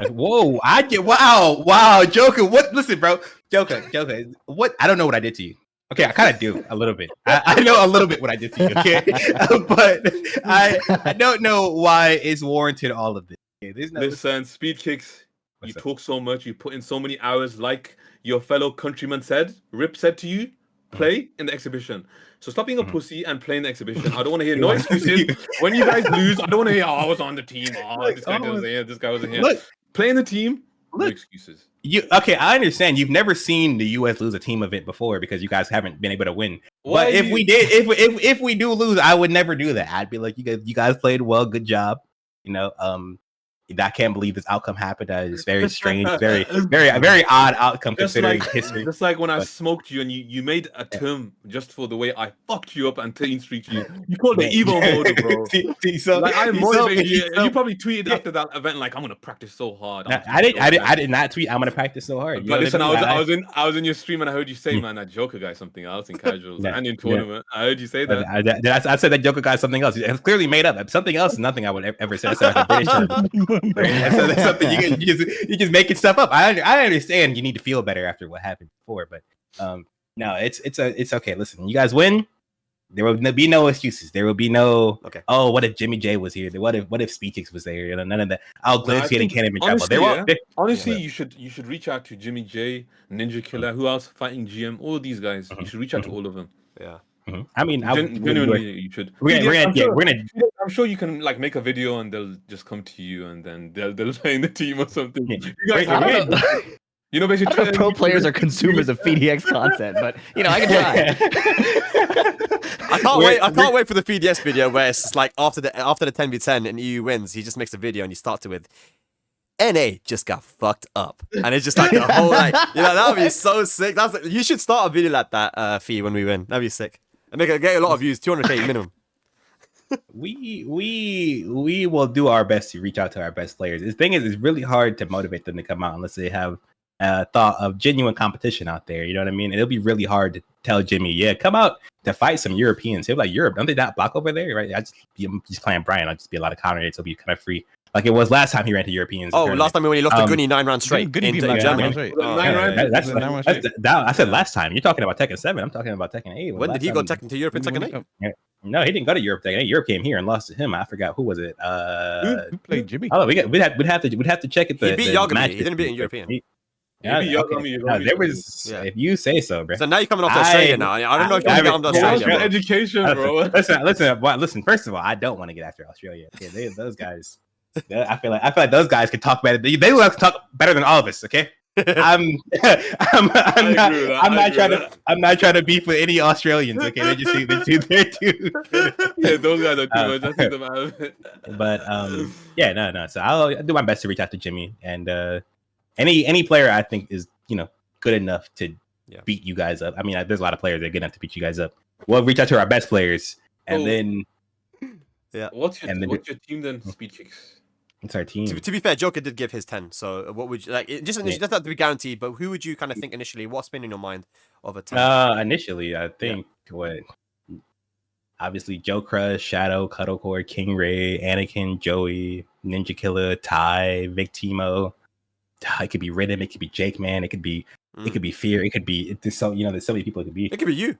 [SPEAKER 1] Whoa! Wow, JoKa. What? Listen, bro, JoKa. What? I don't know what I did to you. Okay, I kind of do a little bit. I know a little bit what I did to you. Okay, but I don't know why it's warranted all of this. Okay, there's no.
[SPEAKER 5] Listen, Speedkicks. You talk so much. You put in so many hours, like your fellow countryman said. Rip said to you, play in the exhibition. So stop being a pussy and play in the exhibition. I don't want to hear no excuses. When you guys lose, I don't want to hear, I was on the team. This guy wasn't here. This guy wasn't here.
[SPEAKER 1] Look,
[SPEAKER 5] play in the team. No
[SPEAKER 1] look,
[SPEAKER 5] excuses.
[SPEAKER 1] Okay, I understand. You've never seen the U.S. lose a team event before because you guys haven't been able to win. But if we did, if we do lose, I would never do that. I'd be like, you guys played well, good job. I can't believe this outcome happened. It's very strange, very odd outcome considering history.
[SPEAKER 5] Just like when I
[SPEAKER 1] But-
[SPEAKER 5] smoked you and you made a term just for the way I fucked you up and team streaked you. You called it Evo mode, bro.
[SPEAKER 1] So,
[SPEAKER 5] like I motivated you.
[SPEAKER 1] so-
[SPEAKER 5] You probably tweeted after that event like, I'm gonna practice so hard.
[SPEAKER 1] I did not tweet. I'm gonna practice so hard. You
[SPEAKER 5] But
[SPEAKER 1] know
[SPEAKER 5] listen,
[SPEAKER 1] what I mean?
[SPEAKER 5] I was in your stream and I heard you say, man, that JoKa guy something else in casuals and in tournament. I heard you say that.
[SPEAKER 1] I said that JoKa guy something else. It's clearly made up. Something else is nothing I would ever say. I said like a British term. That's something you just making stuff up. I understand you need to feel better after what happened before, but no, it's okay. Listen, you guys win. There will be no excuses. There will be no oh, what if Jimmy J was here? What if Speedkicks was there? You know, none of that. Glitch getting Cannon
[SPEAKER 5] honestly, you should reach out to Jimmy J, Ninja Killer, who else fighting GM, all these guys. You should reach out to all of them.
[SPEAKER 3] Yeah.
[SPEAKER 1] I mean,
[SPEAKER 5] genuinely, you should. I'm sure you can like make a video and they'll just come to you and then they'll play in the team or something. You guys you know, basically,
[SPEAKER 4] I don't know if pro players are consumers of PhiDX content, but you know, I can try.
[SPEAKER 3] I can't wait for the PhiDX video where it's just like after the 10v10 and EU wins, he just makes a video and he starts it with NA just got fucked up, and it's just like the whole like, you know, that would be so sick. You should start a video like that, Phi, when we win. That'd be sick. And get a lot of views, 200k minimum.
[SPEAKER 1] We will do our best to reach out to our best players. The thing is, it's really hard to motivate them to come out unless they have thought of genuine competition out there. You know what I mean? And it'll be really hard to tell Jimmy, yeah, come out to fight some Europeans. He'll be like, Europe, don't they not block over there? Right? I'm just playing Brian. I'll just be a lot of counter rates. It'll be kind of free. Like it was last time he ran to Europeans.
[SPEAKER 3] Oh, last time when he lost to Goonie 9 rounds straight
[SPEAKER 2] Goonie
[SPEAKER 3] into
[SPEAKER 2] beat
[SPEAKER 3] Germany.
[SPEAKER 2] 9 rounds.
[SPEAKER 1] I said last time. You're talking about Tekken 7. I'm talking about Tekken 8.
[SPEAKER 3] When did he go Tekken to Europe in Tekken 8?
[SPEAKER 1] No, he didn't go to Europe. Europe came here and lost to him. I forgot who was it.
[SPEAKER 2] Who played Jimmy?
[SPEAKER 1] Oh, we'd have to check it.
[SPEAKER 3] He beat Yagami. He didn't beat in European.
[SPEAKER 1] There was, if you say so, bro.
[SPEAKER 3] So now you're coming off to Australia now. I don't know if you want to get on to Australia.
[SPEAKER 5] Education, bro.
[SPEAKER 1] Listen. First of all, I don't want to get after Australia. Okay, those guys. I feel like those guys can talk better. They like to talk better than all of us. Okay. I'm not trying to beef with any Australians. Okay, they're too.
[SPEAKER 5] Yeah, those guys are too much. I see them out of it.
[SPEAKER 1] But yeah, no. So I'll do my best to reach out to Jimmy and any player I think is good enough to beat you guys up. I mean, there's a lot of players that are good enough to beat you guys up. We'll reach out to our best players and then
[SPEAKER 5] what's your team then? Speedkicks.
[SPEAKER 1] It's our team.
[SPEAKER 3] To be fair, JoKa did give his 10. So what would you like? It doesn't have to be guaranteed, but who would you kind of think initially? What's been in your mind of a 10?
[SPEAKER 1] Initially, I think obviously Joe Crush, Shadow, Cuddlecore, King Ray, Anakin, Joey, Ninja Killer, Ty, Vic Timo. It could be Rhythm, it could be Jake Man, it could be Fear, it could be there's so many people it could be.
[SPEAKER 3] It could be you.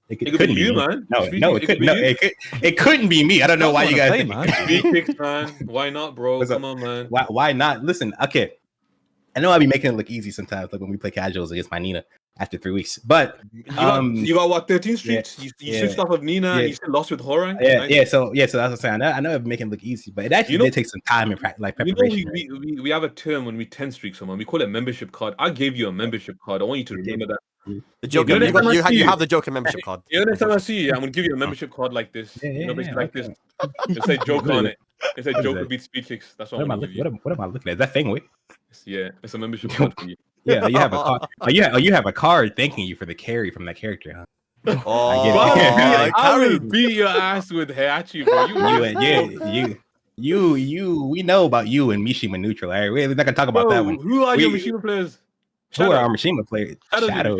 [SPEAKER 5] It couldn't be you, man.
[SPEAKER 1] It couldn't be me. I don't know why you guys think
[SPEAKER 5] Speedkicks, man. Why not, bro? Come on, man.
[SPEAKER 1] Why not? Listen, okay. I know I'll be making it look easy sometimes, like when we play casuals against my Nina after 3 weeks. But
[SPEAKER 5] you got what, 13 streaks? You switched off of Nina and you still lost with Horang?
[SPEAKER 1] So that's what I'm saying. I know I'm making it look easy, but it actually did take some time and preparation.
[SPEAKER 5] We have a term when we 10 streak someone. We call it membership card. I gave you a membership card. I want you to remember that.
[SPEAKER 3] The JoKa, you have the JoKa membership card.
[SPEAKER 5] The next time I see you, I'm gonna give you a membership card like this. Basically like this. It say JoKa on it. It say JoKa beats Speedkicks. That's what I'm gonna give you.
[SPEAKER 1] What am I looking at? Is that thing?
[SPEAKER 5] It's a membership card for you.
[SPEAKER 1] Yeah, you have a card. You have a card thanking you for the carry from that character, huh?
[SPEAKER 5] I will beat your ass with Heihachi, bro.
[SPEAKER 1] We know about you and Mishima neutral. Right? We're not gonna talk about that one.
[SPEAKER 5] Who are your Mishima players?
[SPEAKER 1] Who are our Mishima players? Shadow.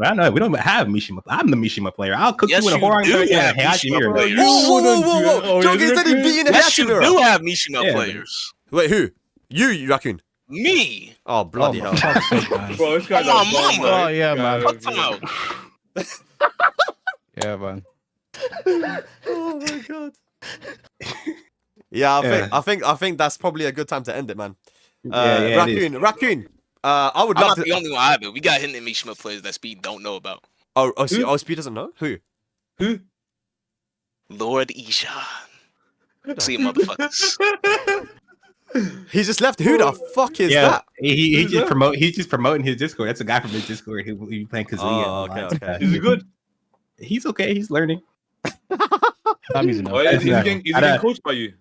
[SPEAKER 1] I know we don't have Mishima. I'm the Mishima player. I'i'll cook you in a Horang and Heihachi mirror.
[SPEAKER 3] Whoa! JoKa said he's beating Heihachi mirror.
[SPEAKER 6] You do have Mishima players.
[SPEAKER 3] Wait, who? You, Raccoon.
[SPEAKER 6] Me.
[SPEAKER 3] Oh, bloody hell.
[SPEAKER 5] Bro, this guy's
[SPEAKER 6] my mama.
[SPEAKER 2] Oh, yeah, man.
[SPEAKER 6] Fuck him out.
[SPEAKER 2] Yeah, man.
[SPEAKER 3] Oh my god. Yeah, I think that's probably a good time to end it, man. Raccoon. I would love to.
[SPEAKER 6] I'm not the only one either. We got hidden Mishima players that Speed don't know about.
[SPEAKER 3] Speed doesn't know? Who?
[SPEAKER 6] Lord Ishan. See you, motherfuckers.
[SPEAKER 3] He just left. Who the fuck is that?
[SPEAKER 1] He's just promoting his Discord. That's a guy from his Discord who be playing Kazuya.
[SPEAKER 3] Oh, okay.
[SPEAKER 5] Is he good?
[SPEAKER 1] He's okay. He's learning.
[SPEAKER 2] That means enough.
[SPEAKER 5] Is he getting coached by you?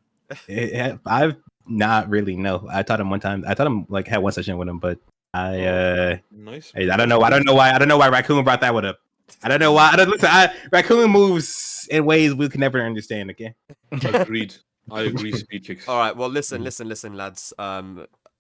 [SPEAKER 1] Not really. No, I taught him one time. I taught him like had one session with him, but
[SPEAKER 5] Nice.
[SPEAKER 1] I don't know. I don't know why Raccoon brought that one up. I don't know why. Listen, Raccoon moves in ways we can never understand. Okay.
[SPEAKER 5] Agreed. I agree. Speedkicks.
[SPEAKER 3] All right. Well, listen, lads.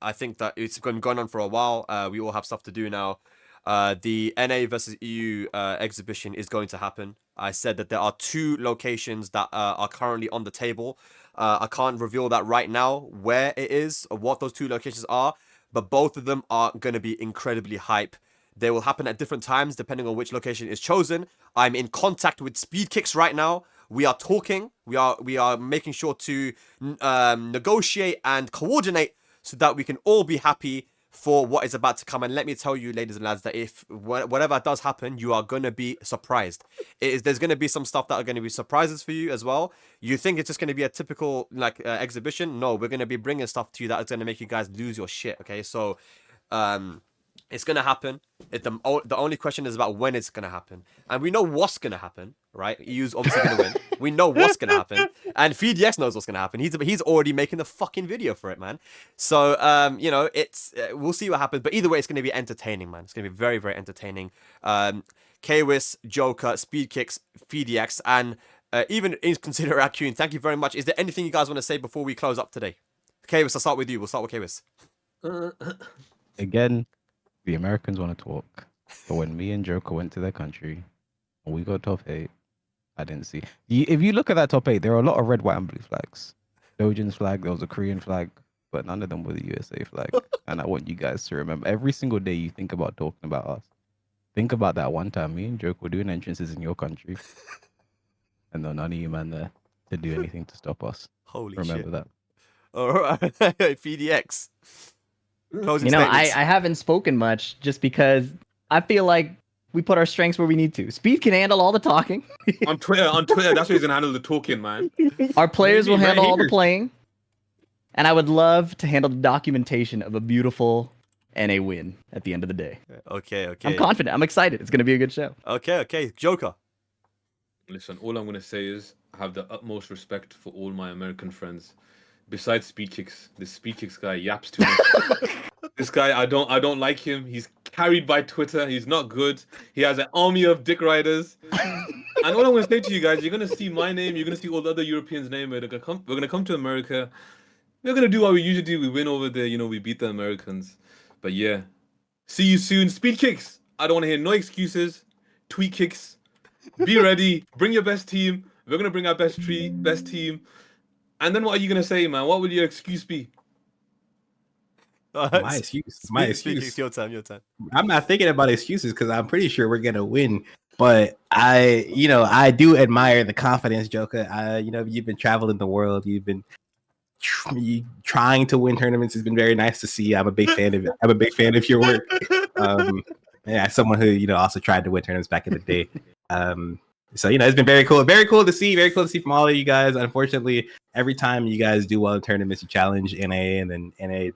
[SPEAKER 3] I think that it's been going on for a while. We all have stuff to do now. The NA versus EU exhibition is going to happen. I said that there are 2 locations that are currently on the table. I can't reveal that right now where it is or what those 2 locations are, but both of them are going to be incredibly hype. They will happen at different times depending on which location is chosen. I'm in contact with Speedkicks right now. We are talking. We are making sure to negotiate and coordinate so that we can all be happy for what is about to come. And let me tell you, ladies and lads, that if whatever does happen, you are going to be surprised. There's going to be some stuff that are going to be surprises for you as well. You think it's just going to be a typical exhibition? No, we're going to be bringing stuff to you that is going to make you guys lose your shit. Okay, so it's going to happen. The only question is about when it's going to happen. And we know what's going to happen, right? EU's obviously going to win. We know what's going to happen. And PhiDX knows what's going to happen. He's already making the fucking video for it, man. So, it's we'll see what happens. But either way, it's going to be entertaining, man. It's going to be very, very entertaining. Kwis, JoKa, Speedkicks, PhiDX, and even consider Raccoon. Thank you very much. Is there anything you guys want to say before we close up today? Kwis, I'll start with you. We'll start with Kwis.
[SPEAKER 2] Again, the Americans want to talk, but when me and JoKa went to their country, and we got top 8, I didn't see. If you look at that top 8, there are a lot of red, white, and blue flags. Dojin's flag, there was a Korean flag, but none of them were the USA flag. And I want you guys to remember, every single day you think about talking about us, think about that one time me and JoKa were doing entrances in your country, and there were none of you man there to do anything to stop us.
[SPEAKER 3] Holy
[SPEAKER 2] Remember
[SPEAKER 3] shit.
[SPEAKER 2] that.
[SPEAKER 3] All right, PhiDX. Closing
[SPEAKER 4] You know, I
[SPEAKER 3] statements.
[SPEAKER 4] haven't spoken much just because I feel like we put our strengths where we need to. Speed can handle all the talking.
[SPEAKER 5] On Twitter, that's where he's gonna handle the talking, man.
[SPEAKER 4] Our players will
[SPEAKER 1] Maybe
[SPEAKER 4] handle
[SPEAKER 1] right
[SPEAKER 4] all the
[SPEAKER 1] here.
[SPEAKER 4] playing. And I would love to handle the documentation of a beautiful NA win at the end of the day.
[SPEAKER 3] Okay.
[SPEAKER 4] I'm confident. I'm excited. It's going to be a good show.
[SPEAKER 3] Okay. JoKa.
[SPEAKER 5] Listen, all I'm gonna say is I have the utmost respect for all my American friends. Besides Speedkicks, this Speedkicks guy yaps too much. This guy, I don't like him. He's carried by Twitter. He's not good. He has an army of dick riders. And all I'm gonna say to you guys, you're gonna see my name. You're gonna see all the other Europeans' name. We're gonna come to America. We're gonna do what we usually do. We win over there. We beat the Americans. But yeah, see you soon. Speedkicks. I don't want to hear no excuses. Tweet kicks. Be ready. Bring your best team. We're gonna bring our best team. And then what are you gonna say, man? What will your excuse be?
[SPEAKER 1] My excuse.
[SPEAKER 3] Speedkicks, your time.
[SPEAKER 1] I'm not thinking about excuses because I'm pretty sure we're gonna win. But I do admire the confidence, JoKa. You've been traveling the world. You've been trying to win tournaments. It's been very nice to see. I'm a big fan of your work. Someone who also tried to win tournaments back in the day. So it's been very cool to see from all of you guys. Unfortunately, every time you guys do well in tournaments, you challenge NA, and then NA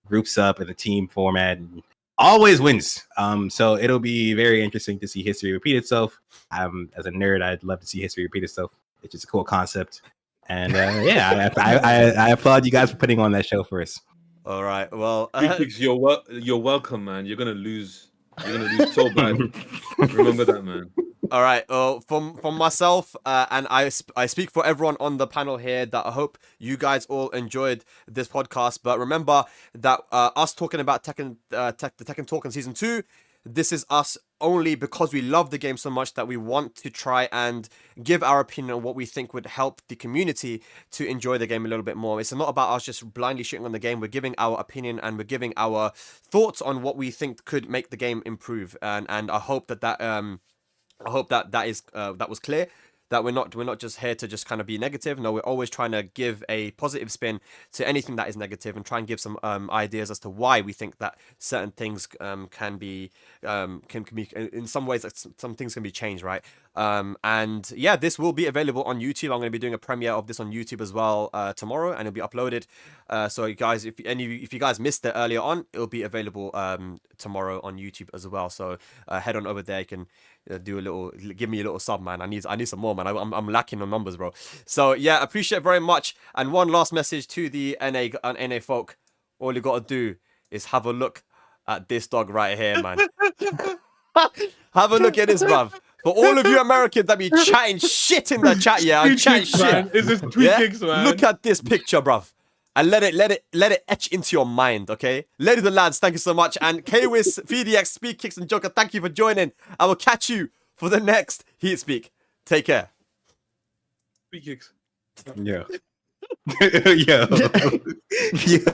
[SPEAKER 1] groups up in a team format and always wins. So it'll be very interesting to see history repeat itself. As a nerd, I'd love to see history repeat itself. It's just a cool concept. And I applaud you guys for putting on that show for us.
[SPEAKER 3] All right. Well,
[SPEAKER 5] Speedkicks, you're welcome, man. You're gonna lose. You're gonna lose so bad. Remember that, man.
[SPEAKER 3] all right. Well, from myself, and I speak for everyone on the panel here that I hope you guys all enjoyed this podcast. But remember that us talking about the Tekken Talk in Season 2, this is us only because we love the game so much that we want to try and give our opinion on what we think would help the community to enjoy the game a little bit more. It's not about us just blindly shitting on the game. We're giving our opinion and we're giving our thoughts on what we think could make the game improve. And I hope that was clear. That we're not just here to just kind of be negative. No, we're always trying to give a positive spin to anything that is negative and try and give some ideas as to why we think that certain things can be in some ways some things can be changed, right? And yeah, this will be available on YouTube. I'm going to be doing a premiere of this on YouTube as well tomorrow, and it'll be uploaded. So you guys, if you guys missed it earlier on, it'll be available tomorrow on YouTube as well. So head on over there. You can give me a little sub, man. I need some more, man. I'm lacking on numbers, bro. So yeah, appreciate it very much. And one last message to the NA folk: all you gotta do is have a look at this dog right here, man. Have a look at this, bruv. For all of you Americans that be chatting shit in the chat, yeah, I'm chatting shit.
[SPEAKER 5] Is this Speedkicks, man?
[SPEAKER 3] Look at this picture, bruv. And let it etch into your mind, okay? Ladies and lads, thank you so much. And Kwis, PhiDX, Speedkicks, and JoKa, thank you for joining. I will catch you for the next Heatspeak. Take care.
[SPEAKER 5] Speedkicks.
[SPEAKER 1] Yeah. Yeah. Yeah.